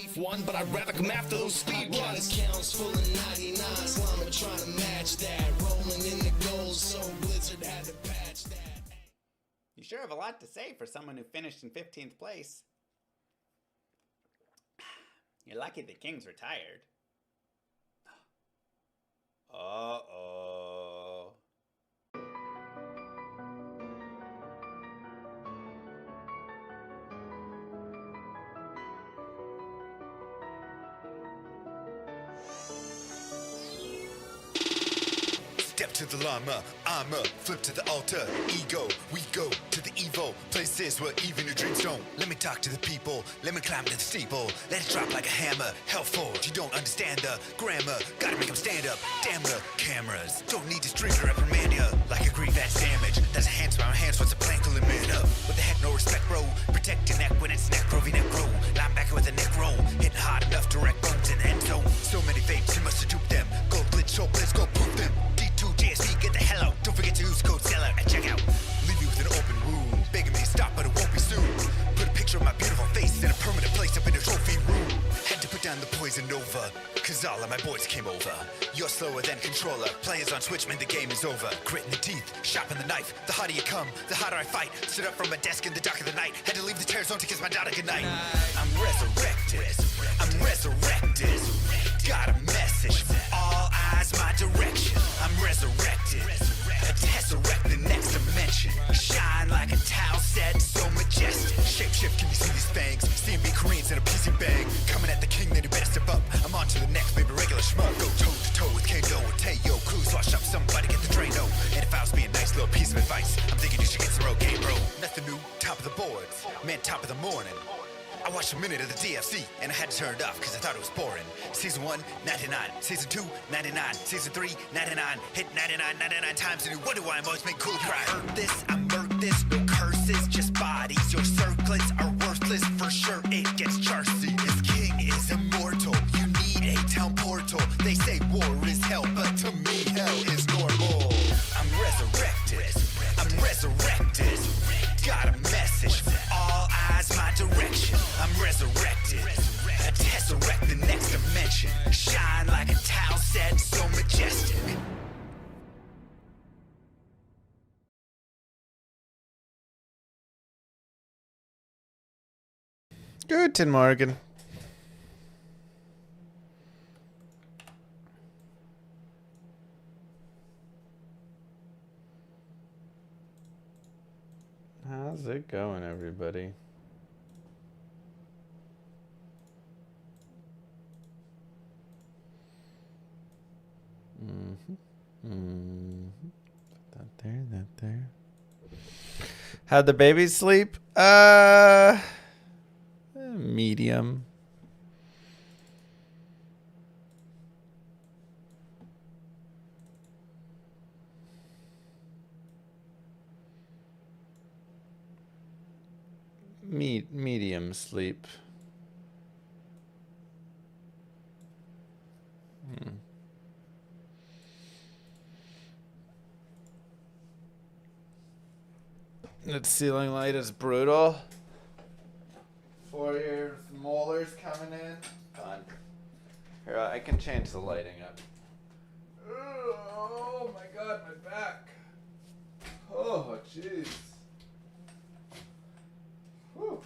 beef one, but I'd rather come after those speed runs. Accounts full of 99 slime trying to match that. Rolling in the goals, so Blizzard had to patch that. You sure have a lot to say for someone who finished in 15th place. You're lucky the king's retired. Uh-oh. Step to the llama, I'm up, flip to the altar, ego, we go to the Evo, places where even your dreams don't. Let me talk to the people, let me climb to the steeple, let it drop like a hammer, hell forge, you don't understand the grammar, gotta make them stand up, damn the cameras, don't need to string to reprimand ya, like a grief that's damage, that's a hands around hands, what's a plank pulling man up, what the heck, no respect bro, protect your neck when it's necro, v-necro, linebacker with a neck roll, hitting hard enough to wreck bones in the end zone, so many fakes, you must have duped them, go glitch, show, let's go proof them, JSP, get the hell out. Don't forget to use code SELLOUT at checkout. Leave you with an open wound, begging me to stop, but it won't be soon. Put a picture of my beautiful face in a permanent place up in a trophy room. Had to put down the poison nova, cause all of my boys came over. You're slower than controller. Players on Switch, man, the game is over. Grit in the teeth, sharpen the knife. The harder you come, the harder I fight. Stood up from my desk in the dark of the night. Had to leave the terror zone to kiss my daughter goodnight. I'm resurrected. I'm resurrected. Got a message. All eyes my direction. I'm resurrected. A tesseract the next dimension. Shine like a towel set, so majestic. Shapeshift, can you see these fangs? CMB Koreans and a PC bang. Coming at the king, then you better step up. I'm on to the next, baby, regular schmuck. Go toe to toe with Kano and Teo. Crews wash up, somebody get the Drano. And if I was being a nice little piece of advice, I'm thinking you should get some road game, bro. Nothing new, top of the boards. Man, top of the morning. I watched a minute of the DFC, and I had to turn it off because I thought it was boring. Season 1, 99. Season 2, 99. Season 3, 99. Hit 99, 99 times, and you wonder why I'm always making cool cry. I heard this, I murked this, no curses, just bodies. Your circlets are worthless, for sure it gets charged. See, this king is immortal. You need a town portal. They say war is hell, but to me, hell is normal. I'm resurrected. I'm resurrected. Got a message. All eyes my direction. I'm resurrected. A tesseract the next dimension. Shine like a towel set, so majestic. Guten Morgen. How's it going, everybody? That there. How'd the babies sleep? Medium. Medium sleep. That ceiling light is brutal. 4 years molars coming in. Fun. Here, I can change the lighting up. Oh my god, my back. Oh, jeez. Whew.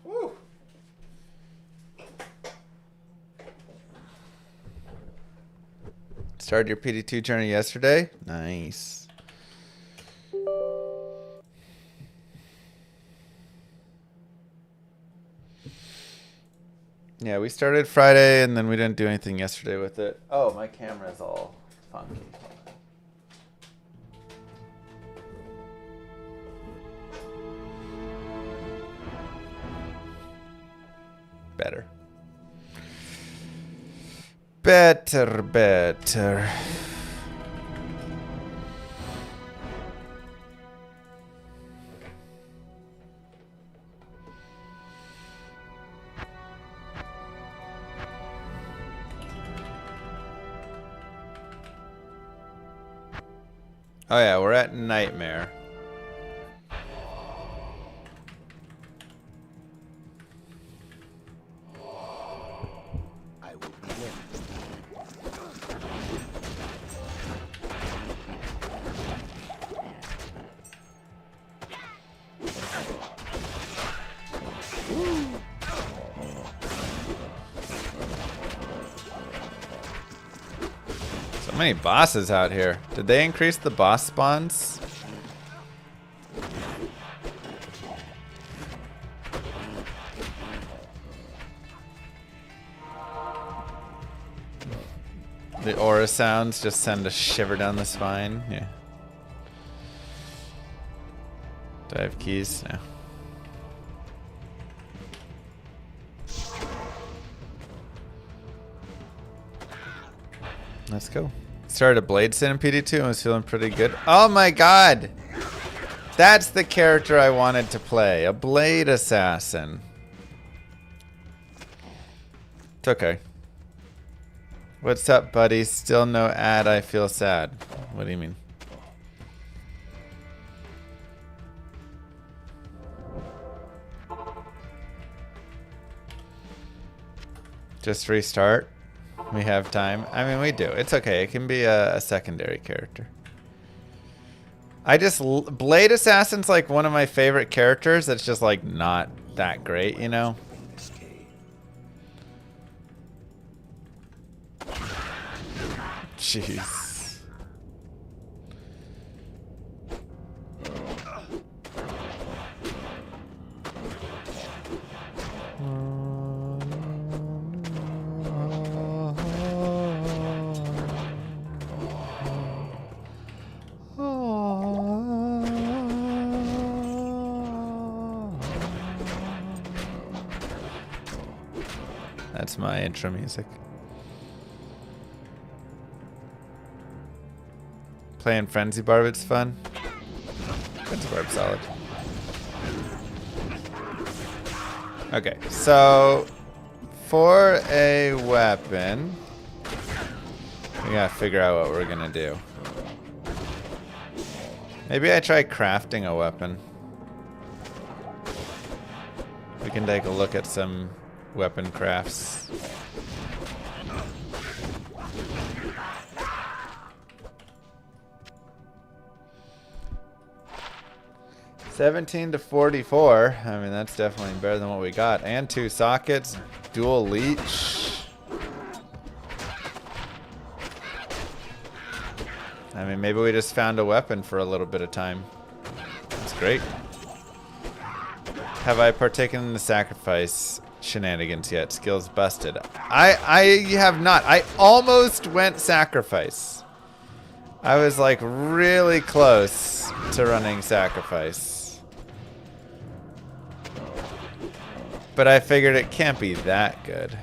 Whew. Started your PD2 journey yesterday? Nice. Yeah, we started Friday and then we didn't do anything yesterday with it. Oh, my camera's all funky. Better. Better. Oh yeah, we're at Nightmare. So many bosses out here. Did they increase the boss spawns? The aura sounds just send a shiver down the spine. Yeah. Do I have keys? No. Let's go. Started a Blade Sin in PD2 and was feeling pretty good. Oh my god! That's the character I wanted to play. A Blade Assassin. It's okay. What's up, buddy? Still no ad. I feel sad. What do you mean? Just restart. We have time. I mean, we do. It's okay. It can be a secondary character. Blade Assassin's like one of my favorite characters. That's just like not that great, you know? Jeez. That's my intro music. Playing Frenzy Barb, it's fun. Frenzy Barb's solid. Okay, so for a weapon, we gotta figure out what we're gonna do. Maybe I try crafting a weapon. We can take a look at some weapon crafts. $17 to $44. I mean, that's definitely better than what we got. And 2 sockets, dual leech. I mean, maybe we just found a weapon for a little bit of time. That's great. Have I partaken in the sacrifice shenanigans yet? Skills busted. I have not. I almost went sacrifice. I was like really close to running sacrifice. But I figured it can't be that good.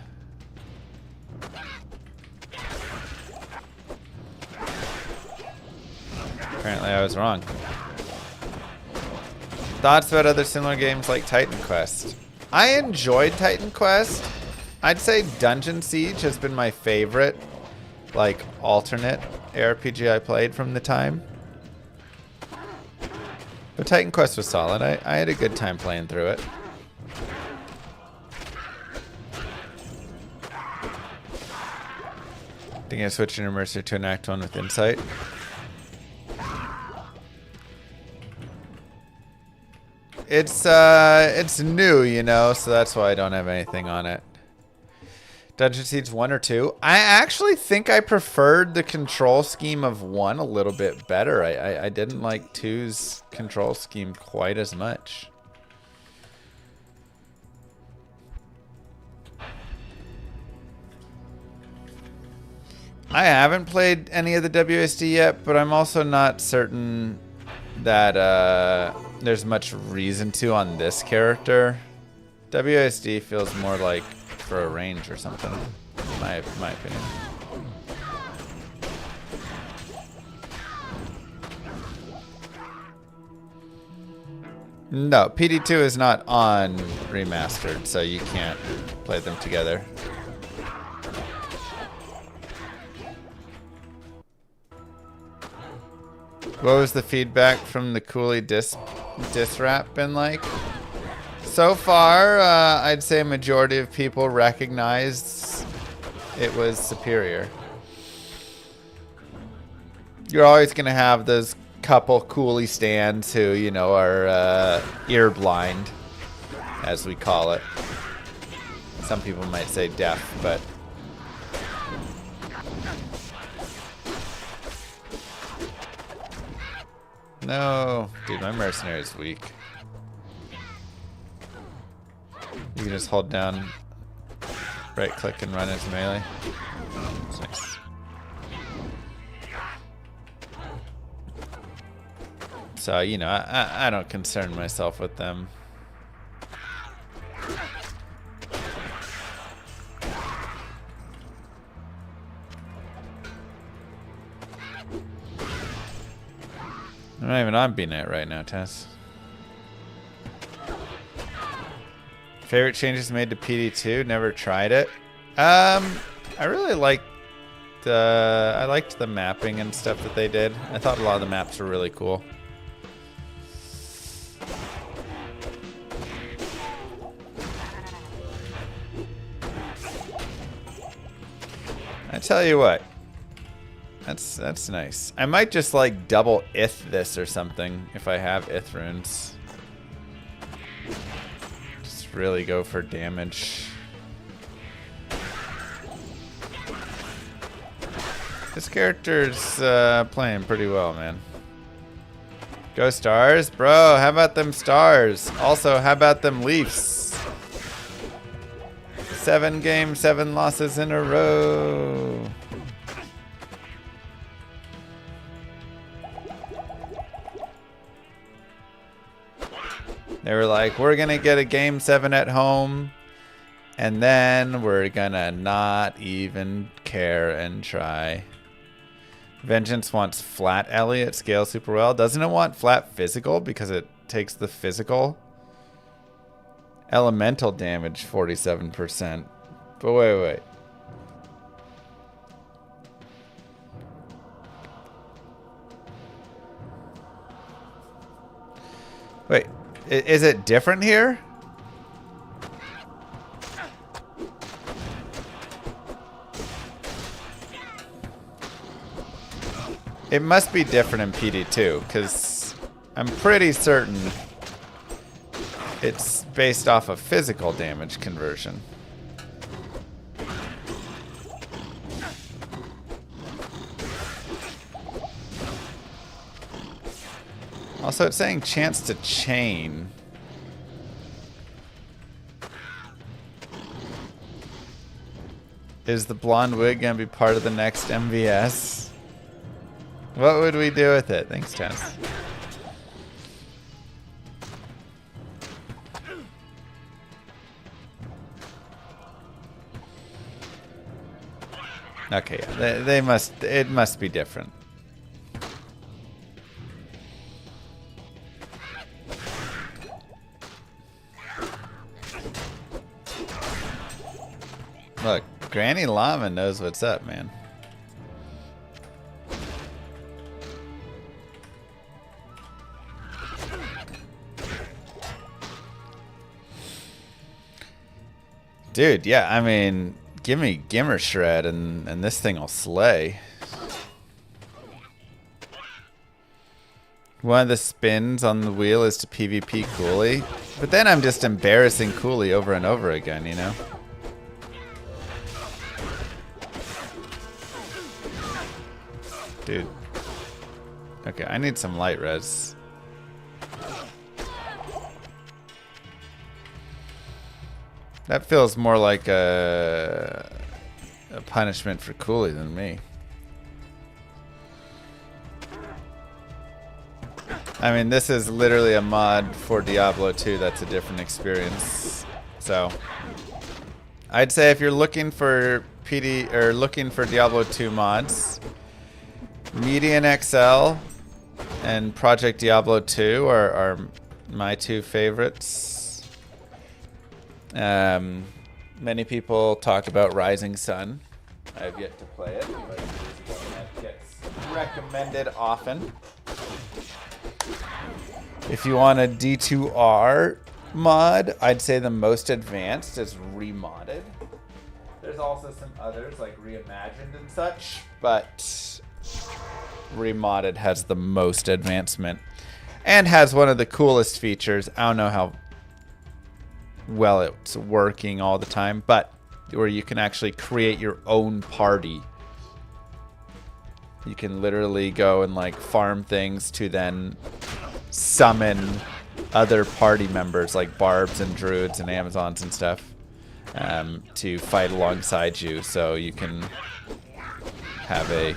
Apparently I was wrong. Thoughts about other similar games like Titan Quest? I enjoyed Titan Quest. I'd say Dungeon Siege has been my favorite, like, alternate ARPG I played from the time. But Titan Quest was solid. I had a good time playing through it. Think I switched an immersive to an Act 1 with Insight. It's new, you know, so that's why I don't have anything on it. Dungeon Siege 1 or 2. I actually think I preferred the control scheme of 1 a little bit better. I didn't like 2's control scheme quite as much. I haven't played any of the WSD yet, but I'm also not certain that there's much reason to on this character. WSD feels more like for a range or something, in my opinion. No, PD2 is not on remastered, so you can't play them together. What was the feedback from the Cooley diss rap been like? So far, I'd say a majority of people recognized it was superior. You're always going to have those couple Cooley stands who, you know, are ear blind. as we call it. Some people might say deaf, but no, dude, my mercenary is weak. You can just hold down, right click and run into melee. That's nice. So, you know, I don't concern myself with them. I'm not even on B-Net right now, Tess. Favorite changes made to PD2? Never tried it. I really liked I liked the mapping and stuff that they did. I thought a lot of the maps were really cool. I tell you what. That's nice. I might just like double ith this or something if I have ith runes. Just really go for damage. This character's playing pretty well, man. Go Stars, bro. How about them Stars? Also, how about them Leafs? 7 games, 7 losses in a row. They were like, we're going to get a game 7 at home, and then we're going to not even care and try. Vengeance wants flat Elliot, scale super well. Doesn't it want flat physical because it takes the physical? Elemental damage, 47%. But wait. Wait, is it different here? It must be different in PD2, because I'm pretty certain it's based off of physical damage conversion. Also, it's saying chance to chain. Is the blonde wig going to be part of the next MVS? What would we do with it? Thanks, Tess. Okay, yeah, they must. It must be different. Look, Granny Llama knows what's up, man. Dude, yeah, I mean, give me Gimmer Shred and this thing will slay. One of the spins on the wheel is to PvP Cooley. But then I'm just embarrassing Cooley over and over again, you know? Dude. Okay, I need some light res. That feels more like a punishment for Cooley than me. I mean, this is literally a mod for Diablo 2 that's a different experience. So, I'd say if you're looking for PD or looking for Diablo 2 mods, Median XL and Project Diablo 2 are my two favorites. Many people talk about Rising Sun. I have yet to play it, but it is one that gets recommended often. If you want a D2R mod, I'd say the most advanced is Remodded. There's also some others like Reimagined and such, but Remodded has the most advancement and has one of the coolest features. I don't know well it's working all the time, but where you can actually create your own party. You can literally go and like farm things to then summon other party members like barbs and druids and amazons and stuff to fight alongside you, so you can have a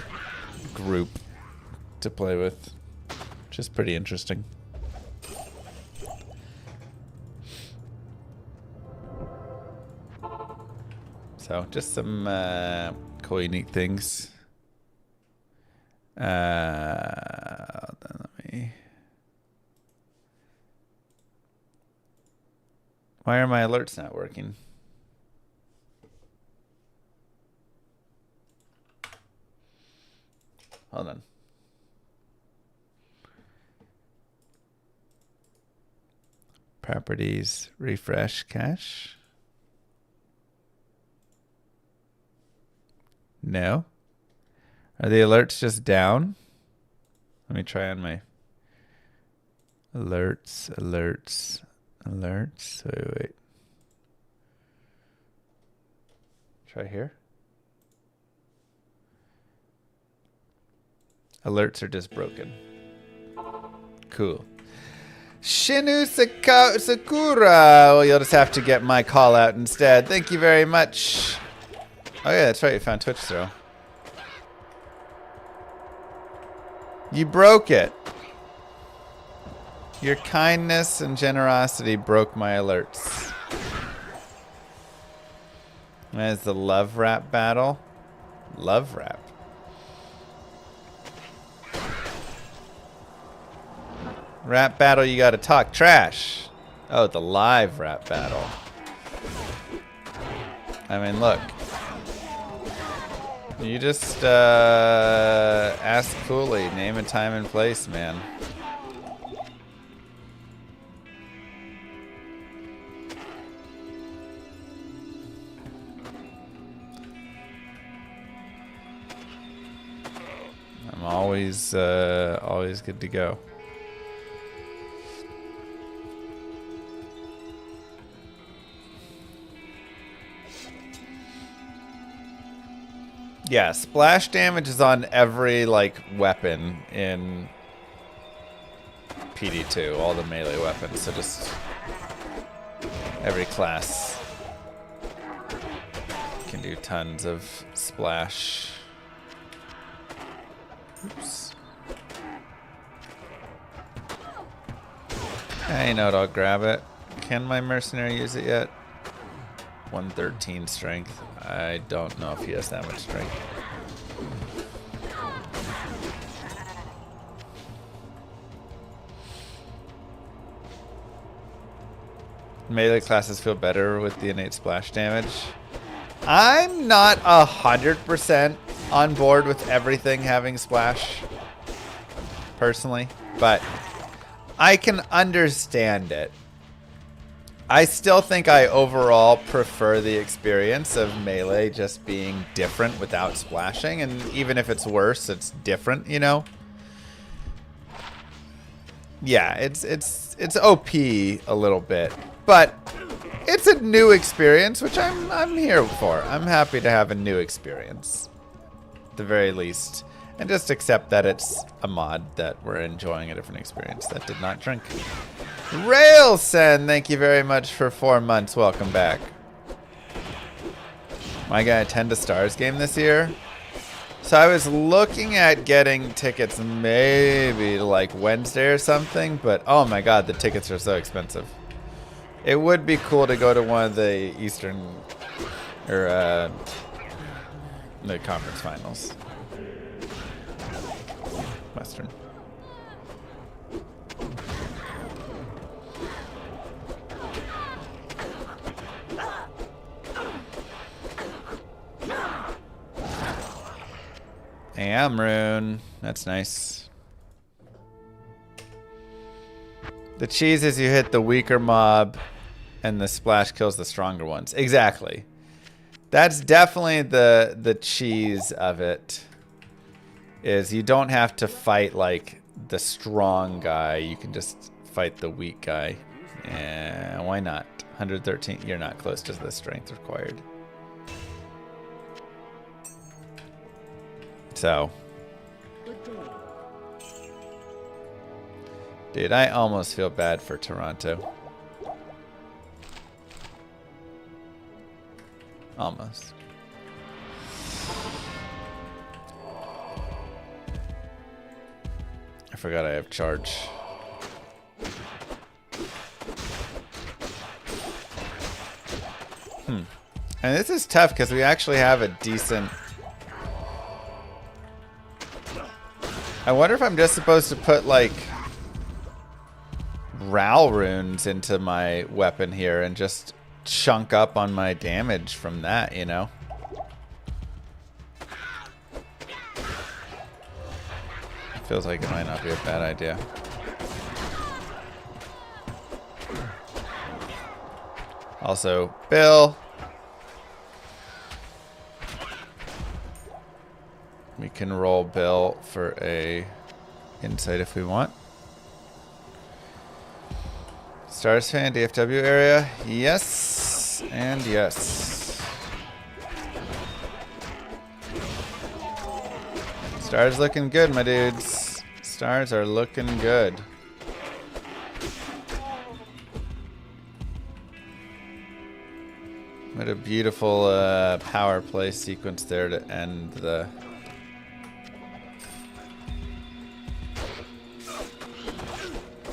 group to play with, which is pretty interesting. So just some cool unique things. Let me. Why are my alerts not working? Hold on. Properties, refresh, cache. No. Are the alerts just down? Let me try on my alerts. Wait. Try here. Alerts are just broken. Cool. Shinu Sakura. Well, you'll just have to get my call out instead. Thank you very much. Oh yeah, that's right. You found Twitch throw. You broke it. Your kindness and generosity broke my alerts. That is the love rap battle. Love rap. Rap battle, you gotta talk trash. Oh, the live rap battle. I mean, look. You just ask coolly, name a time and place, man. I'm always good to go. Yeah, splash damage is on every like weapon in PD2, all the melee weapons. So just every class can do tons of splash. Oops. I know it, I'll grab it. Can my mercenary use it yet? 113 strength. I don't know if he has that much strength. Melee classes feel better with the innate splash damage. I'm not 100% on board with everything having splash, personally, but I can understand it. I still think I overall prefer the experience of melee just being different without splashing, and even if it's worse, it's different, you know? Yeah, it's OP a little bit, but it's a new experience, which I'm here for. I'm happy to have a new experience, at the very least, and just accept that it's a mod that we're enjoying a different experience. That did not drink. Railsen, thank you very much for 4 months. Welcome back. Am I gonna attend a Stars game this year? So I was looking at getting tickets maybe like Wednesday or something, but oh my god, the tickets are so expensive. It would be cool to go to one of the Eastern or the conference finals. Western. Amrune. That's nice. The cheese is you hit the weaker mob and the splash kills the stronger ones. Exactly. That's definitely the cheese of it. Is you don't have to fight like the strong guy. You can just fight the weak guy. Yeah, why not? 113. You're not close to the strength required. So. Dude, I almost feel bad for Toronto. Almost. I forgot I have charge. And this is tough because we actually have a decent... I wonder if I'm just supposed to put, like, Ral runes into my weapon here and just chunk up on my damage from that, you know? Feels like it might not be a bad idea. Also, Bill. We can roll Bill for a insight if we want. Stars fan, DFW area. Yes, and yes. Stars looking good, my dudes. Stars are looking good. What a beautiful power play sequence there to end the...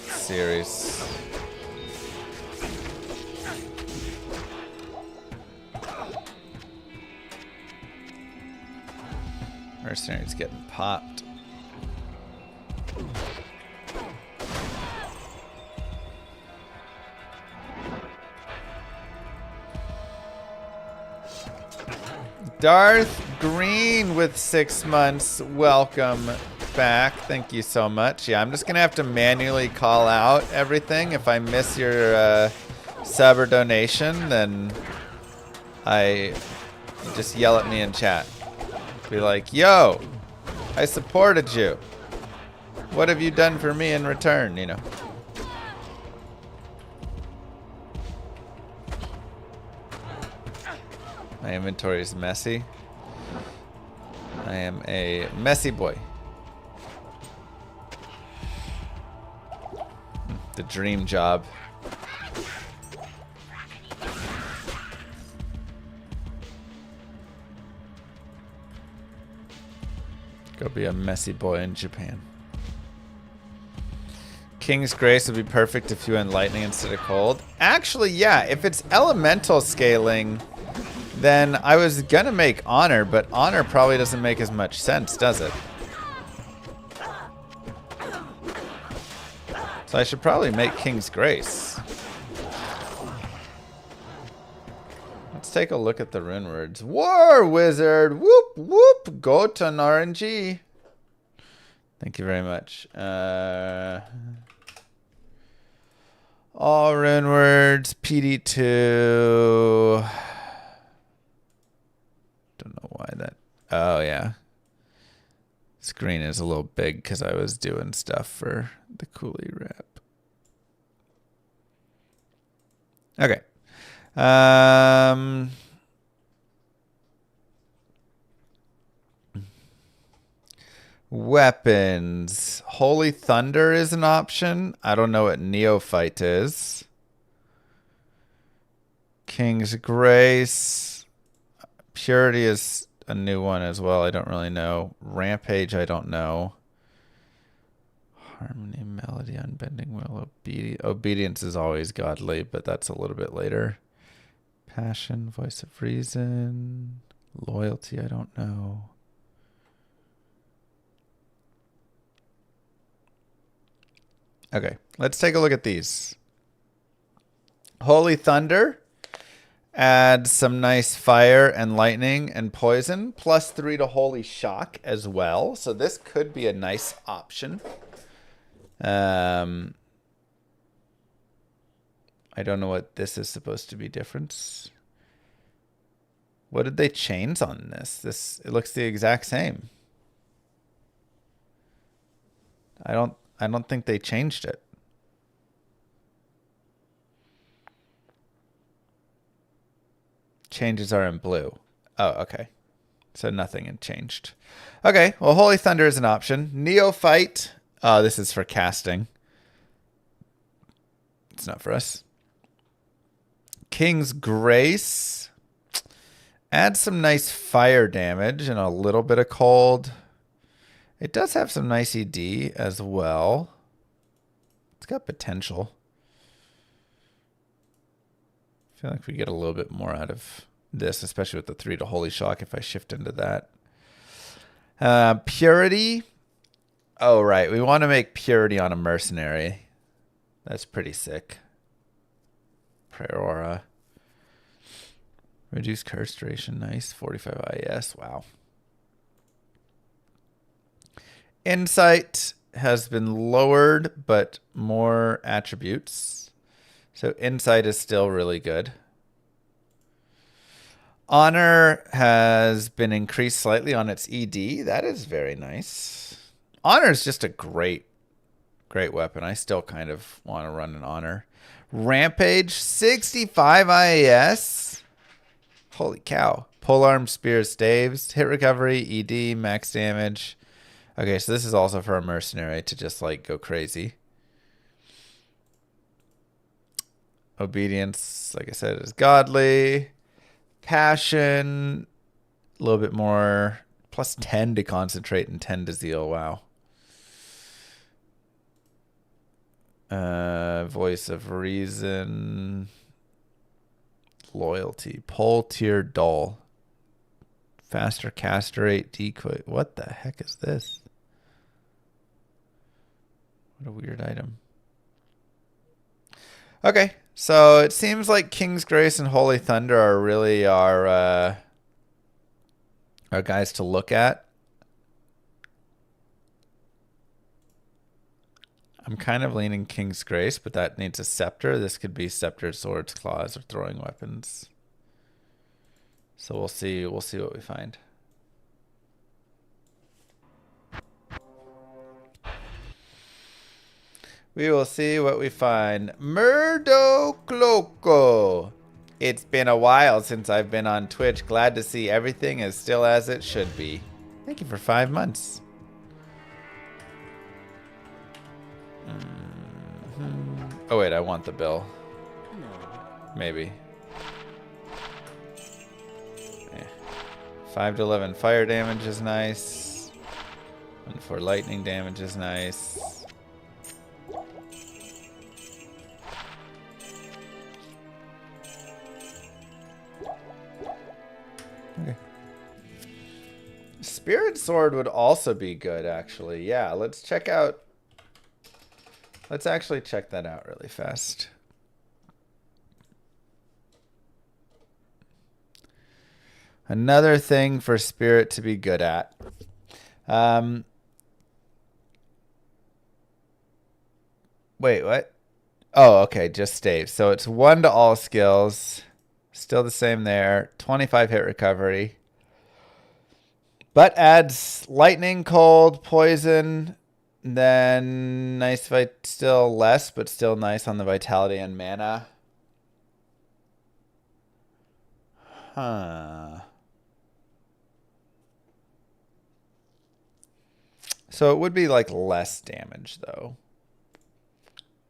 series. Mercenary's getting popped. Darth Green with 6 months. Welcome back. Thank you so much. Yeah, I'm just gonna have to manually call out everything. If I miss your sub or donation, then you just yell at me in chat. Be like, yo, I supported you. What have you done for me in return, you know? My inventory is messy. I am a messy boy. The dream job. Go be a messy boy in Japan. King's Grace would be perfect if you went lightning instead of cold. Actually, yeah, if it's elemental scaling, then I was gonna make honor, but honor probably doesn't make as much sense, does it? So I should probably make King's Grace. Let's take a look at the runewords. War Wizard! Whoop whoop! Goat on RNG. Thank you very much. All runewords, PD2. Don't know why that. Oh, yeah. Screen is a little big because I was doing stuff for the Cooley rep. Okay. Weapons. Holy Thunder is an option. I don't know what Neophyte is. King's Grace. Purity is a new one as well. I don't really know. Rampage, I don't know. Harmony, Melody, Unbending Will, Obedience is always godly, but that's a little bit later. Passion, Voice of Reason. Loyalty, I don't know. Okay, let's take a look at these. Holy Thunder adds some nice fire and lightning and poison, +3 to Holy Shock as well. So this could be a nice option. I don't know what this is supposed to be different. What did they change on this? It looks the exact same. I don't think they changed it. Changes are in blue. Oh, okay. So nothing had changed. Okay, well, Holy Thunder is an option. Neophyte. This is for casting. It's not for us. King's Grace. Adds some nice fire damage and a little bit of cold. It does have some nice ED as well. It's got potential. I feel like we get a little bit more out of this, especially with the 3 to Holy Shock if I shift into that. Purity. Oh, right. We want to make Purity on a mercenary. That's pretty sick. Prayer Aura. Reduce curse duration. Nice. 45 IS. Wow. Insight has been lowered, but more attributes. So Insight is still really good. Honor has been increased slightly on its ED. That is very nice. Honor is just a great weapon. I still kind of want to run an Honor. Rampage, 65 IAS. Holy cow. Polearm, Spear, Staves, hit recovery, ED, max damage. Okay, so this is also for a mercenary to just like go crazy. Obedience, like I said, is godly. Passion, a little bit more. Plus 10 to concentrate and 10 to zeal. Wow. Voice of reason. Loyalty. Pole tier dull. Faster caster rate decoy. What the heck is this? What a weird item. Okay, so it seems like King's Grace and Holy Thunder are really our guys to look at. I'm kind of leaning King's Grace, but that needs a scepter. This could be scepter, swords, claws, or throwing weapons. So we'll see what we find. We will see what we find. Murdo Cloco. It's been a while since I've been on Twitch. Glad to see everything is still as it should be. Thank you for 5 months. Oh wait, I want the bill. Maybe. 5 to 11 fire damage is nice. And 4 lightning damage is nice. Okay. Spirit Sword would also be good, actually. Yeah, let's check out. Let's actually check that out really fast. Another thing for Spirit to be good at. Wait, what? Oh, okay, just stave. So it's 1 to all skills. Still the same there. 25 hit recovery. But adds lightning, cold, poison. Then nice fight, still less, but still nice on the vitality and mana. Huh. So it would be like less damage though.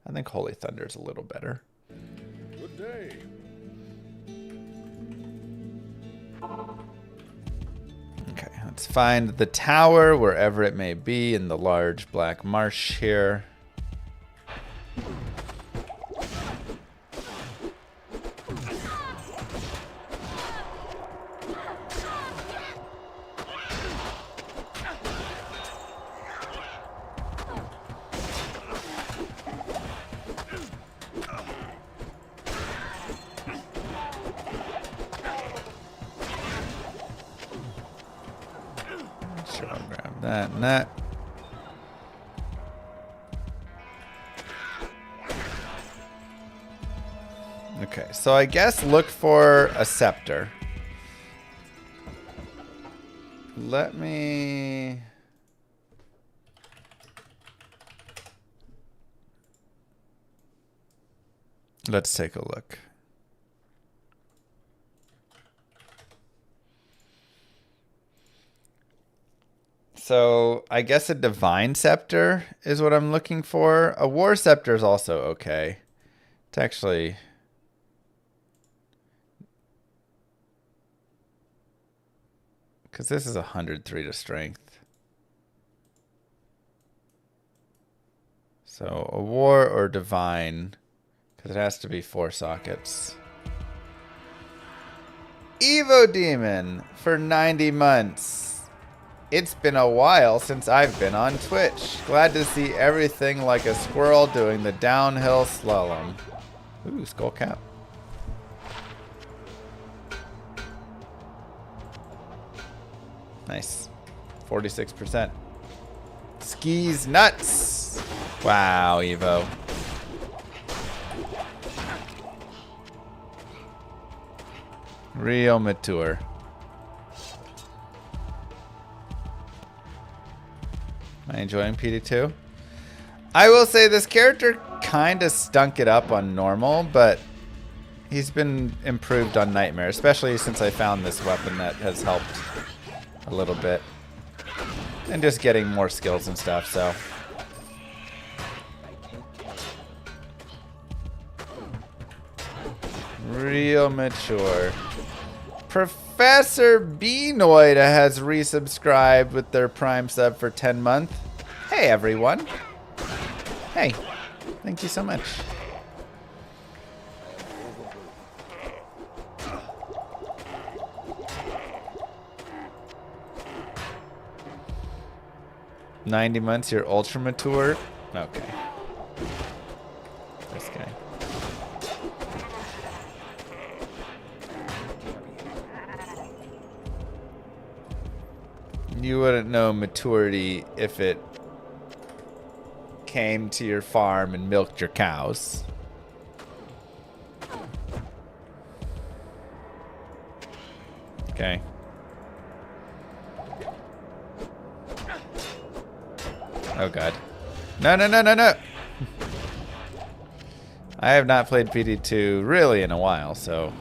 I think Holy Thunder is a little better. Good day. Okay, let's find the tower wherever it may be in the large black marsh here. Sure, I'll grab that and that. Okay, so I guess look for a scepter. Let me... Let's take a look. So I guess a Divine Scepter is what I'm looking for. A War Scepter is also okay. It's actually... because this is 103 to strength. So a War or Divine, because it has to be 4 sockets. Evo Demon for 90 months. It's been a while since I've been on Twitch. Glad to see everything like a squirrel doing the downhill slalom. Ooh, skull cap. Nice. 46%. Skis nuts. Wow, Evo. Real mature. Am I enjoying PD2? I will say this character kind of stunk it up on normal, but he's been improved on Nightmare, especially since I found this weapon that has helped a little bit. And just getting more skills and stuff, so. Real mature. Professor Beanoid has resubscribed with their Prime sub for 10 months. Hey, everyone. Hey, thank you so much. "90 months, you're ultra mature." Okay. This guy. You wouldn't know maturity if it came to your farm and milked your cows. Okay. Oh god. No, no, no, no, no! I have not played PD2 really in a while, so...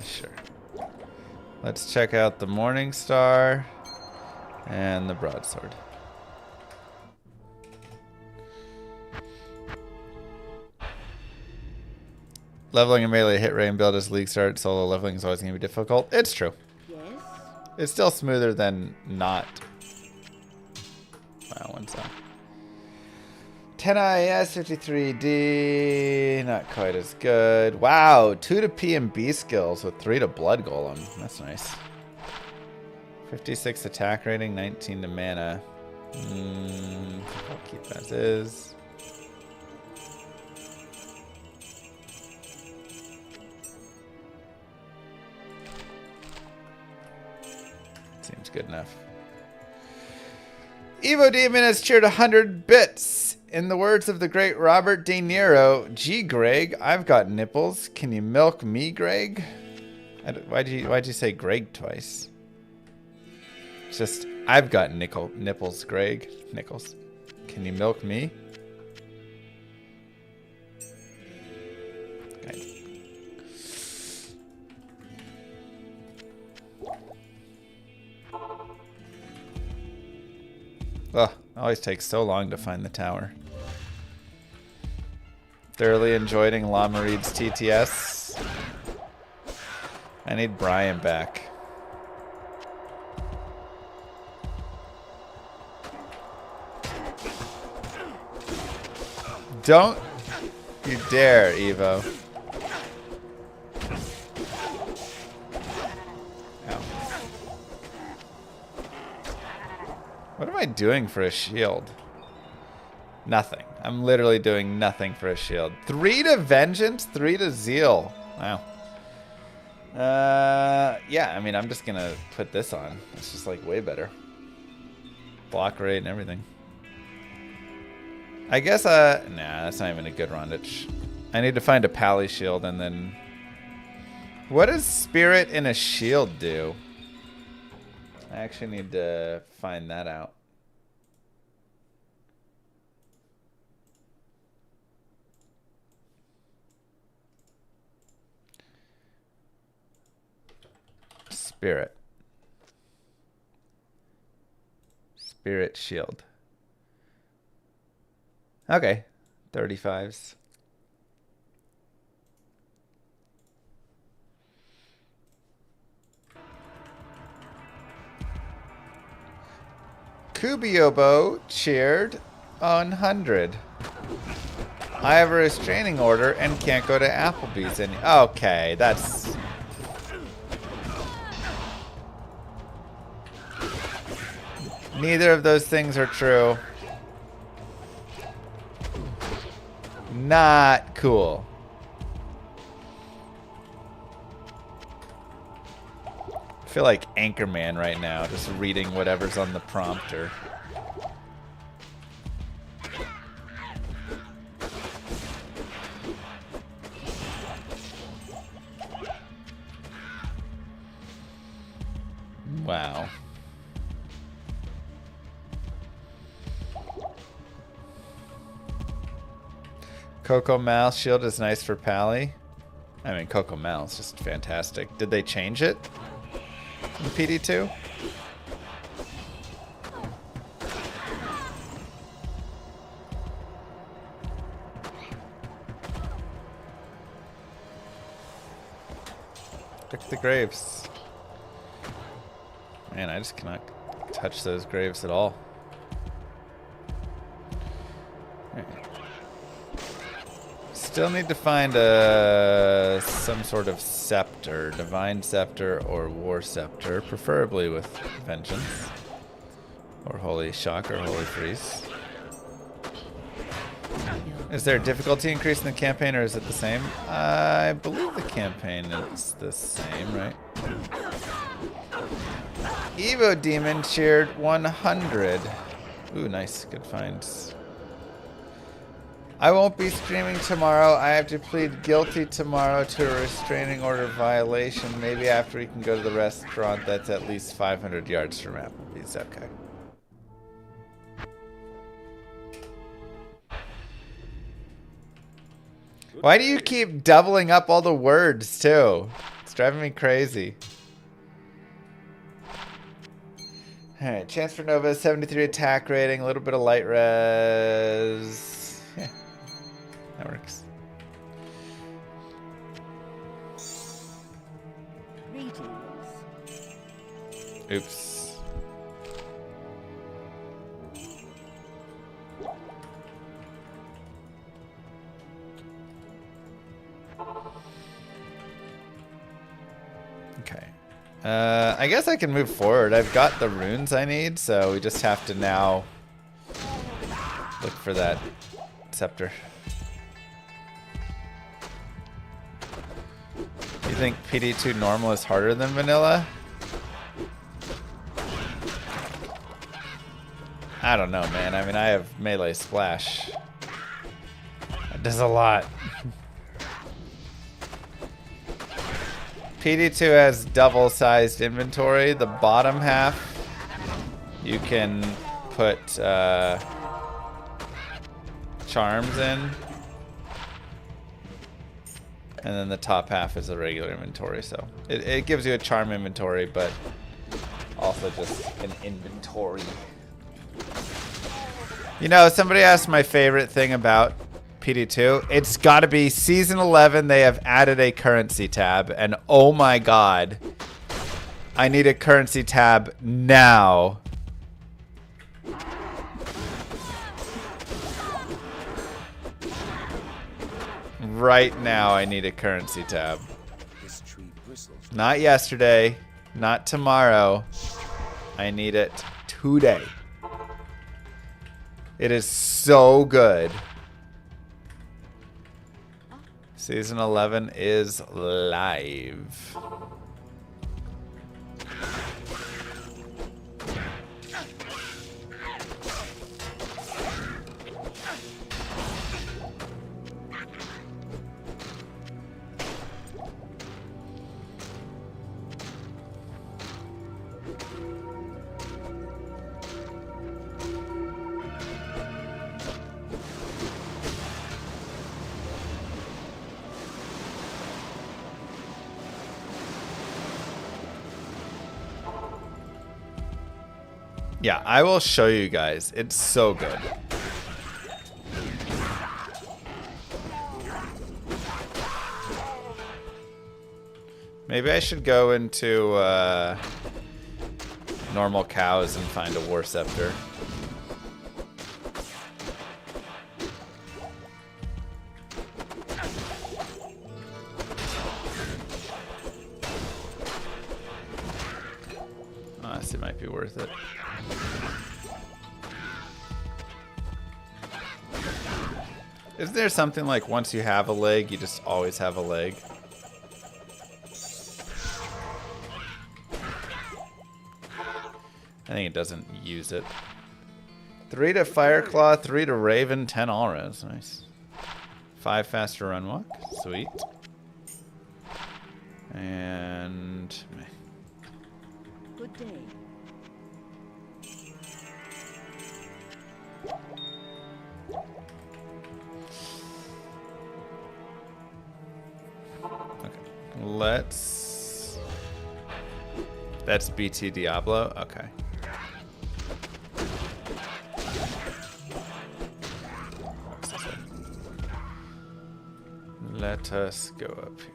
sure. Let's check out the Morning Star and the Broadsword. Leveling a melee hit rate and build as league start. Solo leveling is always going to be difficult. It's true. Yes. It's still smoother than not. Wow, one sec. 10 IS, 53D. Not quite as good. Wow, 2 to P and B skills with 3 to Blood Golem. That's nice. 56 attack rating, 19 to mana. I'll keep as is. Seems good enough. Evo Demon has cheered 100 bits. In the words of the great Robert De Niro, "Gee, Greg, I've got nipples. Can you milk me, Greg?" Why'd you say Greg twice? It's just, I've got nipples, Greg. Nickels. Can you milk me? Okay. Ugh, it always takes so long to find the tower. Thoroughly enjoying Llama Reed's TTS. I need Brian back. Don't you dare, Evo. What am I doing for a shield? Nothing. I'm literally doing nothing for a shield. 3 to Vengeance, 3 to Zeal. Wow. Yeah, I mean, I'm just gonna put this on. It's just like way better. Block rate and everything. I guess, nah, that's not even a good Rondich. I need to find a Pally shield and then... What does Spirit in a shield do? I actually need to find that out. Spirit. Spirit shield. Okay. 35s. Kubiobo cheered 100. I have a restraining order and can't go to Applebee's any. Okay, that's. Neither of those things are true. Not cool. I feel like Anchorman right now, just reading whatever's on the prompter. Wow. Coco Mouse shield is nice for Pally. I mean, Coco Mouse is just fantastic. Did they change it in PD2? Look at the graves. Man, I just cannot touch those graves at all. Still need to find some sort of scepter, divine scepter or war scepter, preferably with vengeance, or holy shock or holy freeze. Is there a difficulty increase in the campaign, or is it the same? I believe the campaign is the same, right? Evo Demon cheered 100. Ooh, nice, good finds. I won't be streaming tomorrow. I have to plead guilty tomorrow to a restraining order violation. Maybe after we can go to the restaurant that's at least 500 yards from Applebee's. Okay. Why do you keep doubling up all the words, too? It's driving me crazy. Alright, chance for Nova, 73 attack rating, a little bit of light res. Yeah. That works. Oops. Okay. I guess I can move forward. I've got the runes I need, so we just have to now look for that scepter. You think PD2 normal is harder than vanilla? I don't know, man. I mean, I have melee splash. That does a lot. PD2 has double-sized inventory. The bottom half, you can put charms in. And then the top half is a regular inventory, so it gives you a charm inventory, but also just an inventory. You know, somebody asked my favorite thing about PD2. It's got to be Season 11, they have added a currency tab, and oh my god, I need a currency tab now. Right now, I need a currency tab. Not yesterday, not tomorrow. I need it today. It is so good. Season 11 is live. Yeah, I will show you guys. It's so good. Maybe I should go into normal cows and find a war scepter. It might be worth it. Is there something like once you have a leg, you just always have a leg? I think it doesn't use it. 3 to Fireclaw, 3 to Raven, 10 all-res. Nice. 5 faster run walk. Sweet. And... Good day. Okay. Let's... That's BT Diablo? Okay. Let us go up here.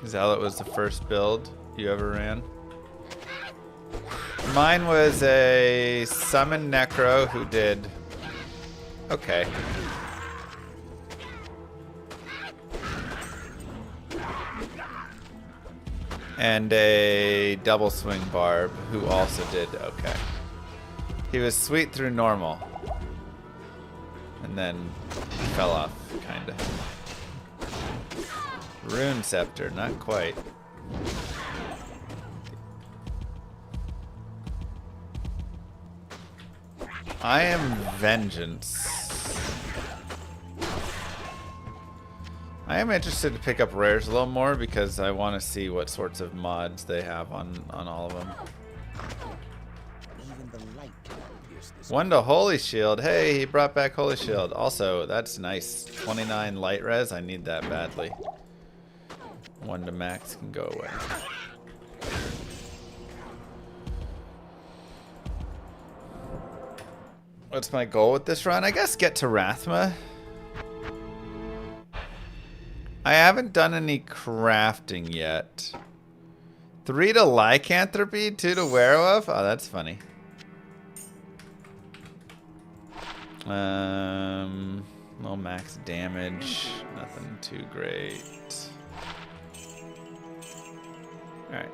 Zealot was the first build you ever ran. Mine was a summon Necro who did okay. And a double swing barb who also did okay. He was sweet through normal. And then fell off, kinda. Rune Scepter, not quite. I am Vengeance. I am interested to pick up rares a little more because I want to see what sorts of mods they have on all of them. Even the light cannot pierce this. 1 to Holy Shield. Hey, he brought back Holy Shield. Also, that's nice. 29 light res. I need that badly. 1 to max can go away. What's my goal with this run? I guess get to Rathma. I haven't done any crafting yet. 3 to Lycanthropy, 2 to Werewolf. Oh, that's funny. No max damage. Nothing too great. Alright.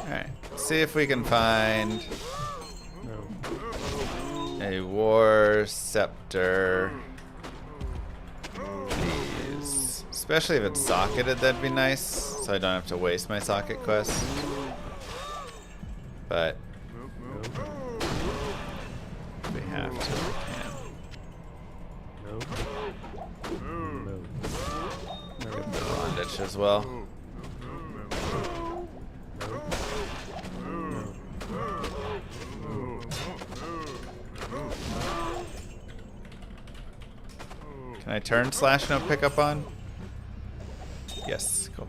Alright. See if we can find a war scepter. Please. Especially if it's socketed, that'd be nice. So I don't have to waste my socket quest. But if we have to, we can. Get the bondage as well. Can I turn slash no pickup on? Yes, cool.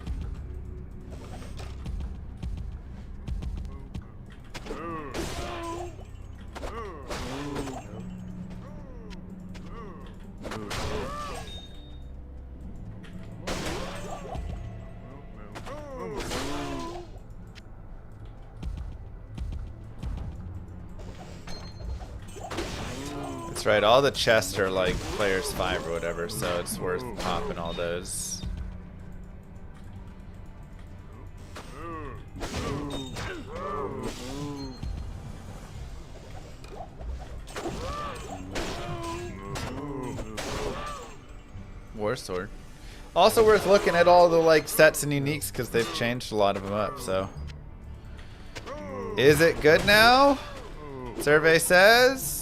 That's right, all the chests are like players 5 or whatever, so it's worth popping all those. War sword. Also worth looking at all the like sets and uniques because they've changed a lot of them up, so. Is it good now? Survey says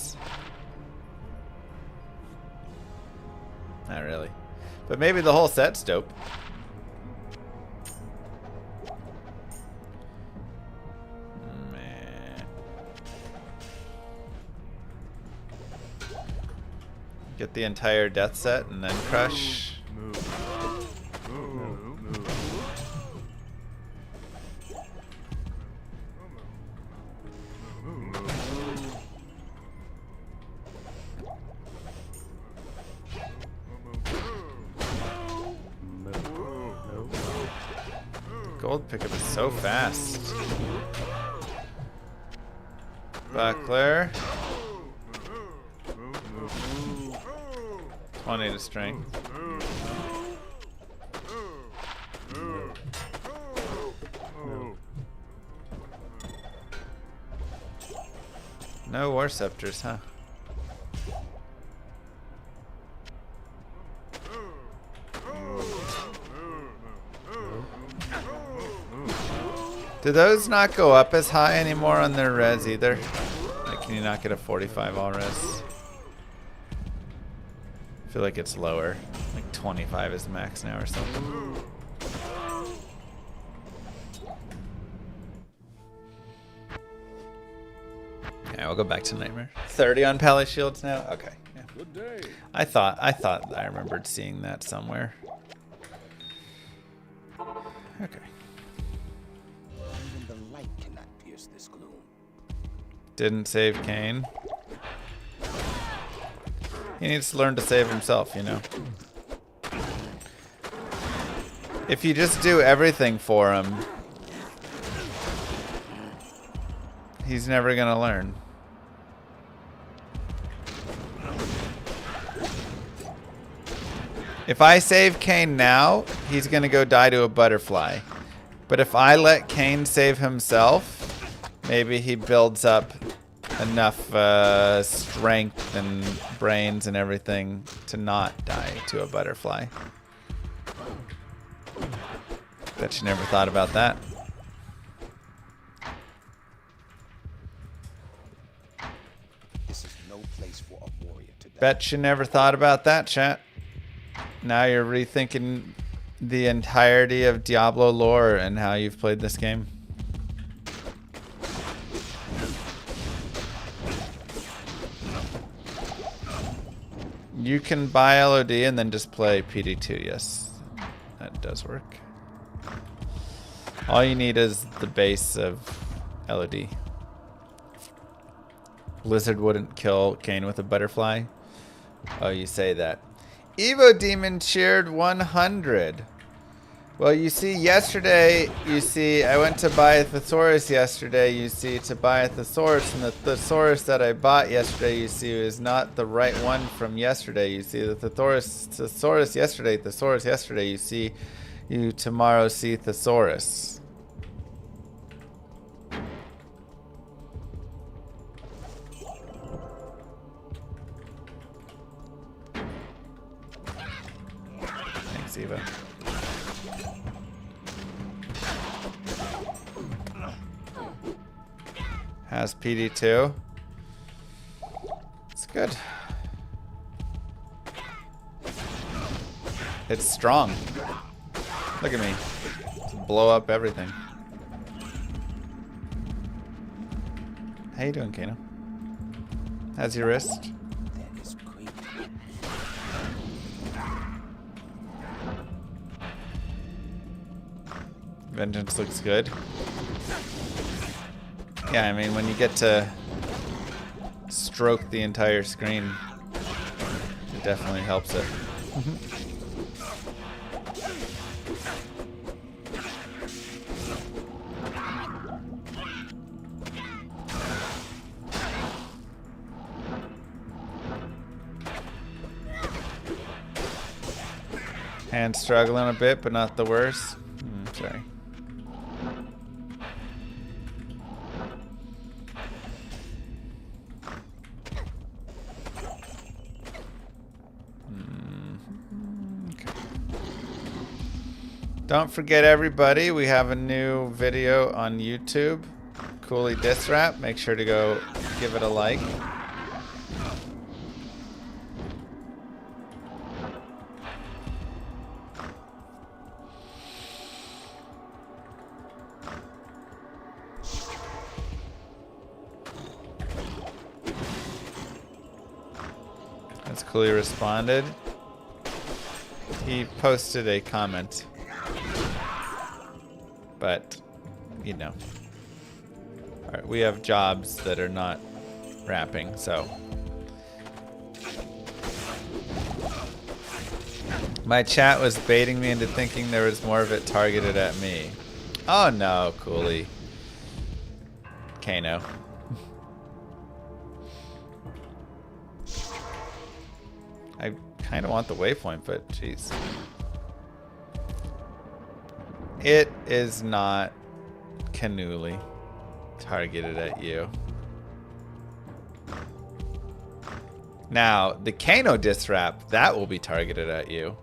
Not really. But maybe the whole set's dope. Man. Get the entire death set and then crush. Gold pickup is so fast. Buckler. 20 to strength. No war scepters, huh? Do those not go up as high anymore on their res either? Like, can you not get a 45 all res? I feel like it's lower. Like 25 is the max now or something. Okay, we'll go back to Nightmare. 30 on Pally Shields now? Okay. Yeah. Good day. I thought I remembered seeing that somewhere. Okay. Even the light cannot pierce this gloom. Didn't save Kane. He needs to learn to save himself, you know. If you just do everything for him, he's never gonna learn. If I save Kane now, he's gonna go die to a butterfly. But if I let Kane save himself, maybe he builds up enough strength and brains and everything to not die to a butterfly. Bet you never thought about that. This is no place for a warrior to die. Bet you never thought about that, chat. Now you're rethinking the entirety of Diablo lore and how you've played this game. You can buy LOD and then just play PD2, yes. That does work. All you need is the base of LOD. Lizard wouldn't kill Kane with a butterfly. Oh, you say that. Evo Demon cheered 100. Well, you see, yesterday, I went to buy a thesaurus yesterday, to buy a thesaurus, and the thesaurus that I bought yesterday, is not the right one from yesterday. You see, the thesaurus yesterday, you tomorrow see thesaurus. Thanks, Eva. Has PD2. It's good. It's strong. Look at me. Just blow up everything. How you doing, Kano? How's your wrist? That is great. Vengeance looks good. Yeah, I mean, when you get to stroke the entire screen, it definitely helps it. Hand struggling a bit, but not the worst. Sorry. Don't forget, everybody, we have a new video on YouTube, Cooley Diss Rap. Make sure to go give it a like. Cooley responded. He posted a comment. But, you know. Alright, we have jobs that are not rapping, so. My chat was baiting me into thinking there was more of it targeted at me. Oh no, Cooley. Kano. I kind of want the waypoint, but jeez. It is not cannoli targeted at you. Now, the Kano diss rap, that will be targeted at you.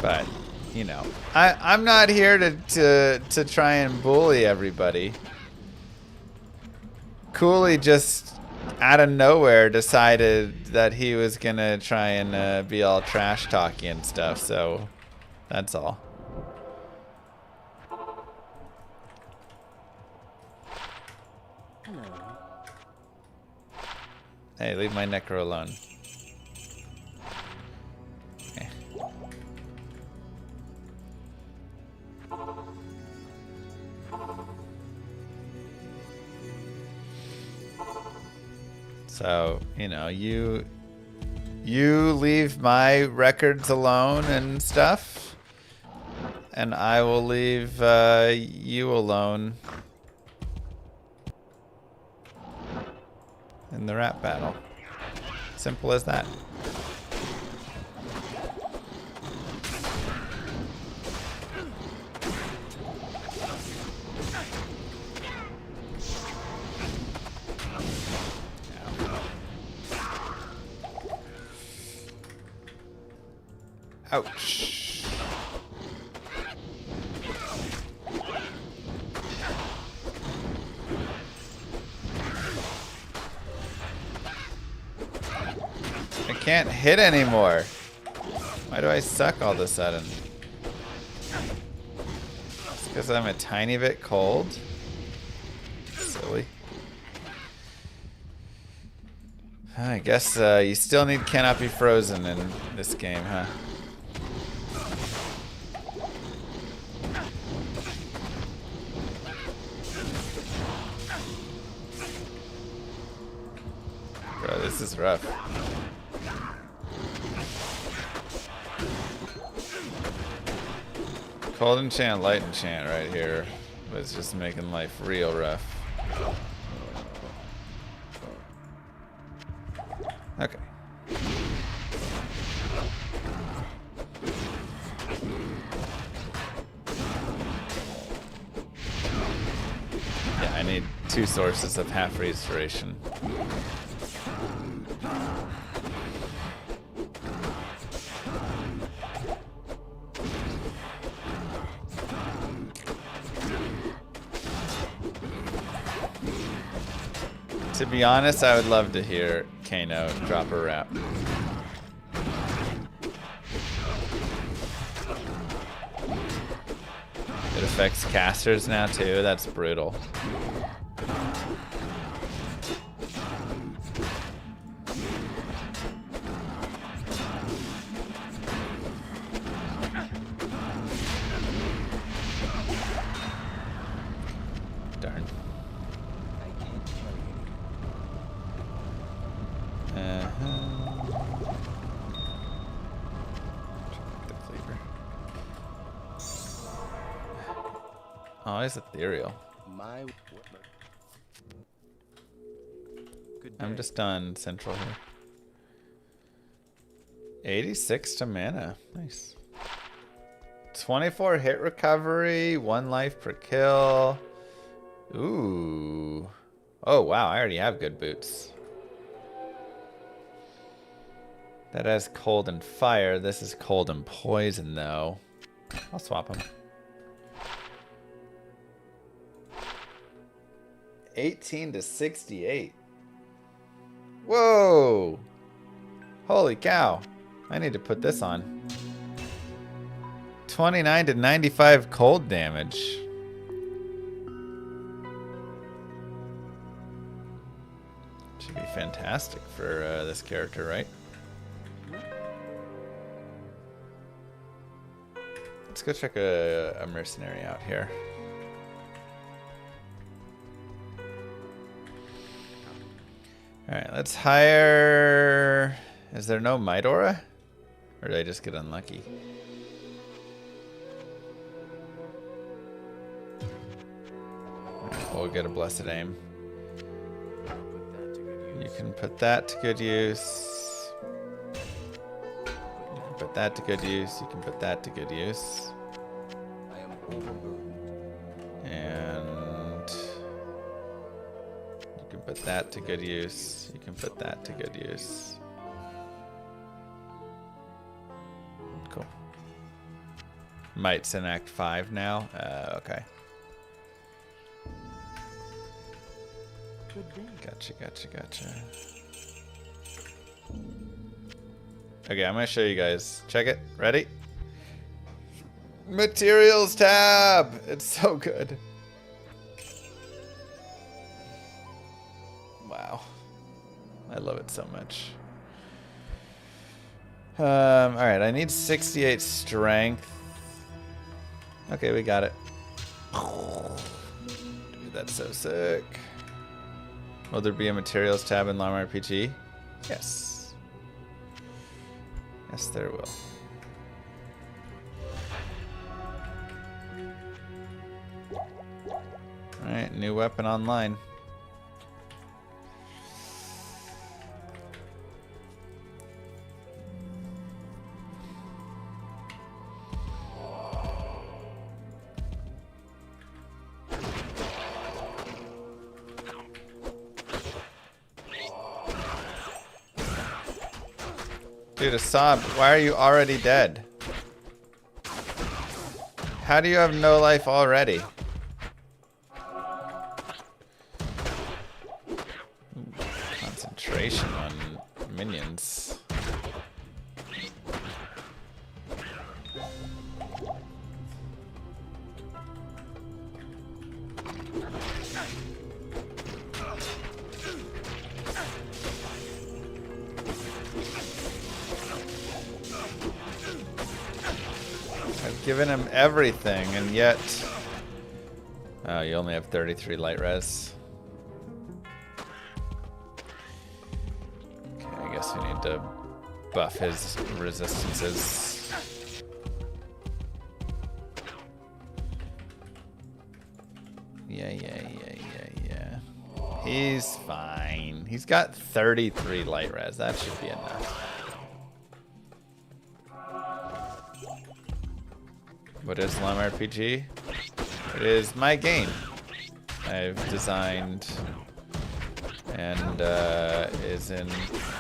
But, you know, I'm not here to try and bully everybody. Cooley just out of nowhere decided that he was gonna try and be all trash talky and stuff, so that's all. Hello. Hey, leave my necro alone. Okay. So, you know, you leave my records alone and stuff, and I will leave you alone in the rap battle. Simple as that. Ouch. I can't hit anymore. Why do I suck all of a sudden? It's because I'm a tiny bit cold? Silly. I guess you still need cannot be frozen in this game, huh? Bro, this is rough. Cold enchant, light enchant right here was just making life real rough. Okay. Yeah, I need 2 sources of half restoration. To be honest, I would love to hear Kano drop a rap. It affects casters now too, that's brutal. Darn. The cleaver. Oh, it's ethereal. I'm just on central here. 86 to mana. Nice. 24 hit recovery, 1 life per kill. Ooh. Oh, wow. I already have good boots. That has cold and fire. This is cold and poison, though. I'll swap them. 18 to 68. Whoa. Holy cow. I need to put this on. 29 to 95 cold damage. Should be fantastic for this character, right? Let's go check a mercenary out here. Alright, let's hire... Is there no Might Aura? Or did I just get unlucky? Alright, we'll get a Blessed Aim. You can put that to good use. You can put that to good use. You can put that to good use. And you can put that to good use. You can put that to good use. Cool. Might's in Act 5 now. Okay. Gotcha. Okay, I'm gonna show you guys. Check it. Ready? Materials tab! It's so good. Wow. I love it so much. Alright, I need 68 strength. Okay, we got it. Dude, that's so sick. Will there be a materials tab in Llama RPG? Yes. Yes, there will. Alright, new weapon online. Dude, Assad, why are you already dead? How do you have no life already? Concentration on minions. Given him everything, and yet... Oh, you only have 33 light res. Okay, I guess we need to buff his resistances. Yeah. He's fine. He's got 33 light res. That should be enough. What is Llama RPG? It is my game. I've designed and is in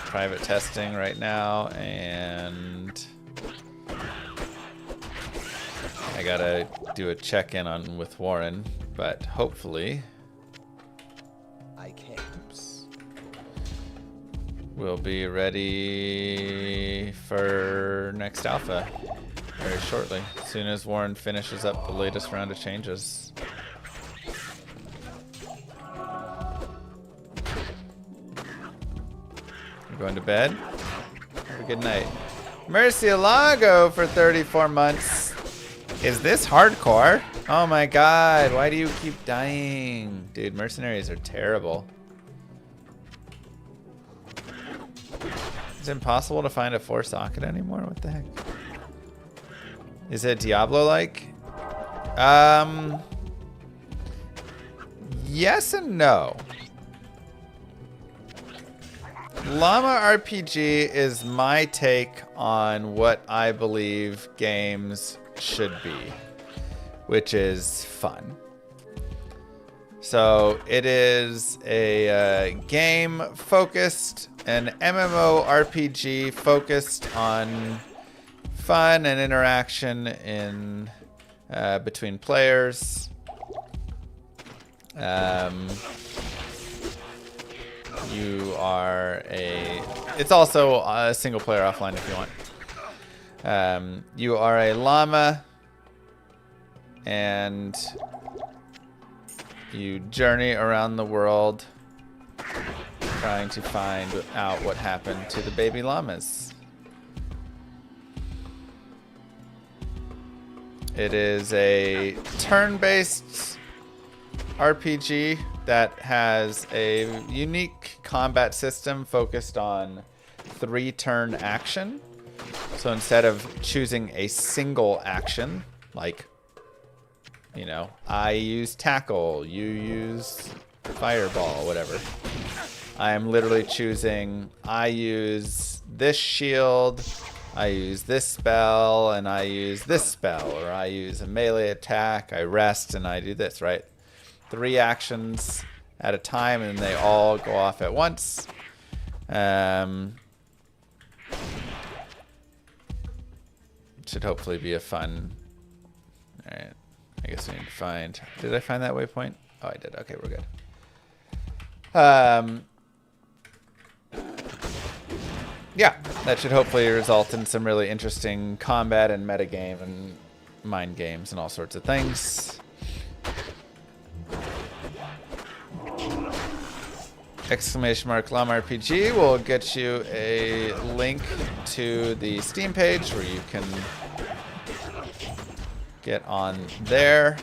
private testing right now, and I gotta do a check-in on with Warren, but hopefully we'll be ready for next alpha very shortly, as soon as Warren finishes up the latest round of changes. You're going to bed? Have a good night. Murcielago for 34 months. Is this hardcore? Oh my god, why do you keep dying? Dude, mercenaries are terrible. Is it impossible to find a 4-socket anymore? What the heck? Is it Diablo-like? Yes and no. Llama RPG is my take on what I believe games should be, which is fun. So it is a game focused, an MMORPG focused on fun and interaction in between players. You are a... It's also a single player offline if you want. You are a llama, and you journey around the world trying to find out what happened to the baby llamas. It is a turn-based RPG that has a unique combat system focused on 3-turn action. So instead of choosing a single action, like, you know, I use tackle, you use fireball, whatever. I am literally choosing, I use this shield, I use this spell, and I use this spell, or I use a melee attack, I rest, and I do this, right? 3 actions at a time, and they all go off at once. Should hopefully be a fun... Alright, I guess we need to find... Did I find that waypoint? Oh, I did. Okay, we're good. Yeah, that should hopefully result in some really interesting combat and metagame and mind games and all sorts of things. Exclamation mark Llama RPG will get you a link to the Steam page where you can get on there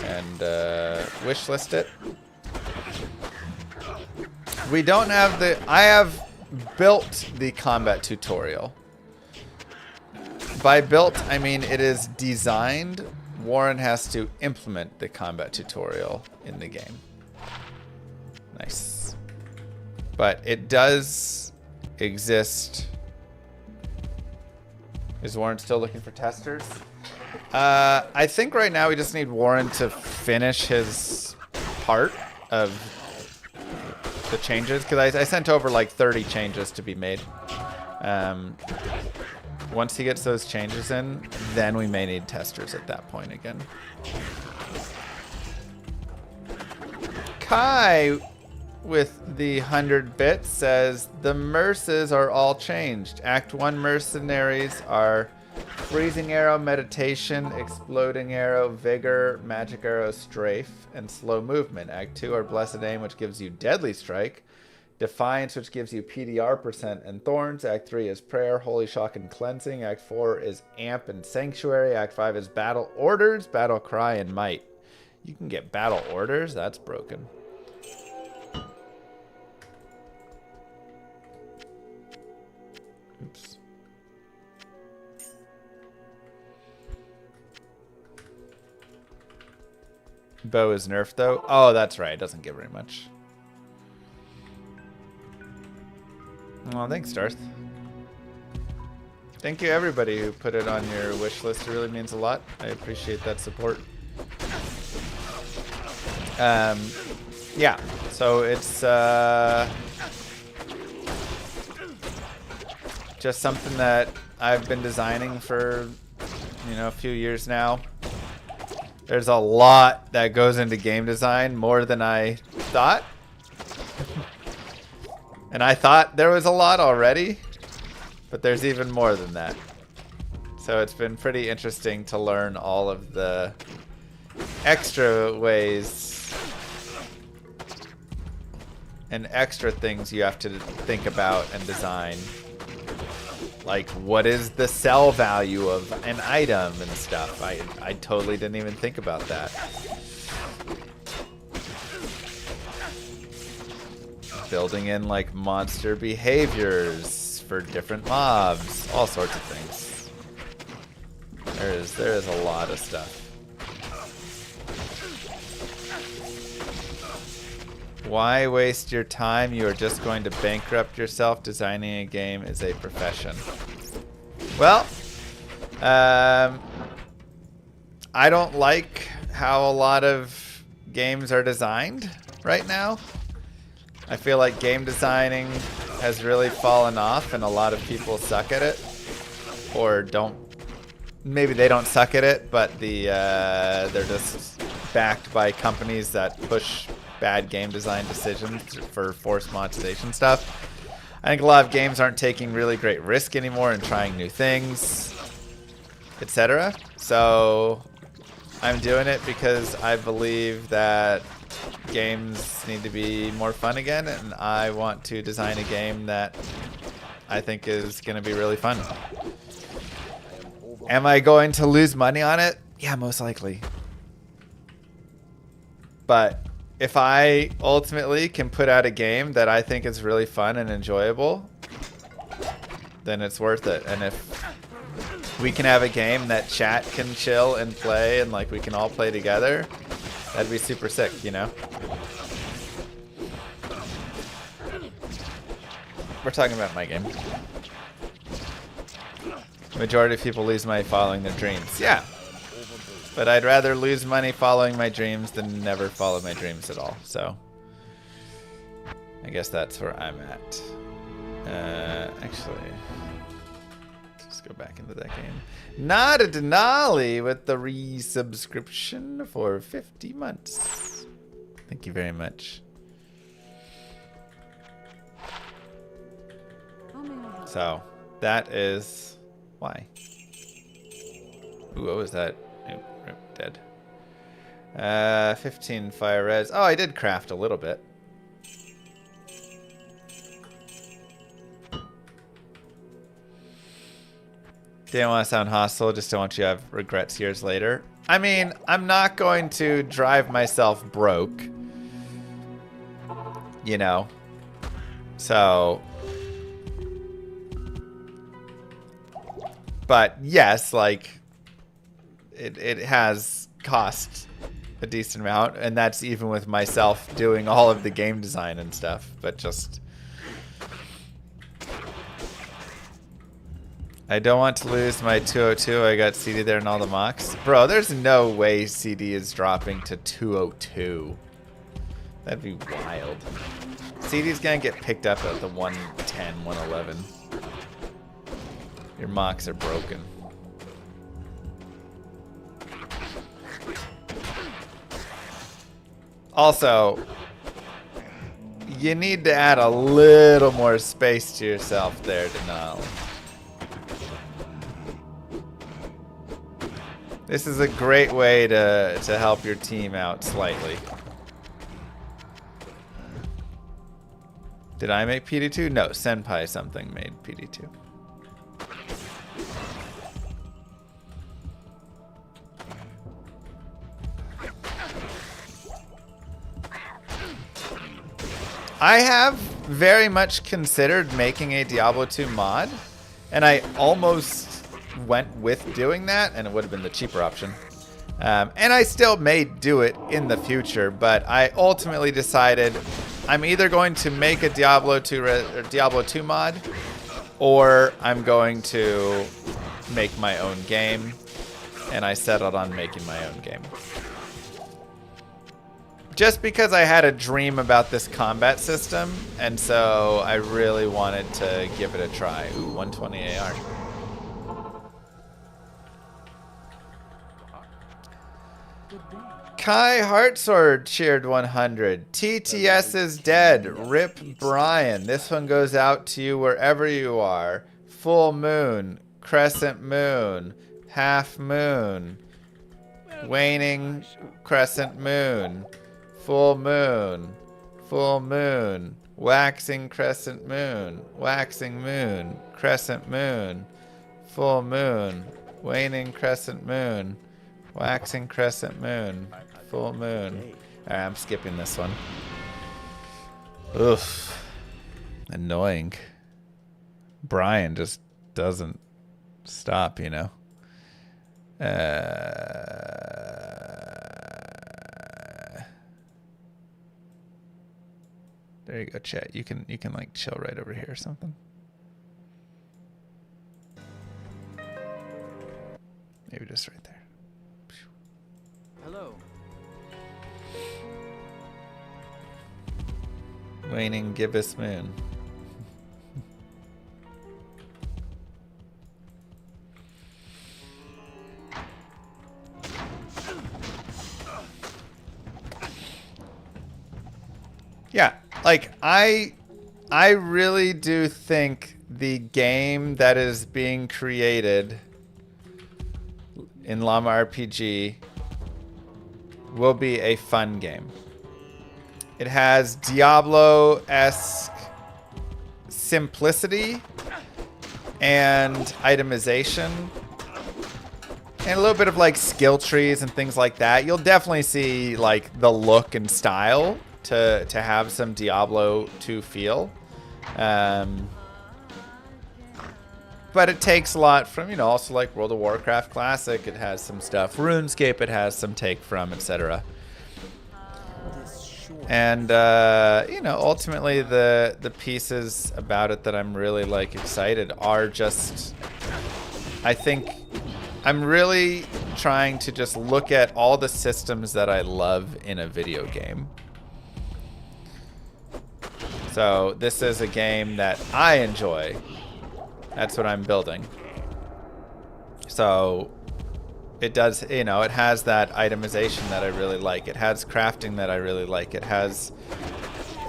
and wishlist it. We don't have the... I have built the combat tutorial. By built, I mean it is designed. Warren has to implement the combat tutorial in the game. Nice. But it does exist. Is Warren still looking for testers? I think right now we just need Warren to finish his part of the changes, because I sent over like 30 changes to be made. Once he gets those changes in, then we may need testers at that point again. Kai with the 100 bits says the merces are all changed. Act 1 mercenaries are freezing arrow, meditation, exploding arrow, vigor, magic arrow, strafe, and slow movement. Act 2 are blessed aim, which gives you deadly strike, defiance, which gives you PDR % and thorns. Act 3 is prayer, holy shock, and cleansing. Act 4 is amp and sanctuary. Act 5 is battle orders, battle cry, and might. You can get battle orders? That's broken. Oops. Bow is nerfed though. Oh, that's right. It doesn't give very much. Well, thanks, Darth. Thank you, everybody who put it on your wish list. It really means a lot. I appreciate that support. Yeah. So it's just something that I've been designing for, you know, a few years now. There's a lot that goes into game design, more than I thought. And I thought there was a lot already, but there's even more than that. So it's been pretty interesting to learn all of the extra ways and extra things you have to think about and design. Like, what is the sell value of an item and stuff? I totally didn't even think about that. Building in, like, monster behaviors for different mobs. All sorts of things. There is a lot of stuff. Why waste your time? You are just going to bankrupt yourself. Designing a game is a profession. Well, I don't like how a lot of games are designed right now. I feel like game designing has really fallen off and a lot of people suck at it. Or don't. Maybe they don't suck at it, but they're just backed by companies that push bad game design decisions for forced monetization stuff. I think a lot of games aren't taking really great risk anymore and trying new things, etc. So I'm doing it because I believe that games need to be more fun again, and I want to design a game that I think is going to be really fun. Am I going to lose money on it? Yeah, most likely. But if I ultimately can put out a game that I think is really fun and enjoyable, then it's worth it. And if we can have a game that chat can chill and play and like we can all play together, that'd be super sick, you know? We're talking about my game. Majority of people lose money following their dreams. Yeah. But I'd rather lose money following my dreams than never follow my dreams at all. So I guess that's where I'm at. Actually, let's go back into that game. Not a Denali with the resubscription for 50 months. Thank you very much. So that is why. Ooh, what was that? Nope, dead. 15 fire res. Oh, I did craft a little bit. Didn't want to sound hostile, just don't want you to have regrets years later. I mean, I'm not going to drive myself broke. You know. So. But yes, like, it has cost a decent amount, and that's even with myself doing all of the game design and stuff. But just, I don't want to lose my 202. I got CD there and all the mocks. Bro, there's no way CD is dropping to 202. That'd be wild. CD's gonna get picked up at the 110, 111. Your mocks are broken. Also, you need to add a little more space to yourself there, Denali. This is a great way to help your team out slightly. Did I make PD2? No, Senpai something made PD2. I have very much considered making a Diablo 2 mod, and I almost went with doing that, and it would have been the cheaper option. And I still may do it in the future, but I ultimately decided I'm either going to make a Diablo 2 mod, or I'm going to make my own game, and I settled on making my own game. Just because I had a dream about this combat system, and so I really wanted to give it a try. Ooh, 120 AR. Kai Heartsword cheered 100. TTS is dead. Rip Brian. This one goes out to you wherever you are. Full moon. Crescent moon. Half moon. Waning crescent moon. Full moon. Full moon. Waxing crescent moon. Waxing moon. Crescent moon. Full moon. Waning crescent moon. Waxing crescent moon. Full moon. Alright, I'm skipping this one. Oof. Annoying. Brian just doesn't stop, you know. There you go, chat. You can like chill right over here or something. Maybe just right there. Hello. Waning gibbous moon. Yeah, like I I really do think the game that is being created in Llama RPG will be a fun game. It has Diablo-esque simplicity and itemization and a little bit of like skill trees and things like that. You'll definitely see like the look and style to have some Diablo 2 feel. But it takes a lot from, you know, also like World of Warcraft Classic. It has some stuff. RuneScape, it has some take from, etc. And, you know, ultimately the pieces about it that I'm really, like, excited are just... I think I'm really trying to just look at all the systems that I love in a video game. So this is a game that I enjoy. That's what I'm building. So it does, you know, it has that itemization that I really like. It has crafting that I really like. It has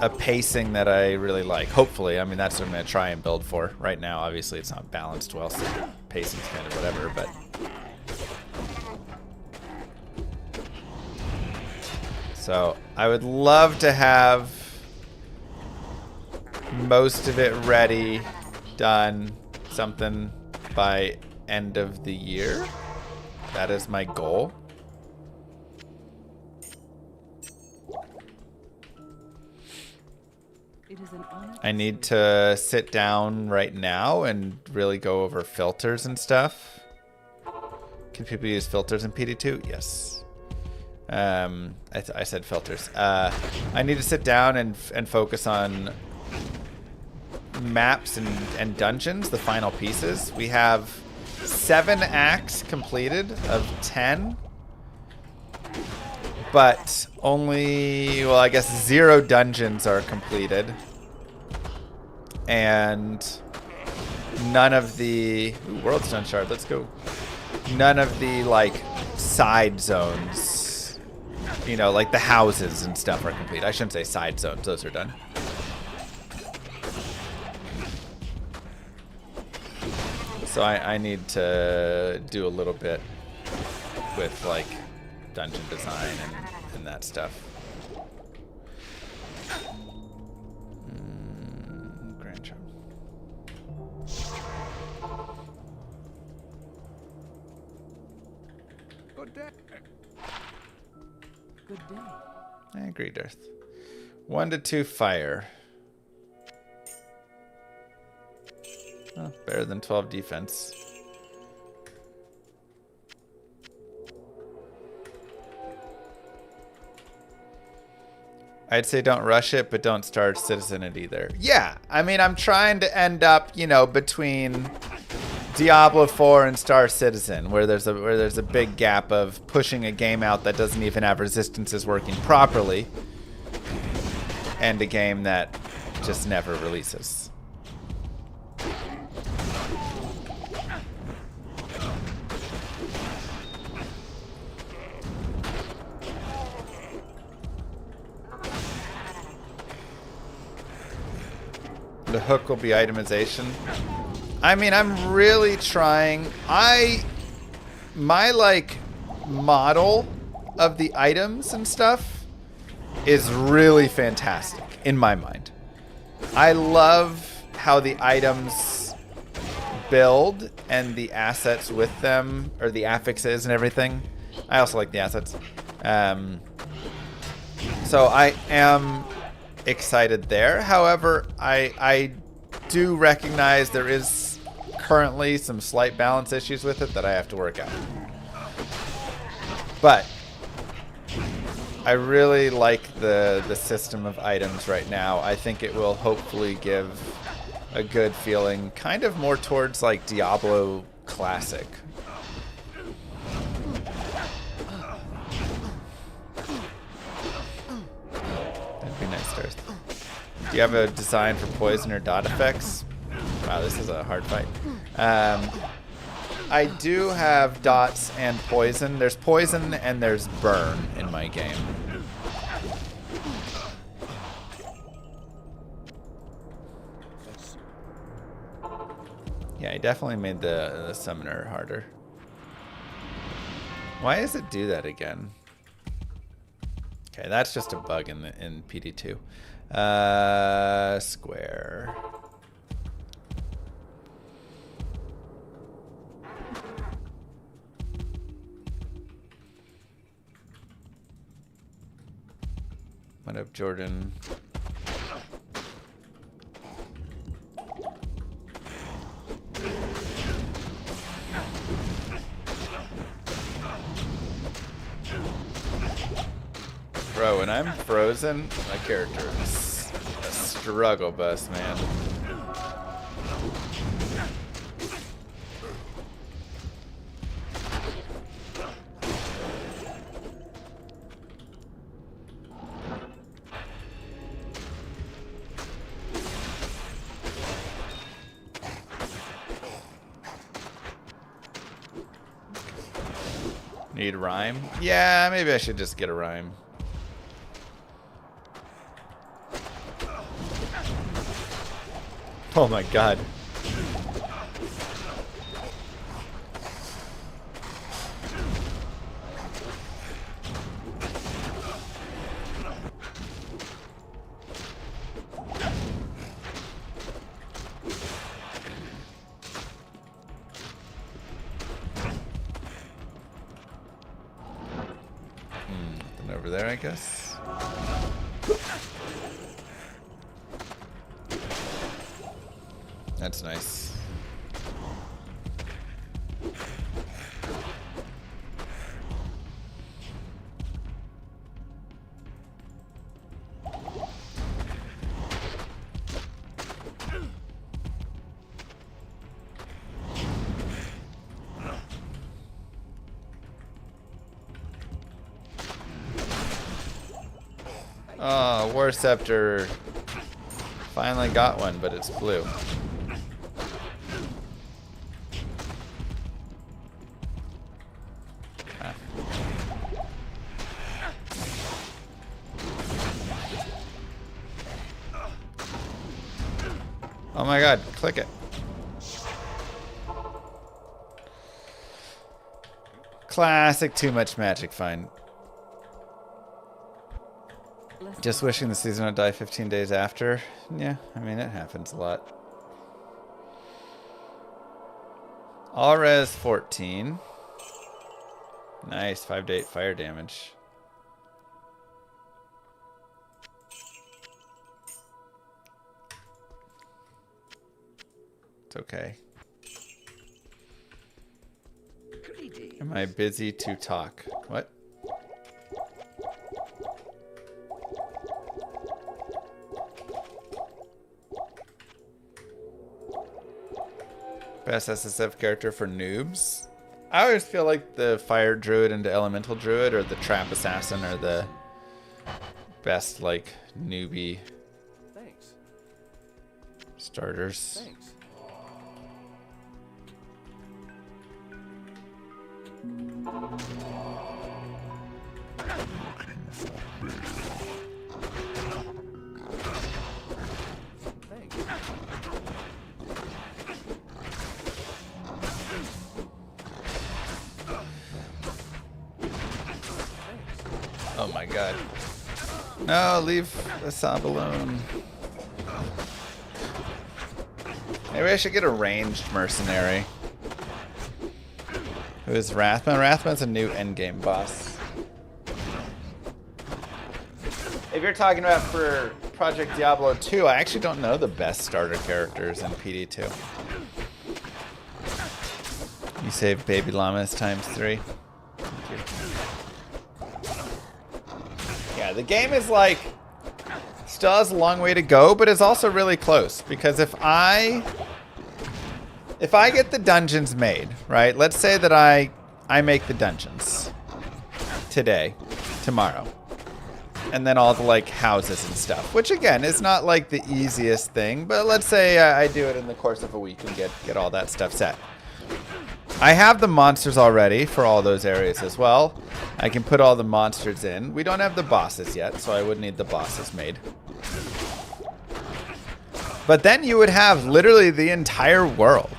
a pacing that I really like. Hopefully, I mean, that's what I'm going to try and build for. Right now, obviously, it's not balanced well, so pacing's kind of whatever, but... So I would love to have most of it ready, done, something by end of the year. That is my goal. It is an honor. I need to sit down right now and really go over filters and stuff. Can people use filters in PD2? Yes. I said filters. I need to sit down and focus on maps and dungeons, the final pieces. We have 7 acts completed of 10, but only, well, I guess 0 dungeons are completed, and none of the World Stone Shard. Let's go. None of the like side zones, you know, like the houses and stuff are complete. I shouldn't say side zones; those are done. So I need to do a little bit with like dungeon design and that stuff. Grand job. Good day. Good day. I agree, Darth. 1 to 2 fire. Oh, better than 12 defense. I'd say don't rush it, but don't start Citizen it either. Yeah, I mean, I'm trying to end up, you know, between Diablo 4 and Star Citizen, where there's a big gap of pushing a game out that doesn't even have resistances working properly, and a game that just never releases. The hook will be itemization. I mean, I'm really trying. My like model of the items and stuff is really fantastic in my mind. I love how the items build and the assets with them, or the affixes and everything. I also like the assets. So I am excited there. However, I do recognize there is currently some slight balance issues with it that I have to work out. But I really like the system of items right now. I think it will hopefully give a good feeling, kind of more towards like Diablo Classic. That'd be nice, Darth. Do you have a design for poison or dot effects? Wow, this is a hard fight. I do have dots and poison. There's poison and there's burn in my game. he definitely made the summoner harder. Why does it do that again? Okay, that's just a bug in PD2. Square. What up, Jordan? Bro, when I'm frozen, my character is a struggle bus, man. Need rhyme? Yeah, maybe I should just get a rhyme. Oh my god. Nothing over there, I guess. That's nice. Oh, War Scepter. Finally got one, but it's blue. Oh my god, click it. Classic too much magic find. Just wishing the season would die 15 days after. Yeah, I mean, it happens a lot. All res 14. Nice, 5 to 8 fire damage. It's okay. Am I busy to talk? What? Best SSF character for noobs? I always feel like the fire druid and the elemental druid or the trap assassin are the best, like, newbie starters. Thanks. Oh my god. No, leave Asab alone. Maybe I should get a ranged mercenary. Who is Rathman? Rathman's a new endgame boss. If you're talking about for Project Diablo 2, I actually don't know the best starter characters in PD2. You saved baby llamas ×3. Thank you. Yeah, the game is like, still has a long way to go, but it's also really close. Because if I get the dungeons made, right? Let's say that I make the dungeons today, tomorrow. And then all the like houses and stuff, which again is not like the easiest thing, but let's say I do it in the course of a week and get all that stuff set. I have the monsters already for all those areas as well. I can put all the monsters in. We don't have the bosses yet, so I would need the bosses made. But then you would have literally the entire world.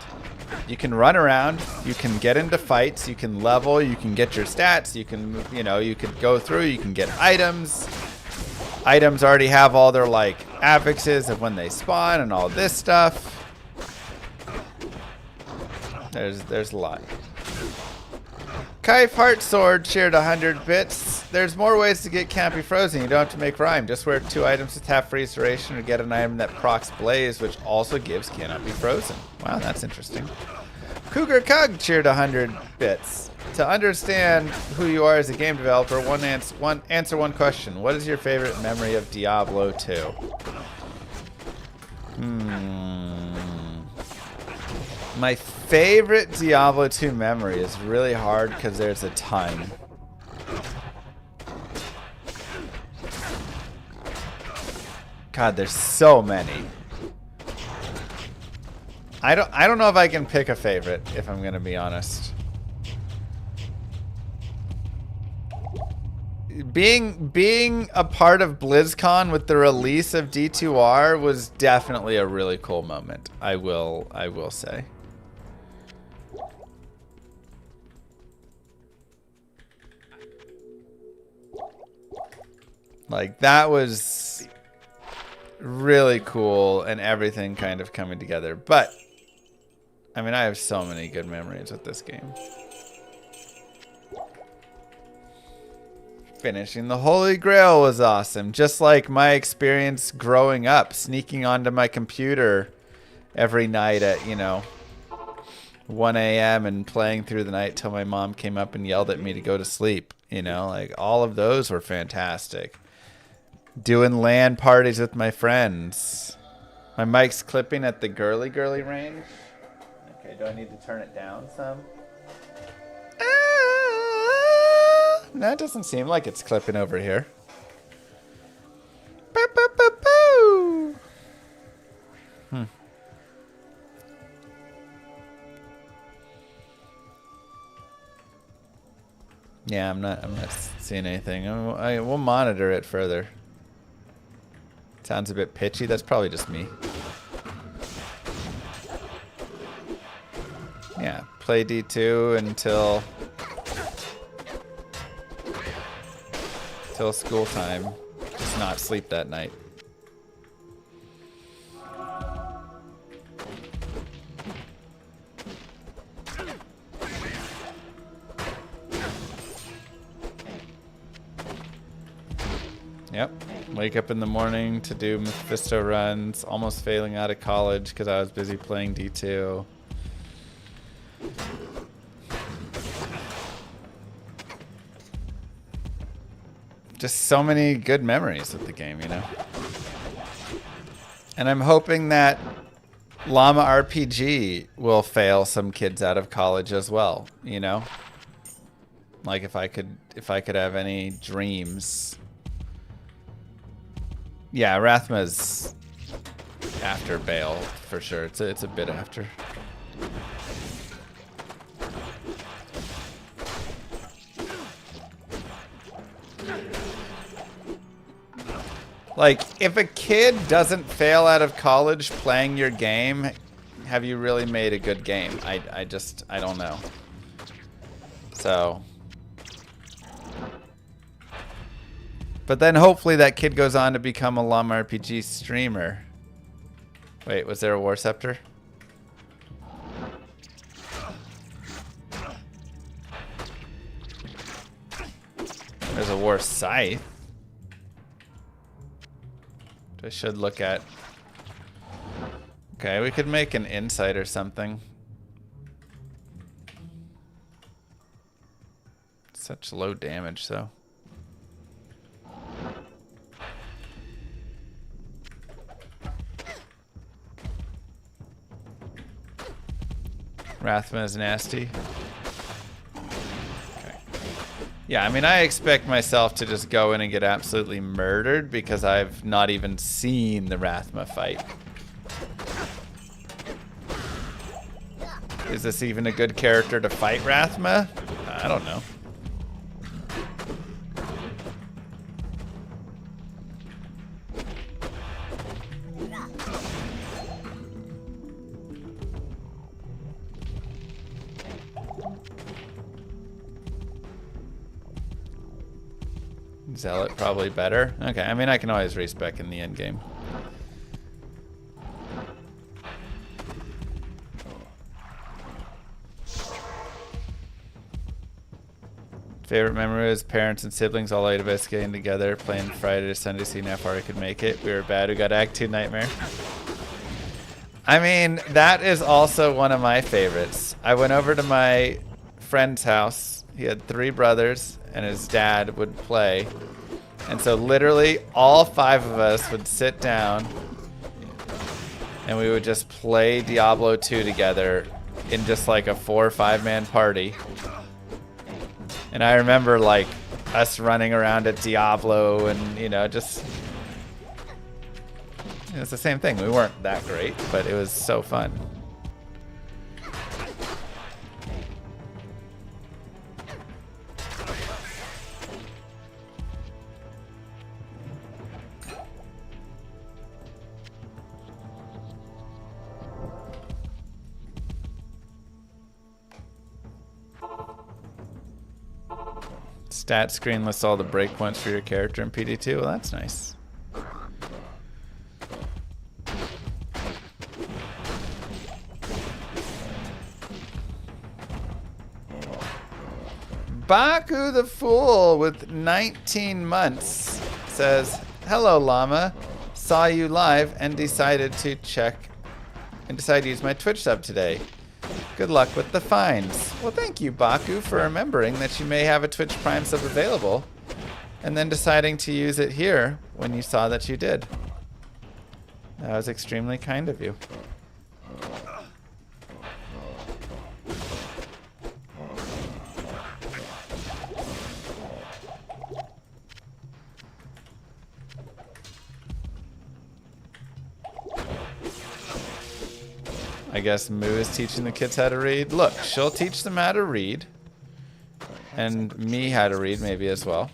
You can run around, you can get into fights, you can level, you can get your stats, you can, you know, you can go through, you can get items. Items already have all their, like, affixes of when they spawn and all this stuff. There's a lot. Kaif Heart Sword shared 100 bits. There's more ways to get Can't Be Frozen. You don't have to make rhyme. Just wear 2 items with half restoration or get an item that procs Blaze, which also gives Cannot Be Frozen. Wow, that's interesting. Cougar Cug cheered 100 bits. To understand who you are as a game developer, answer one question. What is your favorite memory of Diablo 2? My favorite Diablo 2 memory is really hard because there's a ton. God, there's so many. I don't know if I can pick a favorite, if I'm gonna be honest. Being a part of BlizzCon with the release of D2R was definitely a really cool moment. I will say. Like, that was really cool and everything kind of coming together. But, I mean, I have so many good memories with this game. Finishing the Holy Grail was awesome. Just like my experience growing up, sneaking onto my computer every night at, you know, 1 a.m. and playing through the night till my mom came up and yelled at me to go to sleep. You know, like, all of those were fantastic. Doing LAN parties with my friends. My mic's clipping at the girly range. Okay, do I need to turn it down some? No, it doesn't seem like it's clipping over here. Boop, boop, boop, boo. Yeah, I'm not seeing anything. We'll monitor it further. Sounds a bit pitchy. That's probably just me. Yeah, play D2 until school time. Just not sleep that night. Yep. Wake up in the morning to do Mephisto runs. Almost failing out of college because I was busy playing D2. Just so many good memories with the game, you know? And I'm hoping that Llama RPG will fail some kids out of college as well, you know? Like, if I could have any dreams. Yeah, Rathma's after Bale for sure. It's a bit after. Like, if a kid doesn't fail out of college playing your game, have you really made a good game? I don't know. So. But then hopefully that kid goes on to become a Llama RPG streamer. Wait, was there a War Scepter? There's a War Scythe. I should look at. Okay, we could make an insight or something. Such low damage, though. Rathma is nasty. Okay. Yeah, I mean, I expect myself to just go in and get absolutely murdered because I've not even seen the Rathma fight. Is this even a good character to fight Rathma? I don't know. Zealot probably better. Okay, I mean I can always respec in the end game. Favorite memory was parents and siblings all 8 of us getting together, playing Friday to Sunday, seeing how far I could make it. We were bad, we got Act 2 Nightmare. I mean, that is also one of my favorites. I went over to my friend's house. He had 3 brothers, and his dad would play. And so literally all 5 of us would sit down, and we would just play Diablo 2 together in just like a 4 or 5 man party. And I remember like us running around at Diablo and, you know, just... It's the same thing. We weren't that great, but it was so fun. Stat screen lists all the breakpoints for your character in PD2. Well, that's nice. Baku the Fool with 19 months says, "Hello, Llama. Saw you live and decided to use my Twitch sub today. Good luck with the finds." Well, thank you, Baku, for remembering that you may have a Twitch Prime sub available and then deciding to use it here when you saw that you did. That was extremely kind of you. I guess Moo is teaching the kids how to read. Look, she'll teach them how to read. And me how to read maybe as well.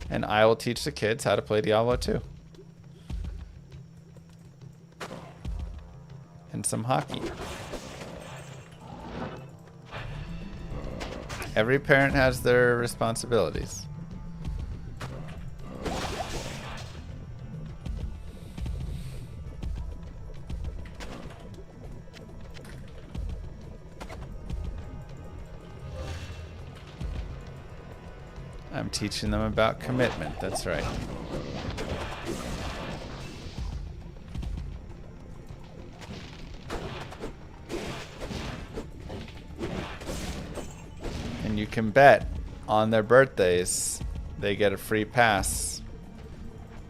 And I will teach the kids how to play Diablo 2. And some hockey. Every parent has their responsibilities. I'm teaching them about commitment, that's right. And you can bet on their birthdays they get a free pass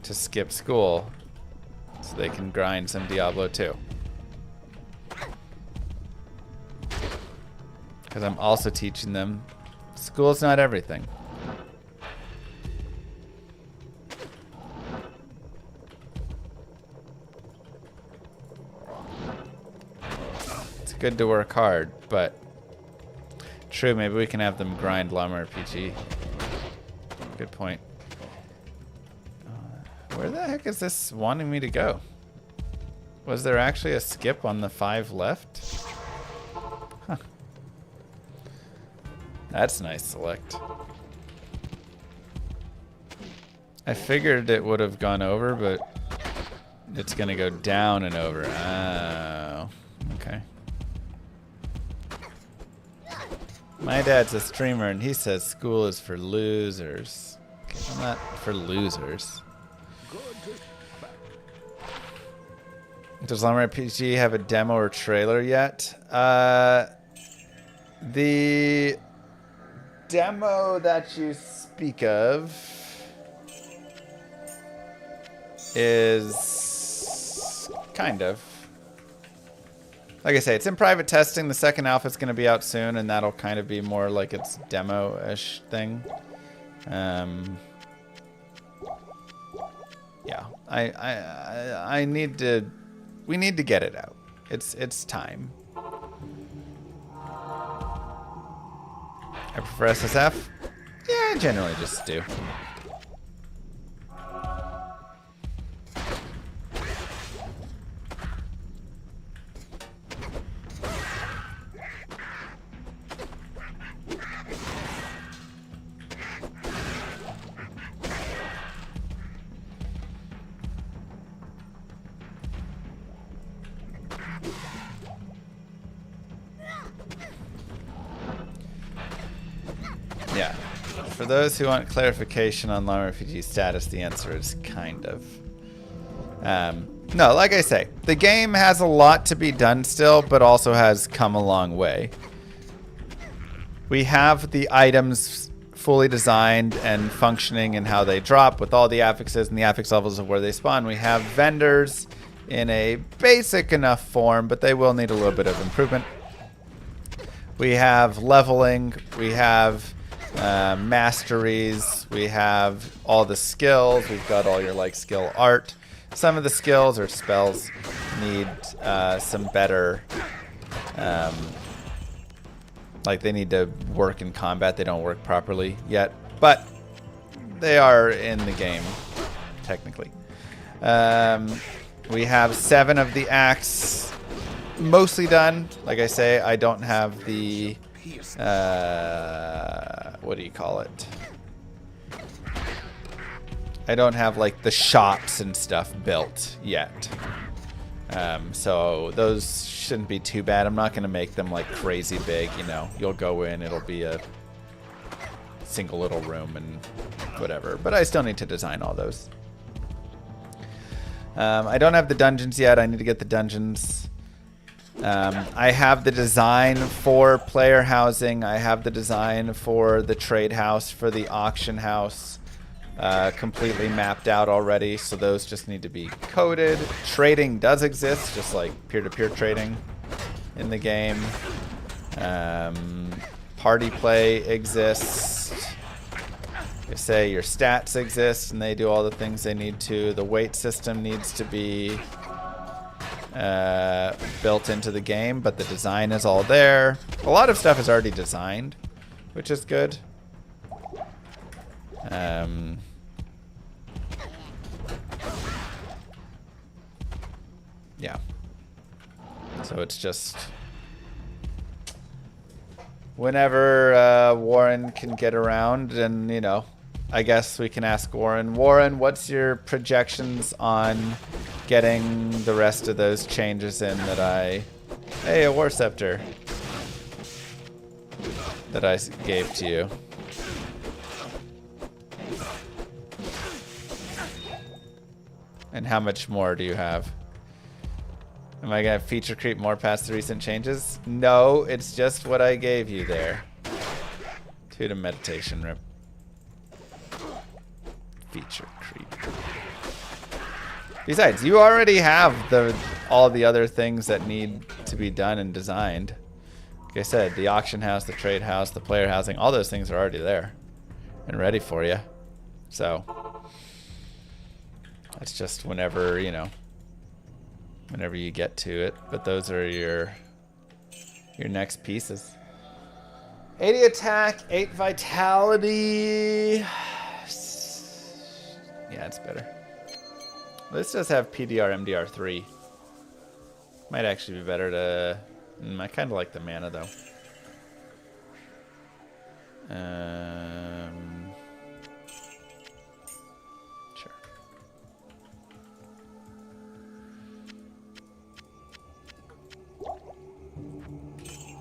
to skip school so they can grind some Diablo 2. Because I'm also teaching them school's not everything. Good to work hard, but true, maybe we can have them grind Llama RPG. Good point. Where the heck is this wanting me to go? Was there actually a skip on the 5 left? Huh. That's nice select. I figured it would have gone over, but it's gonna go down and over. Oh, okay. My dad's a streamer and he says school is for losers. Okay, I'm not for losers. Does Llama RPG have a demo or trailer yet? The demo that you speak of is kind of. Like I say, it's in private testing. The second alpha is going to be out soon, and that'll kind of be more like its demo-ish thing. Yeah, I need to. We need to get it out. It's time. I prefer SSF. Yeah, I generally just do. Yeah. For those who want clarification on Lone Refugee status, the answer is kind of. No, like I say, the game has a lot to be done still, but also has come a long way. We have the items fully designed and functioning in how they drop with all the affixes and the affix levels of where they spawn. We have vendors in a basic enough form, but they will need a little bit of improvement. We have leveling, we have masteries, we have all the skills, we've got all your like skill art. Some of the skills or spells need some better, like they need to work in combat. They don't work properly yet, but they are in the game, technically. We have 7 of the acts mostly done. Like I say, I don't have the, what do you call it? I don't have like the shops and stuff built yet. So those shouldn't be too bad. I'm not going to make them like crazy big, you know. You'll go in, it'll be a single little room and whatever. But I still need to design all those. I don't have the dungeons yet. I need to get the dungeons. I have the design for player housing. I have the design for the trade house, for the auction house. Completely mapped out already, so those just need to be coded. Trading does exist, just like peer-to-peer trading in the game. Party play exists. You say your stats exist and they do all the things they need to. The weight system needs to be built into the game, but the design is all there. A lot of stuff is already designed, which is good. Yeah. So it's just whenever Warren can get around, and you know, I guess we can ask Warren. Warren, what's your projections on getting the rest of those changes in that I... Hey, a War Scepter that I gave to you. And how much more do you have? Am I gonna feature creep more past the recent changes? No, it's just what I gave you there. To the meditation rip. Feature creep. Besides, you already have all the other things that need to be done and designed. Like I said, the auction house, the trade house, the player housing, all those things are already there and ready for you. So that's just whenever, you know, whenever you get to it. But those are your next pieces. 80 attack, 8 vitality. Yeah, it's better. Let's just have PDR MDR 3. Might actually be better to... I kind of like the mana though. Sure.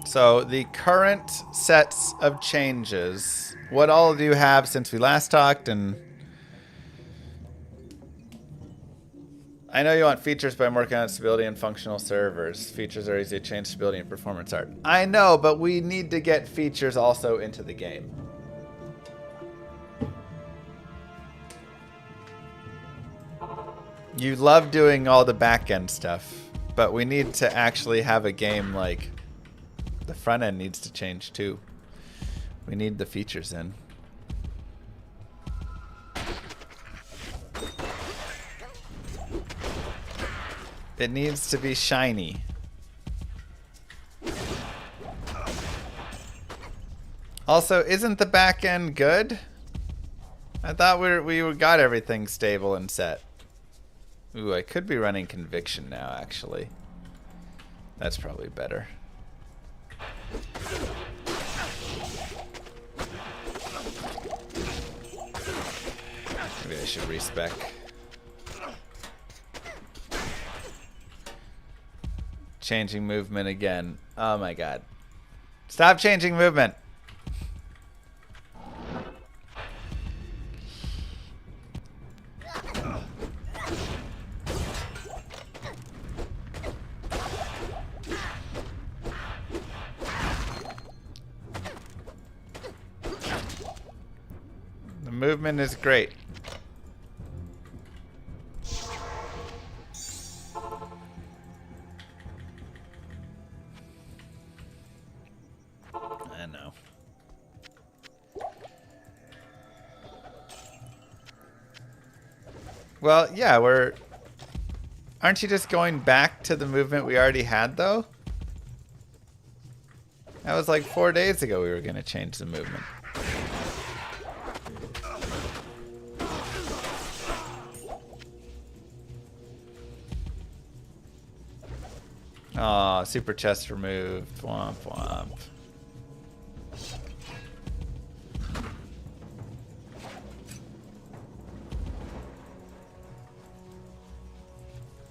So the current sets of changes, what all do you have since we last talked? And I know you want features, but I'm working on stability and functional servers. Features are easy to change, stability and performance art. I know, but we need to get features also into the game. You love doing all the back-end stuff, but we need to actually have a game like... The front end needs to change too. We need the features in. It needs to be shiny. Also, isn't the back end good? I thought we got everything stable and set. Ooh, I could be running Conviction now, actually. That's probably better. Maybe I should respec. Changing movement again. Oh my god. Stop changing movement. movement is great. I know. Well, yeah, aren't you just going back to the movement we already had, though? That was like 4 days ago we were going to change the movement. Aw, super chest removed. Womp womp.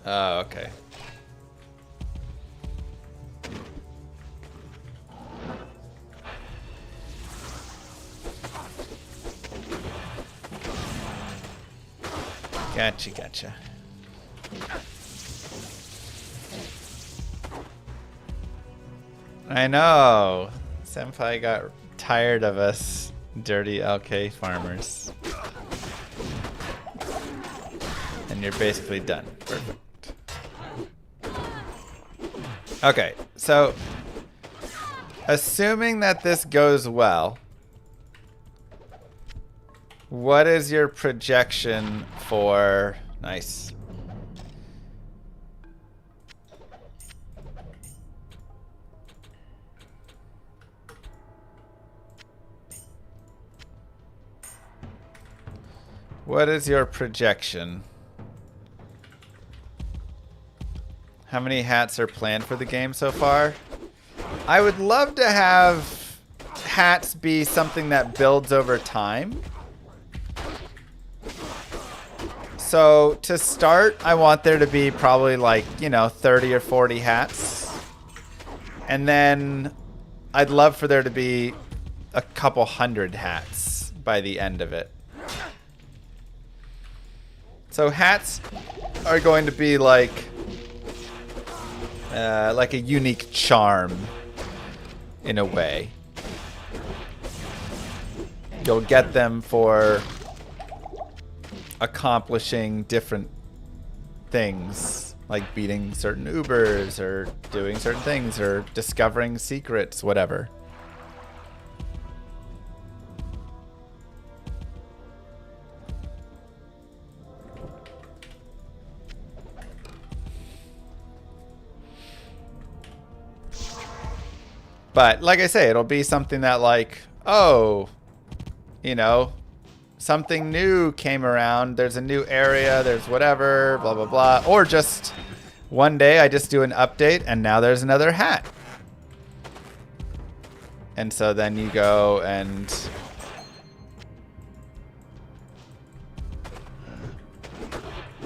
Oh, okay. Gotcha, gotcha. I know. Senpai got tired of us dirty LK farmers. And you're basically done. Perfect. Okay, so assuming that this goes well, what is your projection for... Nice. What is your projection? How many hats are planned for the game so far? I would love to have hats be something that builds over time. So to start, I want there to be probably like, 30 or 40 hats. And then I'd love for there to be a couple hundred hats by the end of it. So hats are going to be like a unique charm in a way. You'll get them for accomplishing different things, like beating certain Ubers or doing certain things or discovering secrets, whatever. But like I say, it'll be something that like, oh, something new came around. There's a new area. There's whatever, blah, blah, blah. Or just one day I just do an update and now there's another hat. And so then you go and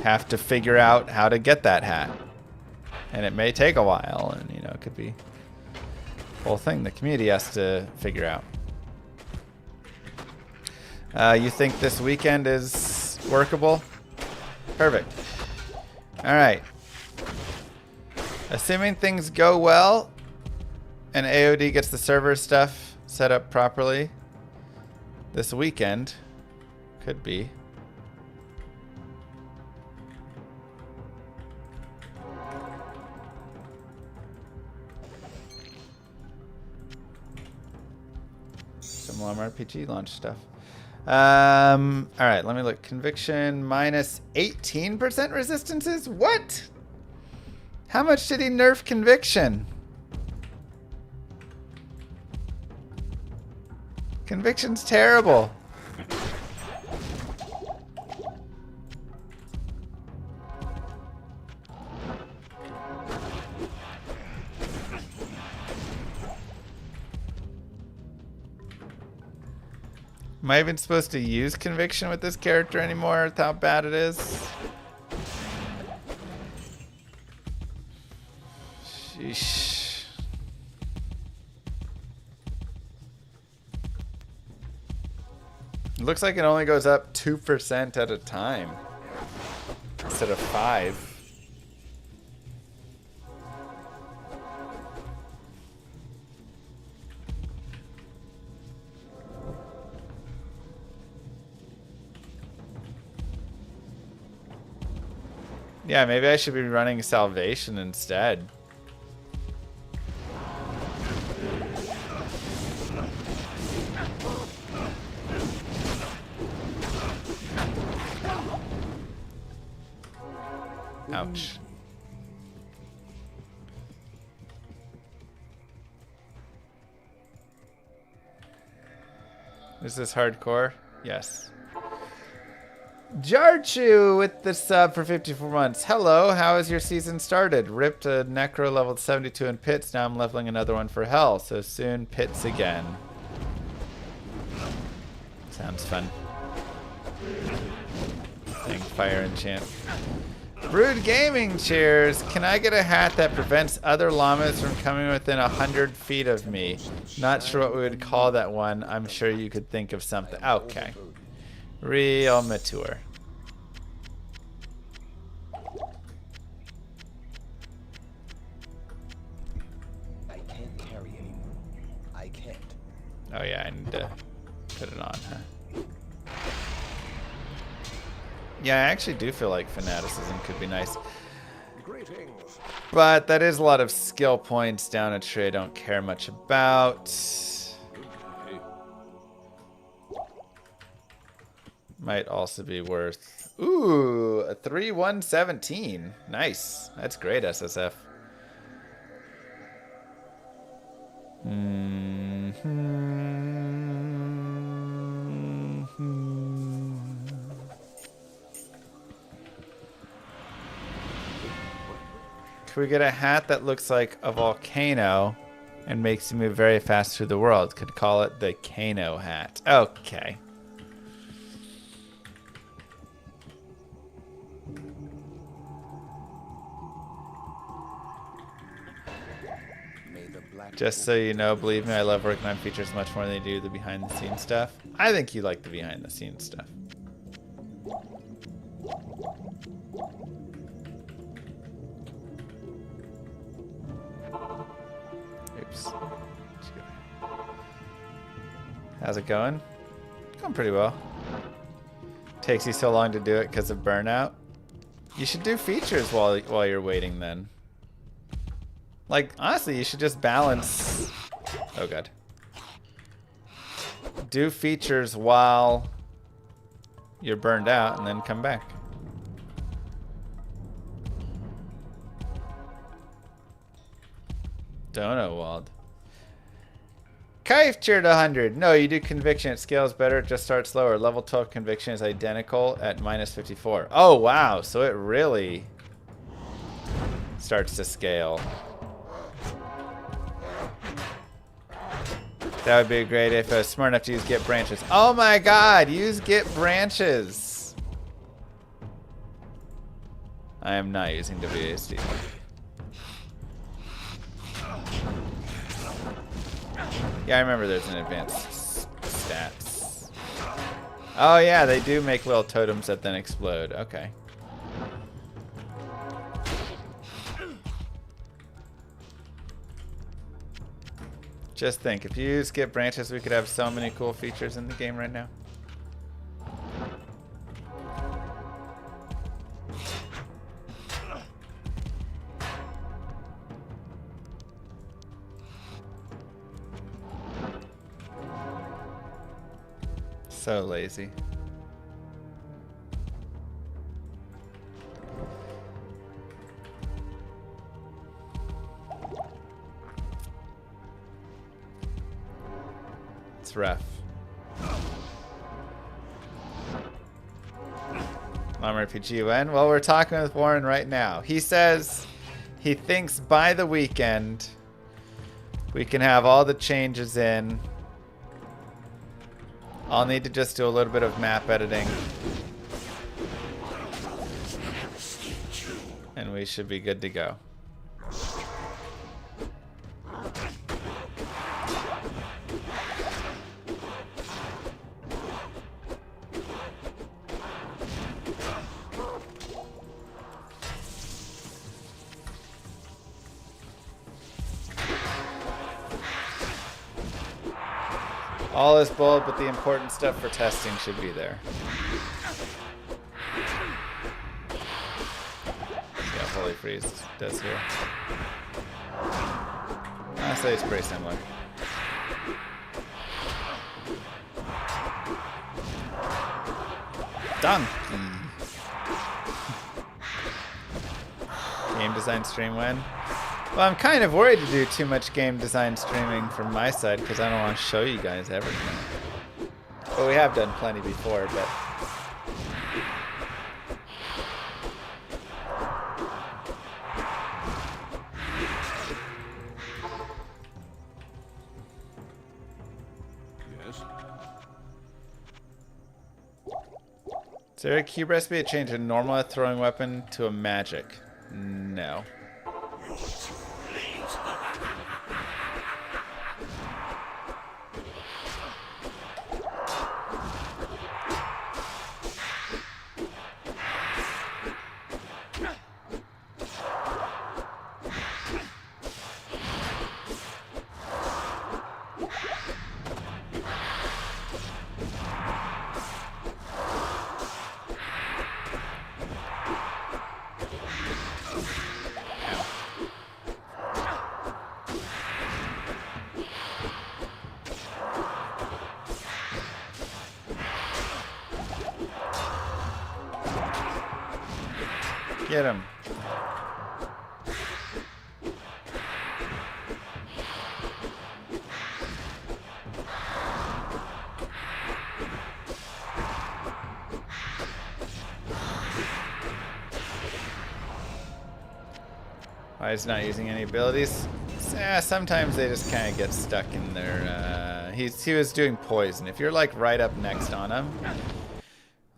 have to figure out how to get that hat. And it may take a while, and it could be a whole thing the community has to figure out. You think this weekend is workable? Perfect. All right. Assuming things go well and AOD gets the server stuff set up properly, this weekend could be. Some RPG launch stuff. All right, let me look. Conviction minus 18% resistances? What? How much did he nerf Conviction? Conviction's terrible. Am I even supposed to use Conviction with this character anymore with how bad it is? Sheesh. It looks like it only goes up 2% at a time instead of 5. Yeah, maybe I should be running Salvation instead. Ouch. Is this hardcore? Yes. Jarchu with the sub for 54 months. Hello, how has your season started? Ripped a Necro level 72 in Pits. Now I'm leveling another one for Hell. So soon Pits again. Sounds fun. Dang, fire enchant. Brood Gaming cheers. Can I get a hat that prevents other llamas from coming within 100 feet of me? Not sure what we would call that one. I'm sure you could think of something. Okay. Real mature. I can't carry anymore. I can't. Oh yeah, I need to put it on, huh? Yeah, I actually do feel like fanaticism could be nice. Greetings. But that is a lot of skill points down a tree I don't care much about. Might also be worth... Ooh, a 3-1-17. Nice. That's great, SSF. Can we get a hat that looks like a volcano and makes you move very fast through the world? Could call it the Kano hat. Okay. Just so you know, believe me, I love working on features much more than I do the behind-the-scenes stuff. I think you like the behind-the-scenes stuff. Oops. How's it going? Going pretty well. Takes you so long to do it because of burnout. You should do features while you're waiting then. Like, honestly, you should just balance... Oh, God. Do features while you're burned out and then come back. Dono Wald. Kaif cheered 100. No, you do conviction. It scales better. It just starts lower. Level 12 conviction is identical at minus 54. Oh, wow. So it really starts to scale. That would be great if I was smart enough to use get branches. Oh my god, use get branches. I am not using WASD. Yeah, I remember there's an advanced stats. Oh yeah, they do make little totems that then explode. Okay. Just think, if you use skip branches, we could have so many cool features in the game right now. So lazy. It's rough. RPG well, we're talking with Warren right now. He says he thinks by the weekend we can have all the changes in. I'll need to just do a little bit of map editing. And we should be good to go. All is bold, but the important stuff for testing should be there. fully freeze does here. I say it's pretty similar. Donkey. Game design stream win. Well, I'm kind of worried to do too much game design streaming from my side because I don't want to show you guys everything. But we have done plenty before, but... Yes. Is there a key recipe to change a normal throwing weapon to a magic? No. Get him. Why is not using any abilities? Sometimes they just kind of get stuck in their... he was doing poison. If you're like right up next on him,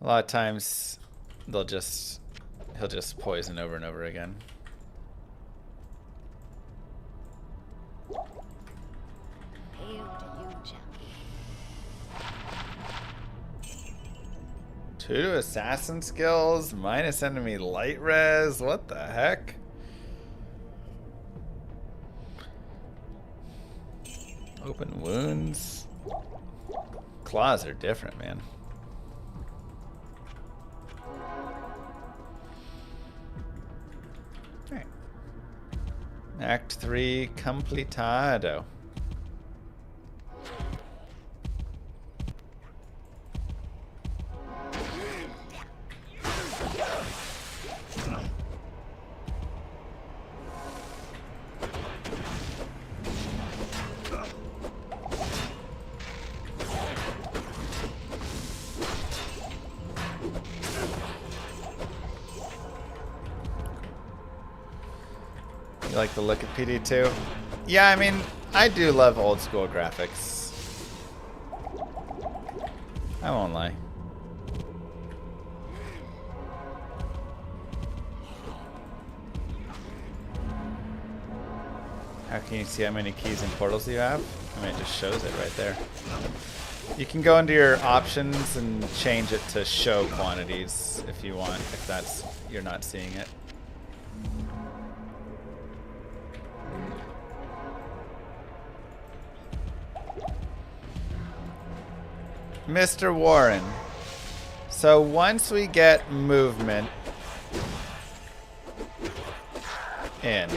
a lot of times he'll just poison over and over again. Hail to you, champion. 2 to assassin skills, minus enemy light res. What the heck? Open wounds. Claws are different, man. Alright. Act 3 completado. You like the look of PD2? Yeah, I mean, I do love old school graphics. I won't lie. How can you see how many keys and portals you have? I mean, it just shows it right there. You can go into your options and change it to show quantities if you want, if that's you're not seeing it. Mr. Warren. So once we get movement in,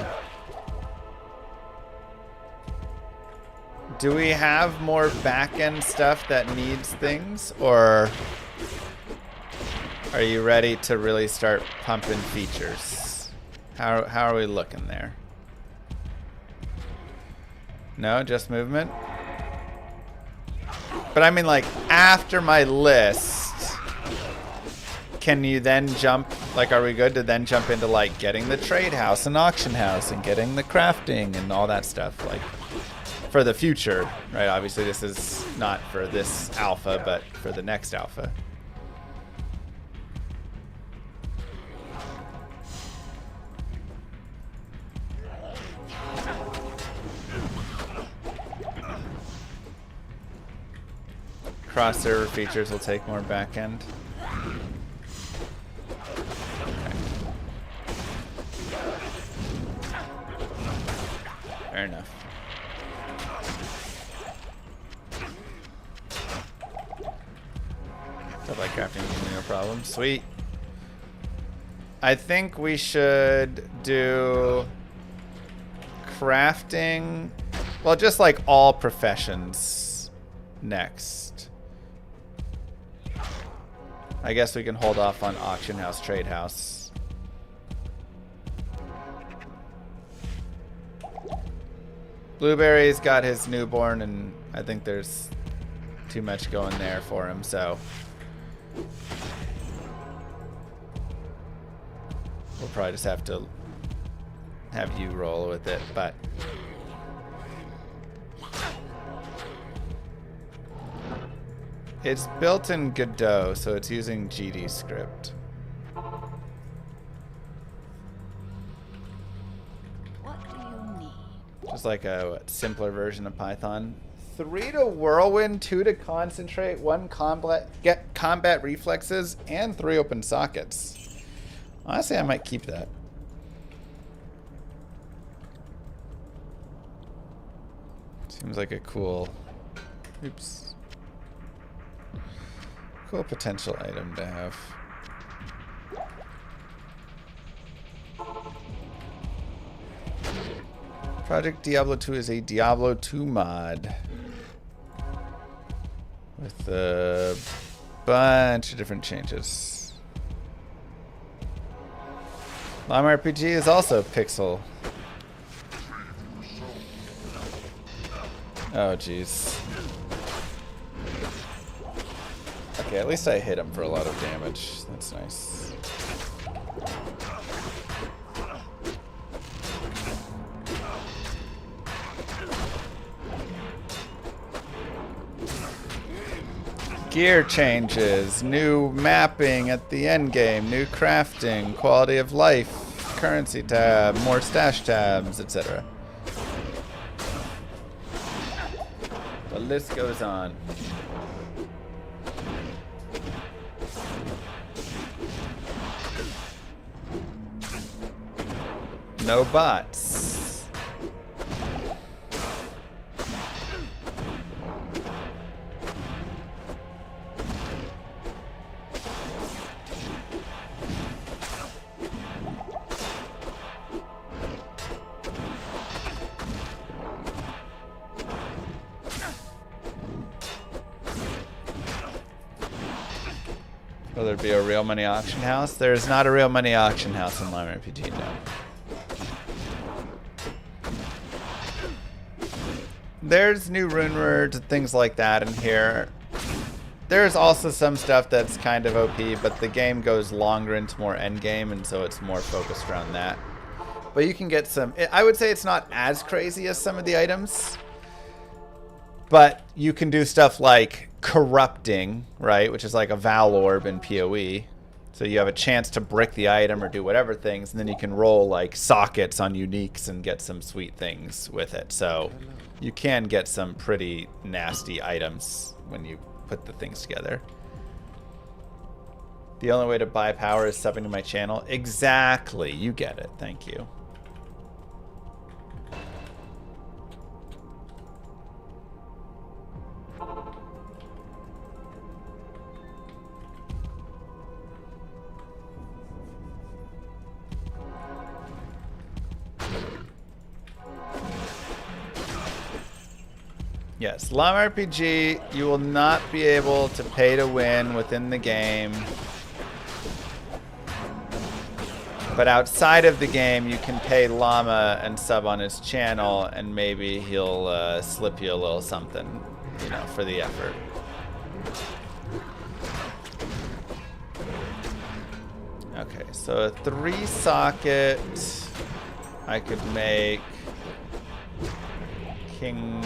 do we have more back-end stuff that needs things, or are you ready to really start pumping features? How are we looking there? No, just movement? But I mean, like, after my list, can you then jump, like, are we good to then jump into, like, getting the trade house and auction house and getting the crafting and all that stuff, like, for the future, right? Obviously, this is not for this alpha, but for the next alpha. Cross-server features will take more back-end. Fair enough. Stuff like crafting is no problem. Sweet. I think we should do crafting. Well, just like all professions next. I guess we can hold off on auction house, trade house. Blueberry's got his newborn, and I think there's too much going there for him, so we'll probably just have to have you roll with it, but it's built in Godot, so it's using GD script. What do you need? Just like a simpler version of Python. 3 to whirlwind, 2 to concentrate, 1 get combat reflexes, and 3 open sockets. Honestly, I might keep that. Seems like a cool, oops, cool potential item to have. Project Diablo 2 is a Diablo 2 mod with a bunch of different changes. Llama RPG is also pixel. Oh, jeez. Okay, at least I hit him for a lot of damage. That's nice. Gear changes, new mapping at the end game, new crafting, quality of life, currency tab, more stash tabs, etc. The list goes on. No bots. Will there be a real money auction house? There's not a real money auction house in Lime RPG, no. There's new runewords and things like that in here. There's also some stuff that's kind of OP, but the game goes longer into more endgame, and so it's more focused around that. But you can get some... I would say it's not as crazy as some of the items, but you can do stuff like corrupting, right, which is like a Val Orb in PoE. So you have a chance to brick the item or do whatever things, and then you can roll like sockets on uniques and get some sweet things with it. So you can get some pretty nasty items when you put the things together. The only way to buy power is subbing to my channel. Exactly, you get it. Thank you. Yes, Llama RPG, you will not be able to pay to win within the game. But outside of the game, you can pay Llama and sub on his channel, and maybe he'll slip you a little something, you know, for the effort. Okay, so a 3-socket, I could make King...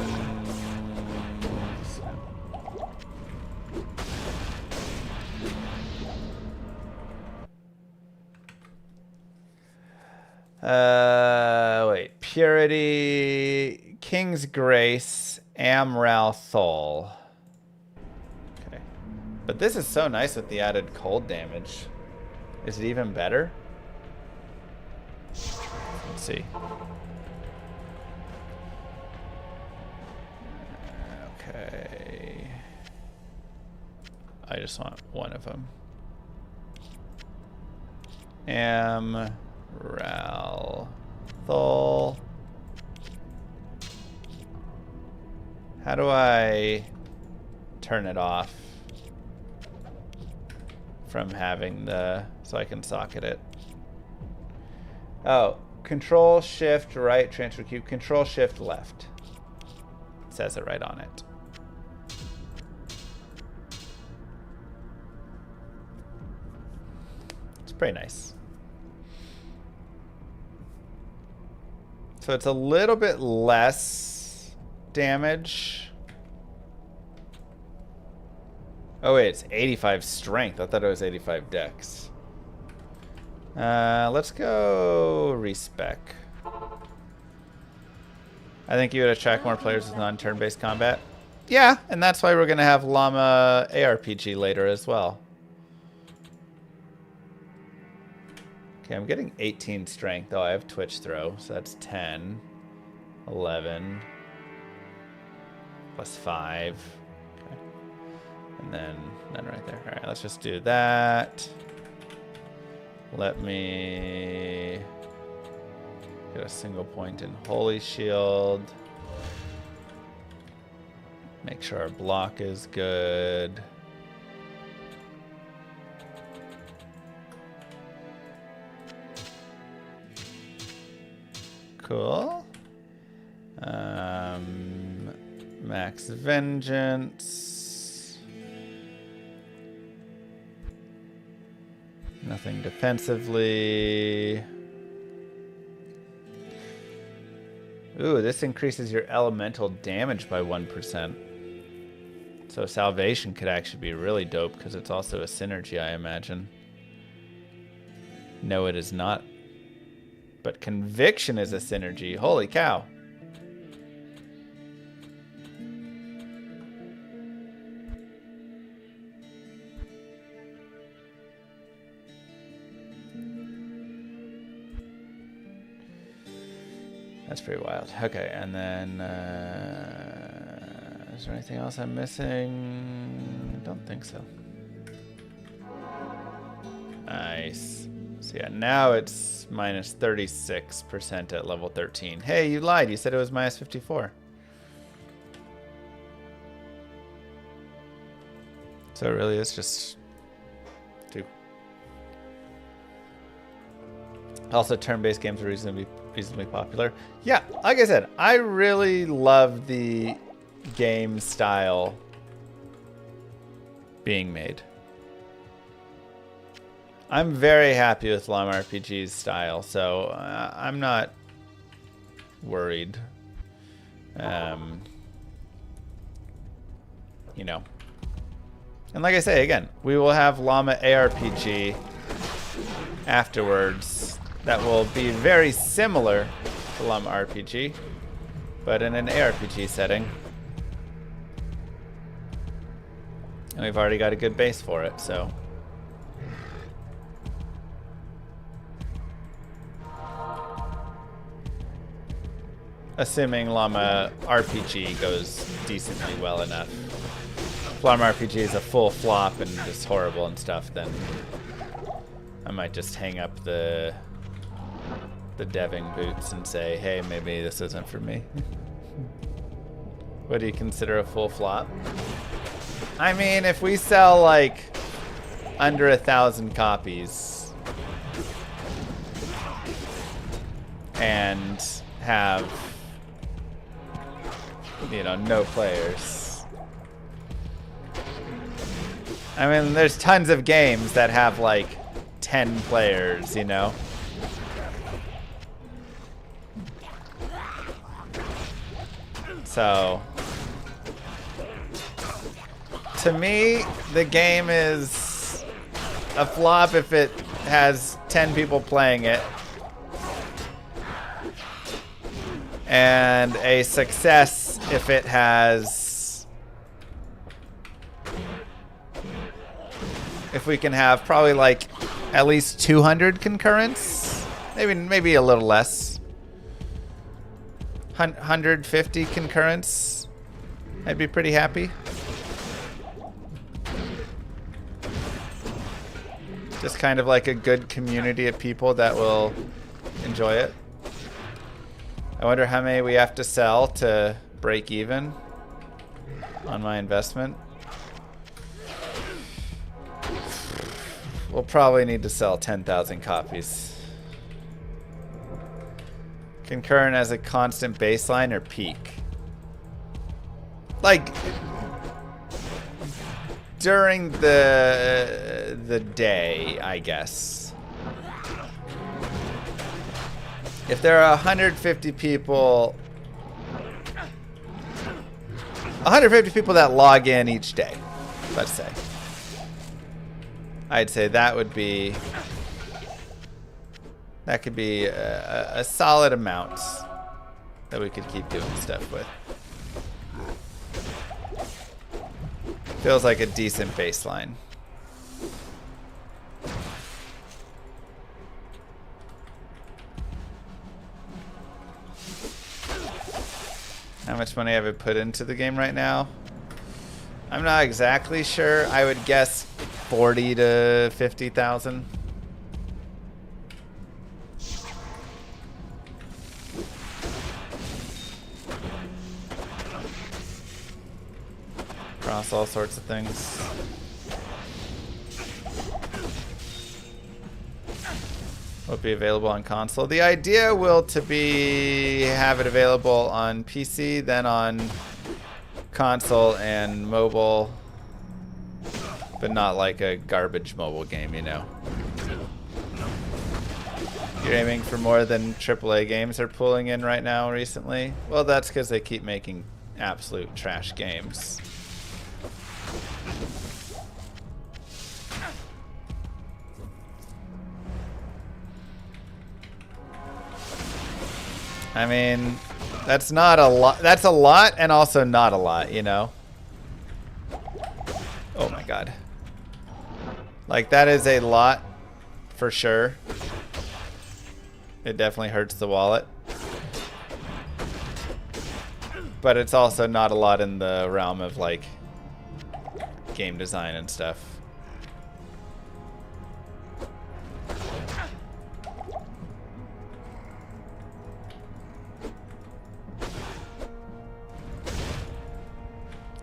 wait. Purity, King's Grace, Amral Thol. Okay. But this is so nice with the added cold damage. Is it even better? Let's see. Okay. I just want one of them. Thol. How do I turn it off from having the, so I can socket it? Oh, Control Shift right, transfer cube, Control Shift left. It says it right on it. It's pretty nice. So it's a little bit less damage. Oh wait, it's 85 strength. I thought it was 85 dex. Let's go respec. I think you would attract more players with non-turn-based combat. Yeah, and that's why we're gonna have Llama ARPG later as well. Okay, I'm getting 18 strength. Oh, I have Twitch throw, so that's 10, 11, plus 5. Okay. And then none right there. All right, let's just do that. Let me get a single point in Holy Shield. Make sure our block is good. Cool. Max Vengeance. Nothing defensively. Ooh, this increases your elemental damage by 1%. So Salvation could actually be really dope because it's also a synergy, I imagine. No, it is not. But Conviction is a synergy. Holy cow. That's pretty wild. Okay, and then is there anything else I'm missing? Don't think so. Nice. So yeah, now it's minus 36% at level 13. Hey, you lied. You said it was minus 54. So it really is just 2. Also, turn-based games are reasonably popular. Yeah, like I said, I really love the game style being made. I'm very happy with Llama RPG's style, so I'm not worried. You know. And like I say, again, we will have Llama ARPG afterwards that will be very similar to Llama RPG, but in an ARPG setting. And we've already got a good base for it, so. Assuming Llama RPG goes decently well enough. If Llama RPG is a full flop and just horrible and stuff, then I might just hang up the deving boots and say, hey, maybe this isn't for me. What do you consider a full flop? I mean, if we sell like under 1,000 copies and have, you know, no players. I mean, there's tons of games that have like 10 players, you know? So, to me, the game is a flop if it has 10 people playing it, and a success if it has, if we can have probably like at least 200 concurrents, maybe a little less. 150 concurrents, I'd be pretty happy. Just kind of like a good community of people that will enjoy it. I wonder how many we have to sell to break even on my investment. We'll probably need to sell 10,000 copies. Concurrent as a constant baseline or peak? Like during the day, I guess. If there are 150 people that log in each day, let's say, I'd say that could be a solid amount that we could keep doing stuff with. Feels like a decent baseline. How much money have I put into the game right now? I'm not exactly sure. I would guess 40 to 50,000. Across all sorts of things. Will it be available on console? The idea will to be have it available on PC, then on console and mobile, but not like a garbage mobile game, you know. You're aiming for more than AAA games are pulling in right now recently? Well, that's because they keep making absolute trash games. I mean, that's not a lot. That's a lot and also not a lot, you know? Oh my god. Like, that is a lot for sure. It definitely hurts the wallet. But it's also not a lot in the realm of, like, game design and stuff.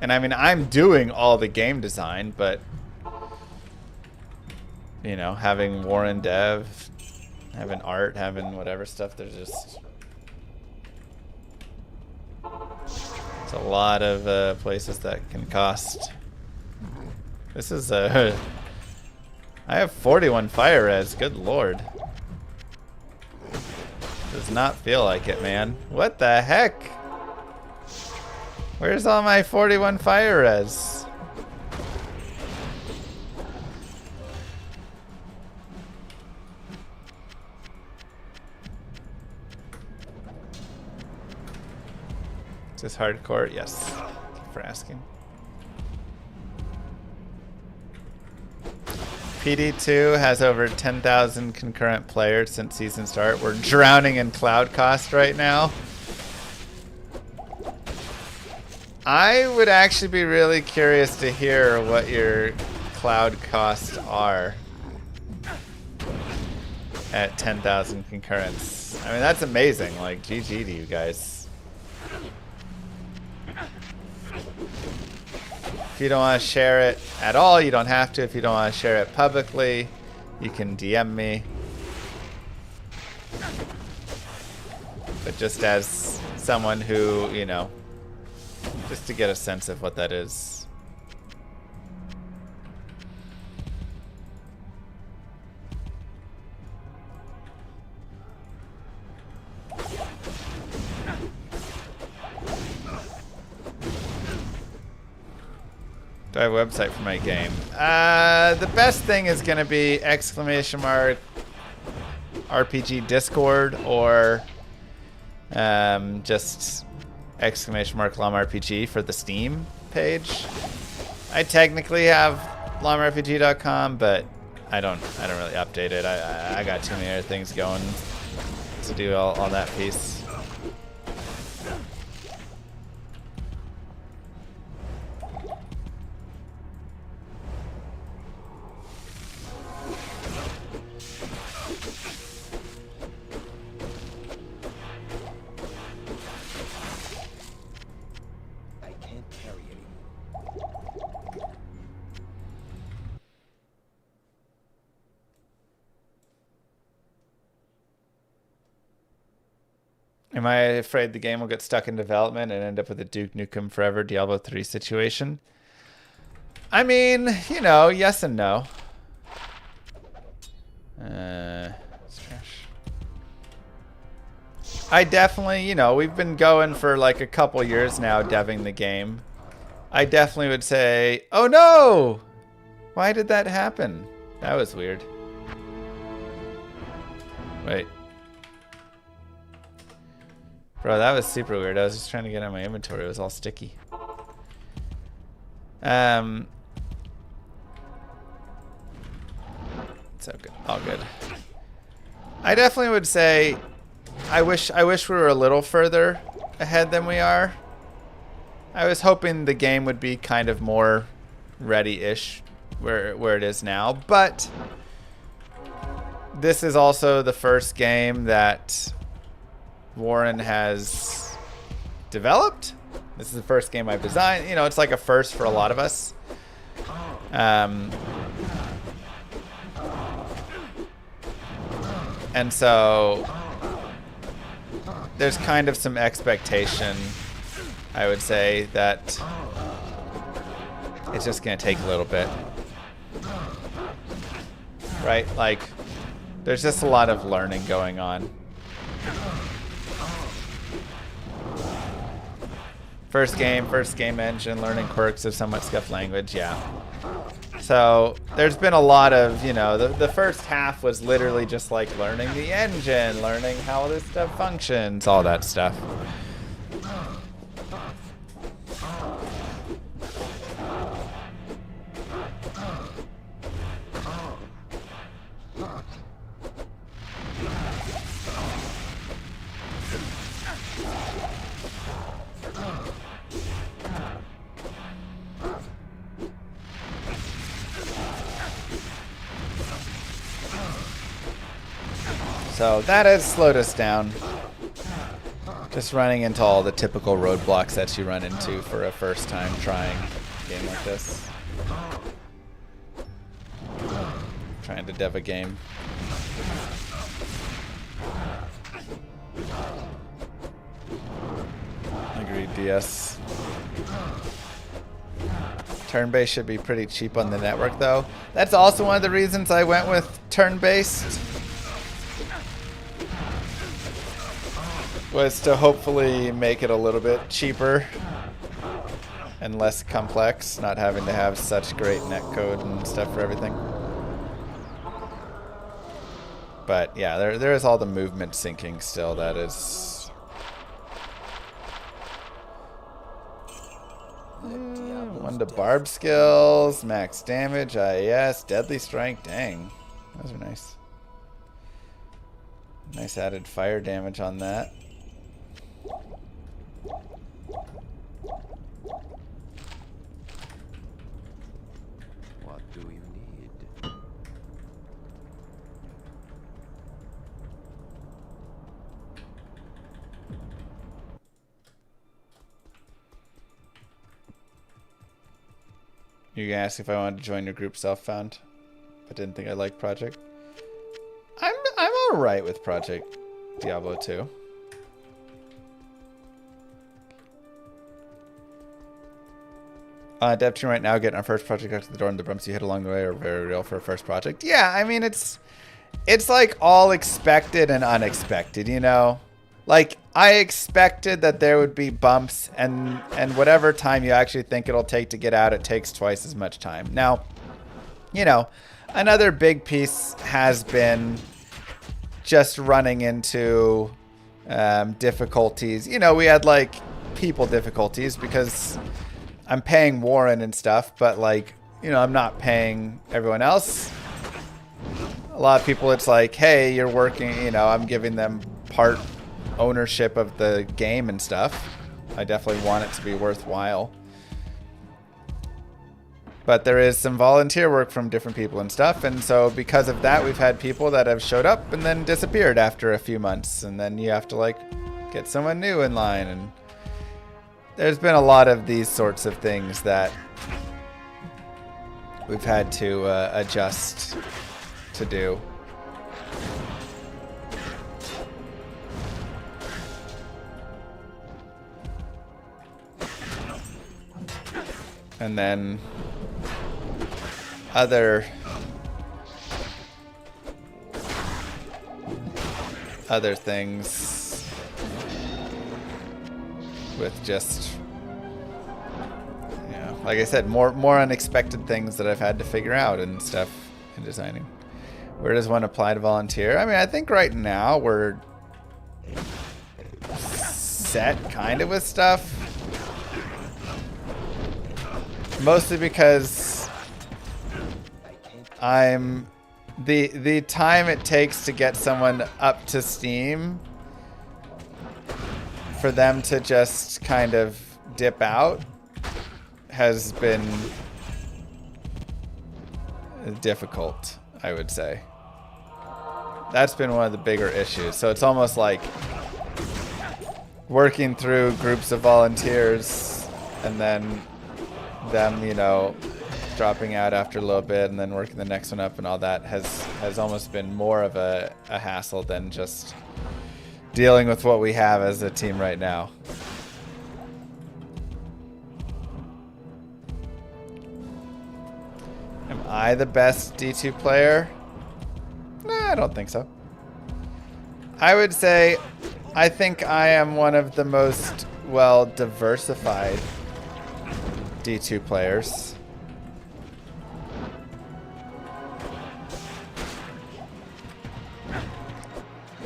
And I mean, I'm doing all the game design, but, you know, having Warren Dev, having art, having whatever stuff, there's just... It's a lot of places that can cost. This is I have 41 fire res, good lord. Does not feel like it, man. What the heck? Where's all my 41 fire res? Is this hardcore? Yes. Thank you for asking. PD2 has over 10,000 concurrent players since season start. We're drowning in cloud cost right now. I would actually be really curious to hear what your cloud costs are at 10,000 concurrents. I mean, that's amazing. Like, GG to you guys. If you don't want to share it at all, you don't have to. If you don't want to share it publicly, you can DM me. But just as someone who, you know, just to get a sense of what that is. Do I have a website for my game? The best thing is going to be !RPG Discord or just !LLAMRPG for the Steam page. I technically have llamaRPG.com, but I don't really update it. I got too many other things going to do all that piece. Am I afraid the game will get stuck in development and end up with a Duke Nukem Forever Diablo 3 situation? I mean, you know, yes and no. It's trash. I definitely, you know, we've been going for like a couple years now deving the game. I definitely would say, oh no! Why did that happen? That was weird. Wait. Bro, that was super weird. I was just trying to get out my inventory. It was all sticky. It's okay. All good. I definitely would say I wish we were a little further ahead than we are. I was hoping the game would be kind of more ready-ish where it is now, but this is also the first game that Warren has developed. This is the first game I've designed. You know, it's like a first for a lot of us. And so there's kind of some expectation, I would say, that it's just going to take a little bit. Right? Like, there's just a lot of learning going on. First game engine, learning quirks of somewhat scuffed language, yeah. So there's been a lot of, you know, the first half was literally just like learning the engine, learning how this stuff functions, all that stuff. So that has slowed us down. Just running into all the typical roadblocks that you run into for a first time trying a game like this. Trying to dev a game. Agreed, DS. Turn-based should be pretty cheap on the network though. That's also one of the reasons I went with turn-based. Was to hopefully make it a little bit cheaper and less complex, not having to have such great netcode and stuff for everything. But yeah, there is all the movement syncing still. That is one to barb skills, max damage, IAS, deadly strike. Dang, those are nice. Nice added fire damage on that. What do you need? You asked if I wanted to join your group self-found, but didn't think I liked Project. I'm alright with Project Diablo 2. Dev team right now getting our first project out to the door, and the bumps you hit along the way are very real for a first project. Yeah, I mean it's like all expected and unexpected, you know? Like I expected that there would be bumps, and whatever time you actually think it'll take to get out, it takes twice as much time. Now, you know, another big piece has been just running into difficulties. You know, we had like people difficulties because I'm paying Warren and stuff, but like, you know, I'm not paying everyone else. A lot of people, it's like, hey, you're working, you know, I'm giving them part ownership of the game and stuff. I definitely want it to be worthwhile. But there is some volunteer work from different people and stuff, and so because of that, we've had people that have showed up and then disappeared after a few months, and then you have to like get someone new in line, and there's been a lot of these sorts of things that we've had to adjust to do. And then other things with just, you know, like I said, more unexpected things that I've had to figure out and stuff in designing. Where does one apply to volunteer? I mean, I think right now we're set kind of with stuff. Mostly because the time it takes to get someone up to Steam for them to just kind of dip out has been difficult, I would say. That's been one of the bigger issues. So it's almost like working through groups of volunteers and then them, you know, dropping out after a little bit and then working the next one up and all that has almost been more of a hassle than just dealing with what we have as a team right now. Am I the best D2 player? Nah, I don't think so. I would say I think I am one of the most well diversified D2 players.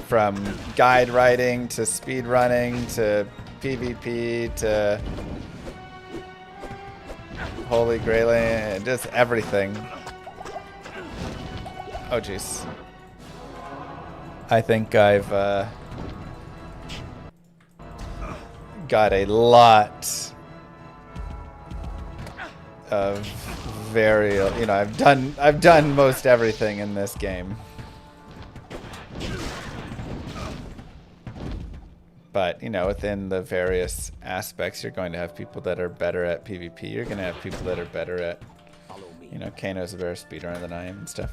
From guide writing to speed running to PvP to Holy Grailing, just everything. Oh jeez. I think I've got a lot of very, you know, I've done most everything in this game. But, you know, within the various aspects, you're going to have people that are better at PvP. You're going to have people that are better at, you know, Kano's a better speedrunner than I am and stuff.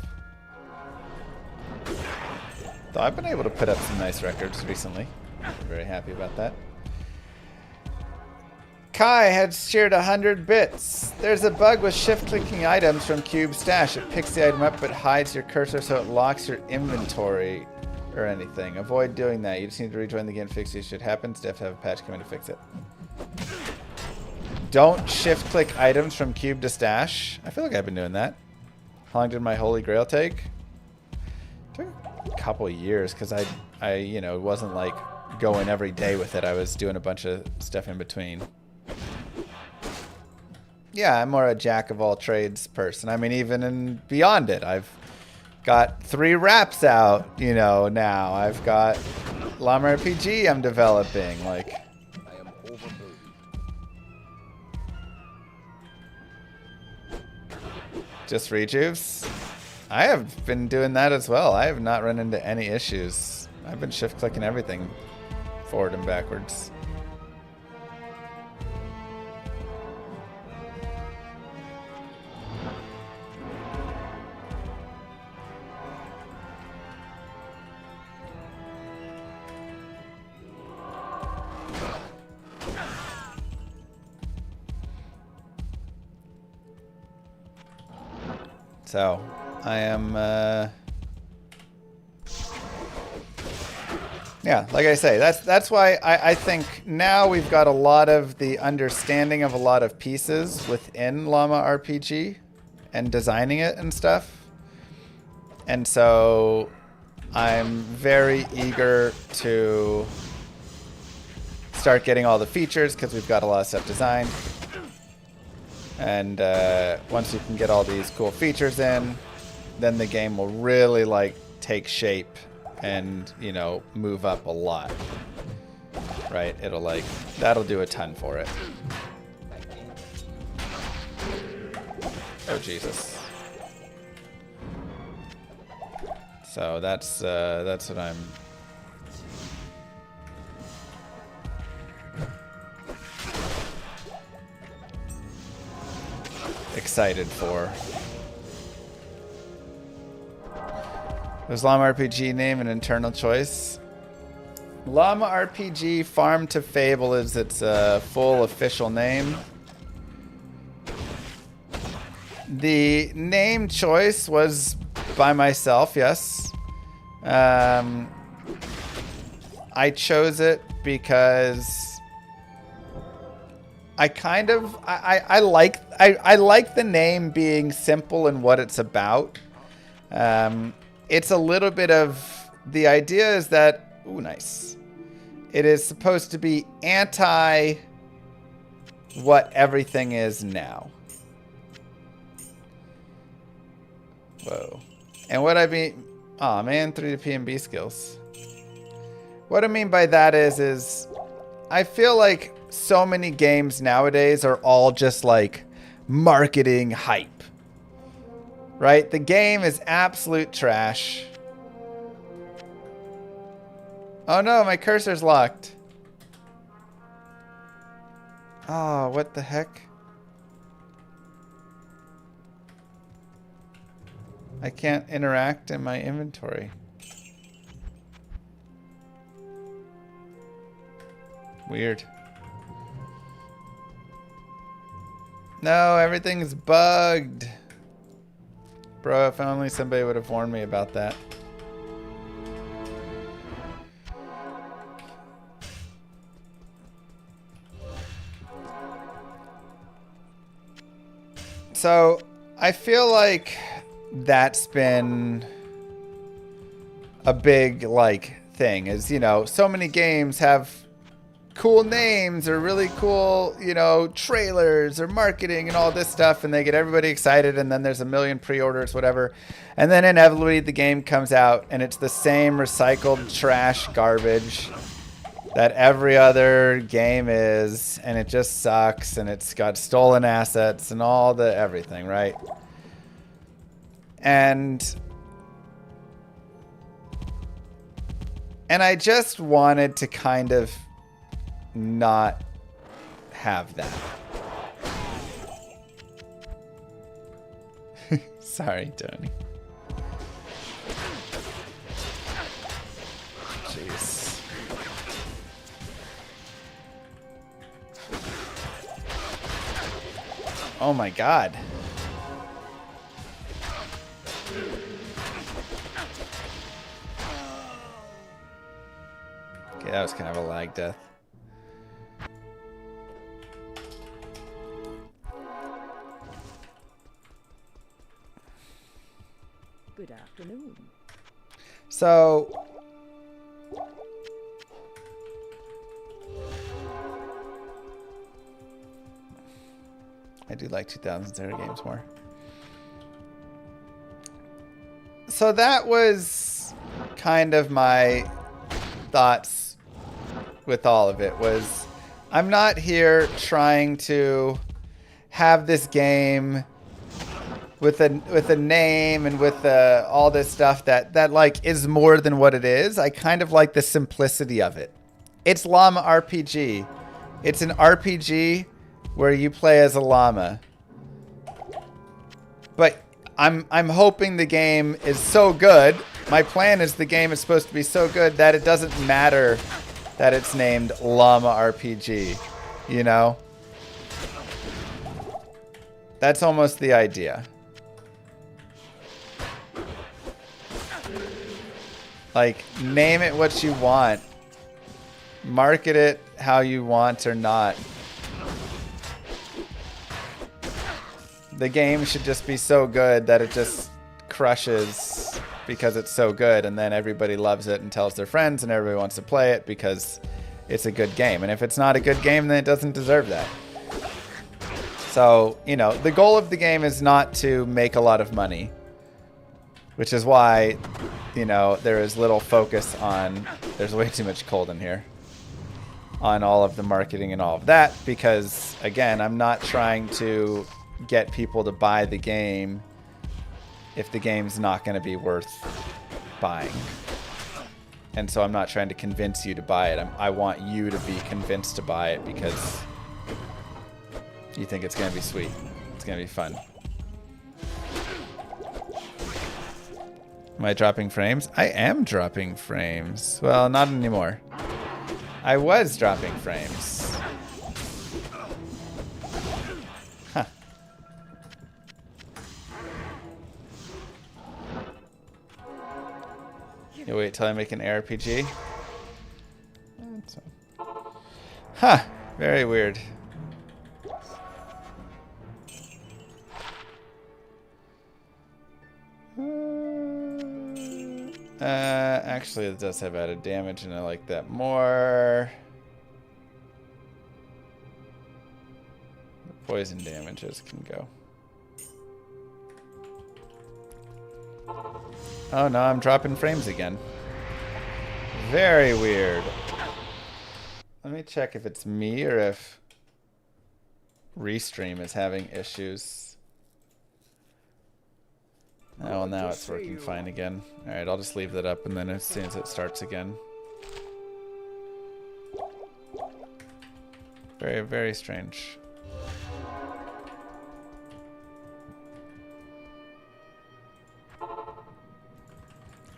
Though I've been able to put up some nice records recently. I'm very happy about that. Kai had shared 100 bits. There's a bug with shift-clicking items from Cube Stash. It picks the item up but hides your cursor so it locks your inventory or anything. Avoid doing that. You just need to rejoin the game to fix the issue. It happens. Def have a patch coming to fix it. Don't shift-click items from Cube to Stash. I feel like I've been doing that. How long did my Holy Grail take? It took a couple of years because I, you know, wasn't like going every day with it. I was doing a bunch of stuff in between. Yeah, I'm more a jack of all trades person. I mean, even in beyond it, I've got 3 raps out, you know, now. I've got Llama RPG I'm developing, like. I am overburdened. Just rejuves? I have been doing that as well. I have not run into any issues. I've been shift clicking everything forward and backwards. So, I am, yeah, like I say, that's why I think now we've got a lot of the understanding of a lot of pieces within Llama RPG and designing it and stuff. And so I'm very eager to start getting all the features because we've got a lot of stuff designed. And once you can get all these cool features in, then the game will really like take shape and, you know, move up a lot. Right? It'll like, that'll do a ton for it. Oh Jesus. So that's what I'm excited for. Was Llama RPG name an internal choice? Llama RPG Farm to Fable is its full official name. The name choice was by myself, yes. I chose it because I kind of I like the name being simple and what it's about. It's a little bit of the idea is that nice. It is supposed to be anti what everything is now. Whoa. And what I mean, oh man, 3D PNB skills. What I mean by that is I feel like so many games nowadays are all just like marketing hype. Right? The game is absolute trash. Oh no, my cursor's locked. Oh, what the heck? I can't interact in my inventory. Weird. No, everything's bugged. Bro, if only somebody would have warned me about that. So, I feel like that's been a big, like, thing. Is, you know, so many games have cool names or really cool, you know, trailers or marketing and all this stuff, and they get everybody excited, and then there's a million pre-orders, whatever. And then inevitably the game comes out, and it's the same recycled trash garbage that every other game is, and it just sucks, and it's got stolen assets and all the everything, right? And I just wanted to kind of not have that. Sorry, Tony. Jeez. Oh my god. Okay, that was kind of a lag death. Good afternoon. So, I do like 2000s era games more. So that was kind of my thoughts with all of it. Was I'm not here trying to have this game with a name and with all this stuff that like is more than what it is. I kind of like the simplicity of it. It's llama RPG. It's an RPG where you play as a llama. But I'm hoping the game is so good. My plan is the game is supposed to be so good that it doesn't matter that it's named Llama RPG, you know? That's almost the idea. Like, name it what you want. Market it how you want or not. The game should just be so good that it just crushes because it's so good, and then everybody loves it and tells their friends, and everybody wants to play it because it's a good game. And if it's not a good game, then it doesn't deserve that. So, you know, the goal of the game is not to make a lot of money, which is why, you know, there is little focus on, there's way too much cold in here, on all of the marketing and all of that, because, again, I'm not trying to get people to buy the game if the game's not going to be worth buying. And so I'm not trying to convince you to buy it. I want you to be convinced to buy it because you think it's going to be sweet. It's going to be fun. Am I dropping frames? I am dropping frames. Well, not anymore. I was dropping frames. Huh. You wait till I make an ARPG? Huh. Very weird. Actually, it does have added damage, and I like that more. The poison damages can go. Oh no, I'm dropping frames again. Very weird. Let me check if it's me or if Restream is having issues. Oh, well, now it's working fine again. Alright, I'll just leave that up, and then as soon as it starts again. Very, very strange.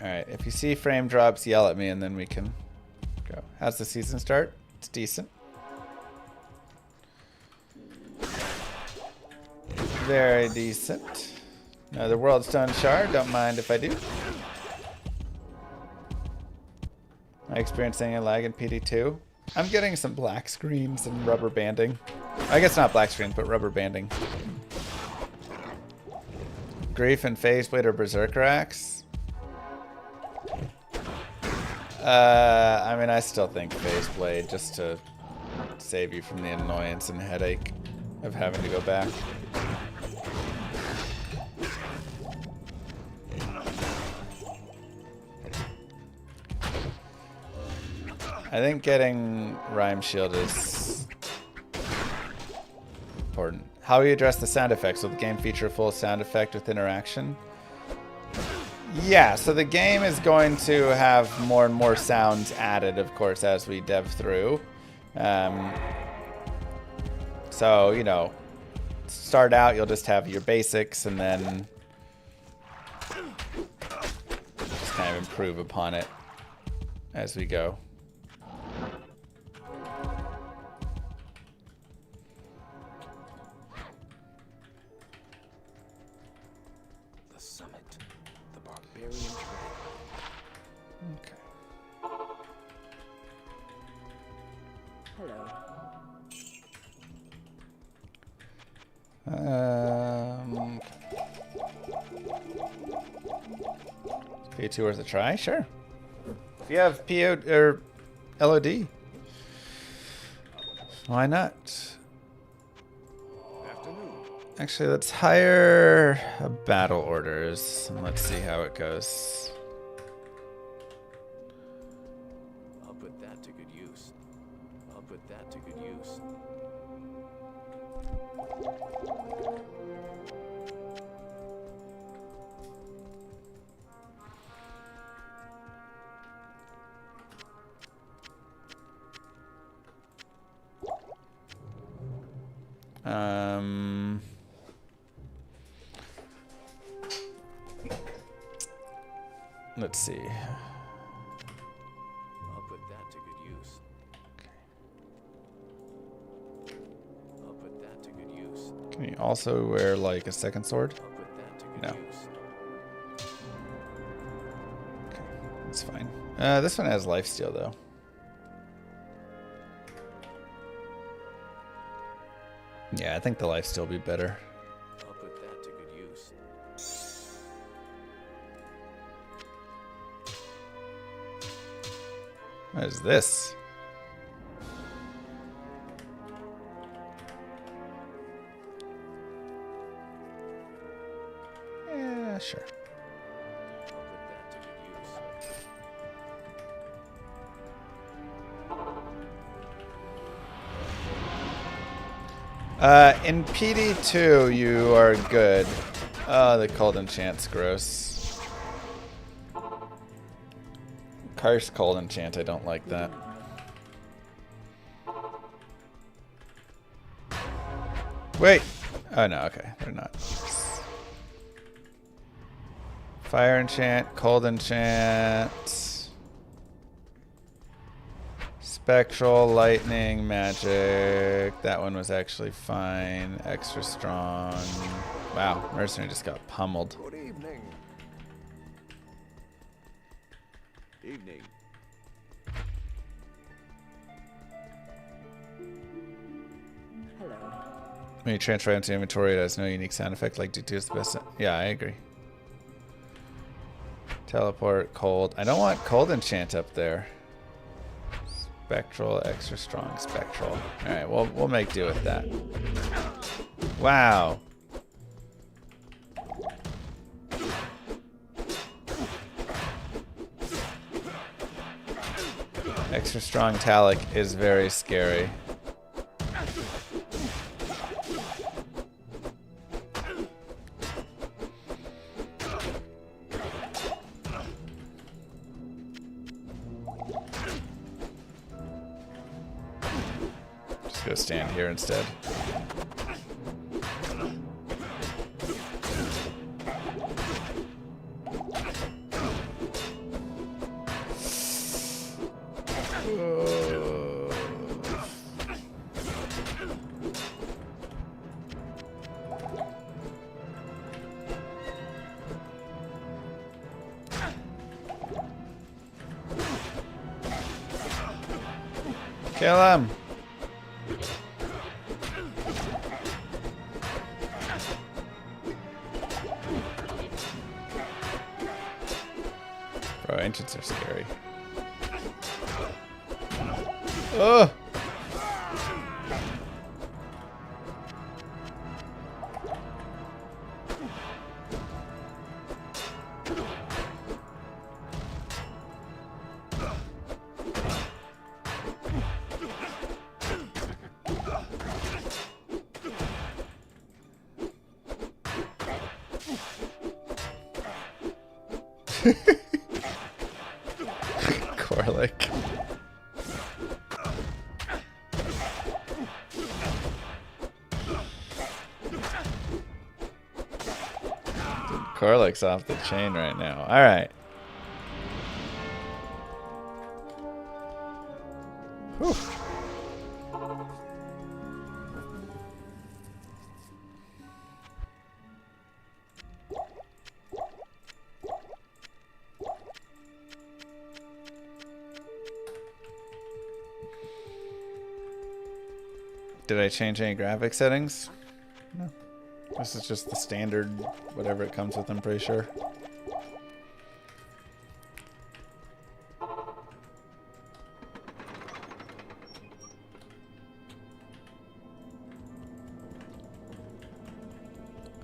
Alright, if you see frame drops, yell at me, and then we can go. How's the season start? It's decent. Very decent. Another Worldstone shard. Don't mind if I do. Am I experiencing a lag in PD2? I'm getting some black screens and rubber banding. I guess not black screens, but rubber banding. Grief and Phaseblade or Berserker Axe? I mean, I still think Phaseblade, just to save you from the annoyance and headache of having to go back. I think getting Rhyme Shield is important. How you address the sound effects? Will the game feature a full sound effect with interaction? Yeah, so the game is going to have more and more sounds added, of course, as we dev through. So, you know, start out, you'll just have your basics, and then just kind of improve upon it as we go. P2 worth a try? Sure. If you have PO or LOD, why not? Actually, let's hire a battle orders and let's see how it goes. I'll put that to good use. I'll put that to good use. Let's see. I'll put that to good use. I'll put that to good use. Can you also wear like a second sword? I'll put that to good No. use. Okay, that's fine. This one has lifesteal though. Yeah, I think the lifesteal will be better. I'll put that to good use. What is this? Yeah, sure. I'll put that to good use. In PD2, you are good. Oh, the cold enchant's gross. Curse cold enchant, I don't like that. Wait. Oh no, okay, they're not. Fire enchant, cold enchant. Spectral, lightning, magic. That one was actually fine. Extra strong. Wow, Mercenary just got pummeled. Good evening. Evening. Hello. When you transfer into inventory, it has no unique sound effect like D2 is the best. Yeah, I agree. Teleport, cold. I don't want cold enchant up there. Spectral, extra strong spectral. Alright, we'll make do with that. Wow. Extra strong Talic is very scary. Just go stand here instead. Kill him! Bro, ancients are scary. Oh! Corlick. Dude, Corlick's off the chain right now. All right. Whew. Did I change any graphic settings? No. This is just the standard, whatever it comes with, I'm pretty sure.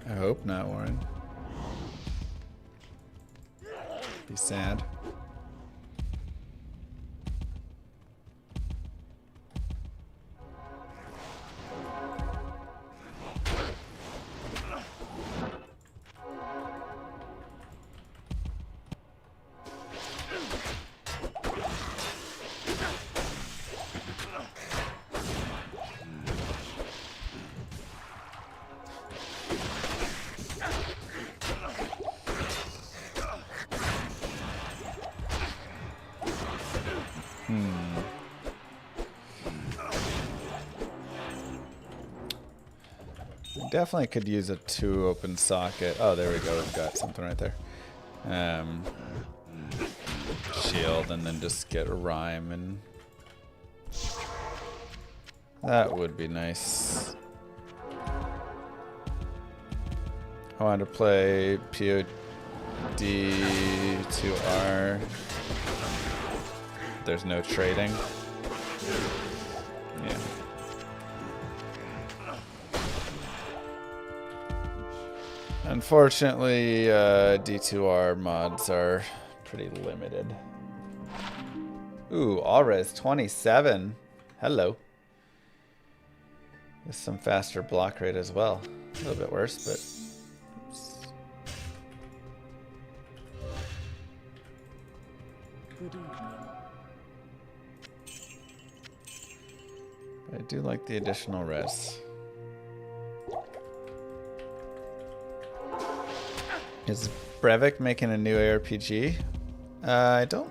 I hope not, Warren. Be sad. Definitely could use a 2 open socket. Oh, there we go. We've got something right there. Shield and then just get a rhyme, and that would be nice. I want to play POD to R. There's no trading. Yeah. Unfortunately, D2R mods are pretty limited. Ooh, Alres 27. Hello. With some faster block rate as well. A little bit worse, but... Good evening. I do like the additional res. Is Brevik making a new ARPG? I don't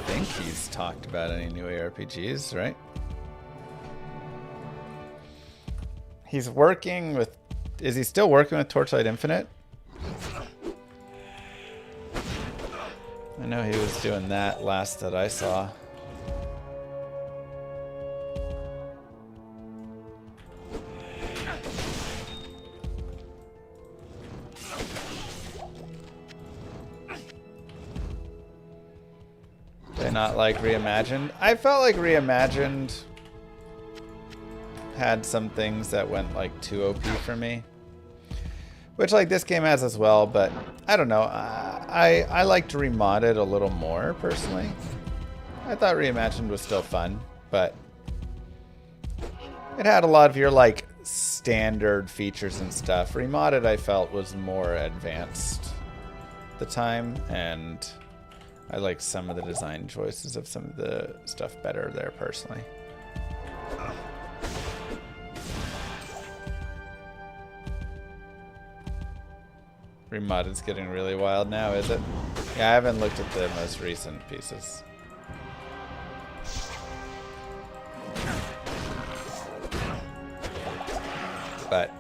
think he's talked about any new ARPGs, right? He's working with... Is he still working with Torchlight Infinite? I know he was doing that last that I saw. Did I not like Reimagined? I felt like Reimagined had some things that went like too OP for me. Which like this game has as well, but I don't know. I liked Remodded a little more personally. I thought Reimagined was still fun, but it had a lot of your like standard features and stuff. Remodded I felt was more advanced at the time, and I liked some of the design choices of some of the stuff better there personally. Remodded's getting really wild now, is it? Yeah, I haven't looked at the most recent pieces. But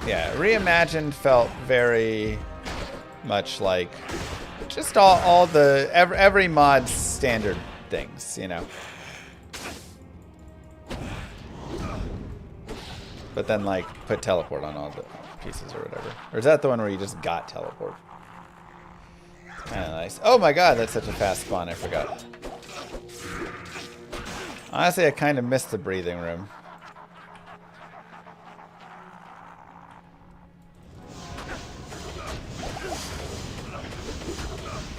yeah, Reimagined felt very much like just all the every mod's standard things, you know. But then like put teleport on all the pieces or whatever. Or is that the one where you just got teleport? Kind of nice. Oh my god, that's such a fast spawn, I forgot. Honestly, I kind of missed the breathing room.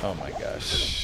Oh my gosh.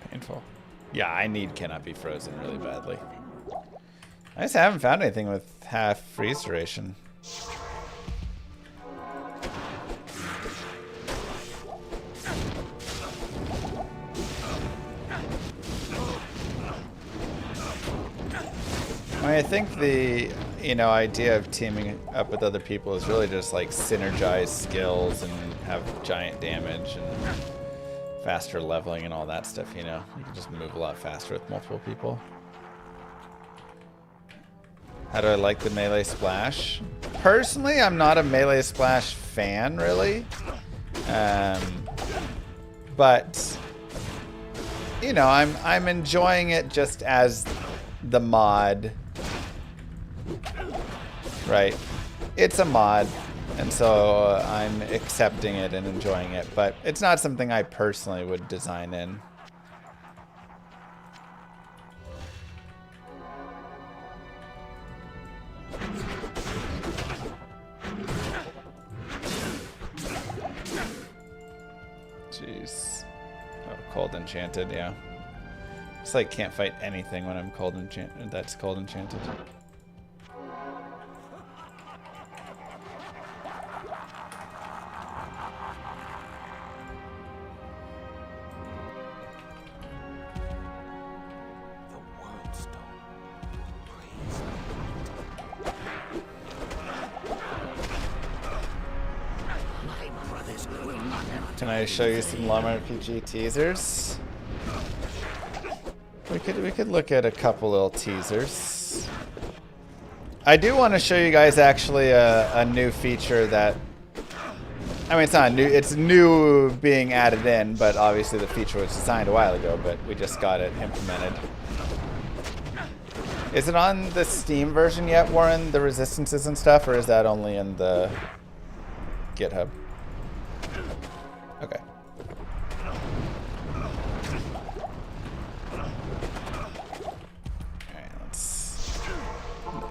Painful. Yeah, I need cannot be frozen really badly. I just haven't found anything with half freeze duration. I think the, you know, idea of teaming up with other people is really just like synergize skills and have giant damage and faster leveling and all that stuff, you know. You can just move a lot faster with multiple people. How do I like the melee splash? Personally, I'm not a melee splash fan, really. But you know, I'm enjoying it just as the mod. Right. It's a mod, and so I'm accepting it and enjoying it, but it's not something I personally would design in. Jeez. Oh, cold enchanted, yeah. It's like can't fight anything when I'm cold enchanted. That's cold enchanted. Can I show you some LOM RPG teasers? We could look at a couple little teasers. I do want to show you guys actually a new feature that, I mean, it's not new, it's new being added in, but obviously the feature was designed a while ago, but we just got it implemented. Is it on the Steam version yet, Warren, the resistances and stuff, or is that only in the GitHub? Okay. Alright, let's...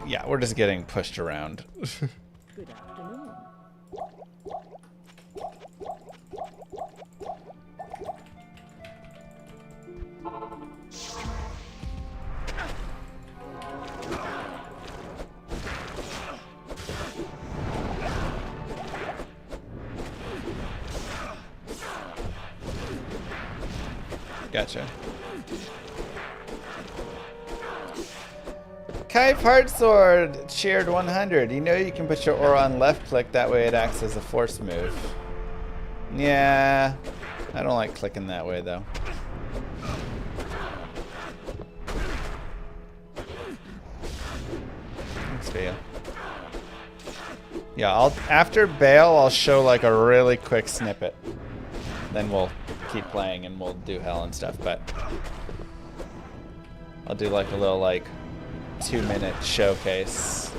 Yeah, we're just getting pushed around. Good afternoon. Gotcha. Kai Part Sword cheered 100. You know you can put your aura on left click, that way it acts as a force move. Yeah, I don't like clicking that way though. Thanks, Bale. Yeah, after Bale, I'll show like a really quick snippet. Then we'll keep playing and we'll do hell and stuff, but I'll do like a little like 2-minute showcase.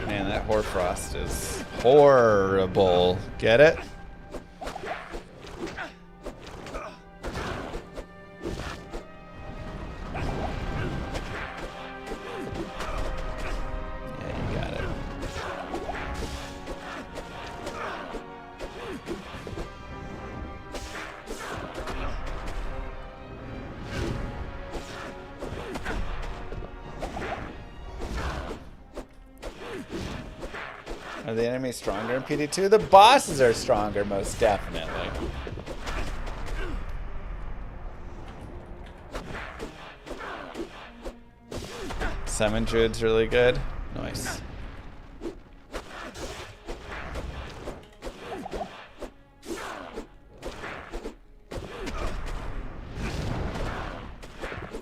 Man, that Hoarfrost is horrible. Get it? Are the enemies stronger in PD2? The bosses are stronger, most definitely. Summon Druid's really good. Nice.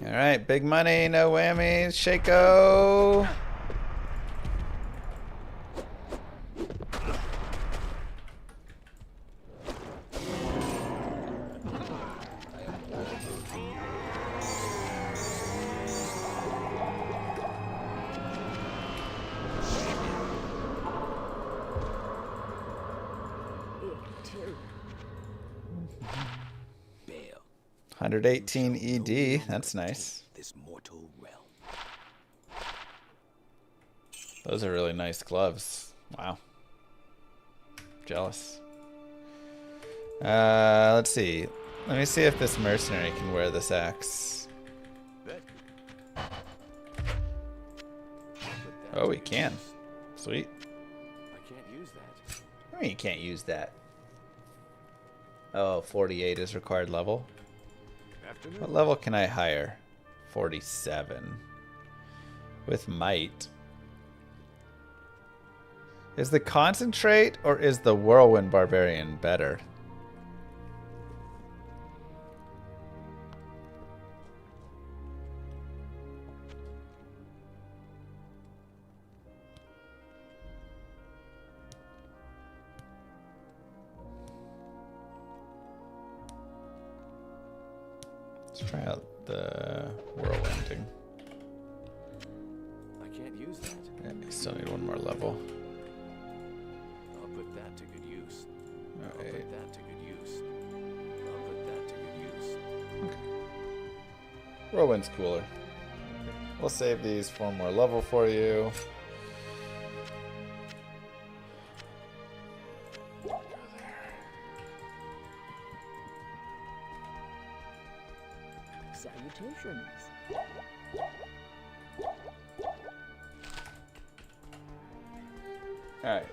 Alright, big money, no whammies, Shaco. Bale. 118 ED, that's nice. This mortal realm. Those are really nice gloves. Wow. Jealous. Let's see. Let me see if this mercenary can wear this axe. Oh, he can. Sweet. I can't use that. I mean, you can't use that. Oh, 48 is required level. What level can I hire? 47. With might. Is the concentrate or is the whirlwind barbarian better? Let's try out the whirlwinding. I can't use that. Yeah, I still need one more level. I'll put that to good use. I'll Alright. put that to good use. I'll put that to good use. Whirlwind's cooler. We'll save these for one more level for you. Salutations. Alright.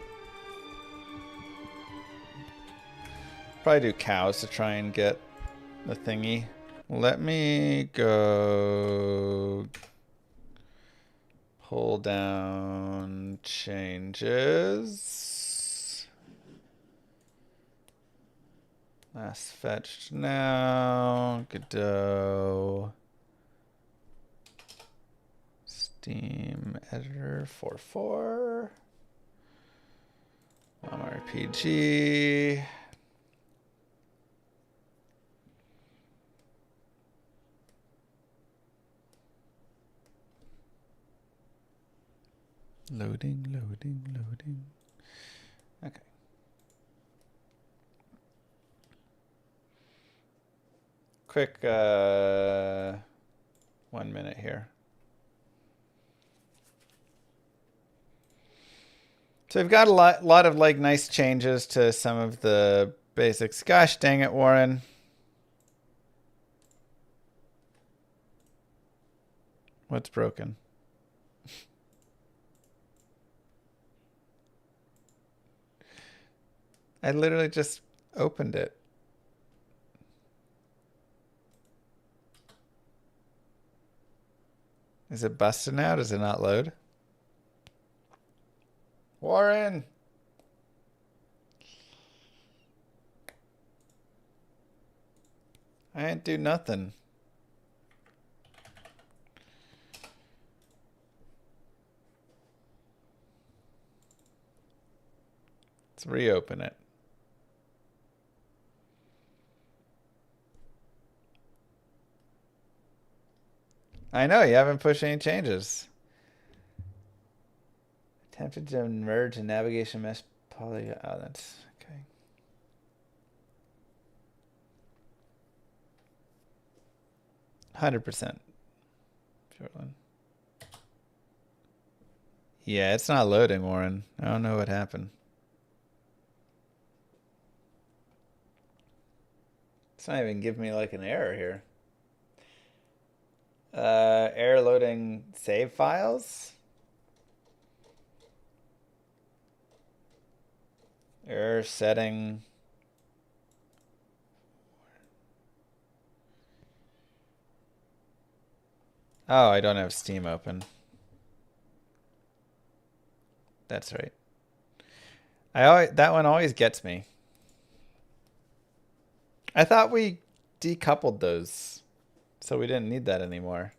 Probably do cows to try and get the thingy. Let me go pull down changes. Last fetched now. Godot. Steam editor 4.4. RPG. Loading, loading, loading. Okay. Quick 1 minute here. So we've got a lot of like nice changes to some of the basics. Gosh dang it, Warren. What's broken? I literally just opened it. Is it busted now? Does it not load? Warren! I ain't do nothing. Let's reopen it. I know, you haven't pushed any changes. Attempted to merge a navigation mesh poly. Oh, that's okay. %. Shortland. Yeah, it's not loading, Warren. I don't know what happened. It's not even giving me like an error here. Error loading save files. Error setting. Oh, I don't have Steam open. That's right. That one always gets me. I thought we decoupled those, so we didn't need that anymore.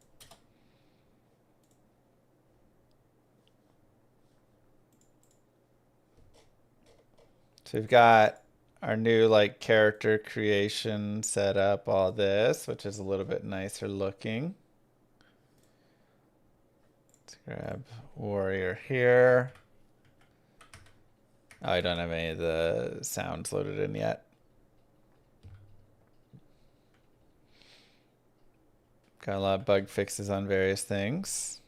So we've got our new like character creation set up, all this, which is a little bit nicer looking. Let's grab warrior here. Oh, I don't have any of the sounds loaded in yet. Got a lot of bug fixes on various things.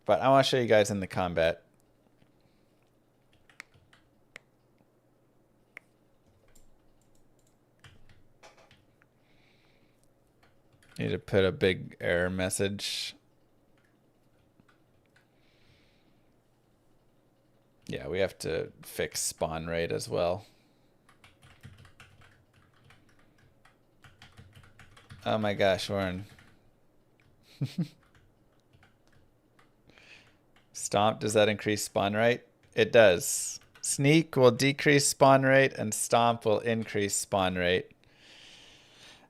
But I want to show you guys in the combat. Need to put a big error message. Yeah, we have to fix spawn rate as well. Oh my gosh, Warren. Stomp, does that increase spawn rate? It does. Sneak will decrease spawn rate and Stomp will increase spawn rate.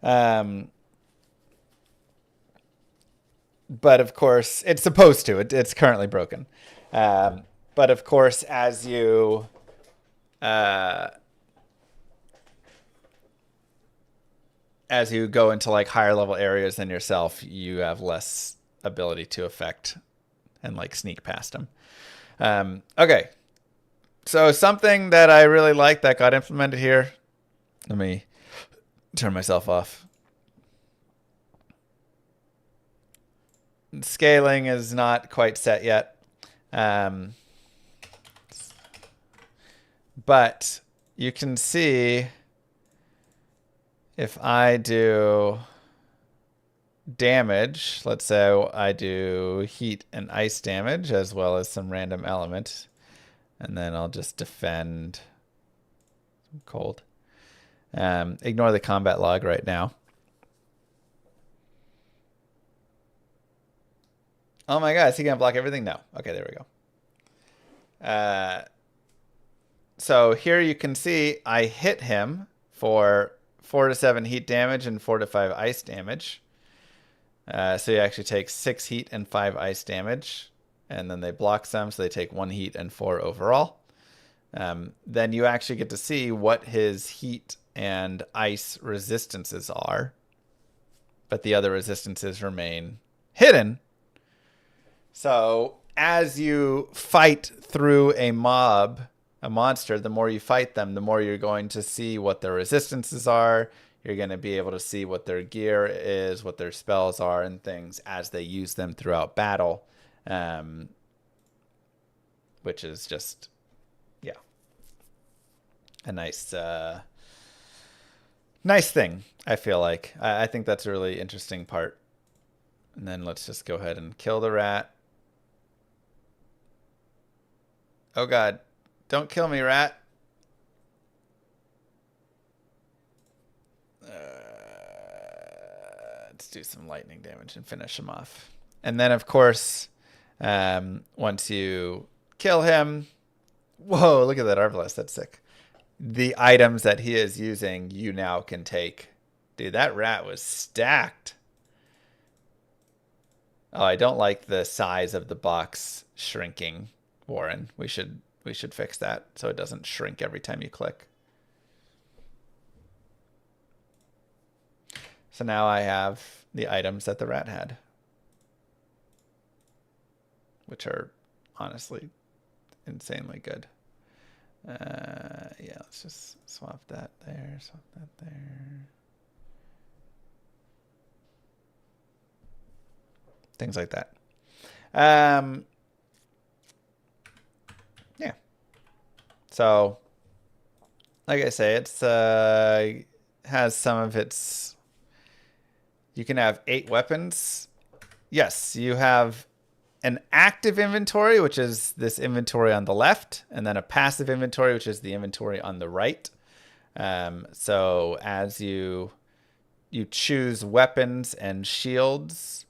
But of course, it's supposed to. It's currently broken. But of course, as you go into like higher level areas than yourself, you have less ability to affect and like sneak past them. Okay. So something that I really like that got implemented here. Let me turn myself off. Scaling is not quite set yet. But you can see if I do damage, let's say I do heat and ice damage as well as some random element, and then I'll just defend cold. Ignore the combat log right now. Oh my god, is he gonna block everything? No. Okay, there we go. So here you can see I hit him for 4 to 7 heat damage and 4 to 5 ice damage. So he actually takes 6 heat and 5 ice damage. And then they block some, so they take 1 heat and 4 overall. Then you actually get to see what his heat and ice resistances are. But the other resistances remain hidden. So as you fight through a monster, the more you fight them, the more you're going to see what their resistances are. You're going to be able to see what their gear is, what their spells are, and things as they use them throughout battle. Which is just, yeah. a nice nice thing, I feel like. I think that's a really interesting part. And then let's just go ahead and kill the rat. Oh god, don't kill me, rat. Let's do some lightning damage and finish him off. And then, of course, once you kill him... Whoa, look at that Arbalest. That's sick. The items that he is using, you now can take. Dude, that rat was stacked. Oh, I don't like the size of the box shrinking, Warren. We should fix that so it doesn't shrink every time you click. So now I have the items that the rat had, which are honestly insanely good. Yeah, let's just swap that there, swap that there. Things like that. Yeah. So, like I say, it's has some of its... You can have 8 weapons. Yes, you have an active inventory, which is this inventory on the left, and then a passive inventory, which is the inventory on the right. So as you choose weapons and shields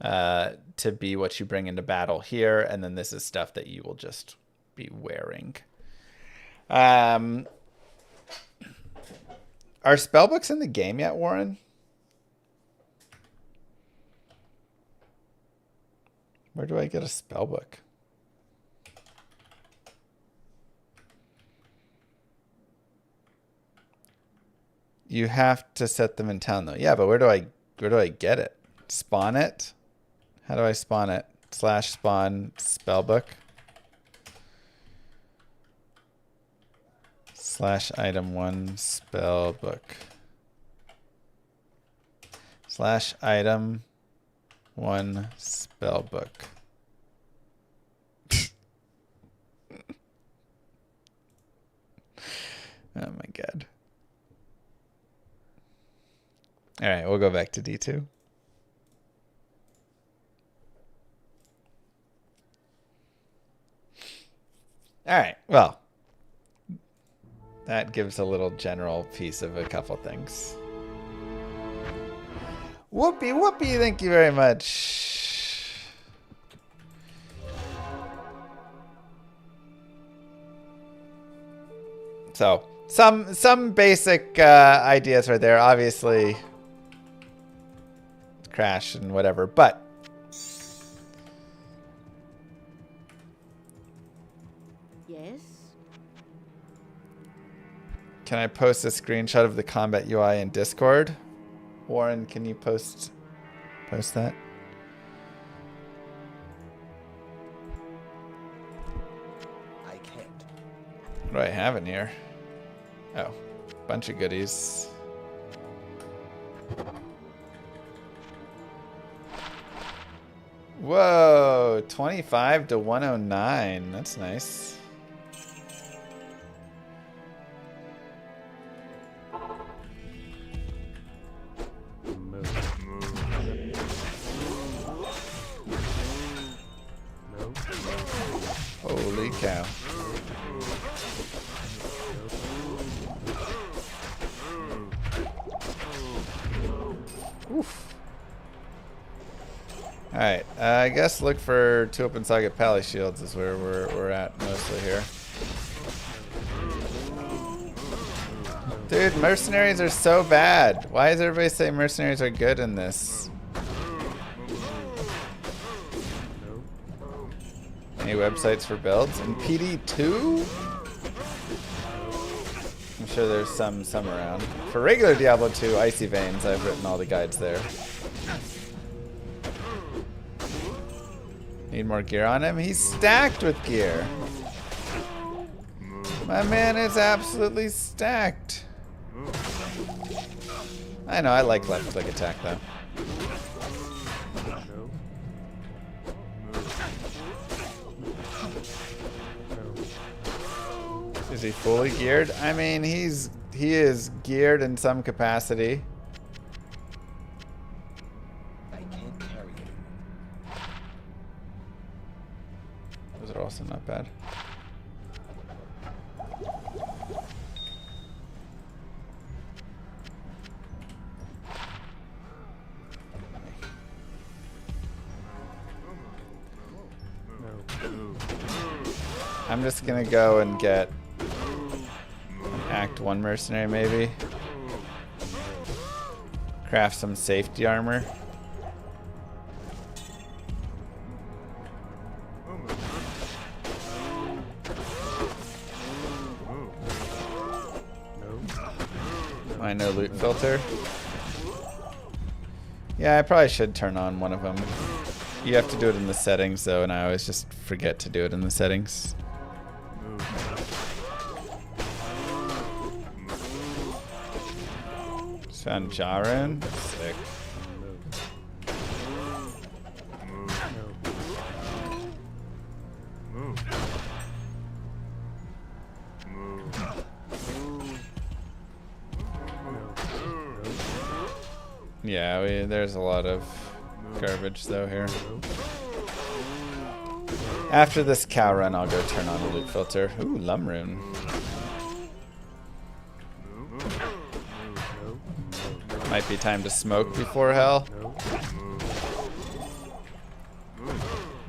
to be what you bring into battle here, and then this is stuff that you will just be wearing. Are spellbooks in the game yet, Warren? Where do I get a spellbook? You have to set them in town though. Yeah, but where do I get it? Spawn it? How do I spawn it? / spawn spellbook. / item 1 spellbook. / item 1 spellbook. Oh my god. All right, we'll go back to D2. All right, well, that gives a little general piece of a couple things. Whoopee, whoopee, thank you very much. So, some basic ideas right there. Obviously, crash and whatever, but Yes. can I post a screenshot of the combat UI in Discord? Warren, can you post that? I can't. What do I have in here? Oh, bunch of goodies. Whoa, 25 to 109. That's nice. Holy cow. Oof. Alright, I guess look for 2 open socket pally shields is where we're at mostly here. Dude, mercenaries are so bad. Why does everybody say mercenaries are good in this? Any websites for builds? And PD2? I'm sure there's some around. For regular Diablo 2, Icy Veins, I've written all the guides there. Need more gear on him? He's stacked with gear. My man is absolutely stacked. I know, I like left click attack though. He's Is he fully geared? I mean, he is geared in some capacity. I can't carry it. Those are also not bad. I'm just gonna go and get an Act 1 mercenary maybe. Craft some safety armor. I know loot filter. Yeah, I probably should turn on one of them. You have to do it in the settings though, and I always just forget to do it in the settings. Just found Jarun. Sick. Yeah, there's a lot of garbage though here. After this cow run, I'll go turn on the loot filter. Ooh, Lumrune. Might be time to smoke before hell.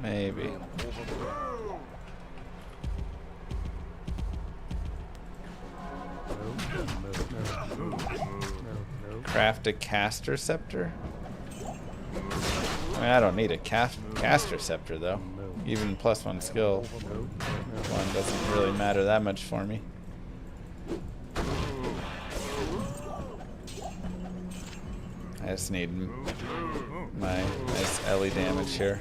Maybe. Craft a caster scepter? I mean, I don't need a caster scepter though. Even +1 skill. One doesn't really matter that much for me. I just need my nice Ellie damage here.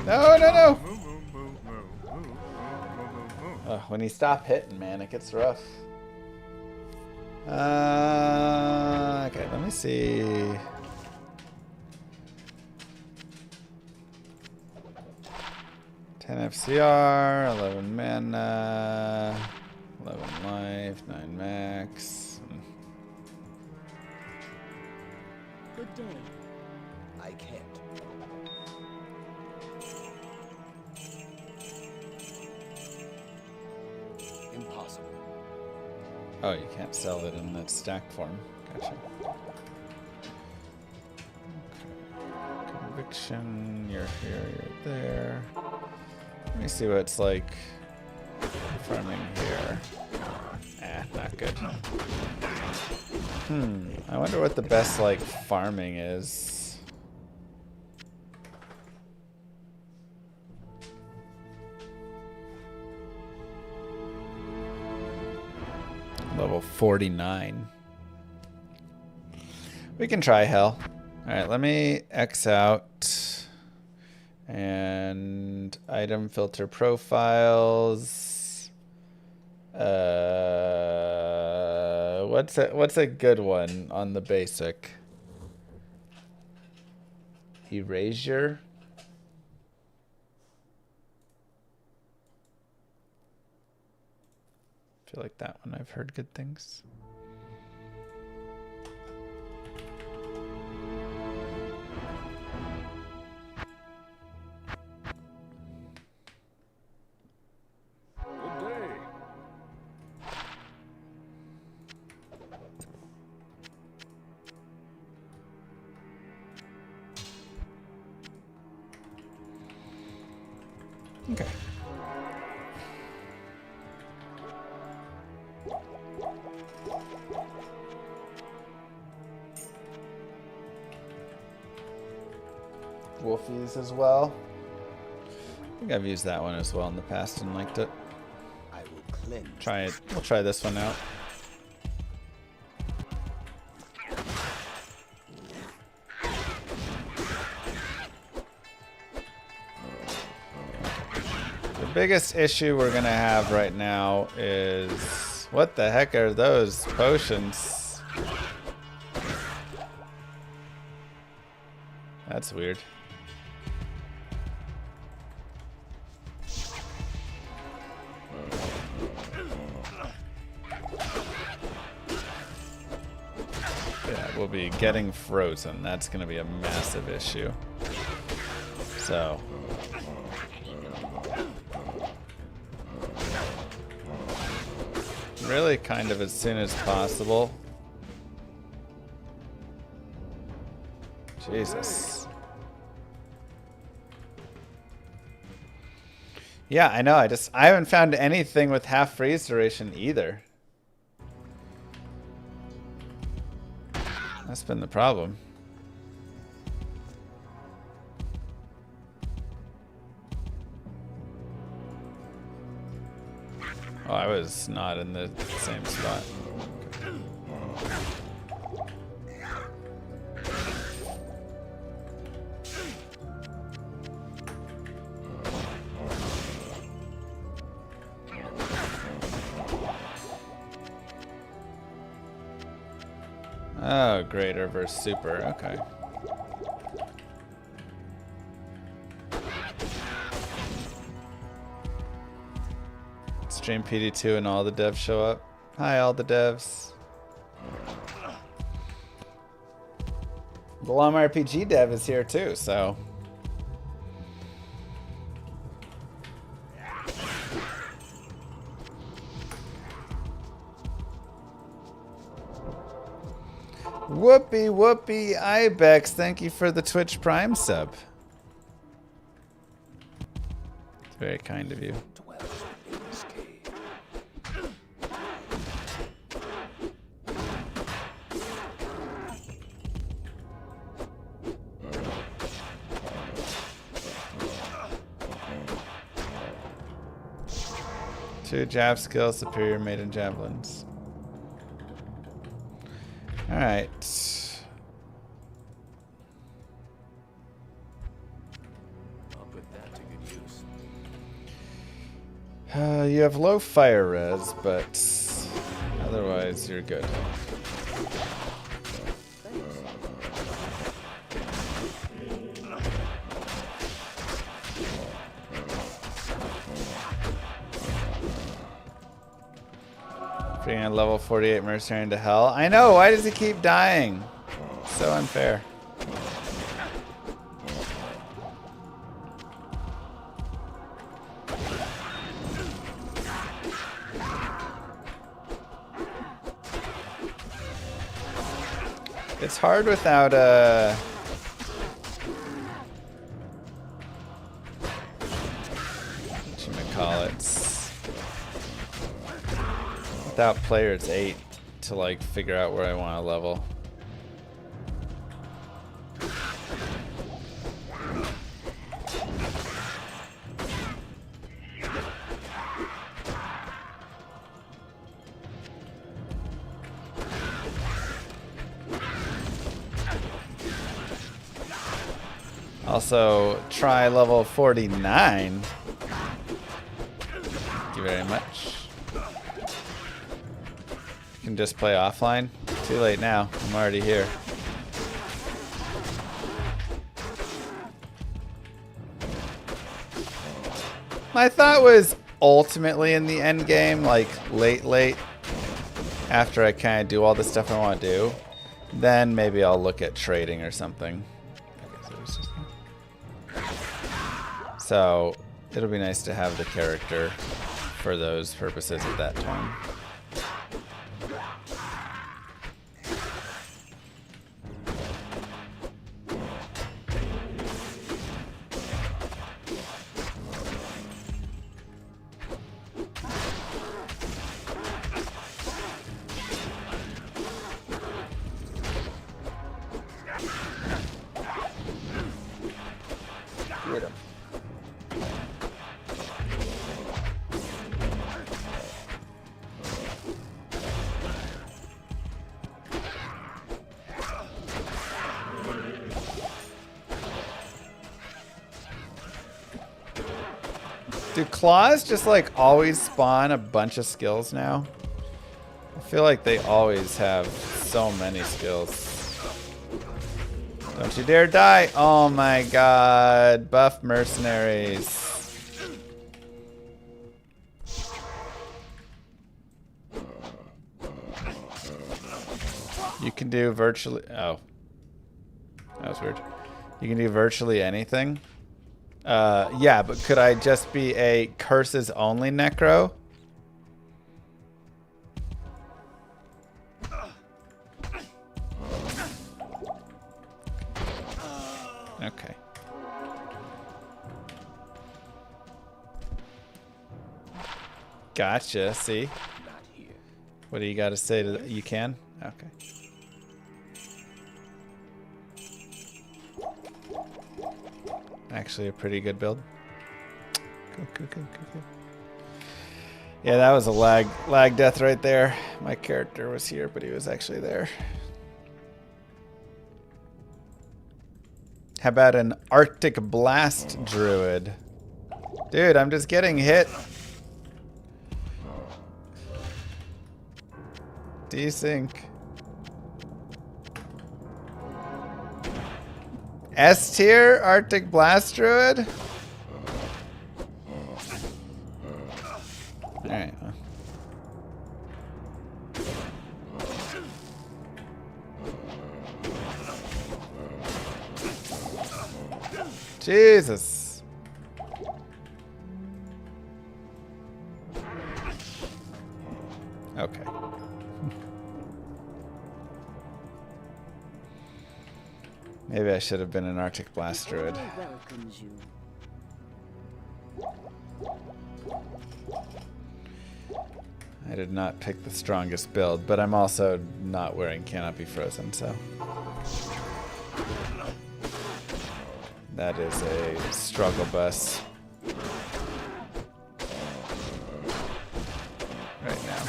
No, no, no! When you stop hitting, man, it gets rough. Okay, let me see. FCR, 11 mana, 11 life, 9 max. Good day. I can't. Impossible. Oh, you can't sell it in that stack form. Gotcha. Okay. Conviction, you're here, you're there. Let me see what it's like farming here. Not good. I wonder what the best, like, farming is. Level 49. We can try hell. Alright, let me X out. And item filter profiles. What's a good one on the basic? Erasure. I feel like that one I've heard good things. Okay. Wolfies as well. I think I've used that one as well in the past and liked it. I will cleanse. Try it. We'll try this one out. The biggest issue we're gonna have right now is what the heck are those potions? That's weird. Yeah, we'll be getting frozen. That's going to be a massive issue. So. Really kind of as soon as possible. Jesus. Yeah, I know. I haven't found anything with half freeze duration either. That's been the problem. Oh, I was not in the same spot. Oh, greater versus super. Okay. Stream PD2 and all the devs show up. Hi, all the devs. The Lom RPG dev is here too, so. Whoopee whoopee Ibex, thank you for the Twitch Prime sub. It's very kind of you. Two jab skills, superior maiden javelins. Alright. I'll put that to good use. You have low fire res, but otherwise you're good. Bringing a level 48 mercenary into hell. I know, why does he keep dying? So unfair. It's hard without whatchamacallits. Without players 8 to like figure out where I want to level. Also, try level 49. Thank you very much. You can just play offline. Too late now. I'm already here. My thought was ultimately in the end game, like late, after I kind of do all the stuff I want to do, then maybe I'll look at trading or something. So it'll be nice to have the character for those purposes at that time. Do claws just like always spawn a bunch of skills now? I feel like they always have so many skills. Don't you dare die. Oh my god. Buff mercenaries. You can do virtually... Oh. That was weird. You can do virtually anything. Yeah, but could I just be a curses only necro? Okay. Gotcha, see? What do you got to say to that? You can? Okay. Actually a pretty good build. Cool. Yeah, that was a lag death right there. My character was here, but he was actually there. How about an Arctic Blast Druid? Dude, I'm just getting hit. Desync. S tier Arctic Blast Druid? Alright. Jesus. Okay. Maybe I should have been an Arctic Blast Druid. Welcomes you. I did not pick the strongest build, but I'm also not wearing Cannot Be Frozen, so... That is a struggle bus. Right now.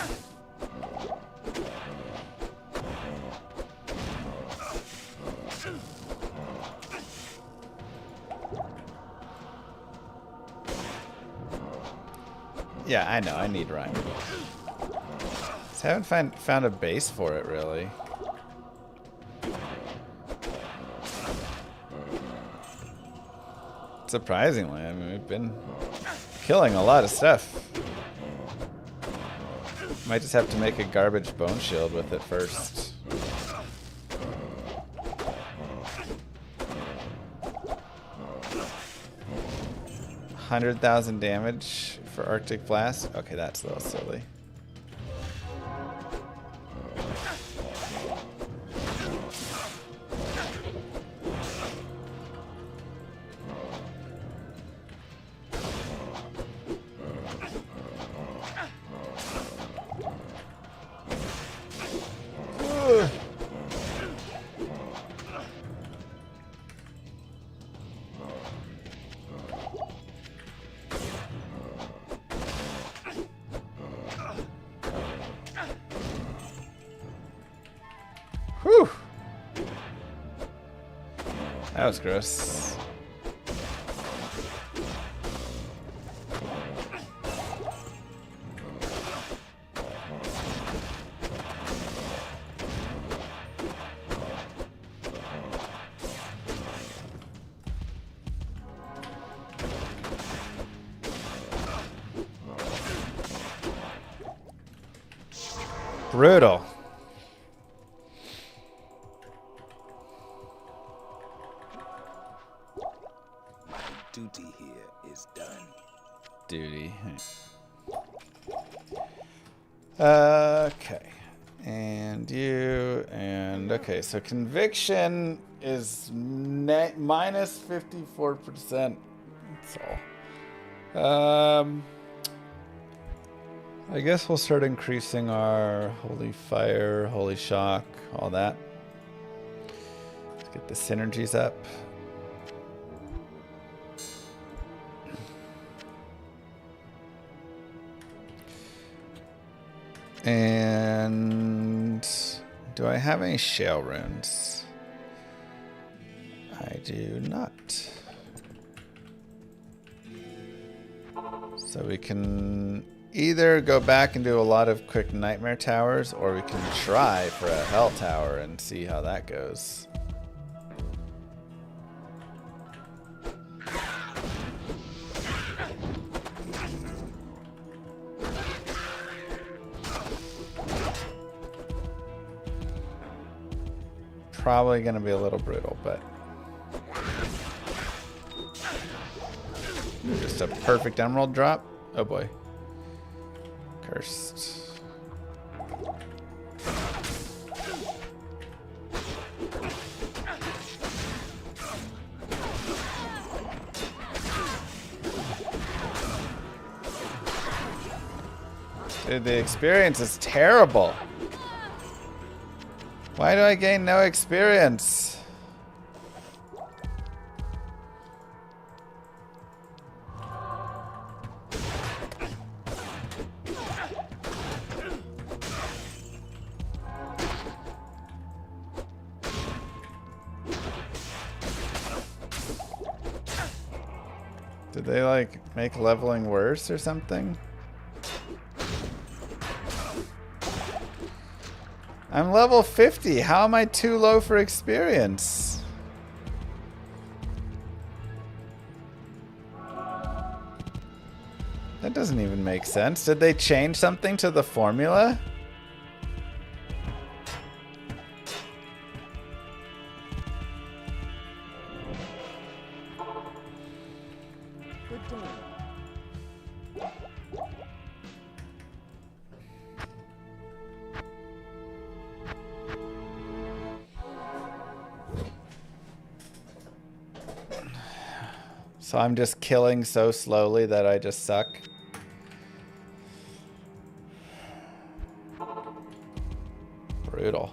Yeah, I know, I need Rhyme. Just haven't found a base for it, really. Surprisingly, I mean, we've been killing a lot of stuff. Might just have to make a garbage bone shield with it first. $100,000 damage for Arctic Blast? Okay, that's a little silly. Whew. That was gross. Brutal. Duty here is done. Duty. Okay. And you, and okay, so conviction is minus 54%. That's all. I guess we'll start increasing our holy fire, holy shock, all that. Let's get the synergies up. And do I have any shale runes? I do not. So we can either go back and do a lot of quick nightmare towers, or we can try for a hell tower and see how that goes. Probably going to be a little brutal, but just a perfect emerald drop. Oh boy. Cursed. Dude, the experience is terrible. Why do I gain no experience? Did they like make leveling worse or something? I'm level 50. How am I too low for experience? That doesn't even make sense. Did they change something to the formula? Good day. So I'm just killing so slowly that I just suck. Brutal.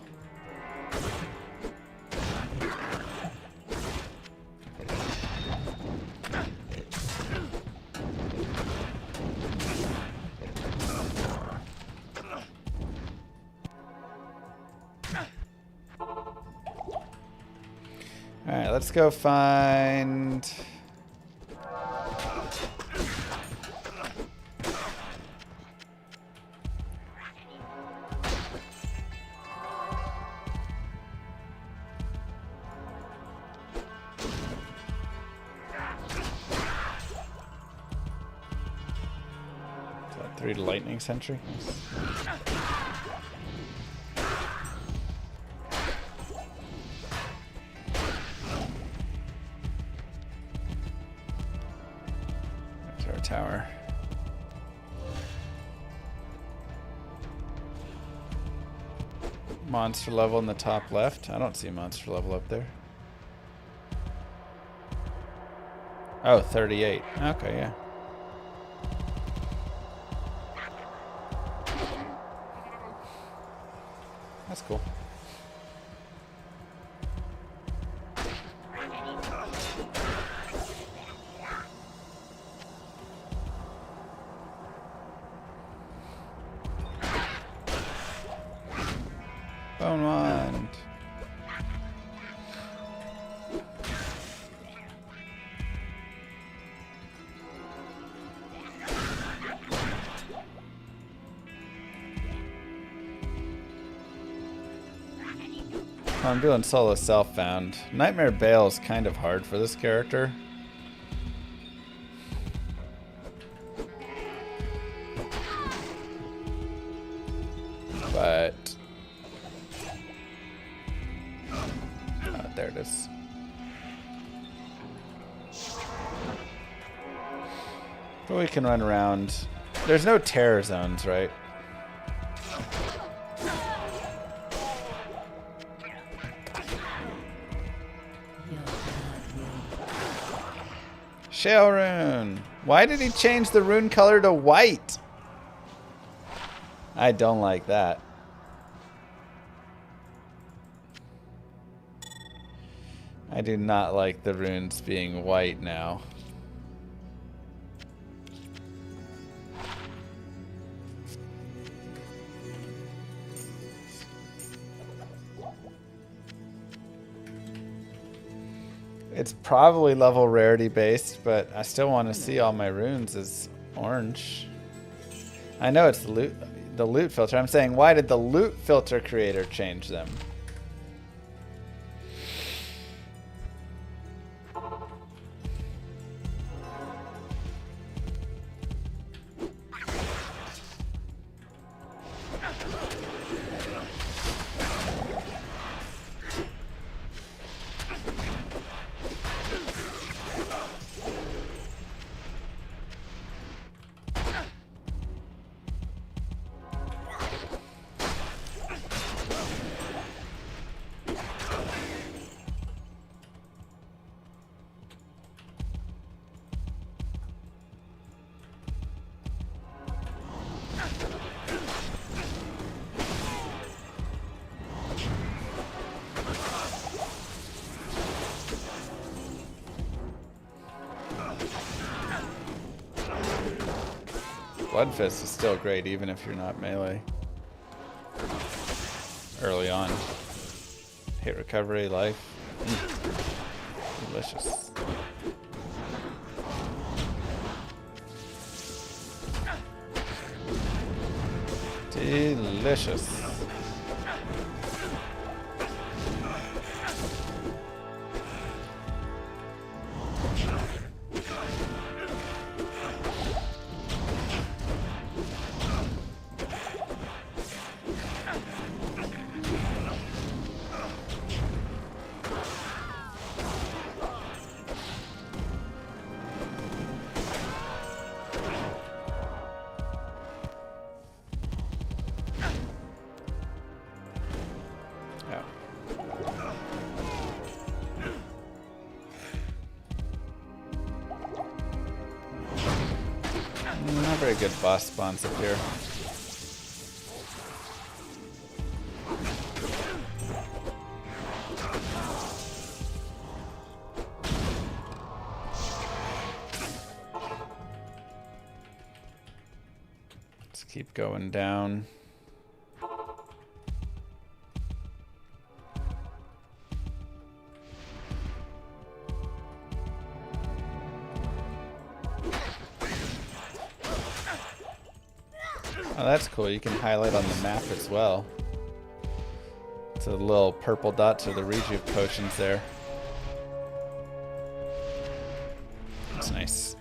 Alright, let's go find... Is that 3 to lightning sentry? Tower. Monster level in the top left. I don't see a monster level up there. Oh, 38. Okay, yeah. That's cool. Bone wand. I'm doing solo self-found. Nightmare Bale is kind of hard for this character. But... there it is. But we can run around. There's no terror zones, right? Shale rune. Why did he change the rune color to white? I don't like that. I do not like the runes being white now. It's probably level rarity based, but I still want to see all my runes as orange. I know it's the loot filter. I'm saying, why did the loot filter creator change them? Blood Fist is still great even if you're not melee. Early on. Hit recovery, life. Delicious. Delicious. Not very good boss spawns up here. Let's keep going down. Oh, that's cool. You can highlight on the map as well. It's a little purple dots are the rejuve potions there. That's nice.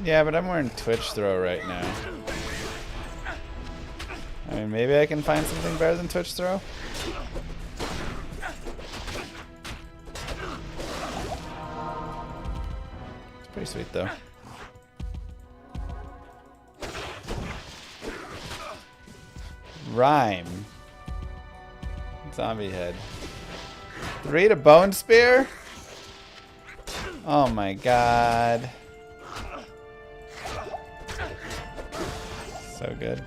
Yeah, but I'm wearing Twitch Throw right now. I mean, maybe I can find something better than Twitch Throw. It's pretty sweet, though. Rhyme. Zombie head. 3 to Bone Spear? Oh my god. So good.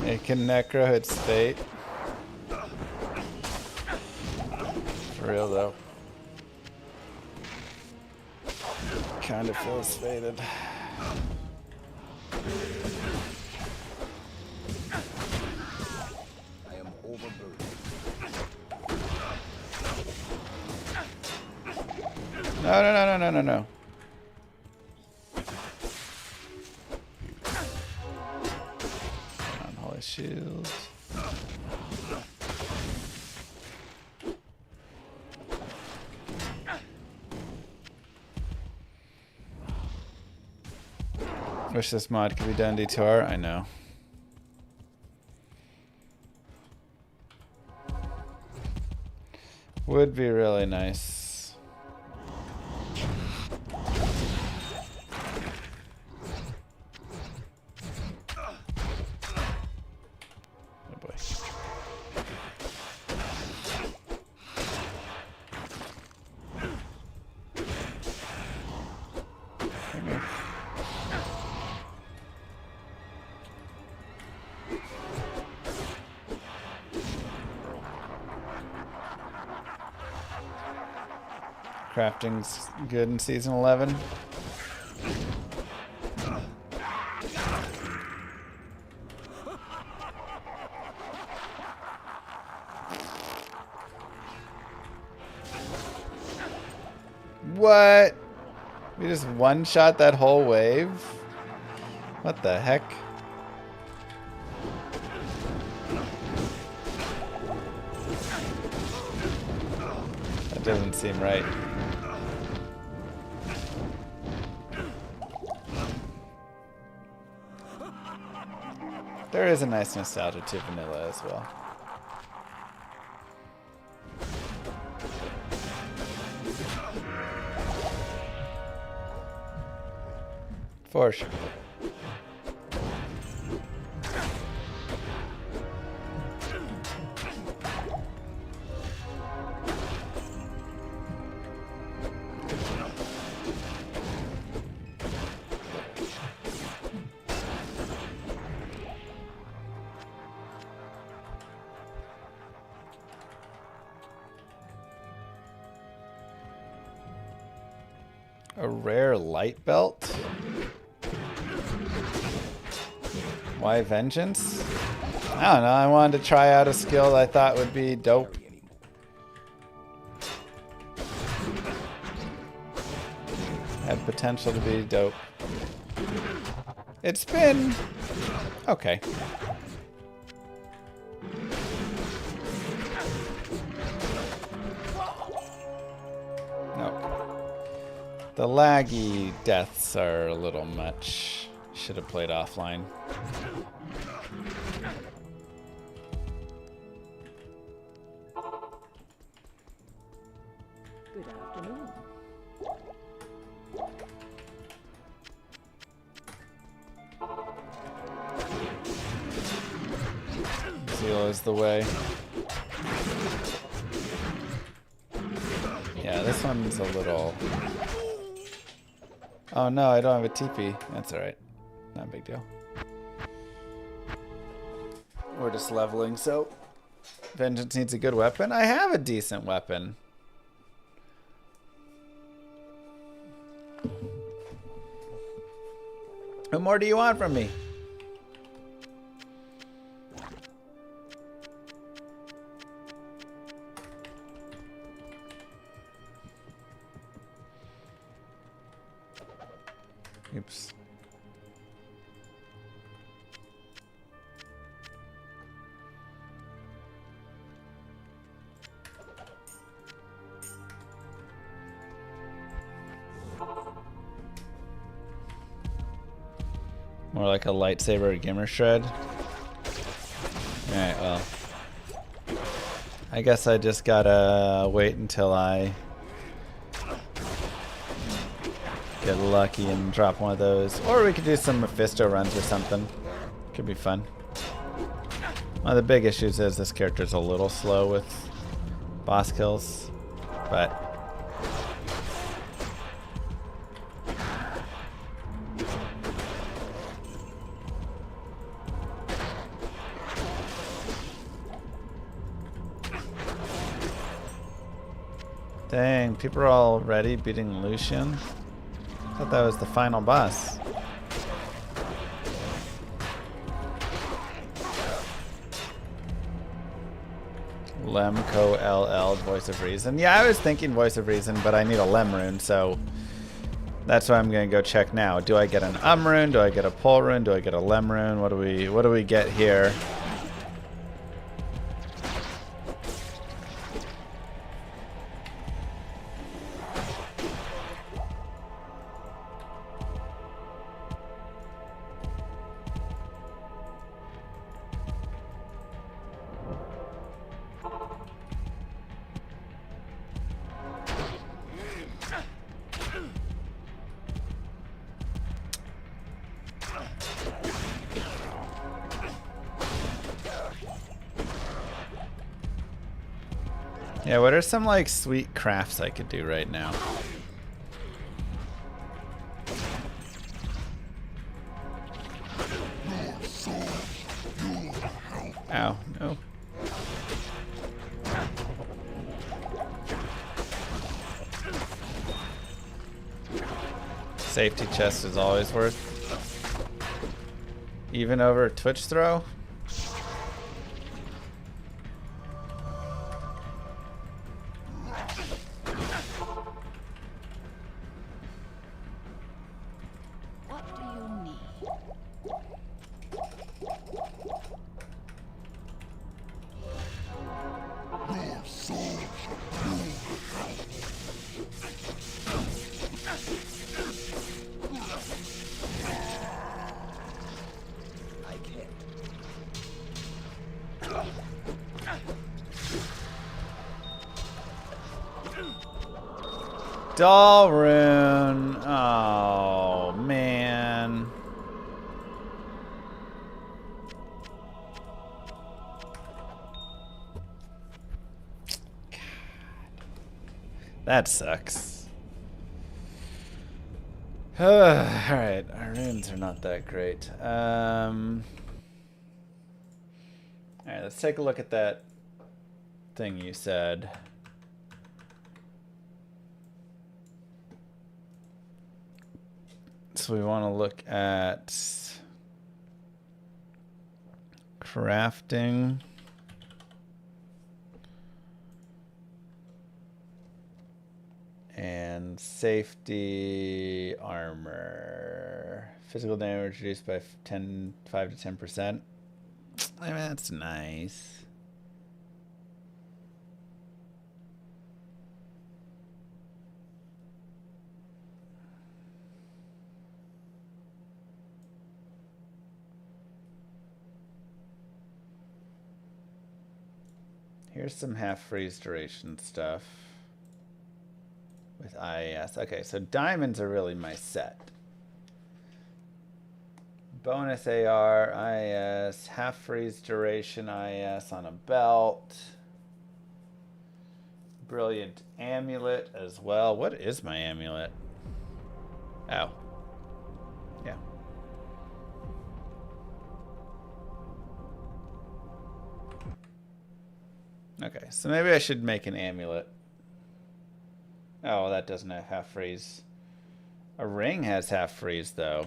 Making Necro its fate. For real though. Kind of feels fated. I am overburdened. No. Unholy shield. Wish this mod could be done D2R. I know. Would be really nice. Oh boy. Crafting's good in Season 11. What? We just one-shot that whole wave? What the heck? That doesn't seem right. There is a nice nostalgia to vanilla as well. For sure. A rare light belt? Why vengeance? I don't know, I wanted to try out a skill that I thought would be dope. Had potential to be dope. It's been okay. The laggy deaths are a little much. Should have played offline. Good afternoon. Seal is the way. Yeah, this one's a little... Oh no, I don't have a TP. That's alright. Not a big deal. We're just leveling, so... Vengeance needs a good weapon. I have a decent weapon. What more do you want from me? Oops. More like a lightsaber gimmer shred. Alright, well. I guess I just gotta wait until I get lucky and drop one of those. Or we could do some Mephisto runs or something. Could be fun. One of the big issues is this character's a little slow with boss kills. But dang, people are already beating Lucian. I thought that was the final boss. Lemco LL, Voice of Reason. Yeah, I was thinking Voice of Reason, but I need a Lem rune, so that's what I'm gonna go check now. Do I get an rune? Do I get a Pol rune? Do I get a Lem rune? What do we get here? Yeah, what are some like sweet crafts I could do right now? Ow, no. Safety chest is always worth. Even over a Twitch throw? What do you need? I can't. Doll rune. Oh, man. That sucks. Alright, our runes are not that great. Alright, let's take a look at that thing you said. So we want to look at crafting. And safety armor. Physical damage reduced by 5 to 10%. I mean, that's nice. Here's some half freeze duration stuff. With IAS. Okay, so diamonds are really my set. Bonus AR, IAS, half freeze duration, IAS on a belt. Brilliant amulet as well. What is my amulet? Oh. Yeah. Okay, so maybe I should make an amulet. Oh, well, that doesn't have half freeze. A ring has half freeze, though.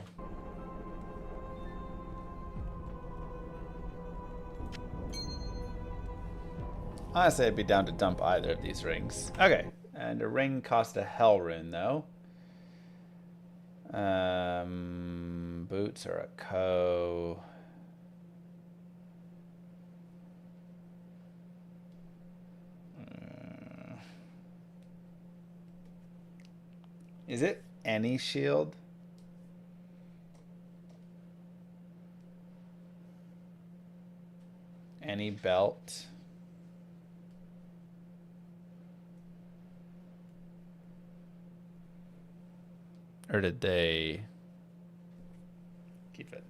Honestly, I'd be down to dump either of these rings. Okay, and a ring cost a hell rune, though. Boots are a co. Is it any shield? Any belt? Or did they keep it?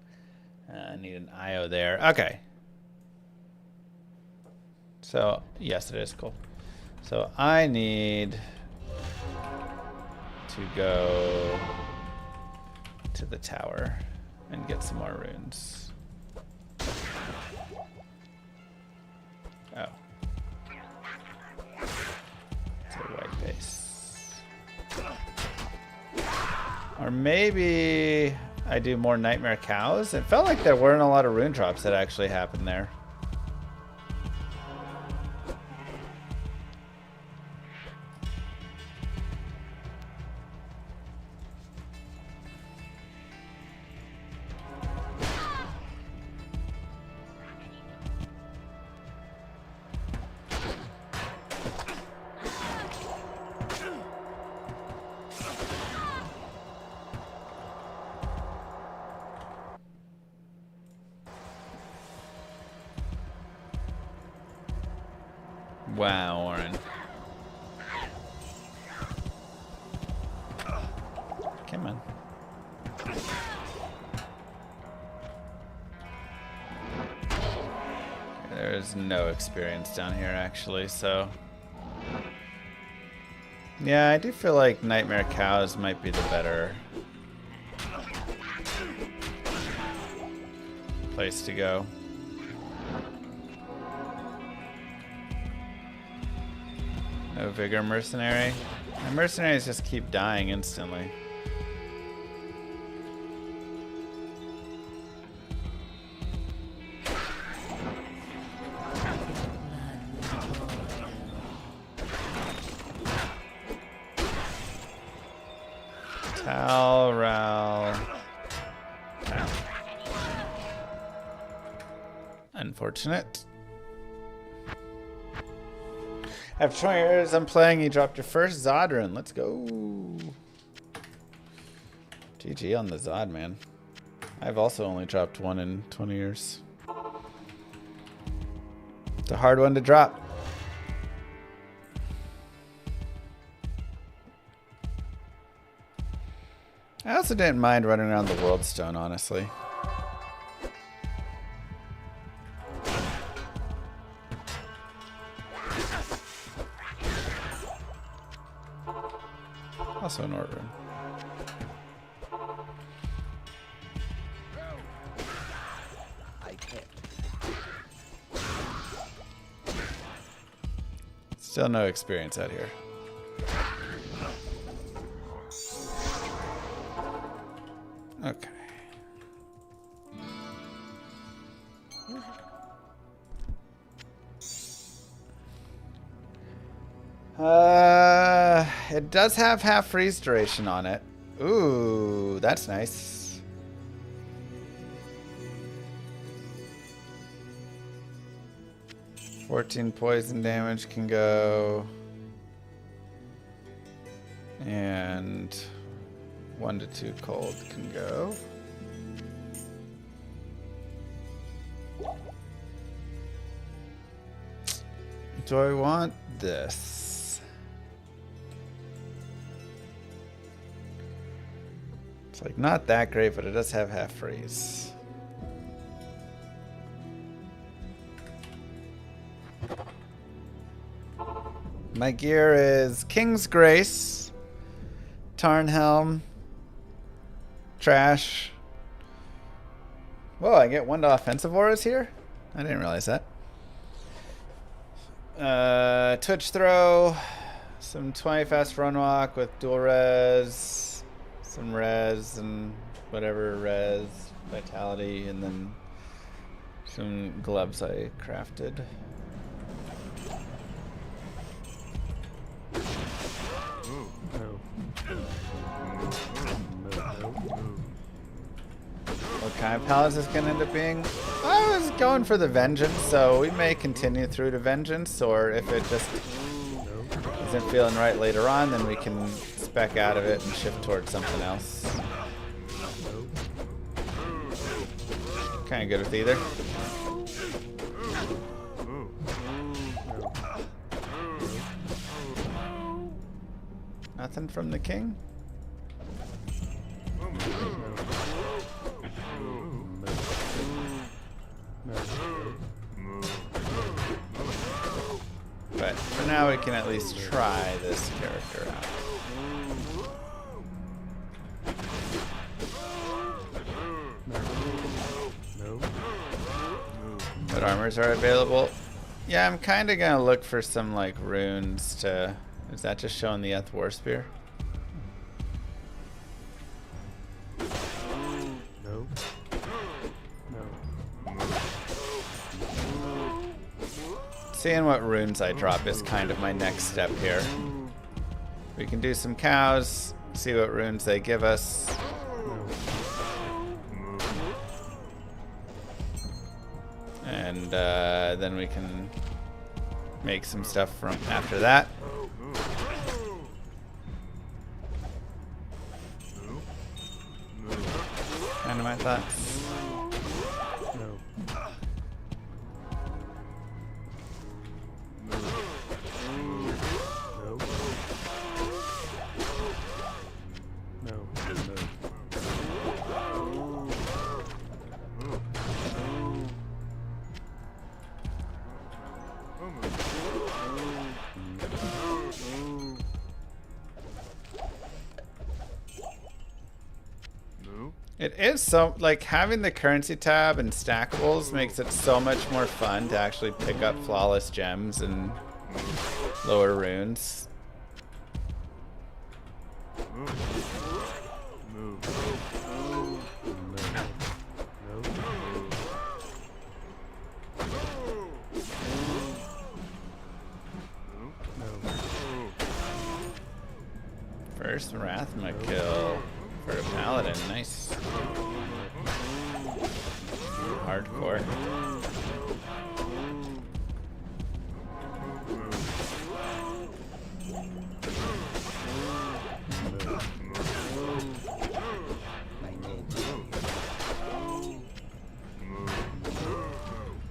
I need an IO there. Okay. So, yes, it is cool. So I need to go to the tower and get some more runes. Oh. It's a white base. Or maybe I do more nightmare cows. It felt like there weren't a lot of rune drops that actually happened there. Wow, Oren. Come on. There's no experience down here, actually, so... Yeah, I do feel like Nightmare Cows might be the better place to go. No Vigor Mercenary. My mercenaries just keep dying instantly. Pal, Ral. Pal. Unfortunate. After 20 years I'm playing, you dropped your first Zod rune. Let's go. GG on the Zod, man. I've also only dropped one in 20 years. It's a hard one to drop. I also didn't mind running around the World Stone, honestly. Also an order. I can't. Still no experience out here. Okay. It does have half freeze duration on it. Ooh, that's nice. $14 poison damage can go. And 1 to 2 cold can go. Do I want this? It's like not that great, but it does have half freeze. My gear is King's Grace, Tarnhelm, Trash. Whoa, I get 1 to offensive auras here? I didn't realize that. Twitch Throw, some 20 fast run walk with dual res, some res and whatever res, vitality, and then some gloves I crafted. What kind of palace is going to end up being? I was going for the Vengeance, so we may continue through to Vengeance, or if it just isn't feeling right later on, then we can spec out of it and shift towards something else. Kind of good with either. Nothing from the king? But for now we can at least try this character out. What armors are available? Yeah, I'm kind of going to look for some like runes to... Is that just showing the Eth War Spear? No. Seeing what runes I drop is kind of my next step here. We can do some cows, see what runes they give us. And then we can make some stuff from after that. Kind of my thoughts. It is so, like, having the currency tab and stackables makes it so much more fun to actually pick up flawless gems and lower runes. First Rathma kill. for a paladin. Nice. Hardcore.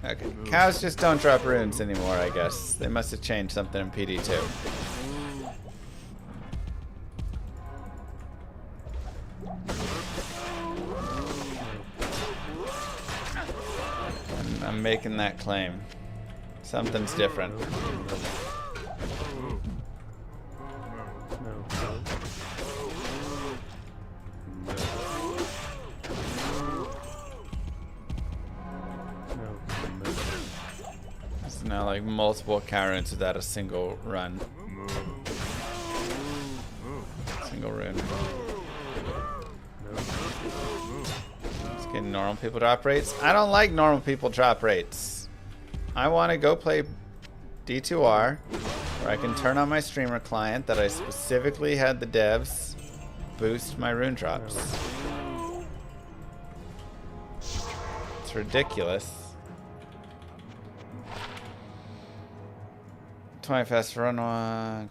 Okay, cows just don't drop runes anymore, I guess. They must have changed something in PD2. I'm making that claim. Something's different. It's now like multiple cow runes without a single run. Single rune. Let's get normal people drop rates. I don't like normal people drop rates. I want to go play D2R where I can turn on my streamer client that I specifically had the devs boost my rune drops. It's ridiculous. 20 fast run on.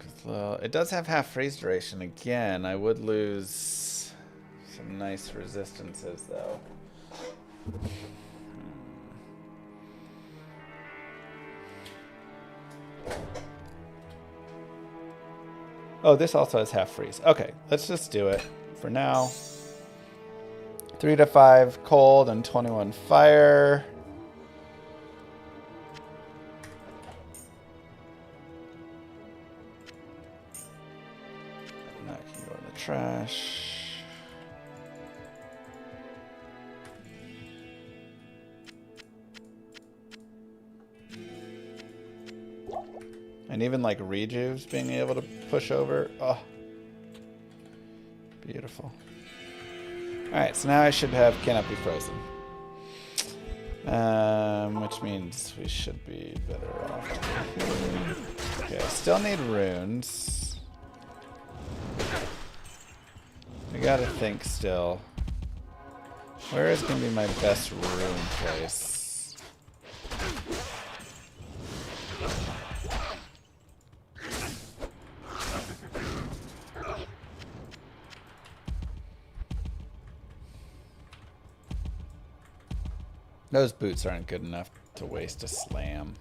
It does have half freeze duration again. I would lose some nice resistances though. Oh, this also has half freeze. Okay, let's just do it for now. 3 to 5 cold and 21 fire. And that can go in the trash. And even like rejuves being able to push over. Oh, beautiful. Alright, so now I should have cannot be frozen. Which means we should be better off. Okay, I still need runes. I gotta think still. Where is gonna be my best rune place? Those boots aren't good enough to waste a slam.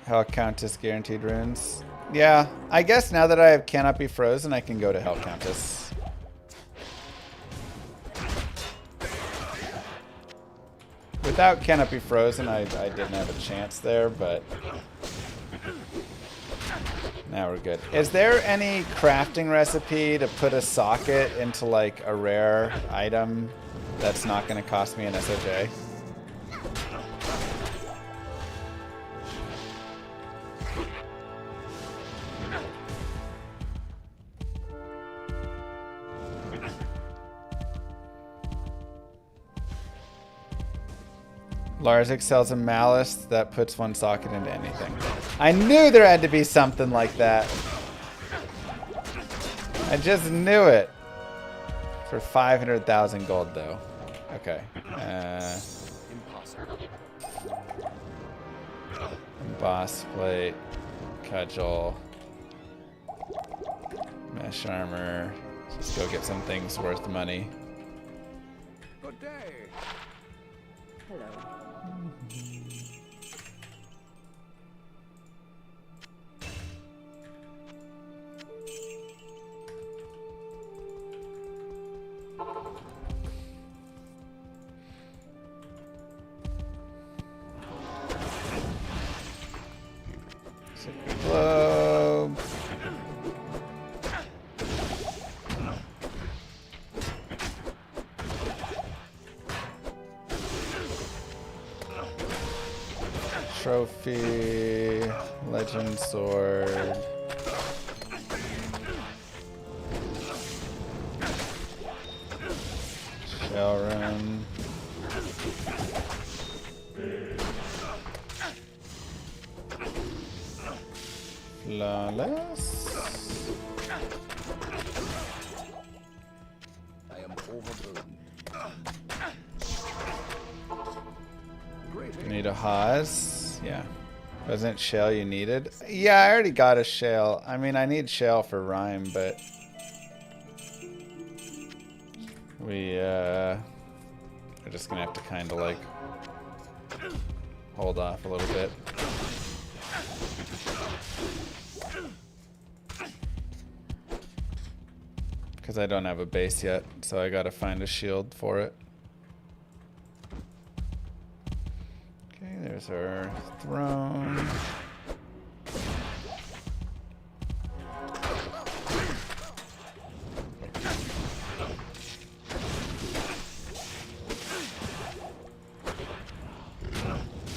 Hell Countess guaranteed runes. Yeah, I guess now that I have cannot be frozen, I can go to Hell Countess. Without cannot be frozen, I didn't have a chance there, but now we're good. Is there any crafting recipe to put a socket into like a rare item that's not going to cost me an SOJ? Larzik sells a malice that puts one socket into anything. I knew there had to be something like that. I just knew it. For 500,000 gold though. Okay. Impossible. Boss plate. Cudgel. Mesh armor. Just go get some things worth money. Good day. Hello. Globe. Trophy. Legend sword. Shell run. Flawless. I am overburdened. Need a Haas. Yeah. Wasn't shell you needed? Yeah, I already got a shell. I mean, I need shell for rhyme, but we're just gonna have to kind of like hold off a little bit. Because I don't have a base yet, so I gotta find a shield for it. Okay, there's our throne.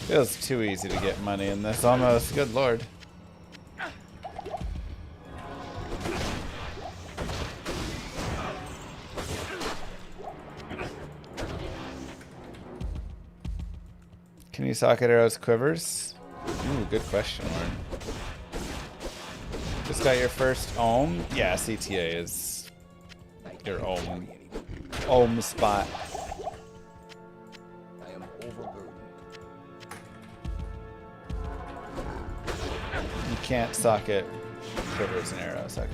Feels too easy to get money in this almost. Good lord. Can you socket arrows quivers? Ooh, good question, Lauren. Just got your first ohm? Yeah, CTA is your ohm spot. I am overburdened. You can't socket quivers and arrows, okay.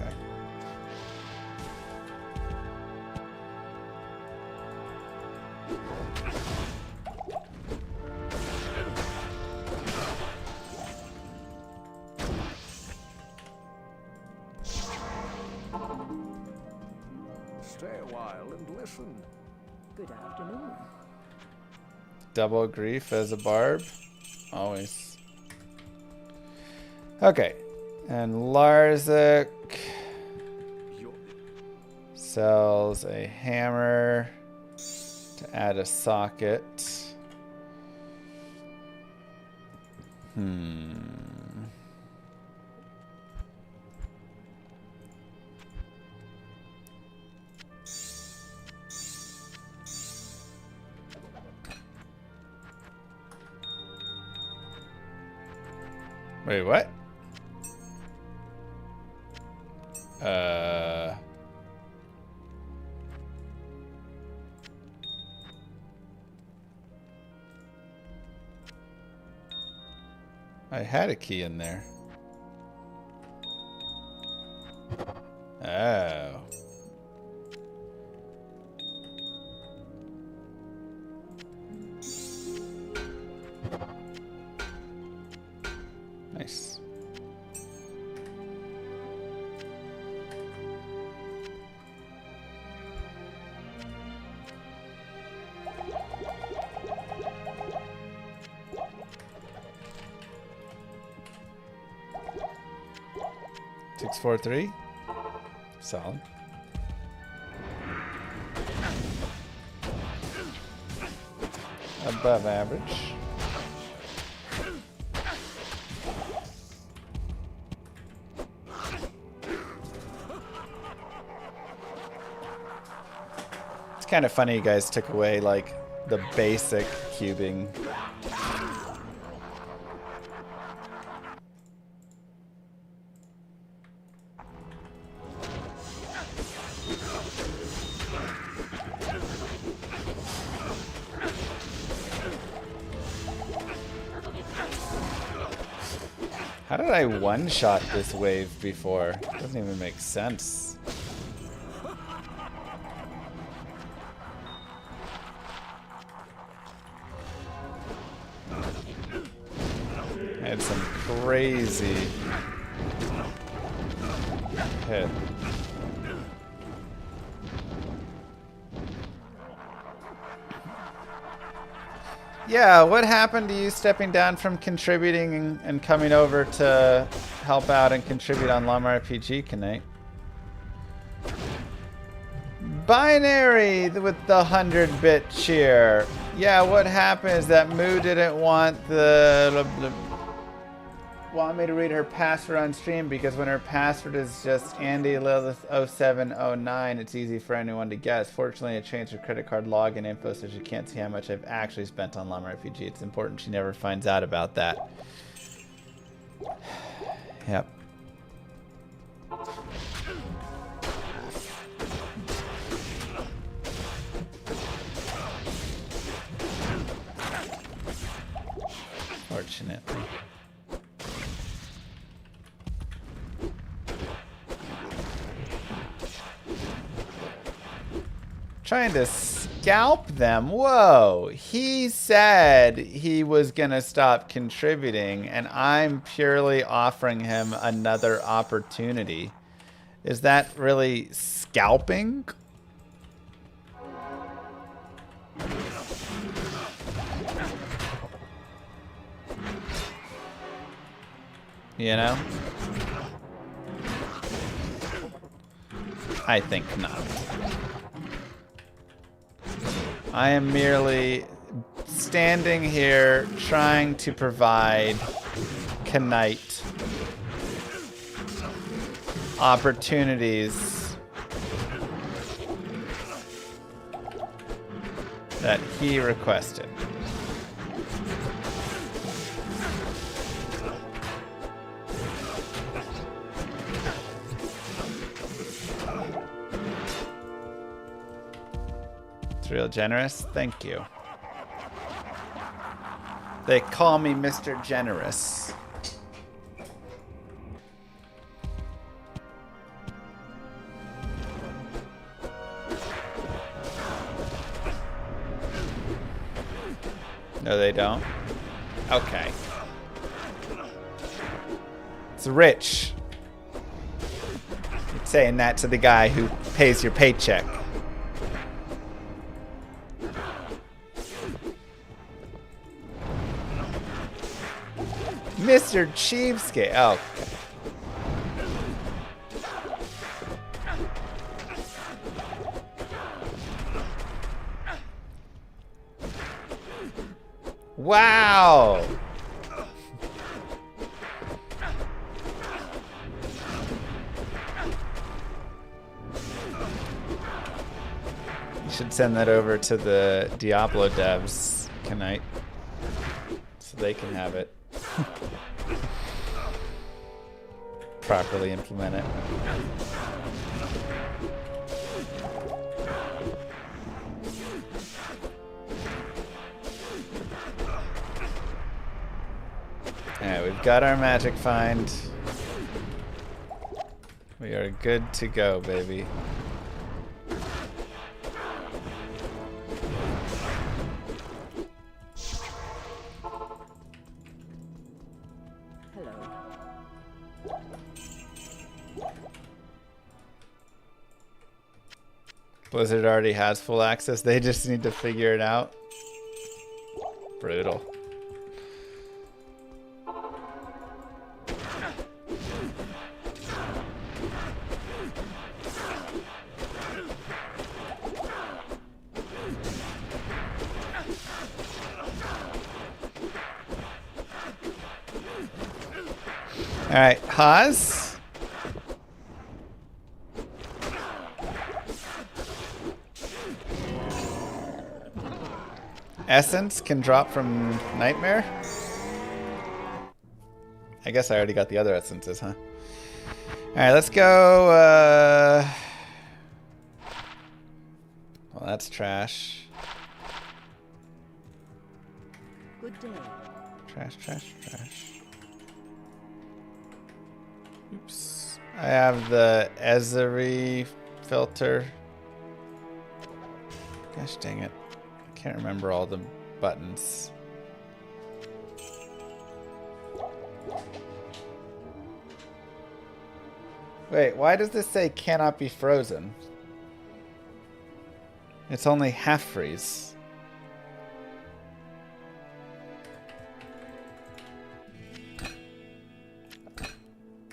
Stay a while and listen. Good afternoon. Double grief as a barb. Always. Okay. And Larzik sells a hammer to add a socket. Wait, what? I had a key in there. Oh. Nice. Six, 4, 3. Solid. Above average. It's kind of funny you guys took away like the basic cubing. How did I one-shot this wave before? Doesn't even make sense. I had some crazy hit. Yeah, what happened to you stepping down from contributing and coming over to help out and contribute on Llama RPG, Kanate? Binary with the 100-bit cheer. Yeah, what happened is that Moo didn't want me to read her password on stream because when her password is just AndyLilith0709, it's easy for anyone to guess. Fortunately, I changed her credit card login info so she can't see how much I've actually spent on Llama RPG. It's important she never finds out about that. Yep. Trying to scalp them. Whoa. He said he was going to stop contributing, and I'm purely offering him another opportunity. Is that really scalping? You know? I think not. I am merely standing here trying to provide Knight opportunities that he requested. It's real generous. Thank you. They call me Mr. Generous. No, they don't. Okay. It's rich. You're saying that to the guy who pays your paycheck. Mr. Cheapskate. Oh, okay. Wow. You should send that over to the Diablo devs tonight so they can have it. Properly implement it. Alright, we've got our magic find. We are good to go, baby. Blizzard already has full access. They just need to figure it out. Brutal. All right, Haas. Essence can drop from Nightmare? I guess I already got the other essences, huh? Alright, let's go. Well, that's trash. Good day. Trash, trash, trash. Oops. I have the Ezeri filter. Gosh dang it. Can't remember all the buttons. Wait, why does this say cannot be frozen? It's only half freeze.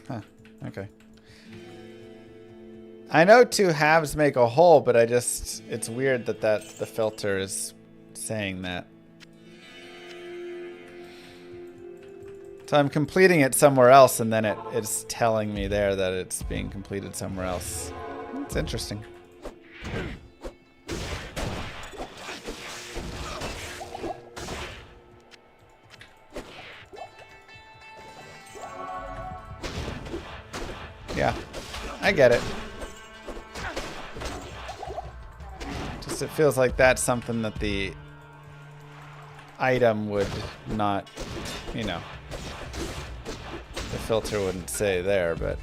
Huh, okay. I know two halves make a whole, but it's weird that the filter is saying that. So I'm completing it somewhere else, and then it is telling me there that it's being completed somewhere else. It's interesting. Yeah, I get it. Just it feels like that's something that the item would not, you know, the filter wouldn't say there, but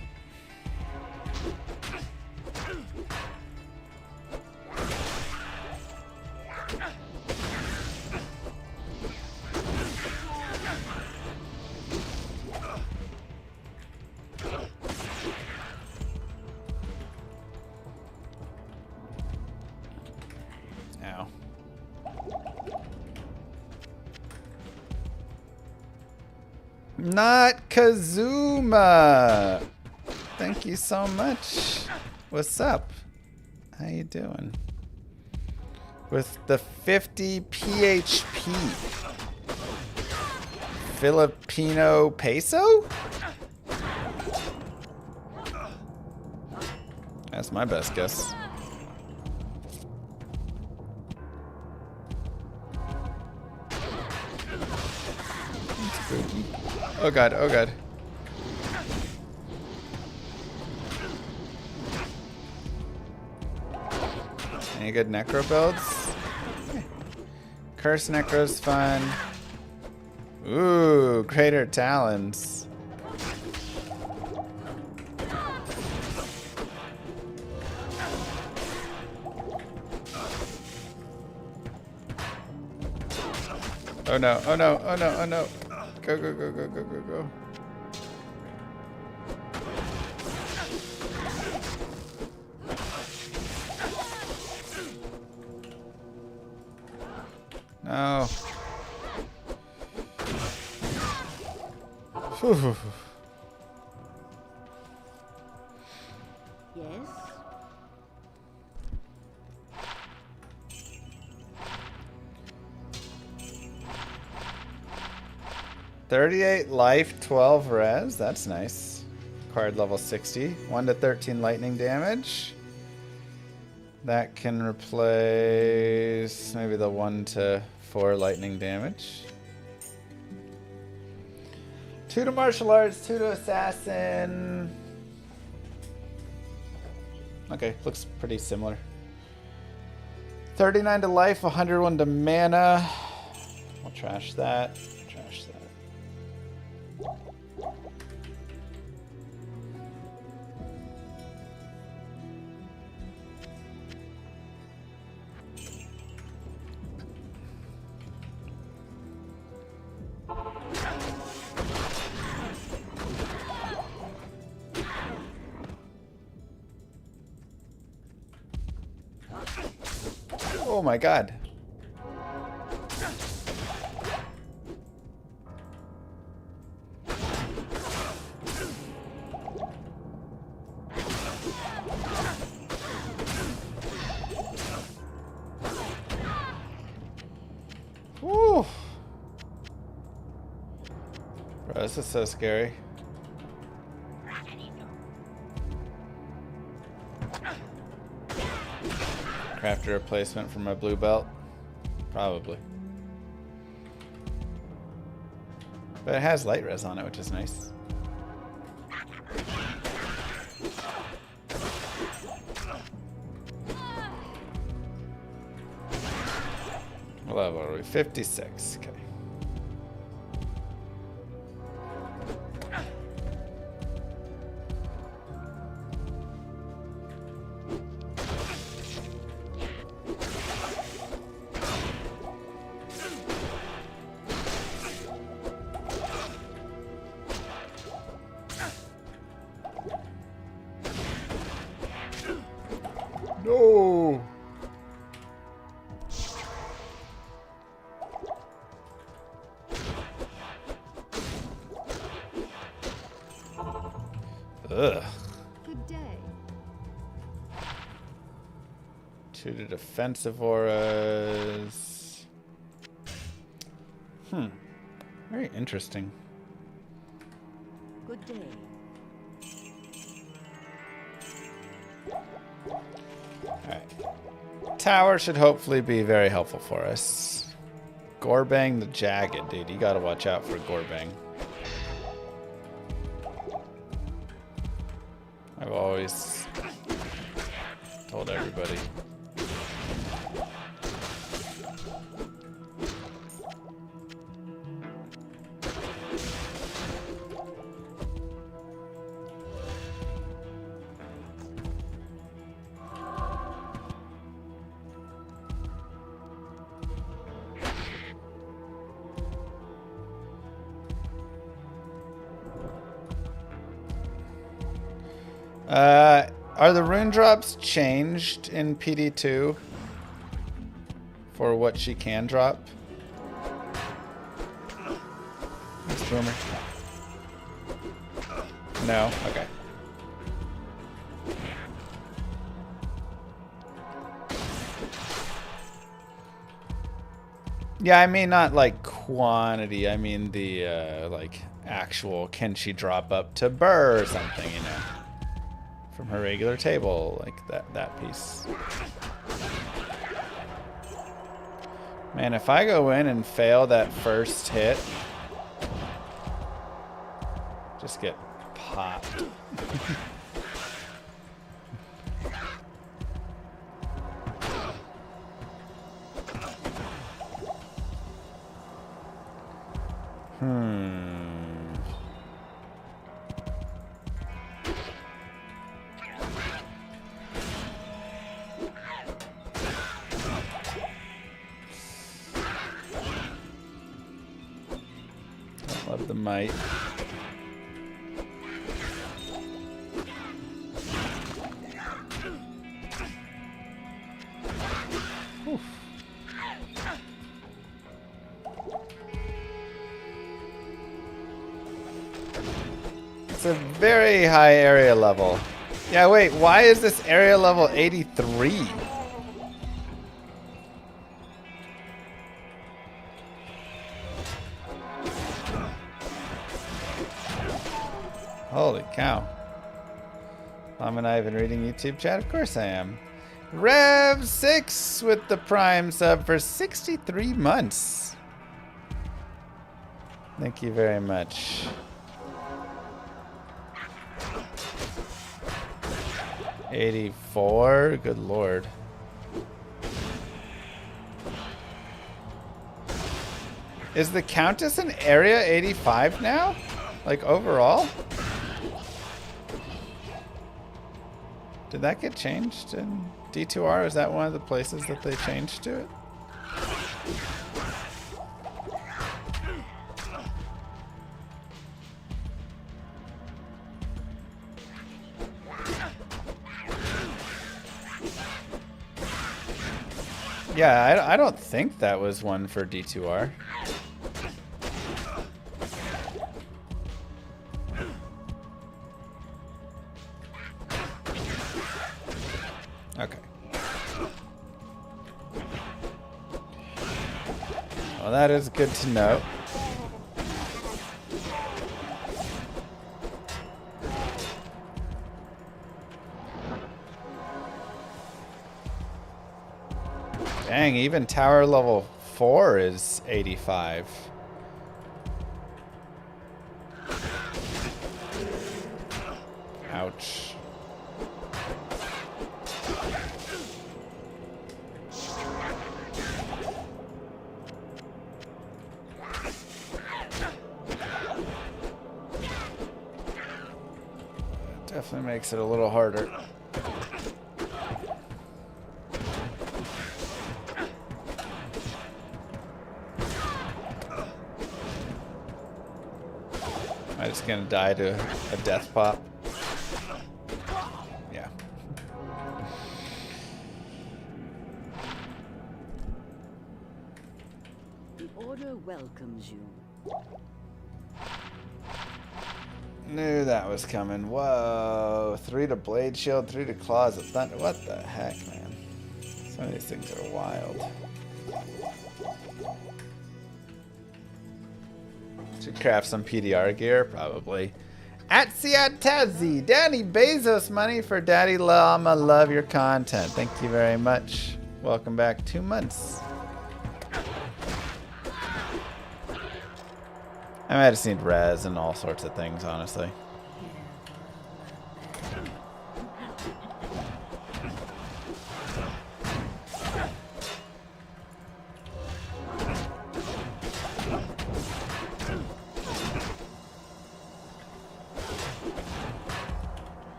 Not Kazuma. Thank you so much. What's up? How you doing? With the 50 PHP. Filipino peso? That's my best guess. Spooky. Oh god, oh god. Any good necro builds? Curse necro's fun. Ooh, greater talons. Oh no, oh no, oh no, oh no. Go, go, go, go, go, go, go. No. Whew. Yes. $38 life, 12 res. That's nice. Card level 60. 1 to 13 lightning damage. That can replace maybe the 1 to 4 lightning damage. 2 to martial arts, 2 to assassin. Okay, looks pretty similar. 39 to life, 101 to mana. We'll trash that. Trash that. Oh my god. Woo. Bro, this is so scary. Craft a replacement for my blue belt? Probably. But it has light res on it, which is nice. What level are we? 56. Okay. No. Ugh. Good day. 2 to defensive auras. Very interesting. Good day. Alright. Tower should hopefully be very helpful for us. Gorbang the Jagged, dude. You gotta watch out for Gorbang. I've always told everybody. Are the rune drops changed in PD2 for what she can drop? Thanks, Boomer. No? Okay. Yeah, I mean not like quantity. I mean the like actual can she drop up to Burr or something, you know, from her regular table, like that piece. Man, if I go in and fail that first hit, just get popped. Love the might. Oof. It's a very high area level. Yeah, wait, why is this area level 83? Holy cow. Am I even reading YouTube chat? Of course I am. Rev6 with the Prime sub for 63 months. Thank you very much. $84? Good lord. Is the Countess in area 85 now? Like overall? Did that get changed in D2R? Is that one of the places that they changed to it? Yeah, I don't think that was one for D2R. Okay. Well, that is good to know. Dang, even tower level 4 is 85. Ouch. Definitely makes it a little harder. Am I just gonna die to a death pop? Yeah. The Order welcomes you. Knew that was coming. Whoa. 3 to Blade Shield, 3 to Claws of Thunder. What the heck, man? Some of these things are wild. Should craft some PDR gear, probably. At Siatazi, Danny Bezos money for Daddy Llama. Love your content. Thank you very much. Welcome back 2 months. I might just need res and all sorts of things, honestly.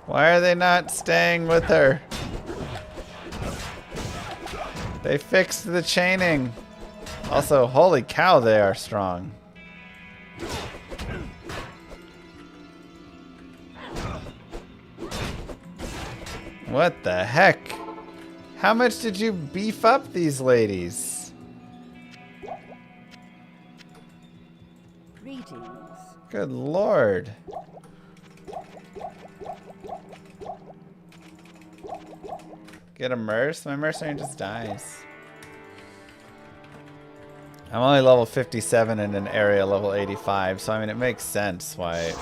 Why are they not staying with her? They fixed the chaining. Also, holy cow, they are strong. What the heck? How much did you beef up these ladies? Greetings. Good lord. get a merc? My mercenary just dies. I'm only level 57 in an area level 85, so I mean it makes sense why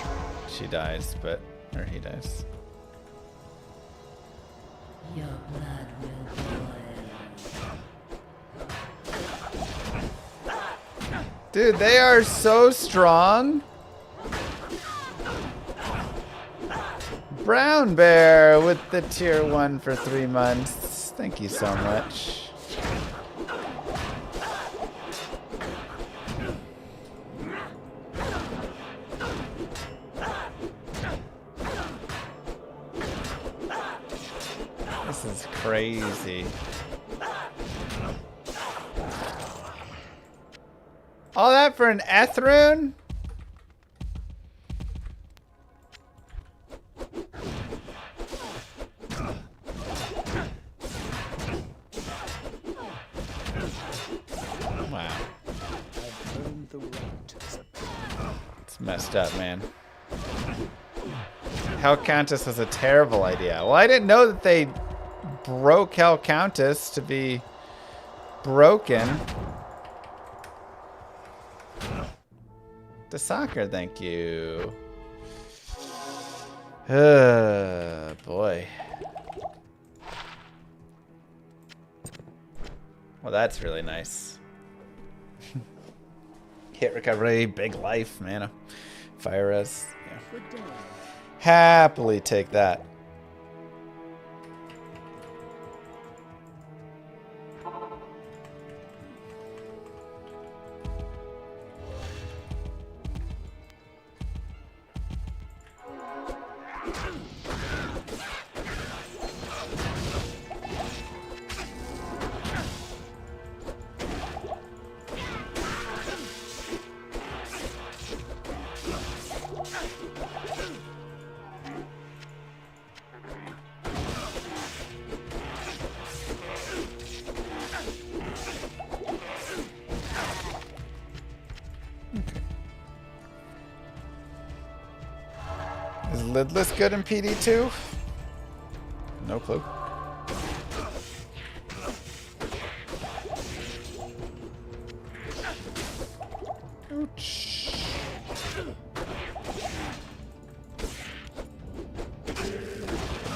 she dies, but or he dies. Your blood will boil. Dude, they are so strong. Brown Bear with the tier 1 for 3 months. Thank you so much. This is crazy. All that for an Ethrune? Wow. It's messed up, man. Hell Countess was a terrible idea. Well, I didn't know that they broke Hell Countess to be broken. The soccer, thank you. Boy. Well, that's really nice. Hit recovery, big life, mana. Fire res. Yeah. Good day. Happily take that. Is Lidless good in PD2? No clue. Ouch.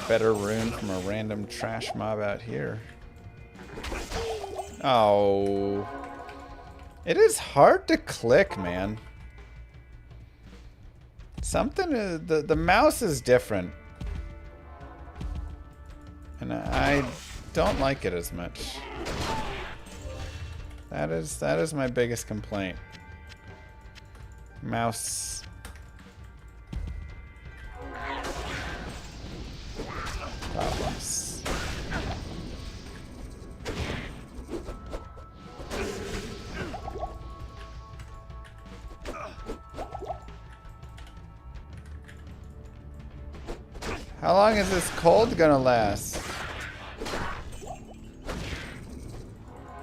Better rune from a random trash mob out here. Oh. It is hard to click, man. Something, the mouse is different. And I don't like it as much. That is my biggest complaint. Mouse. Problems. How long is this cold gonna last?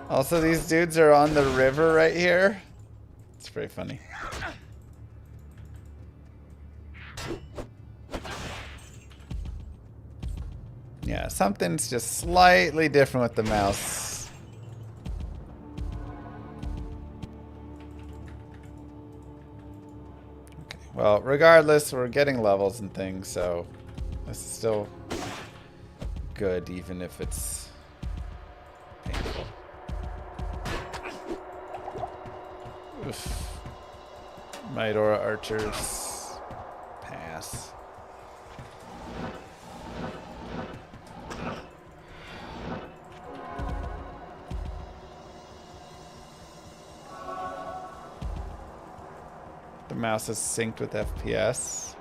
Also, these dudes are on the river right here. It's pretty funny. Yeah, something's just slightly different with the mouse. Okay, well, regardless, we're getting levels and things, so this is still good, even if it's painful. Oof. Midora archers. Pass. The mouse is synced with FPS.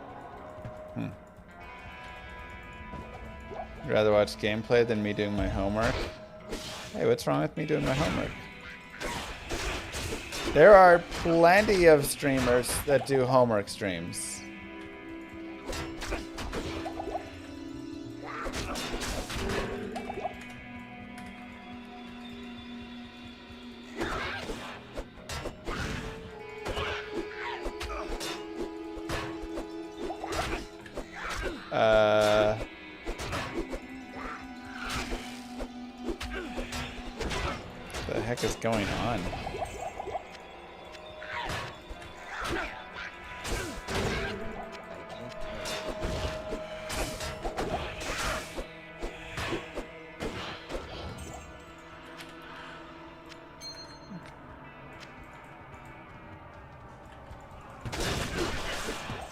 You'd rather watch gameplay than me doing my homework? Hey, what's wrong with me doing my homework? There are plenty of streamers that do homework streams. heck is going on?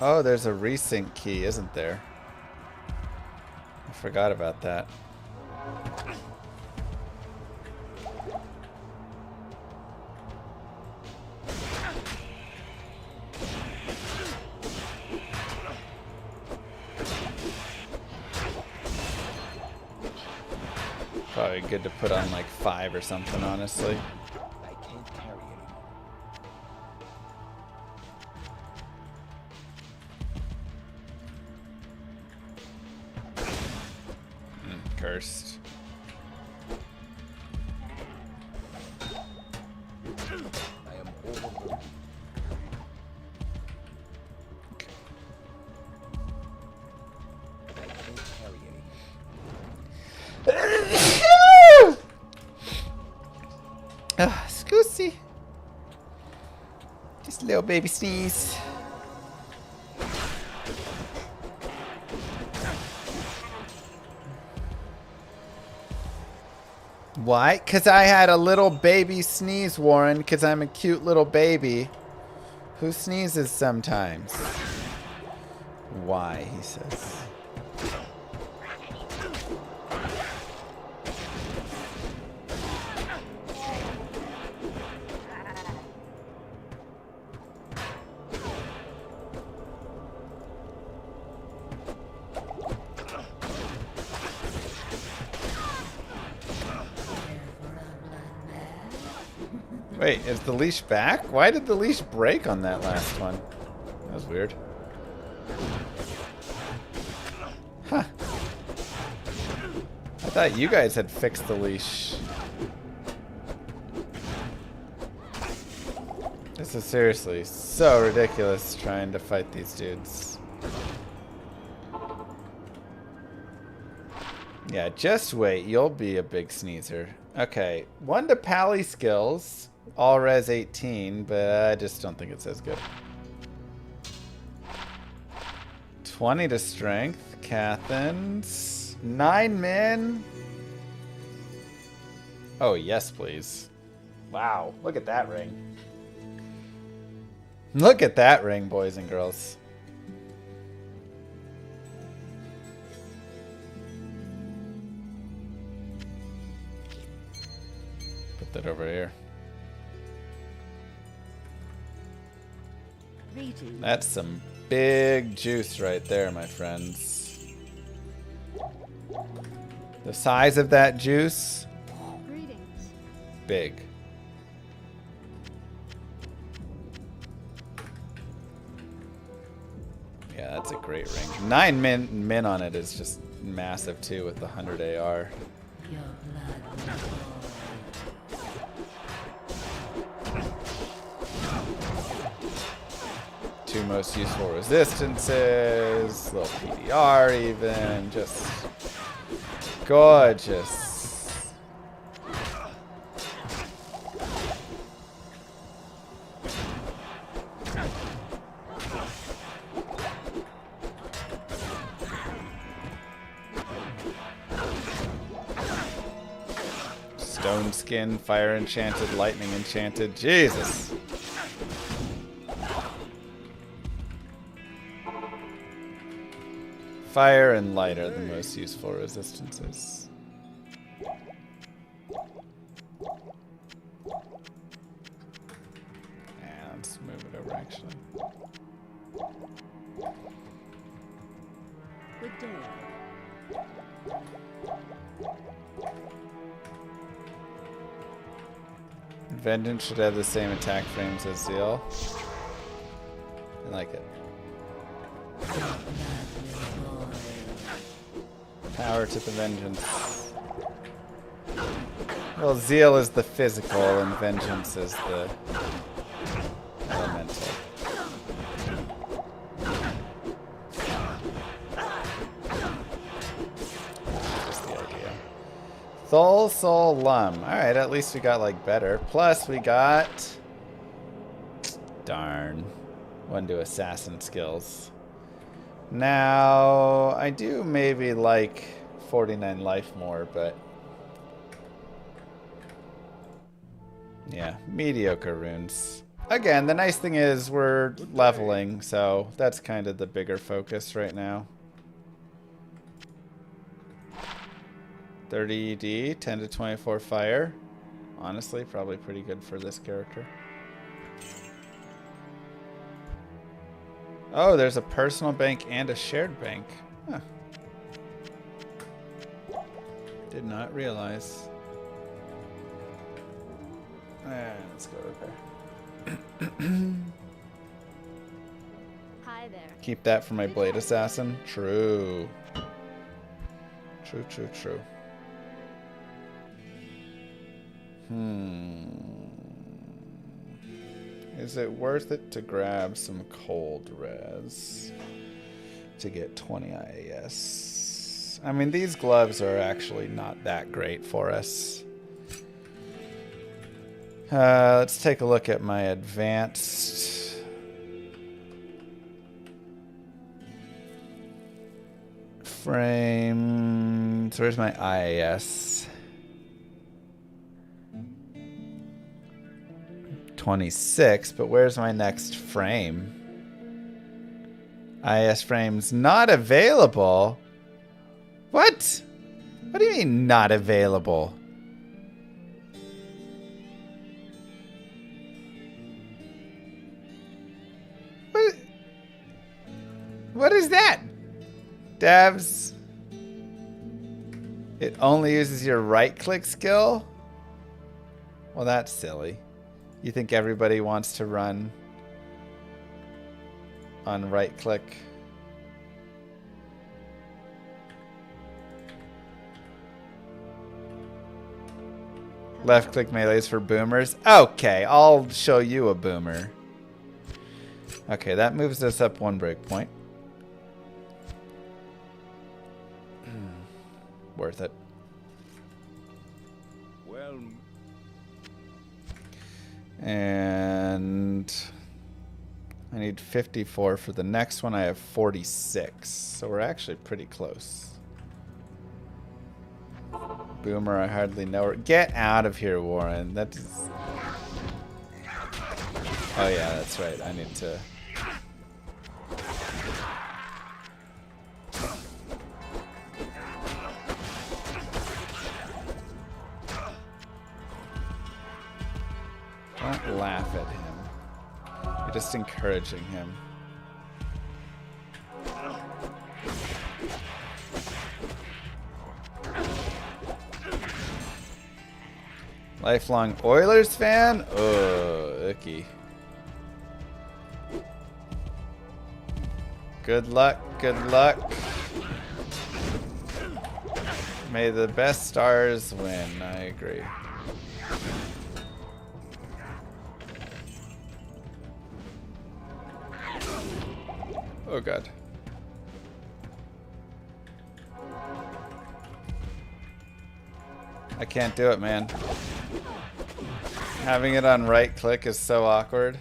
Oh, there's a resync key, isn't there? I forgot about that. Probably good to put on like 5 or something, honestly. I can't carry anymore. Cursed. I am overwhelmed. I can't carry anymore. Scoosy. Just a little baby sneeze. Why? Because I had a little baby sneeze, Warren, because I'm a cute little baby who sneezes sometimes. Why, he says. Wait, is the leash back? Why did the leash break on that last one? That was weird. Huh. I thought you guys had fixed the leash. This is seriously so ridiculous trying to fight these dudes. Yeah, just wait. You'll be a big sneezer. Okay, 1 to pally skills. All res 18, but I just don't think it's as good. 20 to strength. Cathans. 9 min. Oh, yes, please. Wow, look at that ring. Look at that ring, boys and girls. Put that over here. That's some big juice right there, my friends. The size of that juice, Greetings. big. Yeah, that's a great ring. 9 min on it is just massive too with the 100 AR. Your blood will fall. Two most useful resistances, little PDR even, just gorgeous. Stone skin, fire enchanted, lightning enchanted, Jesus. Fire and light are the most useful resistances. And let's move it over actually. Good day. Vengeance should have the same attack frames as Zeal. I like it. Power to the vengeance. Well, Zeal is the physical and vengeance is the elemental. Just the idea. Thol Sol Lum. Alright, at least we got like better. Plus we got... Darn. One to assassin skills. Now, I do maybe like 49 life more, but... Yeah, mediocre runes. Again, the nice thing is we're leveling, so that's kind of the bigger focus right now. 30 ED, 10 to 24 fire. Honestly, probably pretty good for this character. Oh, there's a personal bank and a shared bank. Huh. Did not realize. Let's go repair. Hi there. Keep that for my blade assassin. True. True, true, true. Is it worth it to grab some cold res to get 20 IAS? I mean, these gloves are actually not that great for us. Let's take a look at my advanced. Frame. So where's my IAS? 26, but where's my next frame? IAS frame's not available. What? What do you mean not available? What is that? Devs. It only uses your right-click skill? Well, that's silly. You think everybody wants to run on right-click? Left-click melees for boomers? Okay, I'll show you a boomer. Okay, that moves us up one breakpoint. Worth it. Well, and I need 54 for the next one. I have 46, so we're actually pretty close. Boomer, I hardly know her. Get out of here, Warren. That is... Oh yeah, that's right. I need to... Don't laugh at him. You're just encouraging him. Lifelong Oilers fan? Oh, icky. Good luck, good luck. May the best stars win. I agree. Oh god. I can't do it, man. Having it on right click is so awkward.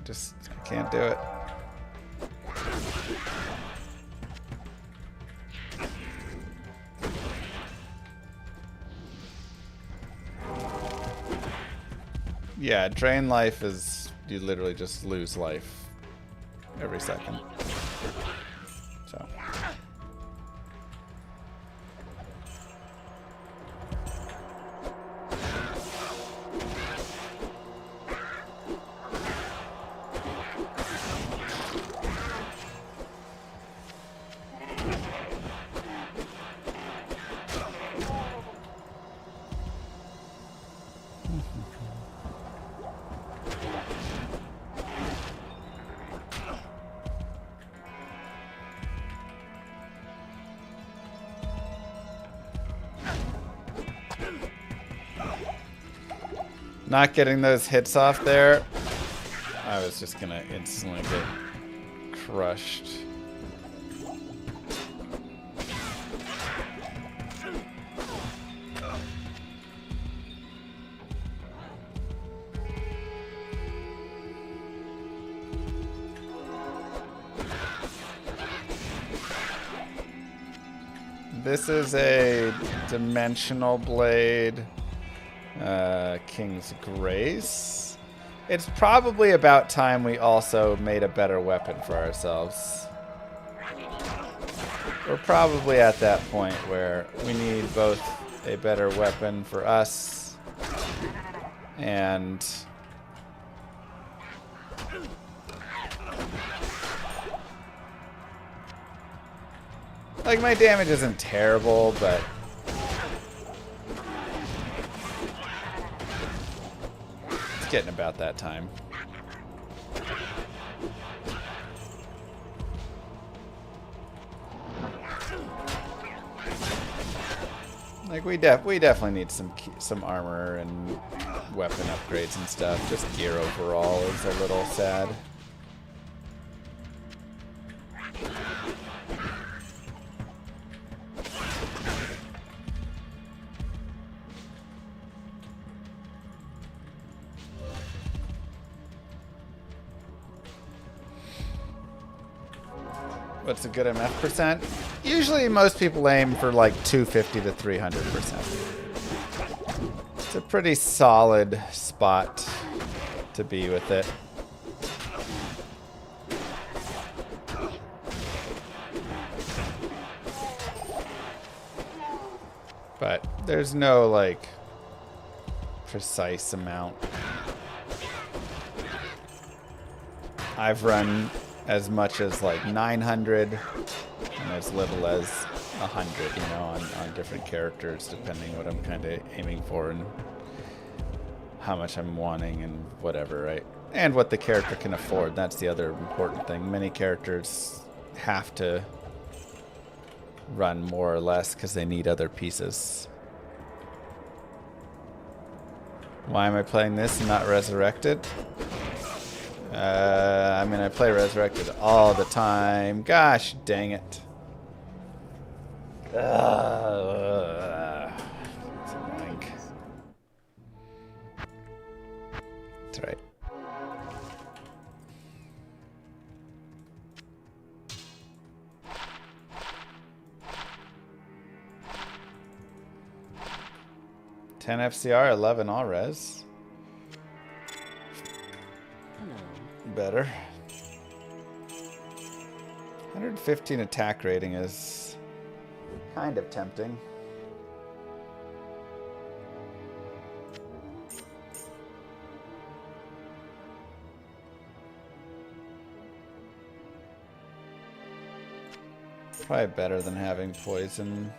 I can't do it. Yeah, drain life is, you literally just lose life every second. So. Not getting those hits off there. I was just gonna instantly get crushed. This is a dimensional blade. King's Grace. It's probably about time we also made a better weapon for ourselves. We're probably at that point where we need both a better weapon for us and like my damage isn't terrible, but it's getting about that time. Like we definitely need some armor and weapon upgrades and stuff. Just gear overall is a little sad. What's a good MF percent? Usually most people aim for like 250 to 300%. It's a pretty solid spot to be with it. But there's no like precise amount. I've run as much as like 900 and as little as 100, you know, on different characters, depending what I'm kind of aiming for and how much I'm wanting and whatever, right? And what the character can afford. That's the other important thing. Many characters have to run more or less because they need other pieces. Why am I playing this and not Resurrected? I mean, I play Resurrected all the time. Gosh dang it. It's annoying. That's right. $10 FCR, 11 all res. Better. 115 attack rating is kind of tempting. Probably better than having poison.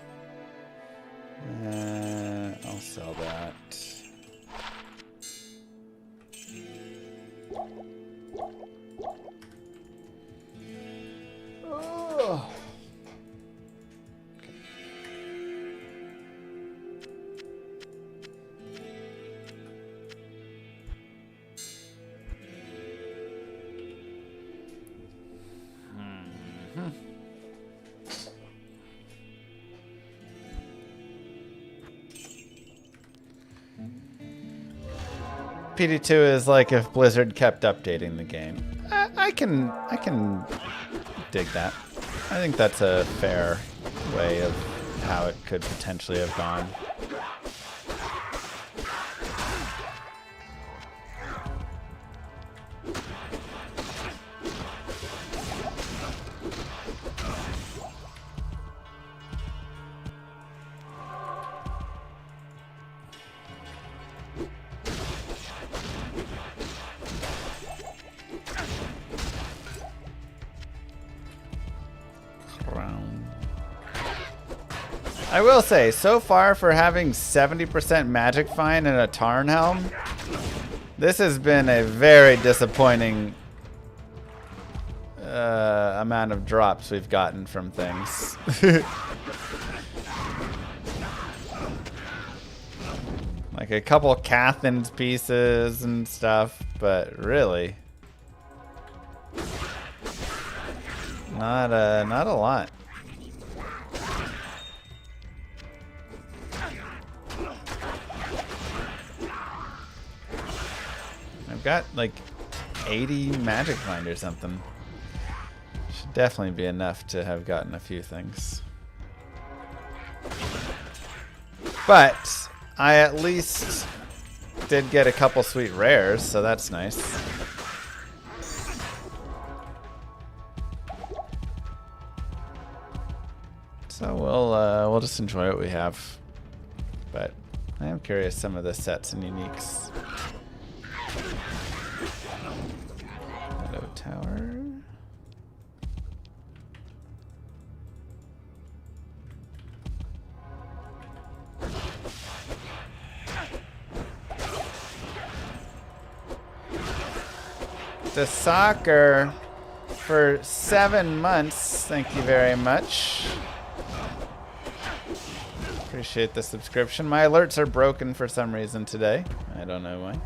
I'll sell that. Oh. PD2 is like if Blizzard kept updating the game. I can dig that. I think that's a fair way of how it could potentially have gone. I will say, so far for having 70% Magic Find and a Tarn Helm, this has been a very disappointing amount of drops we've gotten from things. Like a couple Cathin's pieces and stuff, but really, not a lot. Got like 80 Magic Find or something. Should definitely be enough to have gotten a few things. But I at least did get a couple sweet rares, so that's nice. So we'll just enjoy what we have. But I am curious some of the sets and uniques. Hello, tower. The soccer for 7 months. Thank you very much. Appreciate the subscription. My alerts are broken for some reason today. I don't know why.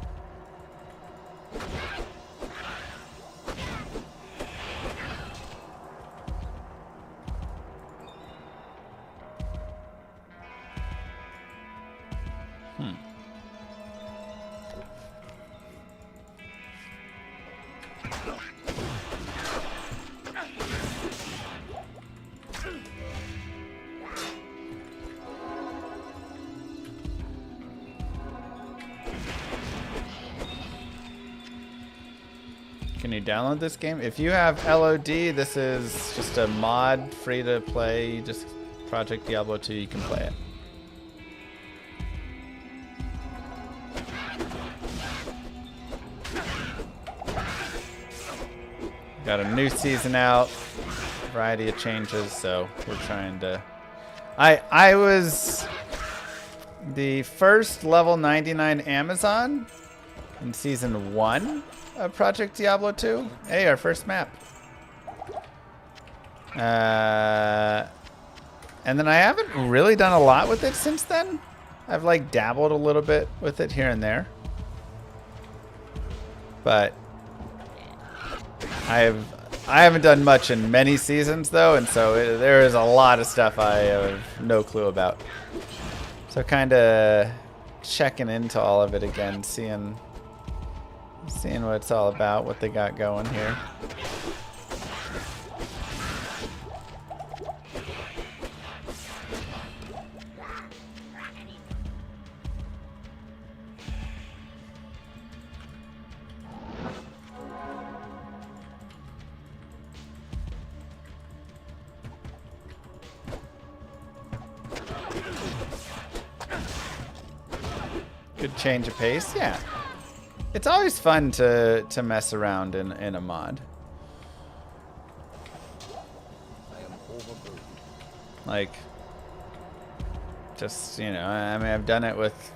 Can you download this game? If you have LOD, this is just a mod, free to play. Just Project Diablo 2, you can play it. Got a new season out, variety of changes, so we're trying to... I was the first level 99 Amazon in season 1 of Project Diablo 2. Hey, our first map. And then I haven't really done a lot with it since then. I've like dabbled a little bit with it here and there. But I haven't done much in many seasons though, and so there is a lot of stuff I have no clue about. So kind of checking into all of it again, seeing what it's all about, what they got going here. Good change of pace, yeah. It's always fun to mess around in a mod. Like, just, you know, I mean, I've done it with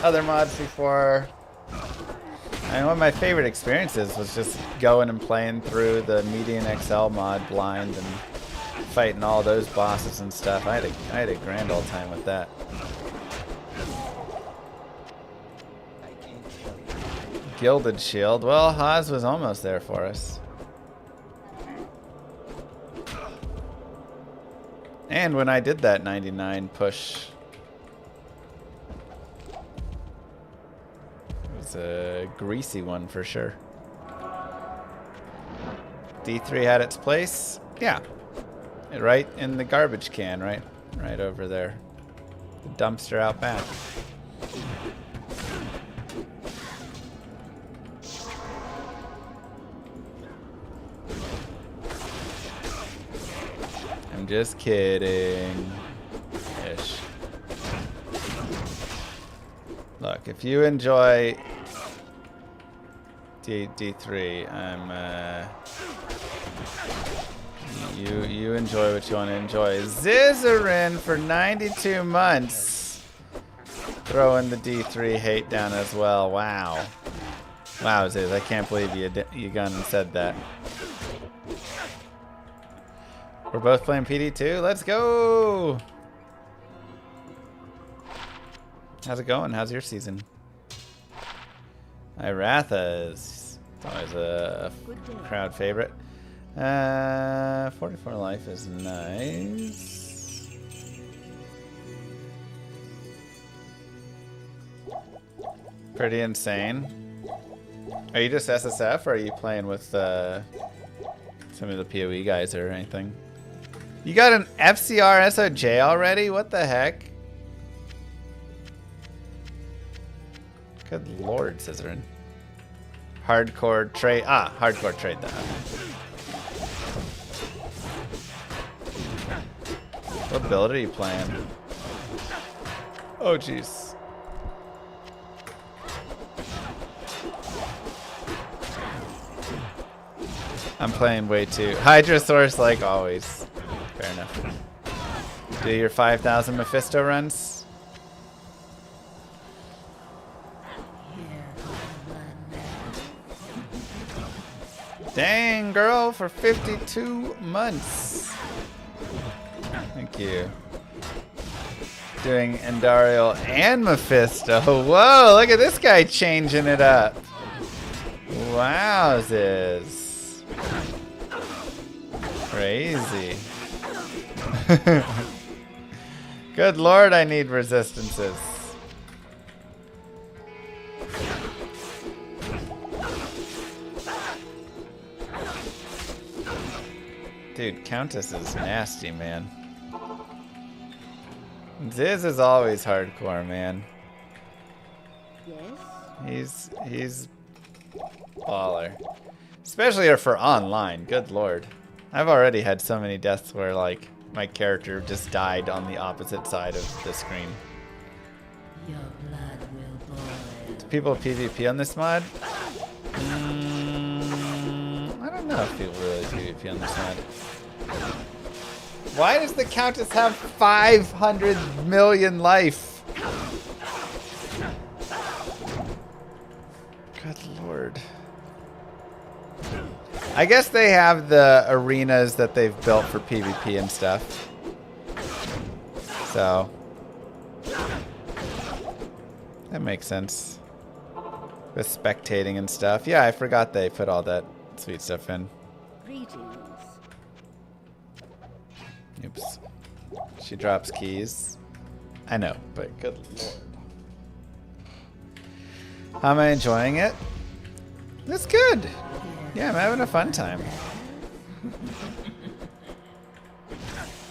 other mods before. I mean, one of my favorite experiences was just going and playing through the Median XL mod blind and fighting all those bosses and stuff. I had a grand old time with that. Gilded Shield. Well, Haas was almost there for us. And when I did that 99 push, it was a greasy one for sure. D3 had its place. Yeah. Right in the garbage can, right over there. The dumpster out back. I'm just kidding. Ish. Look, if you enjoy D3, you enjoy what you want to enjoy. Zizarin for 92 months. Throwing the D3 hate down as well. Wow. Wow, Ziz, I can't believe you gone and said that. We're both playing PD2. Let's go! How's it going? How's your season? Iratha's always a crowd favorite. 44 life is nice. Pretty insane. Are you just SSF, or are you playing with some of the PoE guys or anything? You got an FCR SOJ already? What the heck? Good lord, Scissorin. Hardcore trade. Ah, hardcore trade that. What build are you playing? Oh, jeez. I'm playing way too. Hydrosaurus like always. Fair enough. Do your 5,000 Mephisto runs? Dang, girl, for 52 months. Thank you. Doing Endariel and Mephisto. Whoa, look at this guy changing it up. Wowzers. Crazy. Good lord, I need resistances. Dude, Countess is nasty, man. Ziz is always hardcore, man. Yes? He's baller. Especially for online, good lord. I've already had so many deaths where like my character just died on the opposite side of the screen. Your blood will boil. Do people PvP on this mod? I don't know if people really PvP on this mod. Why does the Countess have 500 million life? Good lord. I guess they have the arenas that they've built for PvP and stuff. So that makes sense. With spectating and stuff. Yeah, I forgot they put all that sweet stuff in. Greetings. Oops. She drops keys. I know, but good lord. How am I enjoying it? It's good. Yeah, I'm having a fun time.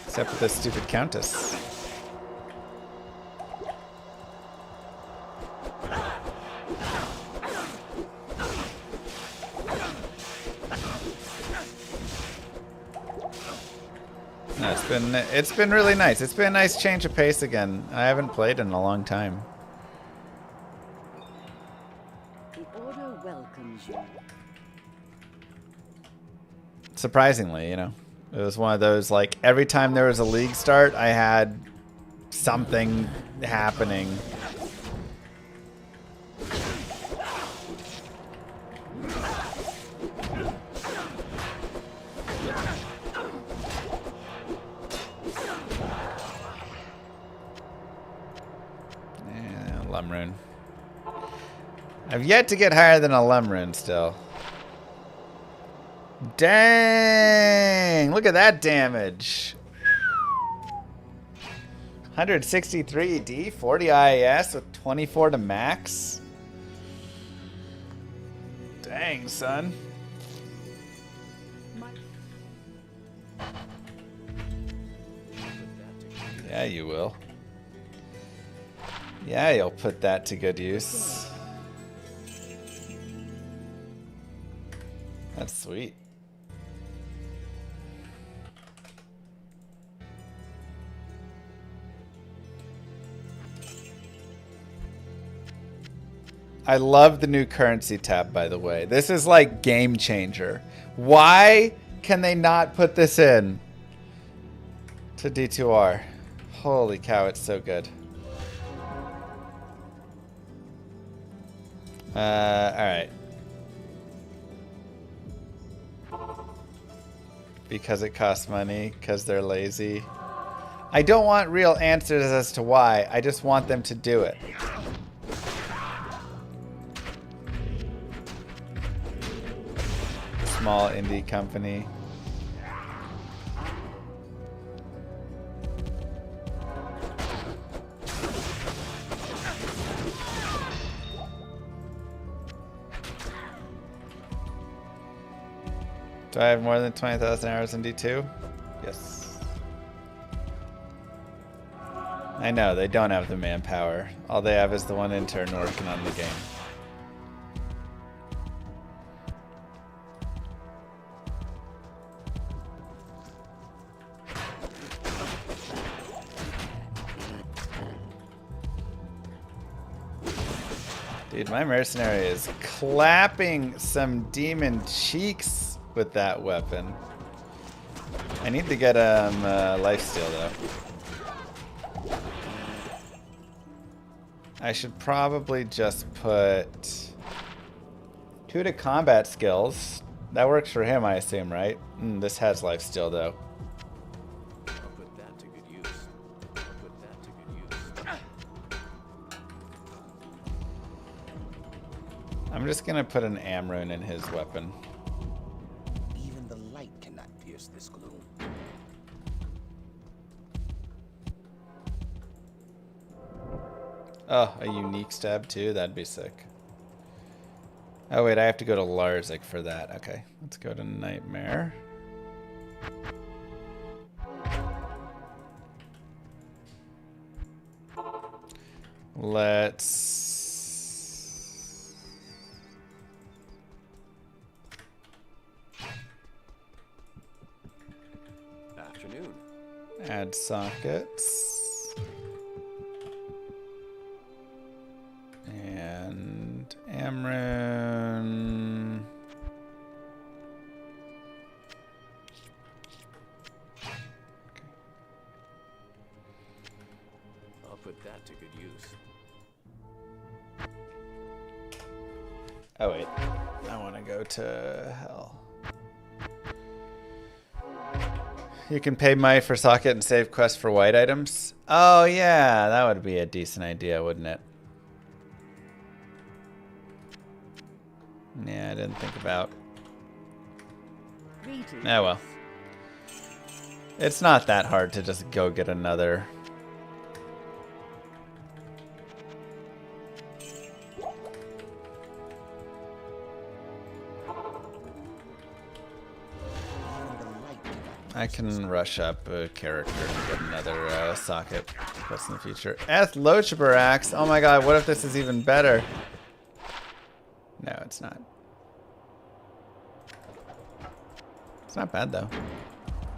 Except with this stupid Countess. No, it's been really nice. It's been a nice change of pace again. I haven't played in a long time. The Order welcomes you. Surprisingly, you know. It was one of those, like, every time there was a league start, I had something happening. Yeah, Lumrune. I've yet to get higher than a Lumrune still. Dang! Look at that damage. 163 D, 40 IAS with 24 to max. Dang, son. Yeah, you will. Yeah, you'll put that to good use. That's sweet. I love the new currency tab, by the way. This is like game changer. Why can they not put this in to D2R? Holy cow, it's so good. Alright. Because it costs money, because they're lazy. I don't want real answers as to why. I just want them to do it. Small indie company. Do I have more than 20,000 hours in D2? Yes. I know, they don't have the manpower. All they have is the one intern working on the game. Dude, my mercenary is clapping some demon cheeks with that weapon. I need to get lifesteal though. I should probably just put 2 to combat skills. That works for him, I assume, right? This has lifesteal though. I'll put that to good use. I'll put that to good use. I'm just gonna put an Amrune in his weapon. Even the light cannot pierce this gloom. Oh, a unique stab too? That'd be sick. Oh wait, I have to go to Larzik for that. Okay, let's go to Nightmare. Let's... Afternoon. add sockets. And Amrune. I'll put that to good use. Oh wait, I want to go to hell. You can pay money for socket and save quests for white items. Oh yeah, that would be a decent idea, wouldn't it? Yeah, I didn't think about. Greetings. Oh well. It's not that hard to just go get another. I can rush up a character and get another socket. What's in the future? Lochaber Axe. Oh my god, what if this is even better? No, it's not. It's not bad though.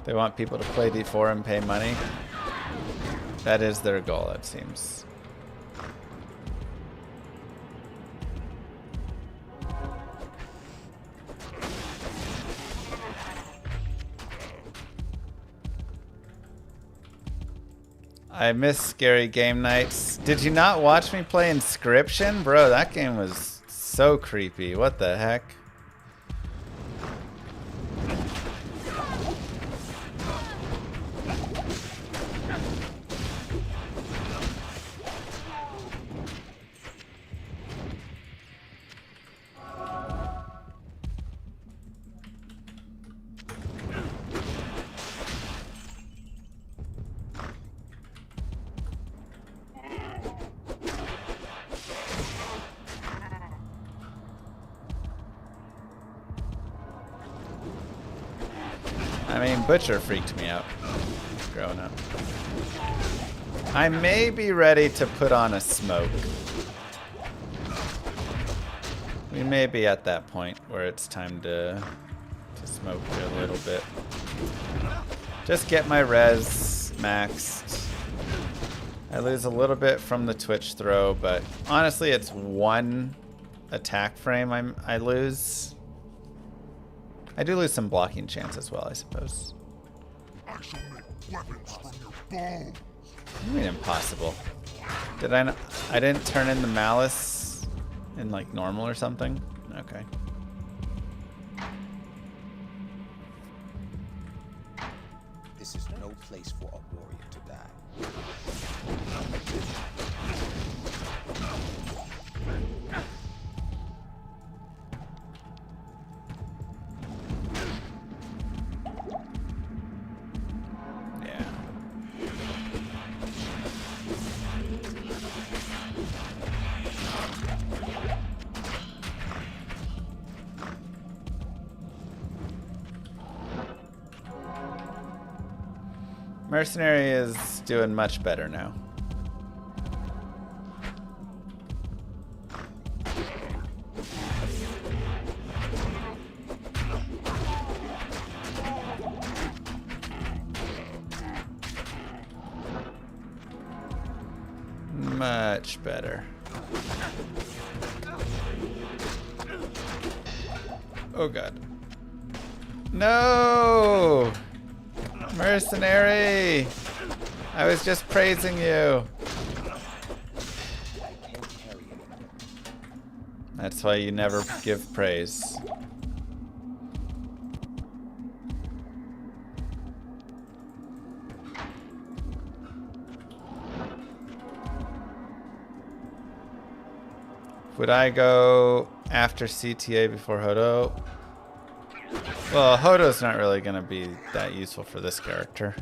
They want people to play D4 and pay money. That is their goal, it seems. I miss scary game nights. Did you not watch me play Inscription? Bro, that game was so creepy. What the heck? I mean, Butcher freaked me out growing up. I may be ready to put on a smoke. We may be at that point where it's time to smoke a little bit. Just get my res maxed. I lose a little bit from the Twitch throw, but honestly, it's one attack frame I lose. I do lose some blocking chance as well, I suppose. What do you mean impossible? Did I didn't turn in the malice in like normal or something? Okay. This is no place for a warrior to die. Mercenary is doing much better now. Much better. Oh god. No! Mercenary! I was just praising you. That's why you never give praise. Would I go after CTA before Hodo? Well, Hodo's not really going to be that useful for this character.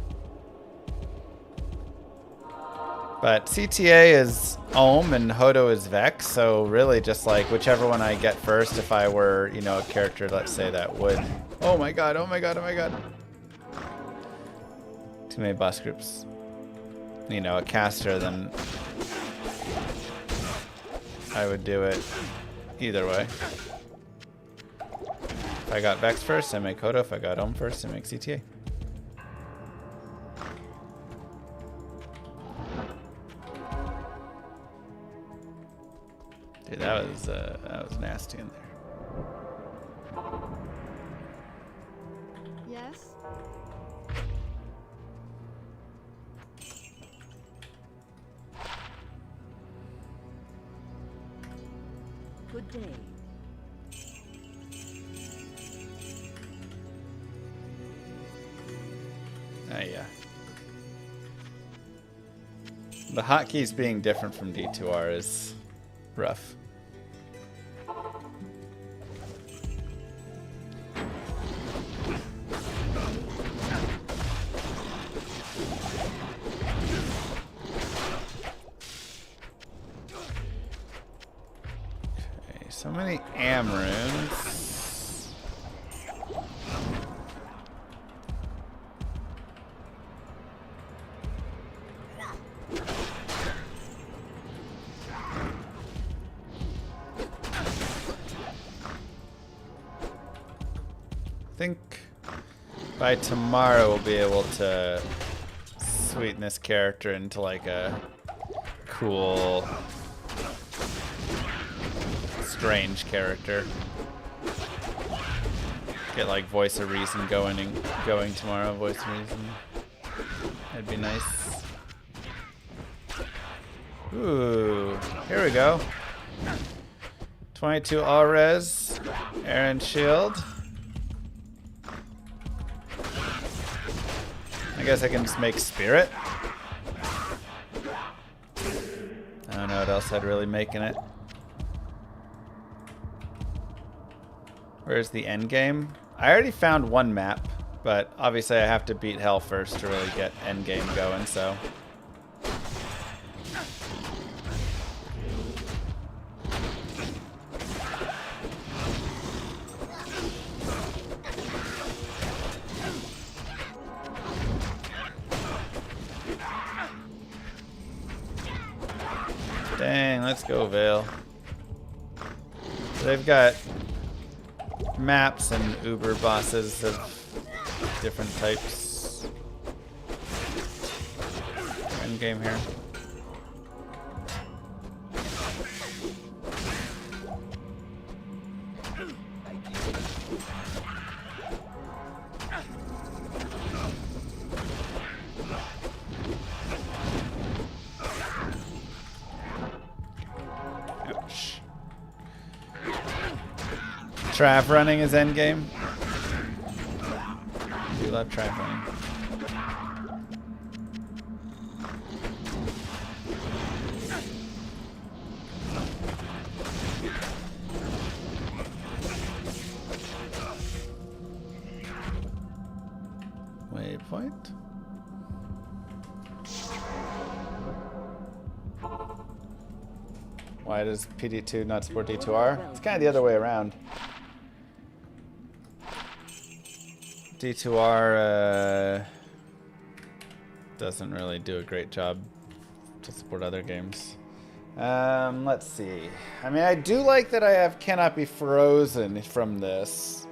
But CTA is Ohm and Hodo is Vex, so really just like whichever one I get first, if I were, you know, a character, let's say that would... Oh my god, oh my god, oh my god. Too many boss groups. You know, a caster, then I would do it either way. If I got Vex first, I make Hodo. If I got Ohm first, I make CTA. Dude, that was nasty in there. Yes? Good day. Yeah. The hotkeys being different from D2R is rough. Okay, so many Am runes. I think by tomorrow we'll be able to sweeten this character into like a cool, strange character. Get like Voice of Reason going tomorrow. Voice of Reason. That'd be nice. Ooh, here we go. 22 all res, Aaron Shield. I guess I can just make Spirit. I don't know what else I'd really make in it. Where's the end game? I already found one map, but obviously I have to beat Hell first to really get end game going, so. Dang, let's go, Vale. They've got maps and Uber bosses of different types. End game here. Trap running is endgame. We love trap running. Waypoint. Why does PD2 not support D2R? It's kind of the other way around. D2R doesn't really do a great job to support other games. Let's see. I mean, I do like that I have Cannot Be Frozen from this.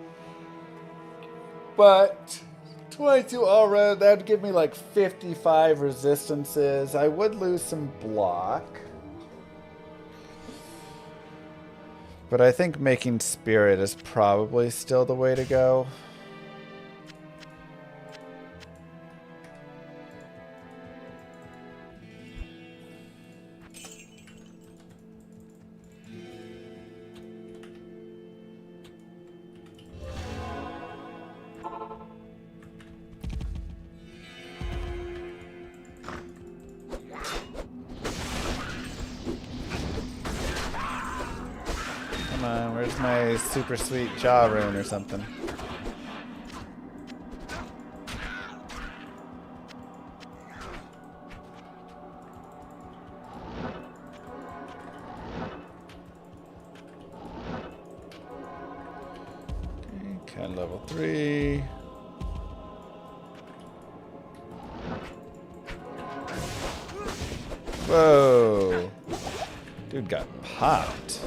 But 22 aura, that'd give me like 55 resistances. I would lose some block. But I think making spirit is probably still the way to go. Come on, where's my super sweet jaw rune or something? Okay, level 3. Whoa. Dude got popped.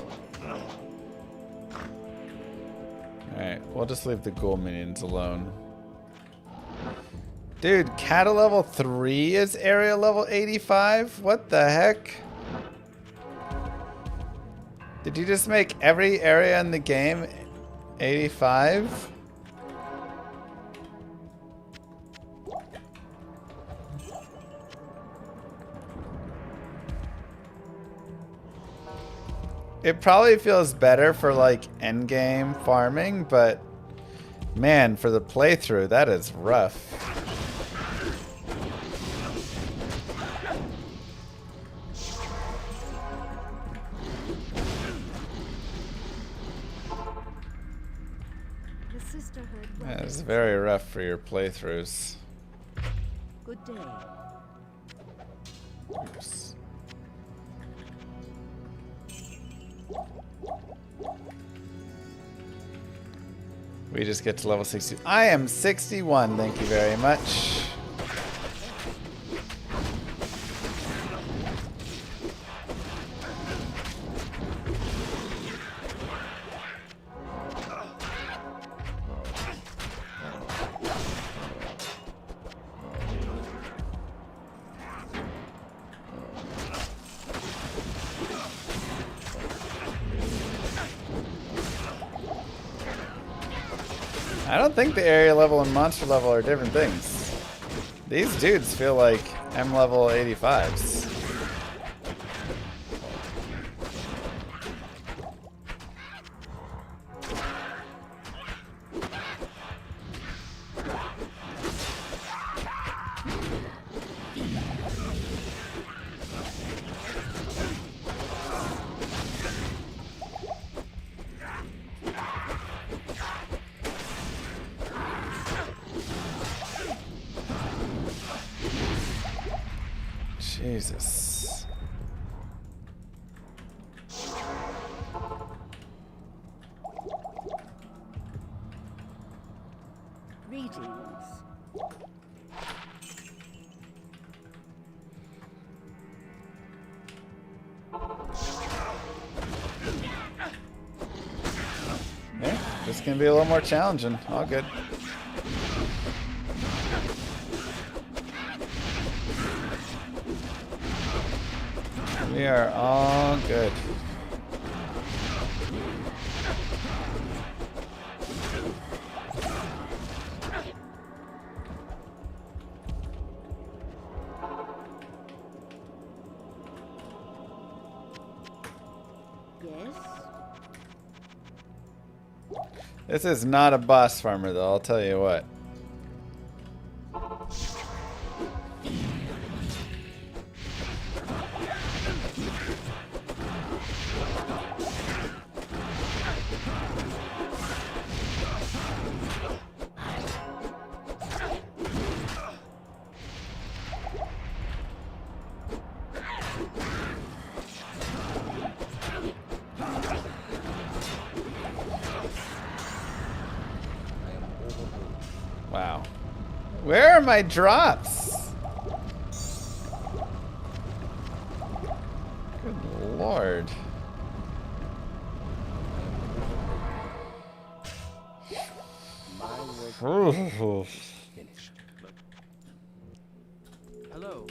Alright, we'll just leave the ghoul minions alone. Dude, Kata level 3 is area level 85? What the heck? Did you just make every area in the game 85? It probably feels better for like endgame farming, but man, for the playthrough, that is rough. The sisterhood. That is very rough for your playthroughs. Good day. Oops. We just get to level 60. I am 61, thank you very much. I don't think the area level and monster level are different things. These dudes feel like M level 85s. Jesus. Greetings. Yeah, this can be a little more challenging. All good. We are all good. Yes. This is not a boss farmer, though, I'll tell you what. Wow. Where are my drops? Good lord. Ooh. Finished. Hello.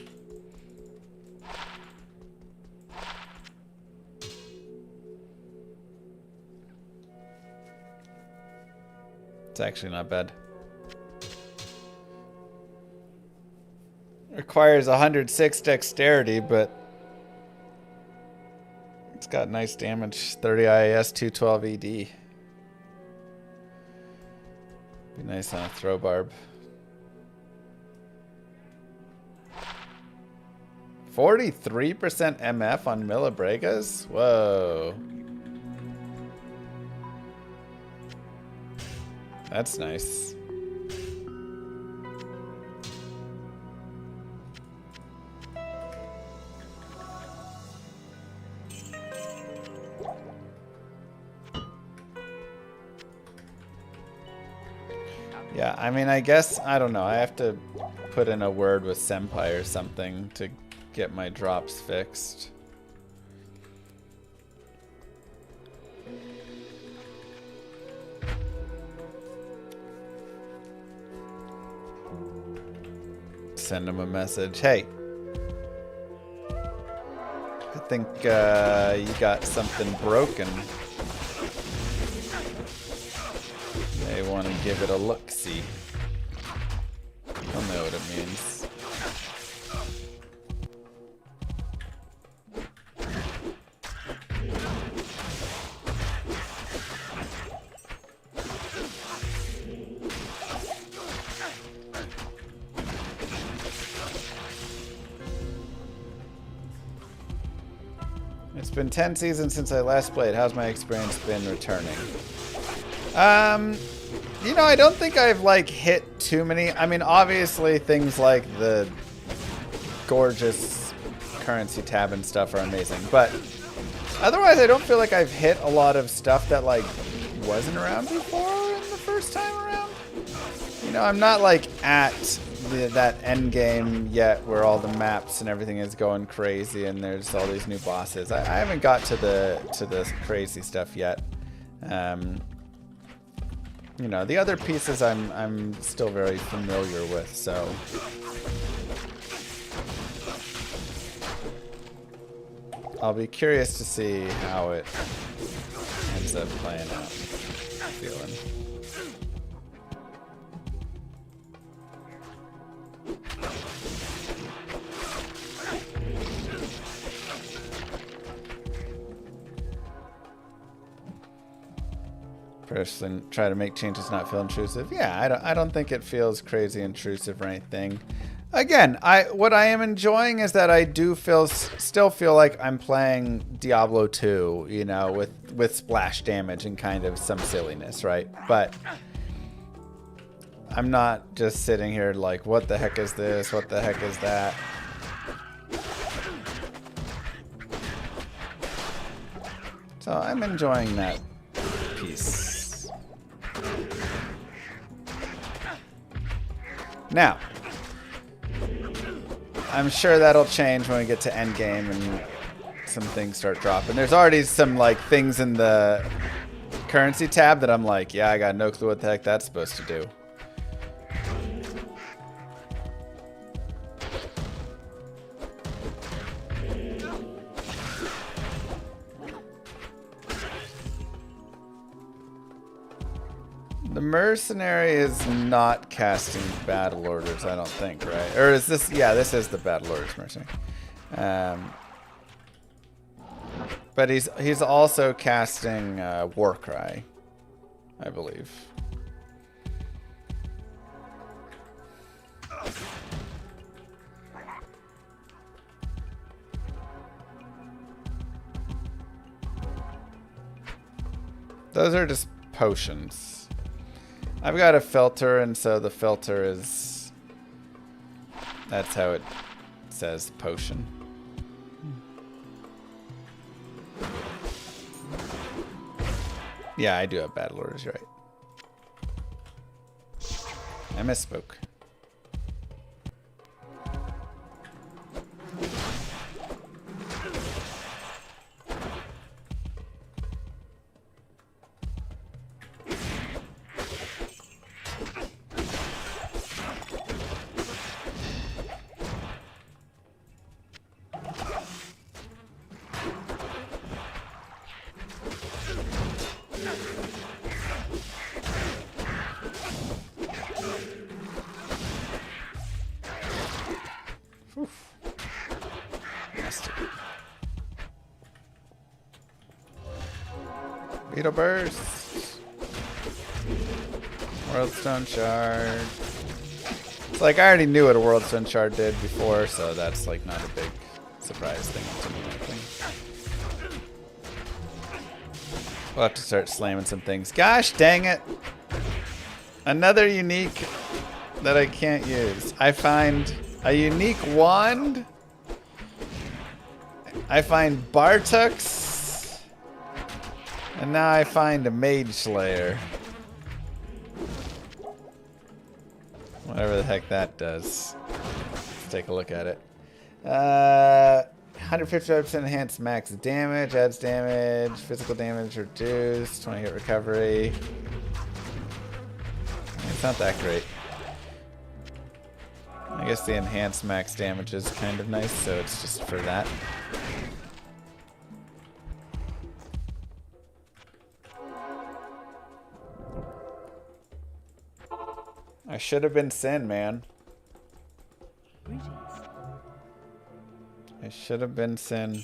It's actually not bad. Requires 106 dexterity, but it's got nice damage. 30 IAS, 212 ED. Be nice on a throw barb. 43% MF on Millibregas? Whoa. That's nice. Yeah, I mean, I guess, I don't know. I have to put in a word with Senpai or something to get my drops fixed. Send him a message. Hey, I think you got something broken. May want to give it a look-see. He'll know what it means. It's been 10 seasons since I last played. How's my experience been returning? You know, I don't think I've like hit too many. I mean, obviously things like the gorgeous currency tab and stuff are amazing, but otherwise I don't feel like I've hit a lot of stuff that like wasn't around before in the first time around. You know, I'm not like at that end game yet where all the maps and everything is going crazy and there's all these new bosses. I haven't got to the crazy stuff yet. You know, the other pieces I'm still very familiar with, so I'll be curious to see how it ends up playing out. Feeling. Person try to make changes not feel intrusive. Yeah, I don't think it feels crazy intrusive or anything. Again, what I am enjoying is that I do still feel like I'm playing Diablo 2, you know, with splash damage and kind of some silliness, right? But I'm not just sitting here like, what the heck is this? What the heck is that? So I'm enjoying that piece. Now, I'm sure that'll change when we get to endgame and some things start dropping. There's already some like things in the currency tab that I'm like, yeah, I got no clue what the heck that's supposed to do. The mercenary is not casting battle orders, I don't think, right? Or is this? Yeah, this is the battle orders mercenary. But he's also casting Warcry, I believe. Those are just potions. I've got a filter, and so the filter is... That's how it says potion. Yeah, I do have battle orders, you're right. I misspoke. Beetle Burst. Worldstone Shard. It's like I already knew what a Worldstone Shard did before, so that's like not a big surprise thing to me, I think. We'll have to start slamming some things. Gosh dang it! Another unique that I can't use. I find a unique wand. I find Bartux. And now I find a Mage Slayer. Whatever the heck that does. Let's take a look at it. 155% enhanced max damage, adds damage, physical damage reduced, 20 hit recovery. It's not that great. I guess the enhanced max damage is kind of nice, so it's just for that. I should have been Sin, man. I should have been Sin.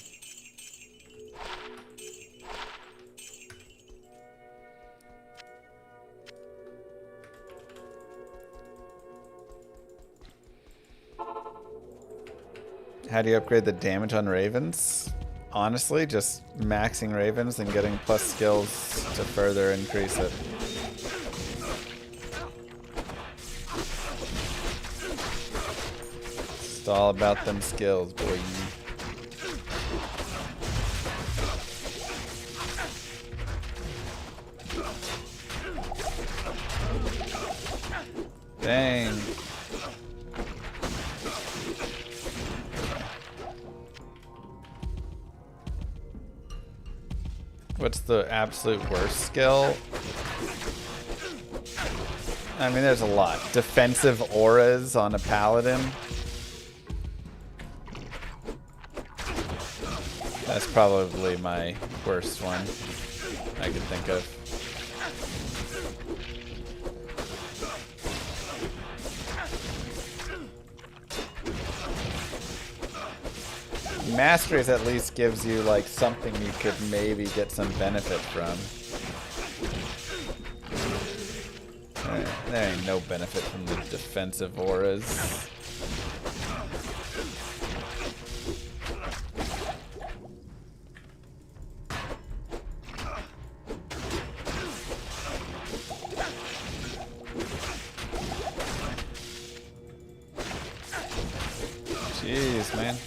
How do you upgrade the damage on Ravens? Honestly, just maxing Ravens and getting plus skills to further increase it. It's all about them skills, boy. Dang. What's the absolute worst skill? I mean, there's a lot. Defensive auras on a paladin. That's probably my worst one I could think of. Masteries at least gives you like something you could maybe get some benefit from. There ain't no benefit from the defensive auras. Jeez, man.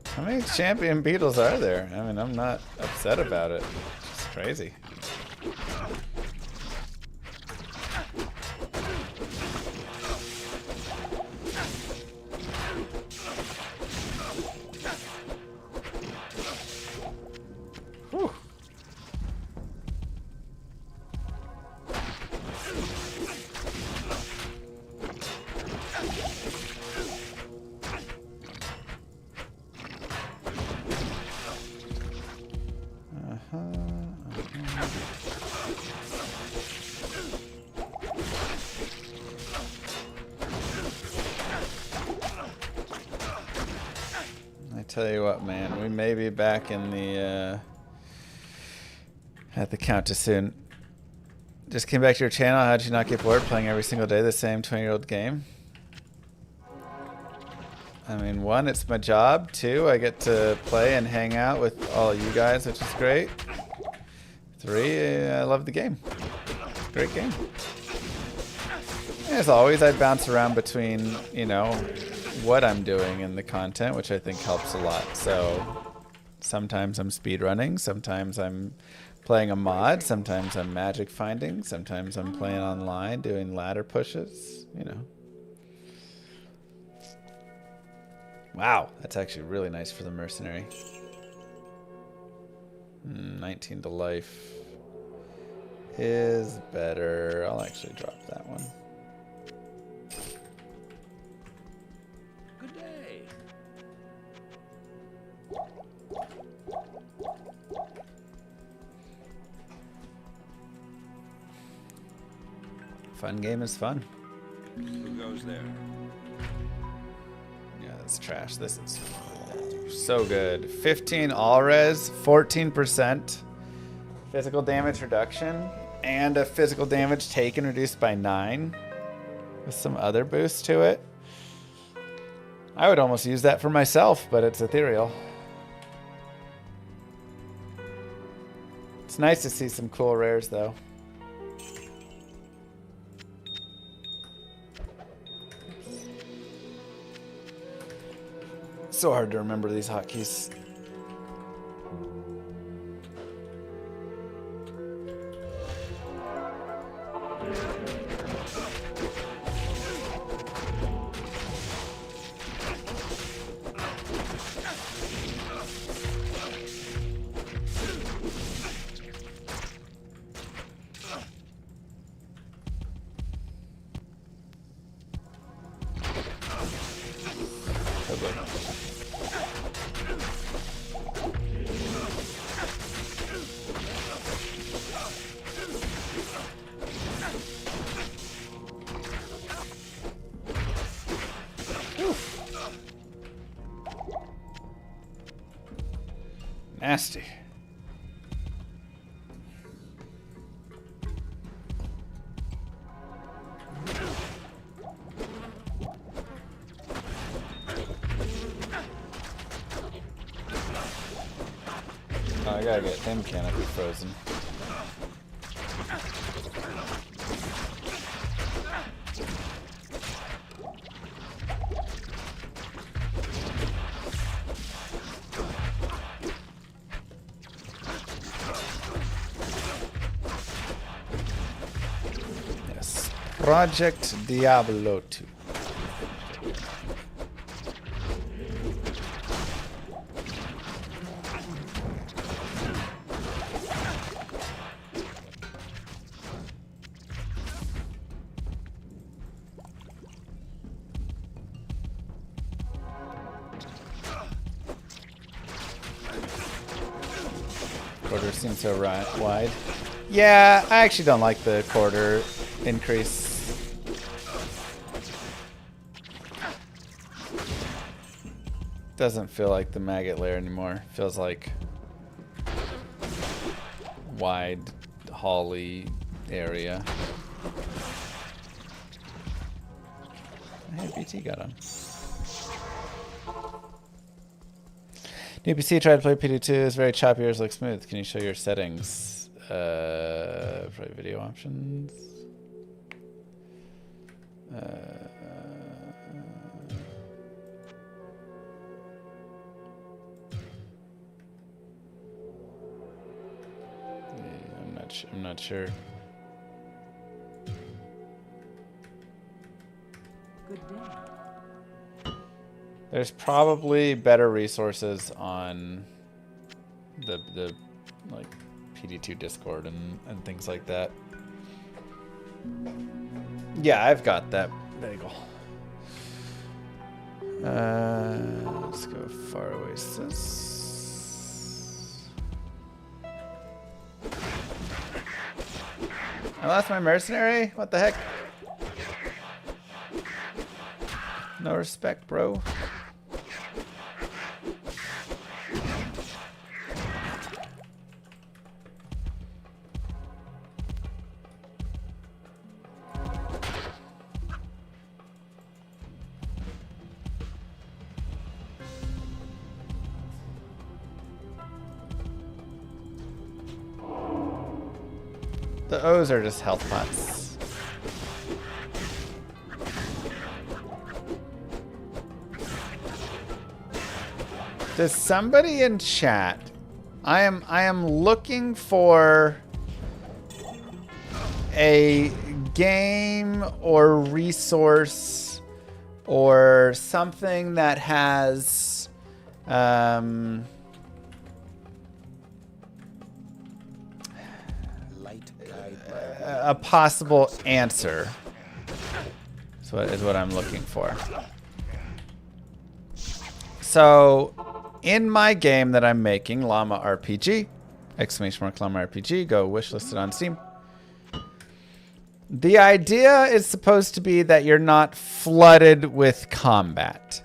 How many champion beetles are there? I mean, I'm not upset about it. It's crazy. Whew. I tell you what, man, we may be back in the at the count to soon. Just came back to your channel. How'd you not get bored playing every single day the same 20-year-old game? I mean, one, it's my job. Two, I get to play and hang out with all you guys, which is great. Three, I love the game. It's a great game. As always, I bounce around between, you know, what I'm doing and the content, which I think helps a lot. So sometimes I'm speedrunning, sometimes I'm playing a mod, sometimes I'm magic finding, sometimes I'm playing online, doing ladder pushes, you know. Wow, that's actually really nice for the mercenary. 19 to life is better. I'll actually drop that one. Good day. Fun game is fun. Who goes there? is trash. This is so good. 15 all res, 14% physical damage reduction, and a physical damage taken reduced by 9 with some other boost to it. I would almost use that for myself, but it's ethereal. It's nice to see some cool rares, though. So hard to remember these hotkeys. Nasty. Oh, I gotta get him canopy frozen. Project Diablo 2. Quarter seems so wide. Yeah, I actually don't like the quarter increase. Doesn't feel like the maggot layer anymore. Feels like wide, holly area. Hey, BT got him. New PC tried to play PD2. It's very choppy. Yours look smooth. Can you show your settings? Probably video options. I'm not sure. Good day. There's probably better resources on the like PD2 Discord and things like that. Yeah, I've got that bagel. Let's go Far Oasis. I lost my mercenary? What the heck? No respect, bro. The O's are just health pots. Does somebody in chat? I am looking for a game or resource or something that has a possible answer. Is what I'm looking for. So, in my game that I'm making, Llama RPG, !Llama RPG, go wishlisted on Steam. The idea is supposed to be that you're not flooded with combat,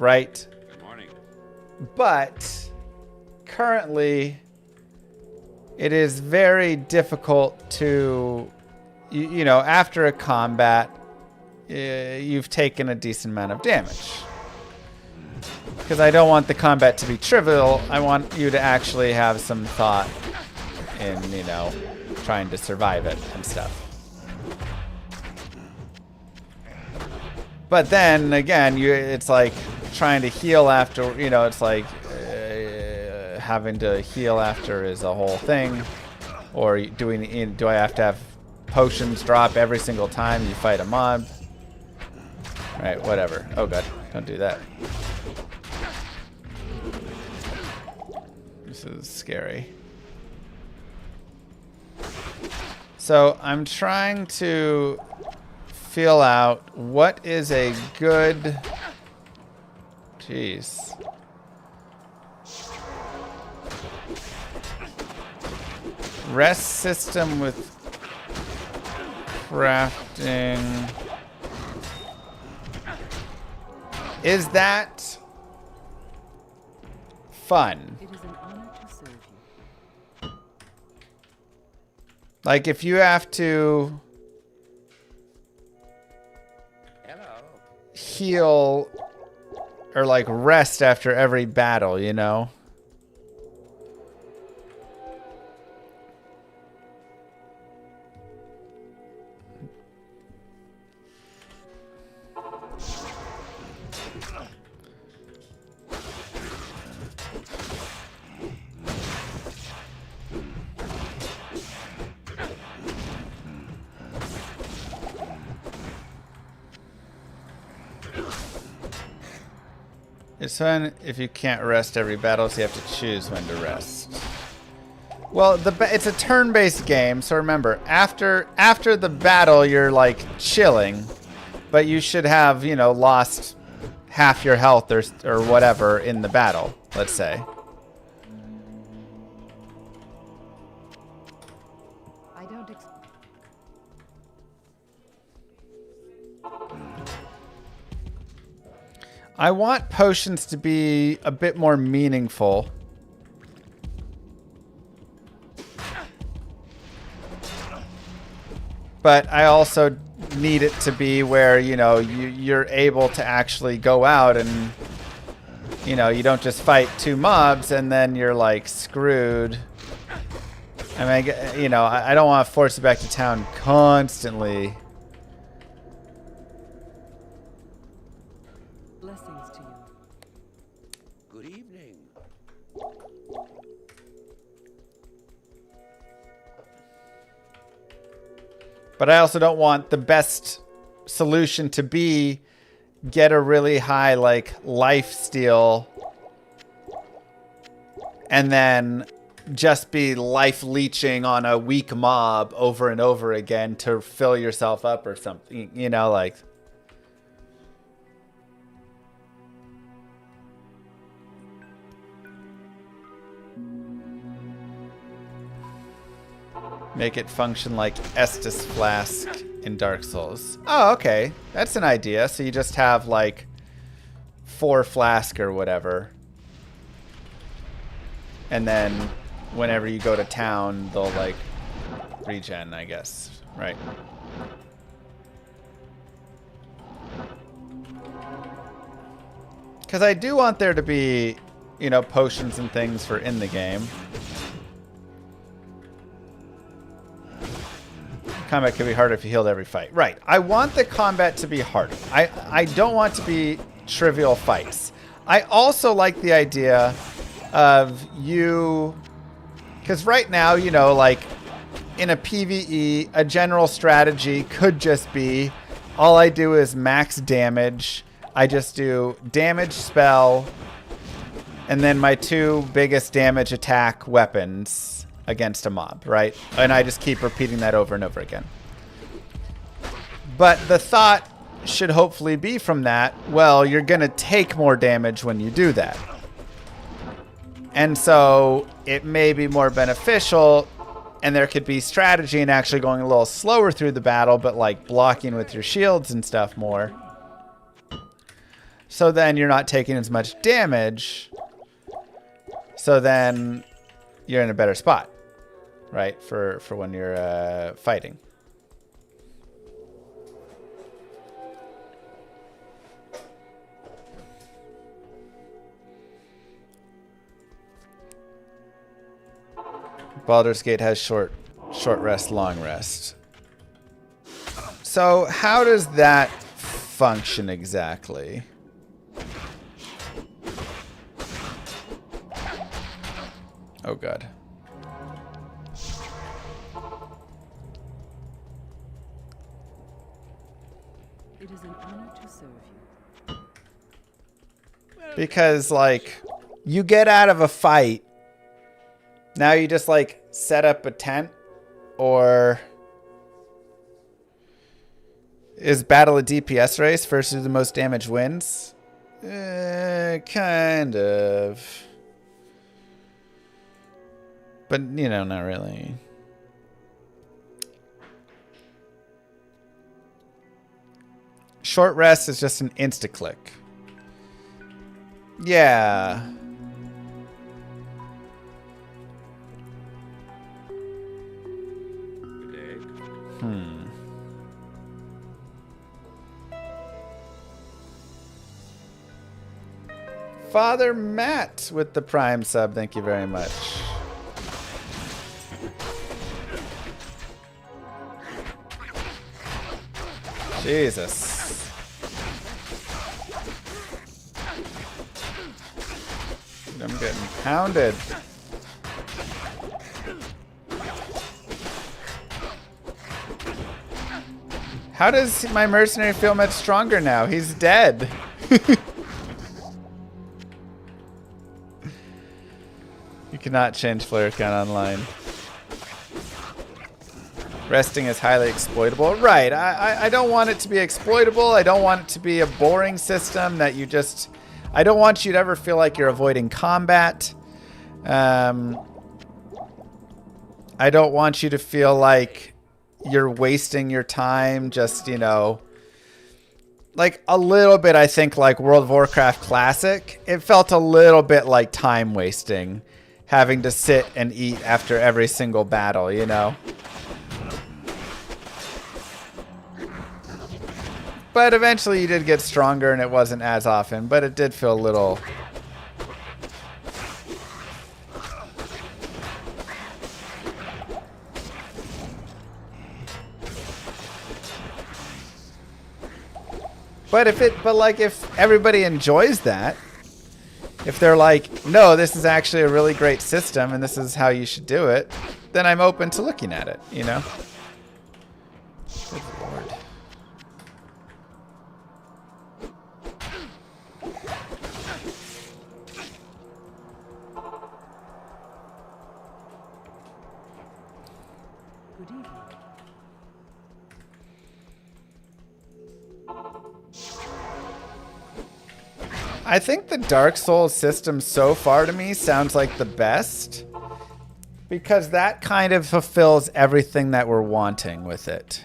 right? Good morning. But currently, it is very difficult to, you know, after a combat, you've taken a decent amount of damage. Because I don't want the combat to be trivial. I want you to actually have some thought in, you know, trying to survive it and stuff. But then again, it's like trying to heal after, you know, it's like having to heal after is a whole thing. Or do I have to have potions drop every single time you fight a mob? Alright, whatever. Oh god, don't do that. This is scary. So I'm trying to feel out what is a good... Jeez. Rest system with crafting. Is that fun? It is an honor to serve you. Like if you have to heal or like rest after every battle, you know? It's fun if you can't rest every battle, so you have to choose when to rest. Well, it's a turn-based game, so remember, after the battle, you're like chilling, but you should have, you know, lost half your health or whatever in the battle, let's say. I don't I want potions to be a bit more meaningful. But I also need it to be where, you know, you're able to actually go out and, you know, you don't just fight two mobs and then you're like screwed. I mean, you know, I don't want to force you back to town constantly. blessings to you. Good evening. But I also don't want the best solution to be get a really high like life steal and then just be life leeching on a weak mob over and over again to fill yourself up or something, you know, like. Make it function like Estus Flask in Dark Souls. Oh, okay. That's an idea. So you just have like 4 flask or whatever. And then whenever you go to town, they'll like regen, I guess. Right. Because I do want there to be, you know, potions and things for in the game. Combat can be harder if you healed every fight. Right. I want the combat to be harder. I don't want to be trivial fights. I also like the idea of you... Because right now, you know, like in a PvE, a general strategy could just be all I do is max damage. I just do damage spell and then my 2 biggest damage attack weapons against a mob, right? And I just keep repeating that over and over again. But the thought should hopefully be from that, well, you're going to take more damage when you do that. And so it may be more beneficial, and there could be strategy in actually going a little slower through the battle, but like blocking with your shields and stuff more. So then you're not taking as much damage. So then you're in a better spot, right? For when you're fighting. Baldur's Gate has short rest, long rest. So how does that function exactly? Oh god. It is an honor to serve you. Because like you get out of a fight, now you just like set up a tent, or is battle a DPS race versus the most damage wins? Kind of. But, you know, not really. Short rest is just an insta-click. Yeah. Father Matt with the Prime sub. Thank you very much. Jesus. I'm getting pounded. How does my mercenary feel much stronger now? He's dead. You cannot change player count online. Resting is highly exploitable. Right. I don't want it to be exploitable. I don't want it to be a boring system that you just... I don't want you to ever feel like you're avoiding combat. I don't want you to feel like you're wasting your time just, you know... Like, a little bit, I think, like World of Warcraft Classic. It felt a little bit like time wasting. Having to sit and eat after every single battle, you know? But eventually you did get stronger and it wasn't as often, but it did feel a little... But if everybody enjoys that, if they're like, no, this is actually a really great system and this is how you should do it, then I'm open to looking at it, you know? Good Lord. Good evening. I think the Dark Souls system so far to me sounds like the best, because that kind of fulfills everything that we're wanting with it.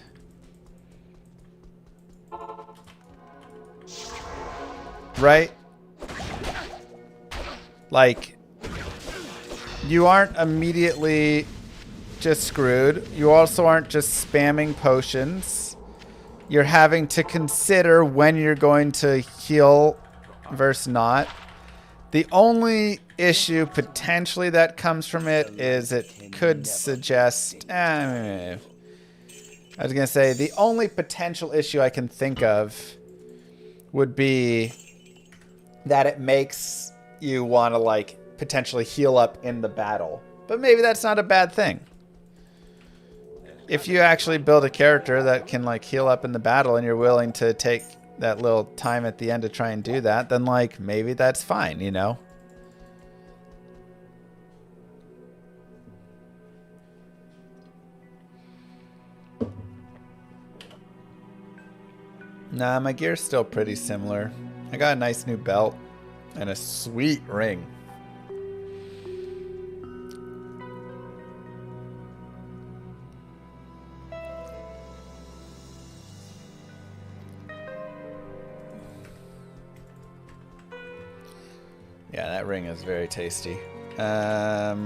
Right? Like, you aren't immediately just screwed. You also aren't just spamming potions. You're having to consider when you're going to heal versus not. The only issue potentially that comes from it is it could suggest... I was going to say, the only potential issue I can think of would be that it makes you want to, like, potentially heal up in the battle. But maybe that's not a bad thing. If you actually build a character that can, like, heal up in the battle and you're willing to take that little time at the end to try and do that, then, like, maybe that's fine, you know? Nah, my gear's still pretty similar. I got a nice new belt and a sweet ring. ring is very tasty. All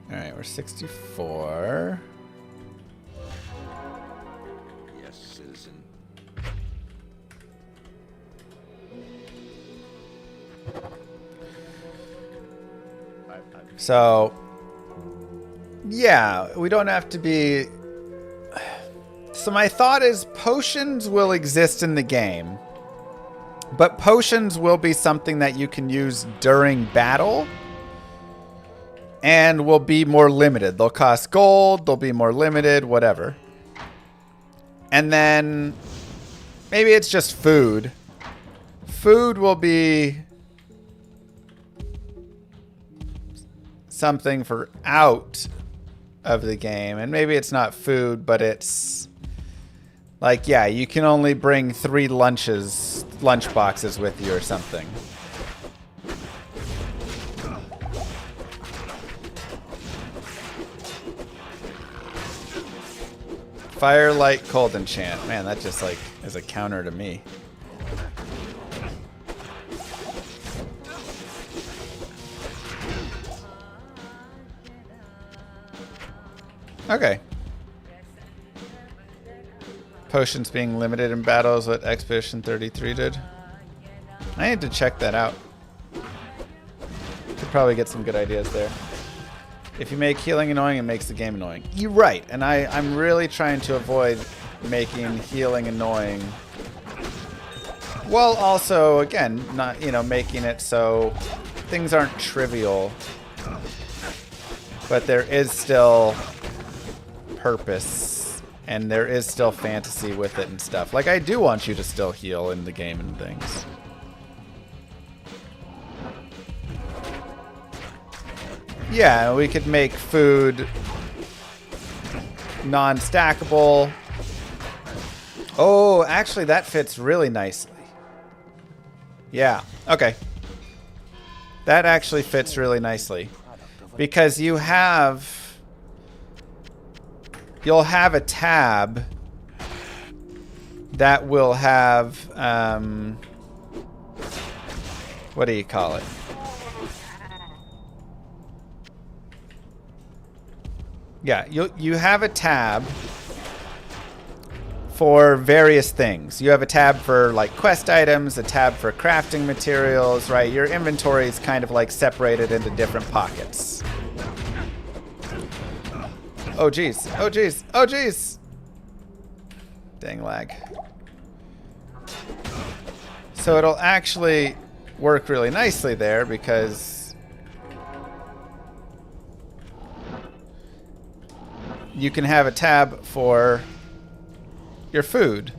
right, we're 64. Yes, citizen. So, yeah, we don't have to be... So my thought is potions will exist in the game, but potions will be something that you can use during battle and will be more limited. They'll cost gold, they'll be more limited, whatever. And then maybe it's just food. Food will be something for out of the game. And maybe it's not food, but it's like, yeah, you can only bring 3 lunch boxes with you or something. Fire, light, cold enchant. Man, that just like is a counter to me. Okay. Potions being limited in battles, what Expedition 33 did. I need to check that out. Could probably get some good ideas there. If you make healing annoying, it makes the game annoying. You're right, and I'm really trying to avoid making healing annoying. While also, again, not, you know, making it so things aren't trivial. But there is still purpose, and there is still fantasy with it and stuff. Like, I do want you to still heal in the game and things. Yeah, we could make food non-stackable. Oh, actually, that fits really nicely. Yeah, okay. That actually fits really nicely. Because you'll have a tab that will have, what do you call it? Yeah, you have a tab for various things. You have a tab for like quest items, a tab for crafting materials, right? Your inventory is kind of like separated into different pockets. Oh geez, oh geez, oh geez. Dang lag. So it'll actually work really nicely there because you can have a tab for your food.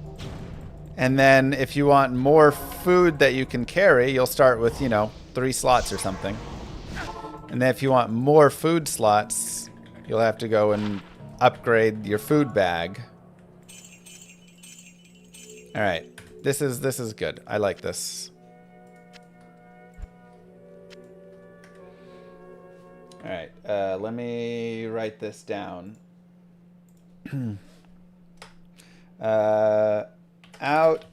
And then if you want more food that you can carry, you'll start with, you know, 3 slots or something. And then if you want more food slots, you'll have to go and upgrade your food bag. All right. This is good. I like this. All right. Let me write this down. Out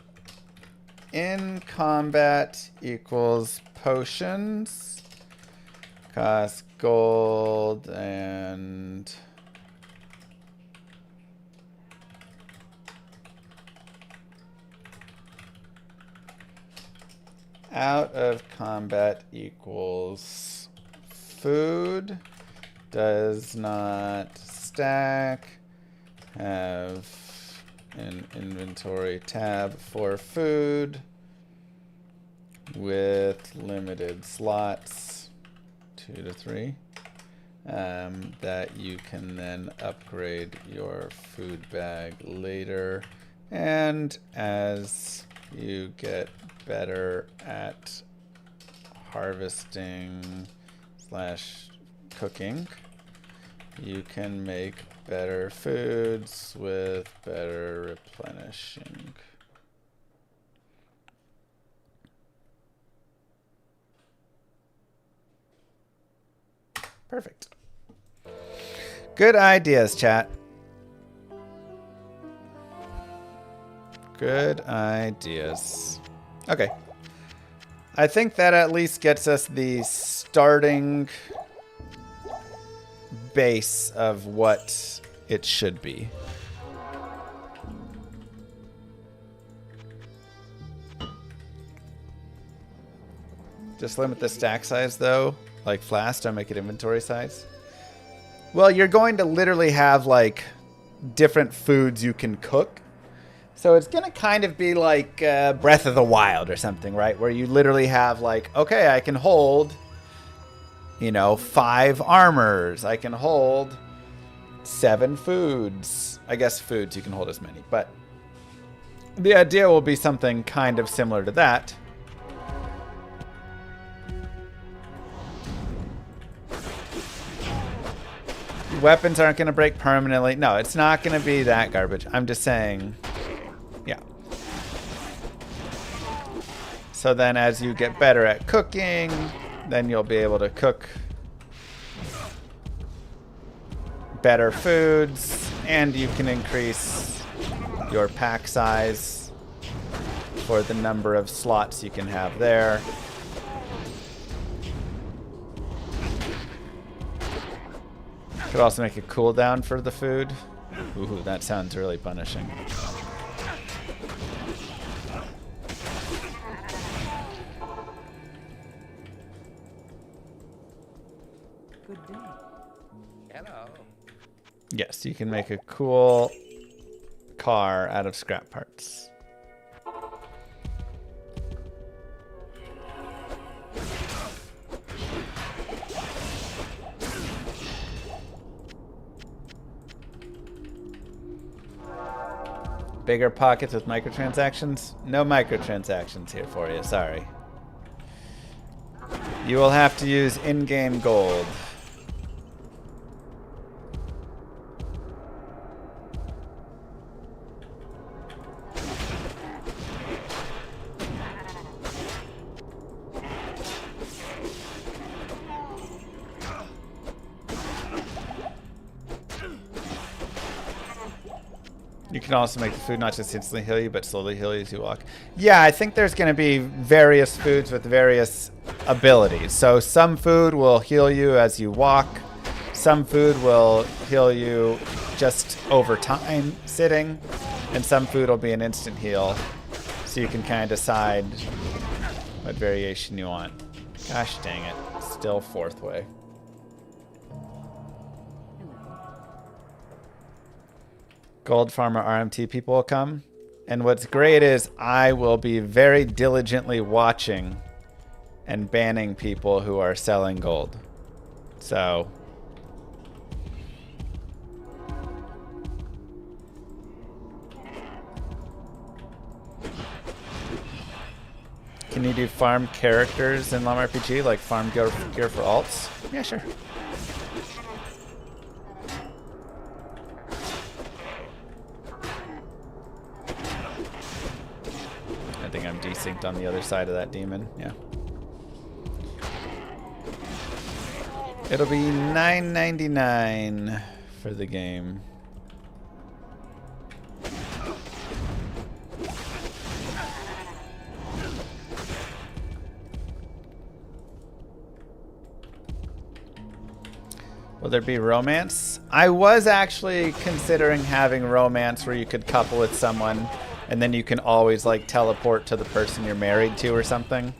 in combat equals potions, cost gold, and out of combat equals food, does not stack, have an inventory tab for food with limited slots, 2 to 3, that you can then upgrade your food bag later. And as you get better at harvesting / cooking, you can make better foods with better replenishing. Perfect. Good ideas, chat. Good ideas. Okay. I think that at least gets us the starting base of what it should be. Just limit the stack size though, like Flask, don't make it inventory size. Well, you're going to literally have like different foods you can cook. So it's going to kind of be like Breath of the Wild or something, right? Where you literally have like, okay, I can hold, you know, 5 armors. I can hold 7 foods. I guess foods you can hold as many, but the idea will be something kind of similar to that. Weapons aren't going to break permanently. No, it's not going to be that garbage. I'm just saying, yeah. So then as you get better at cooking, then you'll be able to cook better foods, and you can increase your pack size for the number of slots you can have there. Could also make a cooldown for the food. Ooh, that sounds really punishing. Good day. Hello. Yes, you can make a cool car out of scrap parts. Bigger pockets with microtransactions? No microtransactions here for you, sorry. You will have to use in-game gold. You can also make the food not just instantly heal you, but slowly heal you as you walk. Yeah, I think there's going to be various foods with various abilities. So some food will heal you as you walk. Some food will heal you just over time sitting. And some food will be an instant heal. So you can kind of decide what variation you want. Gosh dang it. Still fourth way. Gold farmer RMT people will come. And what's great is I will be very diligently watching and banning people who are selling gold. So can you do farm characters in LOM RPG, like farm gear for alts? Yeah, sure. I think I'm desynced on the other side of that demon. Yeah. It'll be $9.99 for the game. Will there be romance? I was actually considering having romance where you could couple with someone and then you can always like teleport to the person you're married to or something.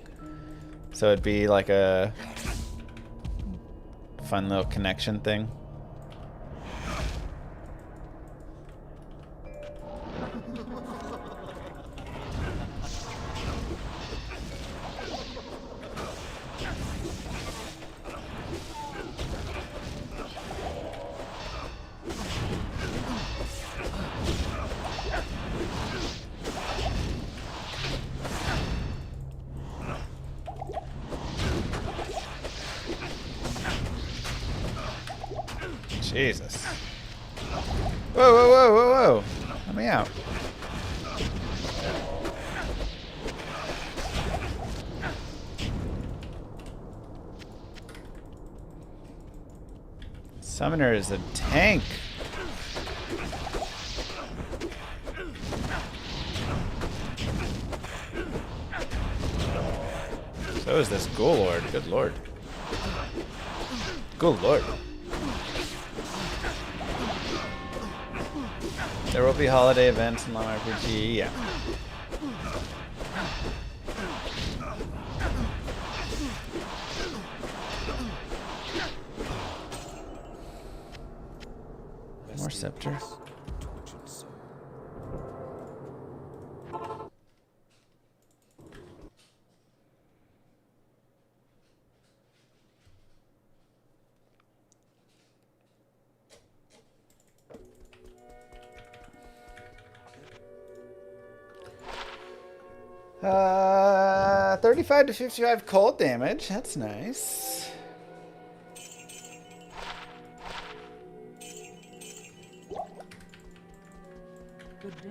So it'd be like a fun little connection thing. Jesus. Whoa, whoa, whoa, whoa, whoa. Let me out. Summoner is a tank. So is this Ghoul Lord. Good lord. Good lord. There will be holiday events in Long RPG, yeah. More scepter. Tortured soul. Uh, 35 to 55 cold damage. That's nice. Good day.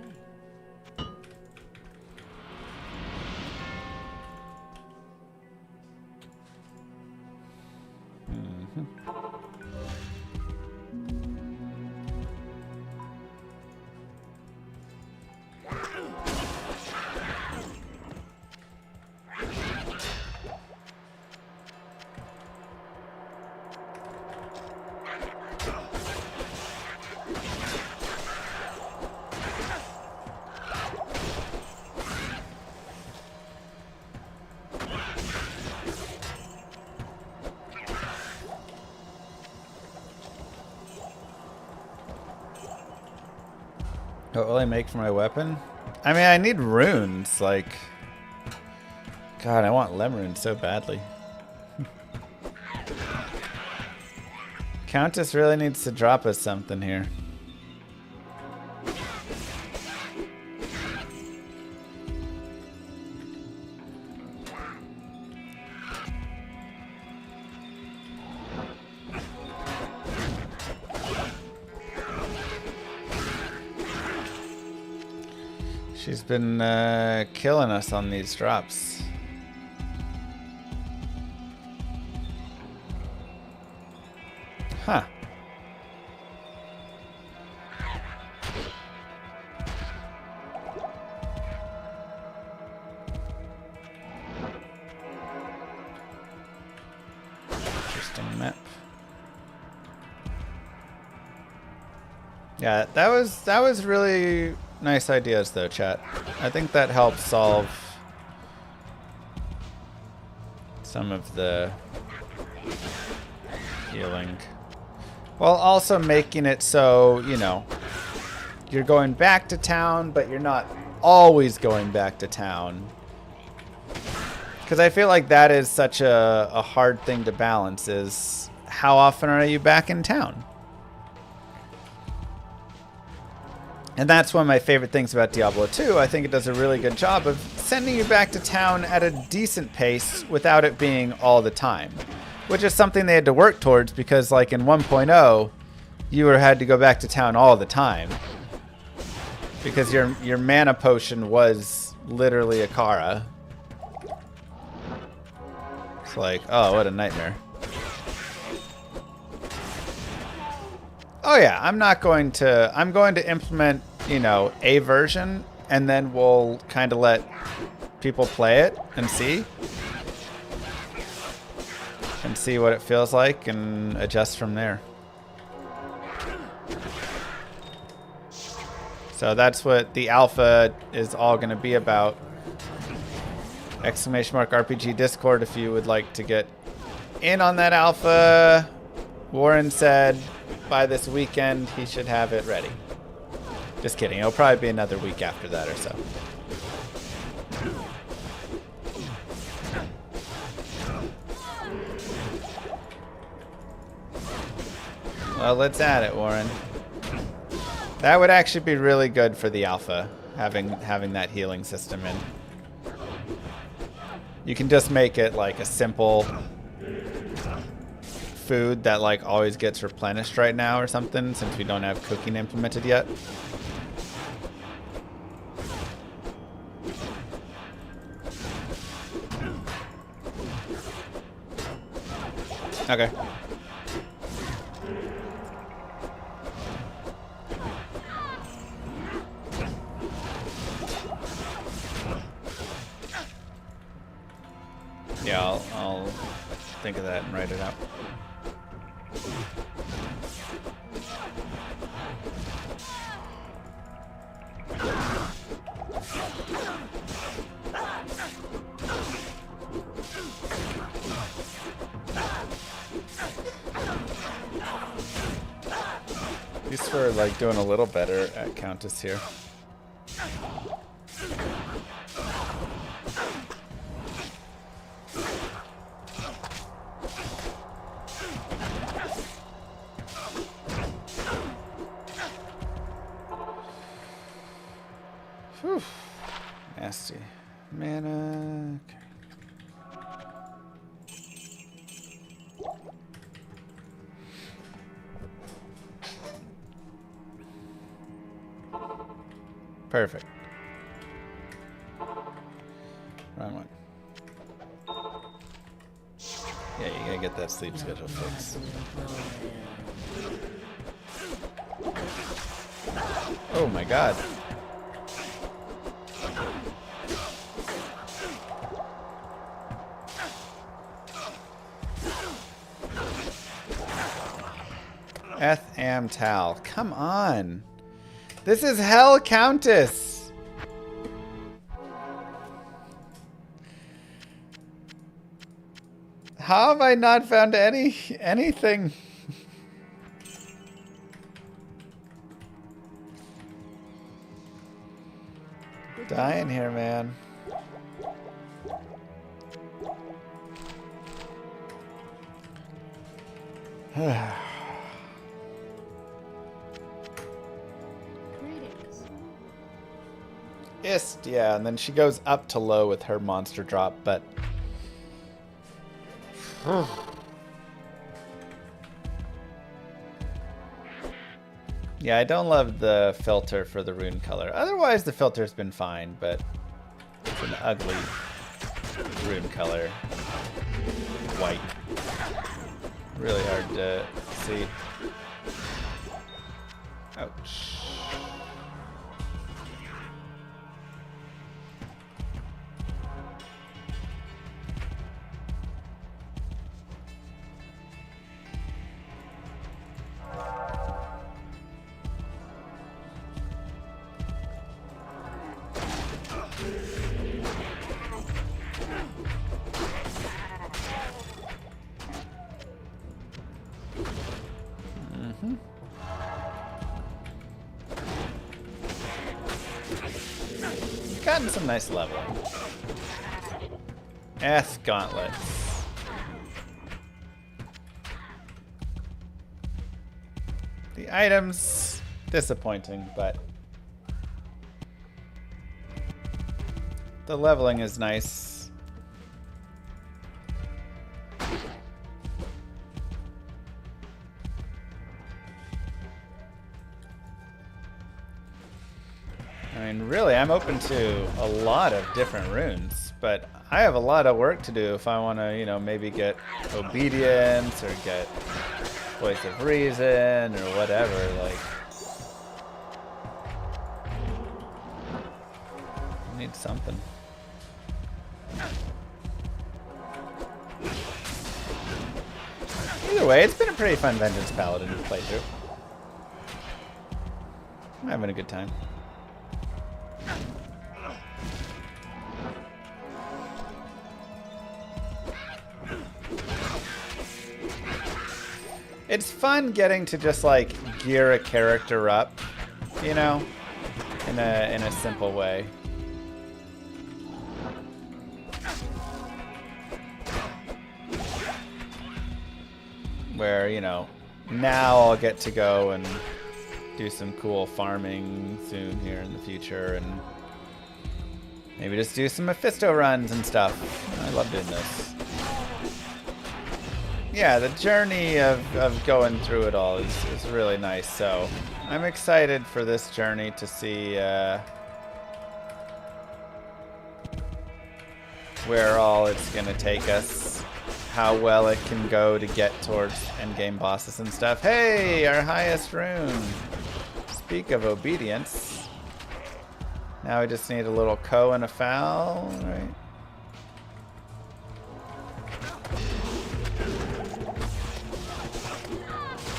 What will I make for my weapon? I mean, I need runes. Like, God, I want lem runes so badly. Countess really needs to drop us something here. She's been killing us on these drops. Huh. Interesting map. Yeah, that was really nice ideas though, chat. I think that helps solve some of the healing. While also making it so, you know, you're going back to town, but you're not always going back to town. Because I feel like that is such a hard thing to balance, is how often are you back in town? And that's one of my favorite things about Diablo 2. I think it does a really good job of sending you back to town at a decent pace without it being all the time. Which is something they had to work towards because, like, in 1.0, you had to go back to town all the time. Because your mana potion was literally a Kara. It's like, oh, what a nightmare. Oh yeah, I'm going to implement, you know, a version, and then we'll kind of let people play it and see. And see what it feels like and adjust from there. So that's what the alpha is all going to be about. !RPG Discord if you would like to get in on that alpha. Warren said by this weekend he should have it ready. Just kidding. It'll probably be another week after that or so. Well, let's add it, Warren. That would actually be really good for the alpha, having that healing system in. You can just make it like a simple food that like always gets replenished right now or something, since we don't have cooking implemented yet. Okay. Yeah, think of that and write it out. At least we're like doing a little better at Countess here. Whew. Nasty. Mana. Okay. Perfect. Wrong one. Yeah, you gotta get that sleep schedule fixed. Oh my god. Am Tal. Come on. This is Hell Countess. How have I not found anything? Dying here, man. Ist, yeah, and then she goes up to low with her monster drop, but yeah, I don't love the filter for the rune color. Otherwise, the filter's been fine, but it's an ugly rune color. White. Really hard to see. Ouch. Gotten some nice leveling. Gauntlets. The items, disappointing, but the leveling is nice. I mean, really, I'm open to a lot of different runes, but I have a lot of work to do if I want to, you know, maybe get Obedience or get Voice of Reason or whatever, like. I need something. Either way, it's been a pretty fun Vengeance Paladin playthrough. I'm having a good time. It's fun getting to just like gear a character up, you know, in a simple way. Where, you know, now I'll get to go and do some cool farming soon here in the future and maybe just do some Mephisto runs and stuff. I love doing this. Yeah, the journey of going through it all is really nice. So I'm excited for this journey to see where all it's going to take us, how well it can go to get towards endgame bosses and stuff. Hey, our highest rune. Speak of obedience. Now we just need a little ko and a foul, right?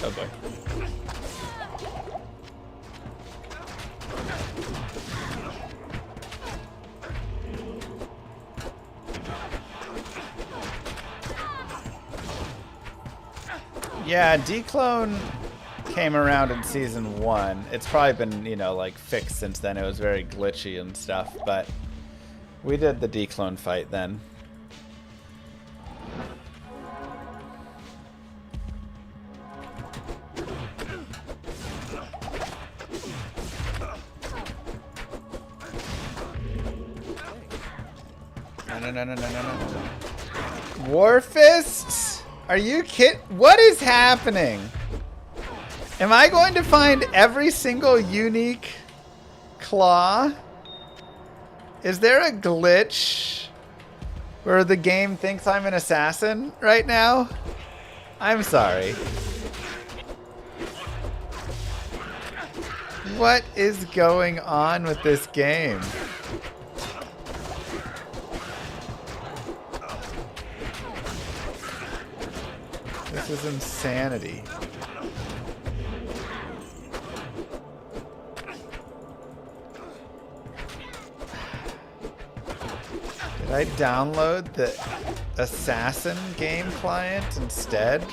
Oh boy. Yeah, Declone came around in season 1. It's probably been, you know, like fixed since then. It was very glitchy and stuff, but we did the Declone fight then. No. Warfists? Are you kidding? What is happening? Am I going to find every single unique claw? Is there a glitch where the game thinks I'm an assassin right now? I'm sorry. What is going on with this game? This is insanity. Did I download the Assassin game client instead?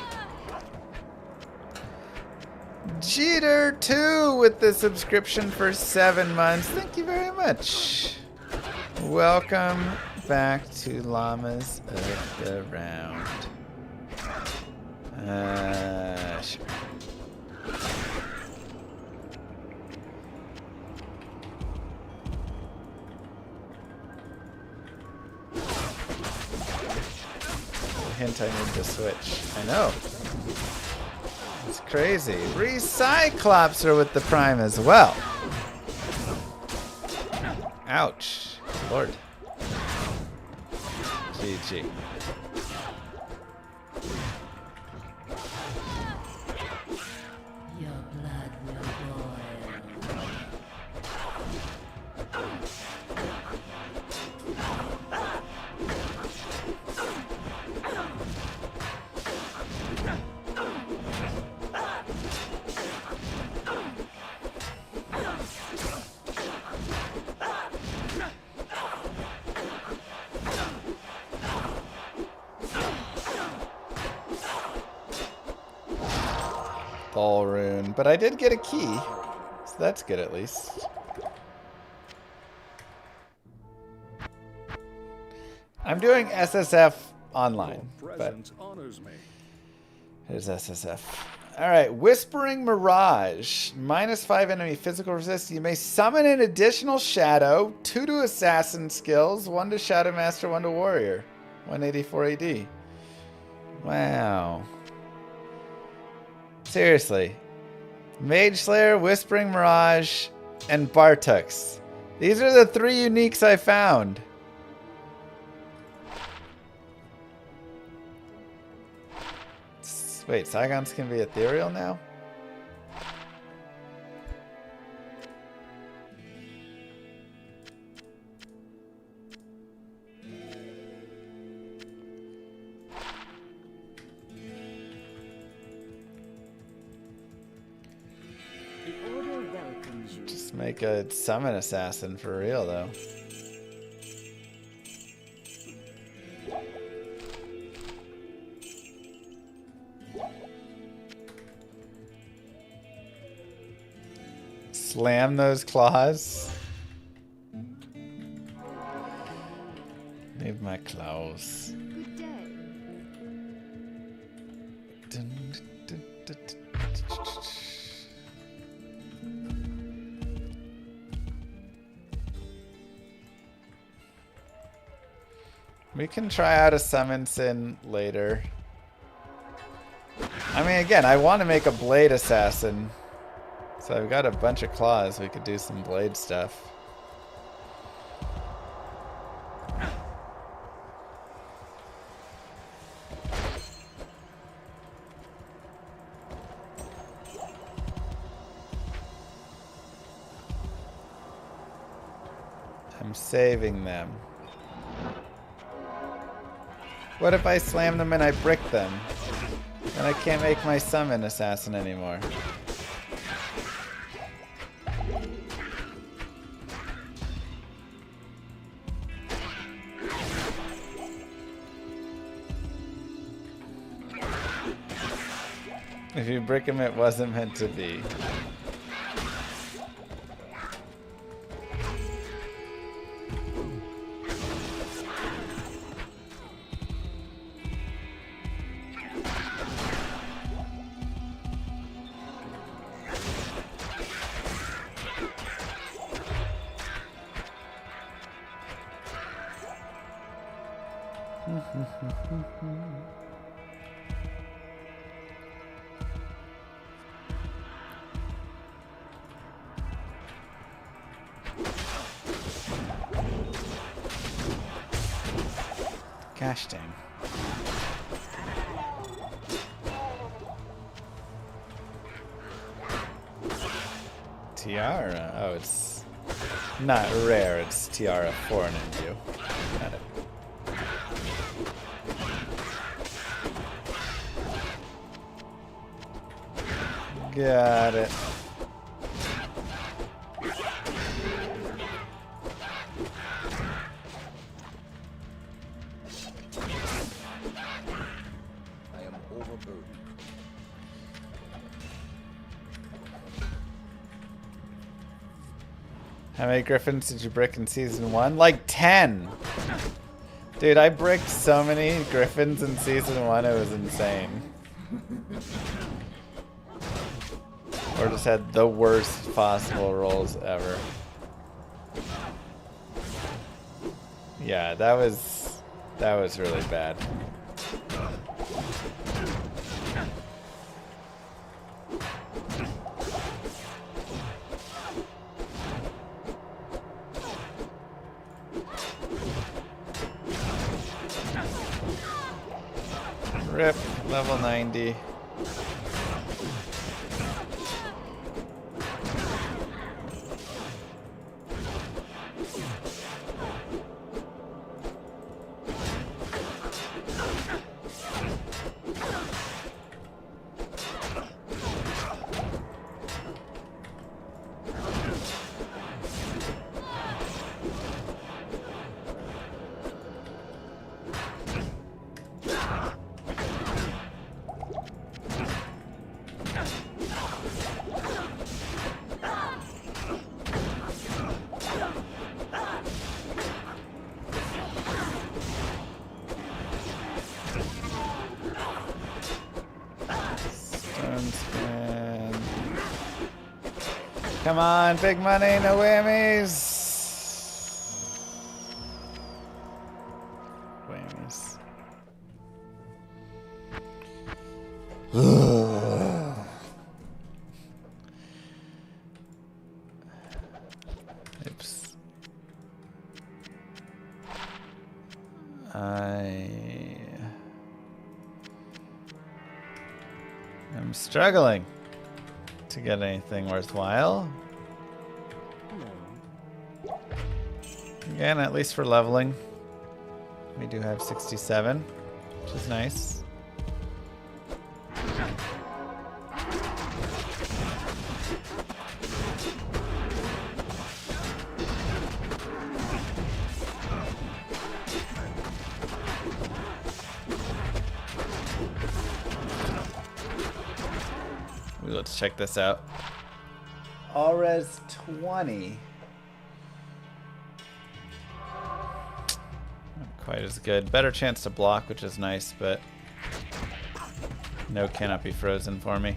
Jeter 2 with the subscription for 7 months. Thank you very much. Welcome back to Llamas of the Round. Sure. Hint I need to switch. I know. It's crazy. Recyclops are with the Prime as well. Ouch. Lord. GG. Your blood will boil. Ball rune. But I did get a key. So that's good at least. I'm doing SSF online. But Presence honors me. here's SSF. Alright, Whispering Mirage. -5 enemy physical resist. You may summon an additional shadow. 2 to assassin skills. 1 to Shadow Master, 1 to Warrior. 184 AD. Wow. Seriously. Mage Slayer, Whispering Mirage, and Bartux. These are the 3 uniques I found. Wait, Saigons can be ethereal now? The Order welcomes you. Just make a summon assassin for real, though. Slam those claws. Need my claws. Good day. Dun, dun, dun, dun. We can try out a summon sin later. I mean, again, I want to make a blade assassin. So I've got a bunch of claws. We could do some blade stuff. I'm saving them. What if I slam them and I brick them? And I can't make my summon assassin anymore. If you brick him, it wasn't meant to be. Gosh dang. Tiara. Oh, it's not rare. It's Tiara 4 and Indu. Got it. Got it. I am overburdened. How many griffins did you brick in season 1? Like 10! Dude, I bricked so many griffins in season 1, it was insane. Or just had the worst possible rolls ever. Yeah, that was really bad. Rip, level 90. Come on, big money, no whammies. Whammies. Oops. I'm struggling to get anything worthwhile. Again, at least for leveling. We do have 67, which is nice. Let's check this out. Alres 20. Not quite as good. Better chance to block, which is nice, but no cannot be frozen for me.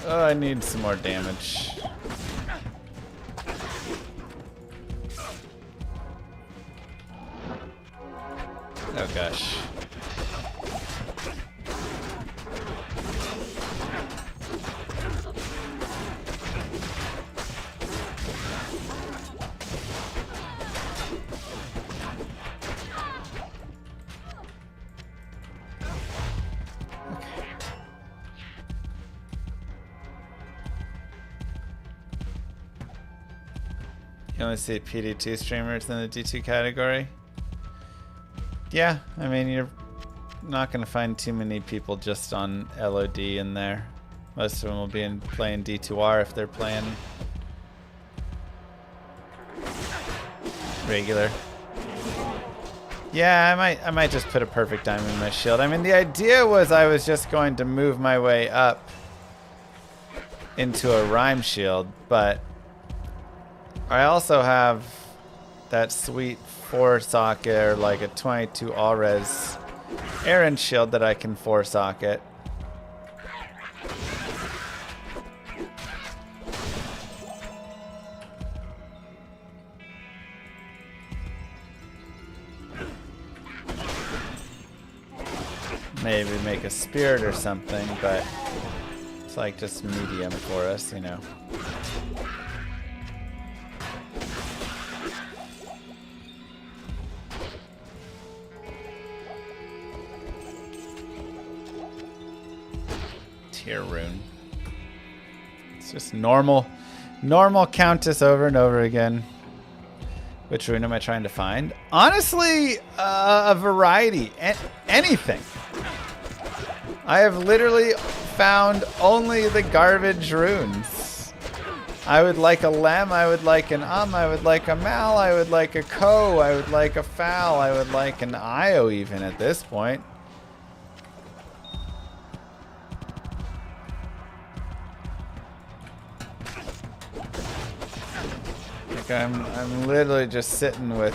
Oh, I need some more damage. Oh gosh. You only see PD2 streamers in the D2 category? Yeah, I mean, you're not going to find too many people just on LOD in there. Most of them will be playing D2R if they're playing regular. Yeah, I might just put a perfect diamond in my shield. I mean, the idea was I was just going to move my way up into a rhyme shield, but I also have that sweet 4-socket or like a 22 all-res Aaron shield that I can 4-socket. Maybe make a spirit or something, but it's like just medium for us, you know. Tier rune. It's just normal Countess over and over again. Which rune am I trying to find? Honestly, a variety. Anything. I have literally found only the garbage runes. I would like a Lem, I would like an I would like a Mal, I would like a Ko, I would like a Foul, I would like an Io even at this point. Like I'm literally just sitting with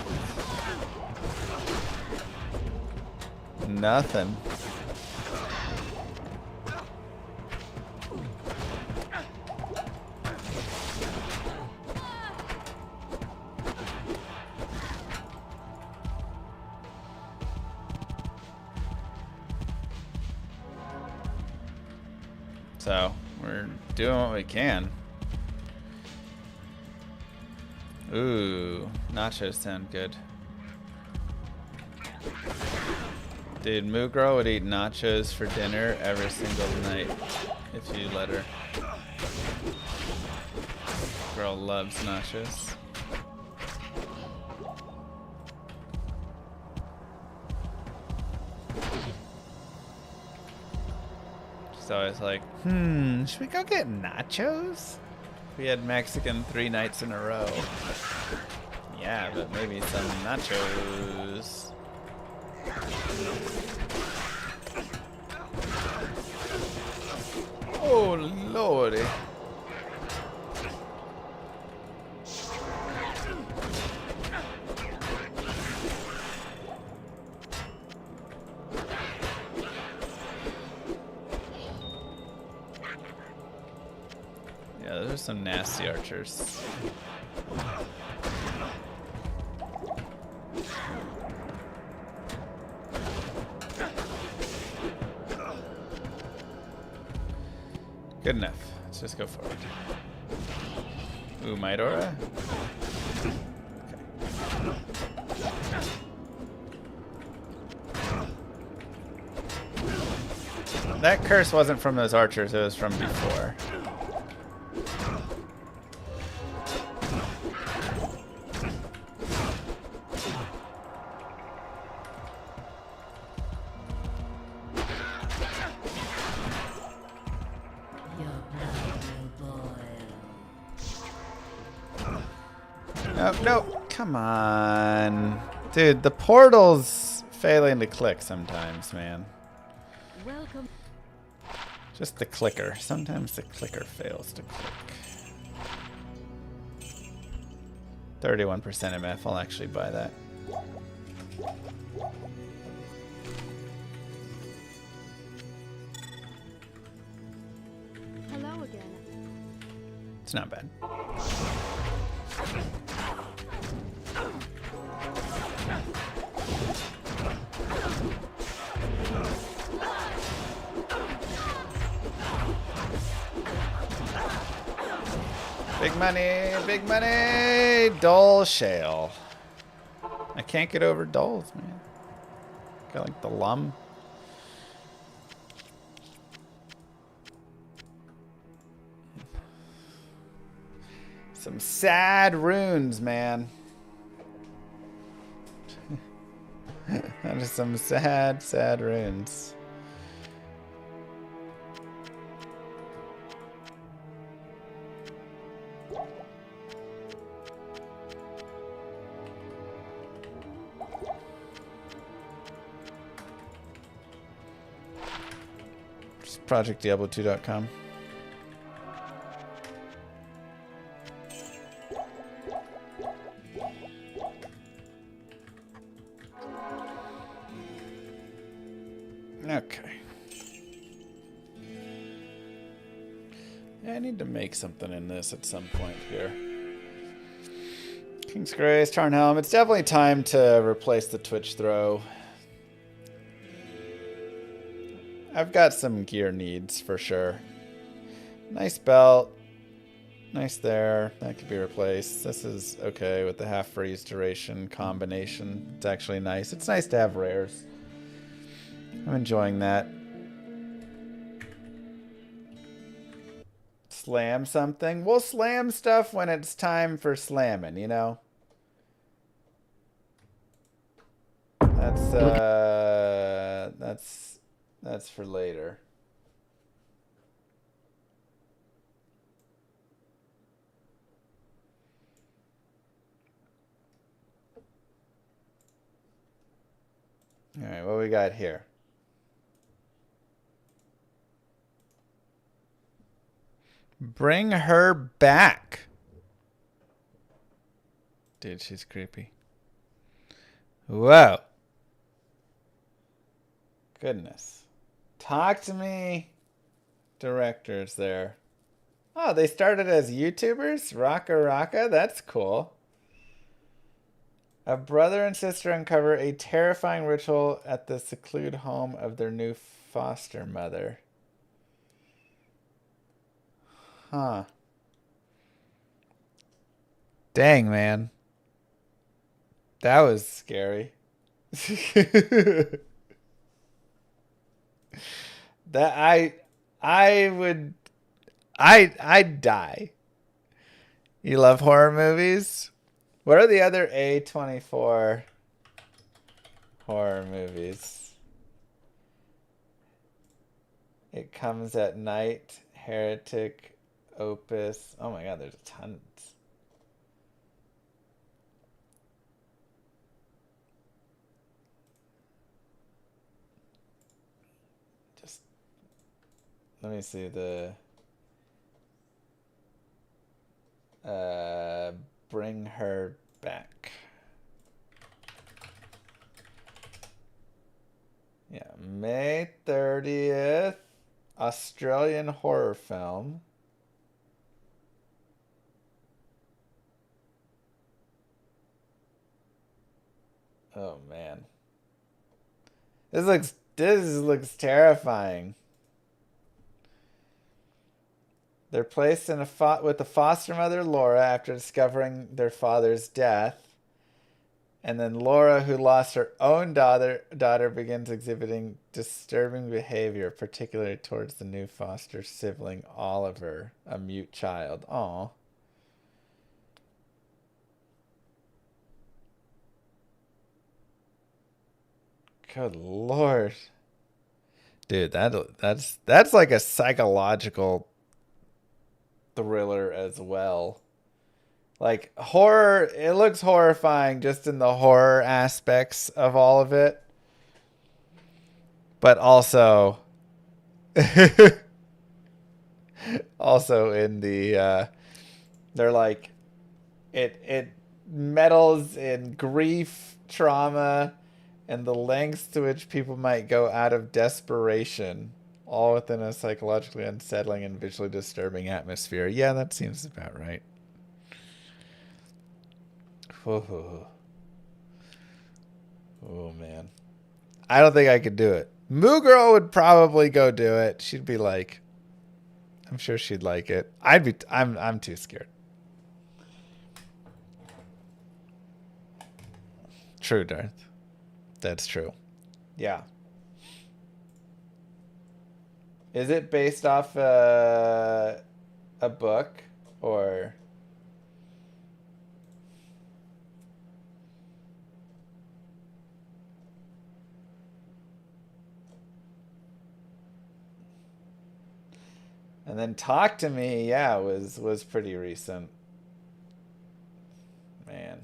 nothing. So, we're doing what we can. Ooh, nachos sound good. Dude, Mugro would eat nachos for dinner every single night if you let her. Girl loves nachos. She's always like, should we go get nachos? We had Mexican 3 nights in a row. Yeah, but maybe some nachos. Oh, lordy. Yeah, those are some nasty archers. Good enough. Let's just go forward. Ooh, Midora? Okay. That curse wasn't from those archers, it was from before. Nope. Come on. Dude, the portal's failing to click sometimes, man. Welcome. Just the clicker. Sometimes the clicker fails to click. 31% MF. I'll actually buy that. Hello again. It's not bad. Big money, Dull Shale. I can't get over Dulls, man. Got like the lum. Some sad runes, man. Just some sad, sad runes. Just ProjectDiablo2.com. Okay. Yeah, I need to make something in this at some point here. King's Grace, Tarnhelm. It's definitely time to replace the Twitch throw. I've got some gear needs for sure. Nice belt. Nice there. That could be replaced. This is okay with the half freeze duration combination. It's actually nice. It's nice to have rares. I'm enjoying that. Slam something? We'll slam stuff when it's time for slamming, you know? That's for later. All right, what we got here? Bring her back. Dude, she's creepy. Whoa. Goodness. Talk to me. Directors there. Oh, they started as YouTubers? Raka Raka? That's cool. A brother and sister uncover a terrifying ritual at the secluded home of their new foster mother. Huh. Dang, man. That was scary. That I'd die. You love horror movies? What are the other A24 horror movies? It Comes at Night, Heretic, Opus. Oh my god, there's tons. Just let me see the Bring Her Back. Yeah, May 30th. Australian horror film. Oh man. This looks terrifying. They're placed in with the foster mother Laura after discovering their father's death. And then Laura, who lost her own daughter begins exhibiting disturbing behavior, particularly towards the new foster sibling Oliver, a mute child. Aw. Good lord. Dude, that's like a psychological thriller as well. Like horror, it looks horrifying just in the horror aspects of all of it. But also also in the they're like it meddles in grief, trauma, and the lengths to which people might go out of desperation, all within a psychologically unsettling and visually disturbing atmosphere. Yeah, that seems about right. Oh man. I don't think I could do it. Moo Girl would probably go do it. She'd be like, I'm sure she'd like it. I'm too scared. True, Darth. That's true. Yeah. Is it based off a book or And then Talk to Me, yeah, was pretty recent. Man.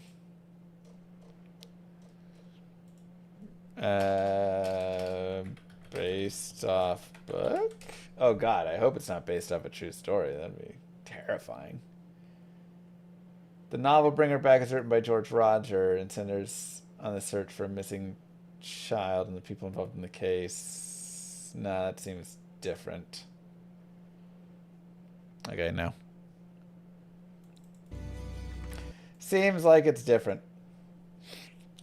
Based off book? Oh god, I hope it's not based off a true story. That'd be terrifying. The novel Bring Her Back is written by George Roger and centers on the search for a missing child and the people involved in the case. Nah, that seems different. Okay, no. Seems like it's different.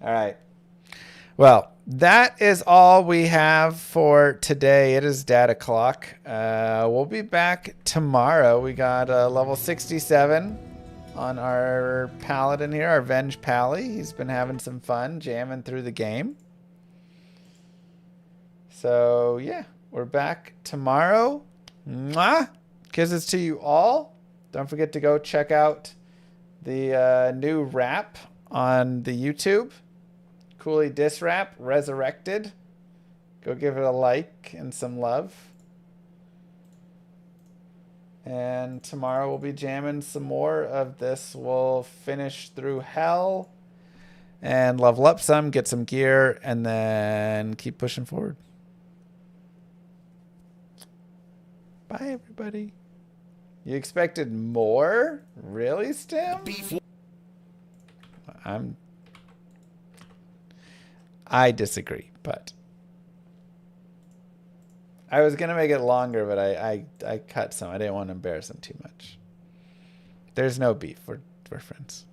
All right. Well, that is all we have for today. It is data clock. We'll be back tomorrow. We got level 67 on our paladin here, our Venge Pally. He's been having some fun jamming through the game. So, yeah, we're back tomorrow. Mwah! Kisses to you all. Don't forget to go check out the new rap on the YouTube. Cooley Diss Rap, Resurrected. Go give it a like and some love. And tomorrow we'll be jamming some more of this. We'll finish through Hell and level up some, get some gear, and then keep pushing forward. Bye, everybody. You expected more? Really, Stim? I disagree, but I was gonna make it longer, but I cut some. I didn't want to embarrass him too much. There's no beef. We're friends.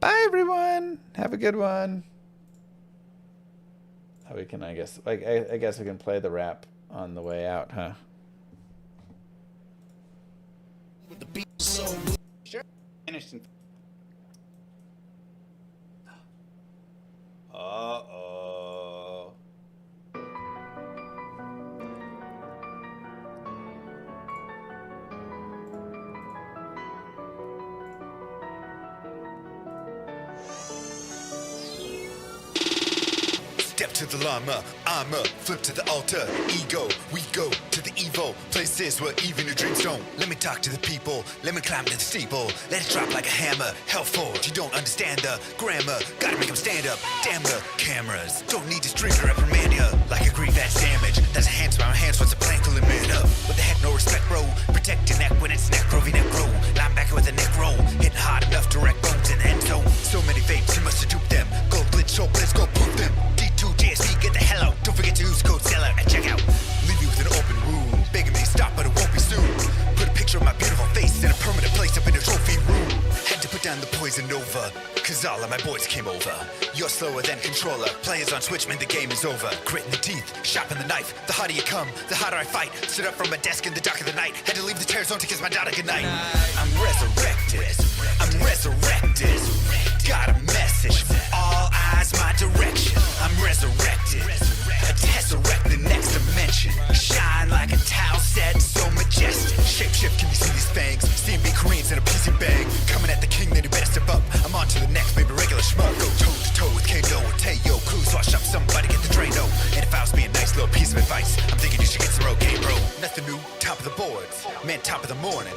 Bye, everyone. Have a good one. Oh, we can, I guess we can play the rap on the way out, huh? With the beat so Sure. Finished in Uh-oh. Step to the llama, I'm up, flip to the altar, ego, we go to the evil, places where even your dreams don't. Let me talk to the people, let me climb to the steeple, let it drop like a hammer, hell forward, you don't understand the grammar, gotta make them stand up, damn the cameras, don't need to string to reprimand ya, like a grief that's damage, that's a hands by my hands, what's a plank pulling man up, what the heck, no respect bro, protect your neck when it's necro, v-necro, linebacker with a neck roll, hitting hard enough to wreck bones in the end zone, so many vapes, you must have duped them, go glitch, show blitz, go poop them, GSP, get the hell out. Don't forget to use code seller at checkout. Leave you with an open wound, begging me to stop, but it won't be soon. Put a picture of my beautiful face in a permanent place up in a trophy room. Had to put down the poison over, cause all of my boys came over. You're slower than controller. Players on Switch mean the game is over. Grit in the teeth, sharpen the knife. The harder you come, the harder I fight. Stood up from my desk in the dark of the night. Had to leave the terror zone to kiss my daughter goodnight. I'm resurrected. I'm resurrected. Got a message. All eyes my direction. I'm resurrected. A tesseract the next dimension. Shine like a towel set, so majestic. Shapeshift, can you see these fangs? CMB Koreans in a PC bag. Coming at the king, then you better step up. I'm on to the next, maybe regular schmuck. Go toe to toe with Kano or Teo. Clues, wash up somebody, get the Drano. And if I was being nice, little piece of advice, I'm thinking you should get some road game, bro. Nothing new, top of the boards. Man, top of the morning.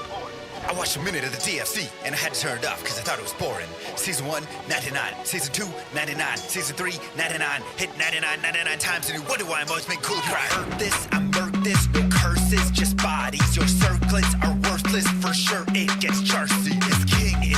I watched a minute of the DFC, and I had to turn it off because I thought it was boring. Season 1, 99. Season 2, 99. Season 3, 99. Hit 99, 99 times, and you wonder why I'm always making cool cry. I hurt this, I murk this, no curses, just bodies. Your circlets are worthless, for sure it gets Charcy. This king is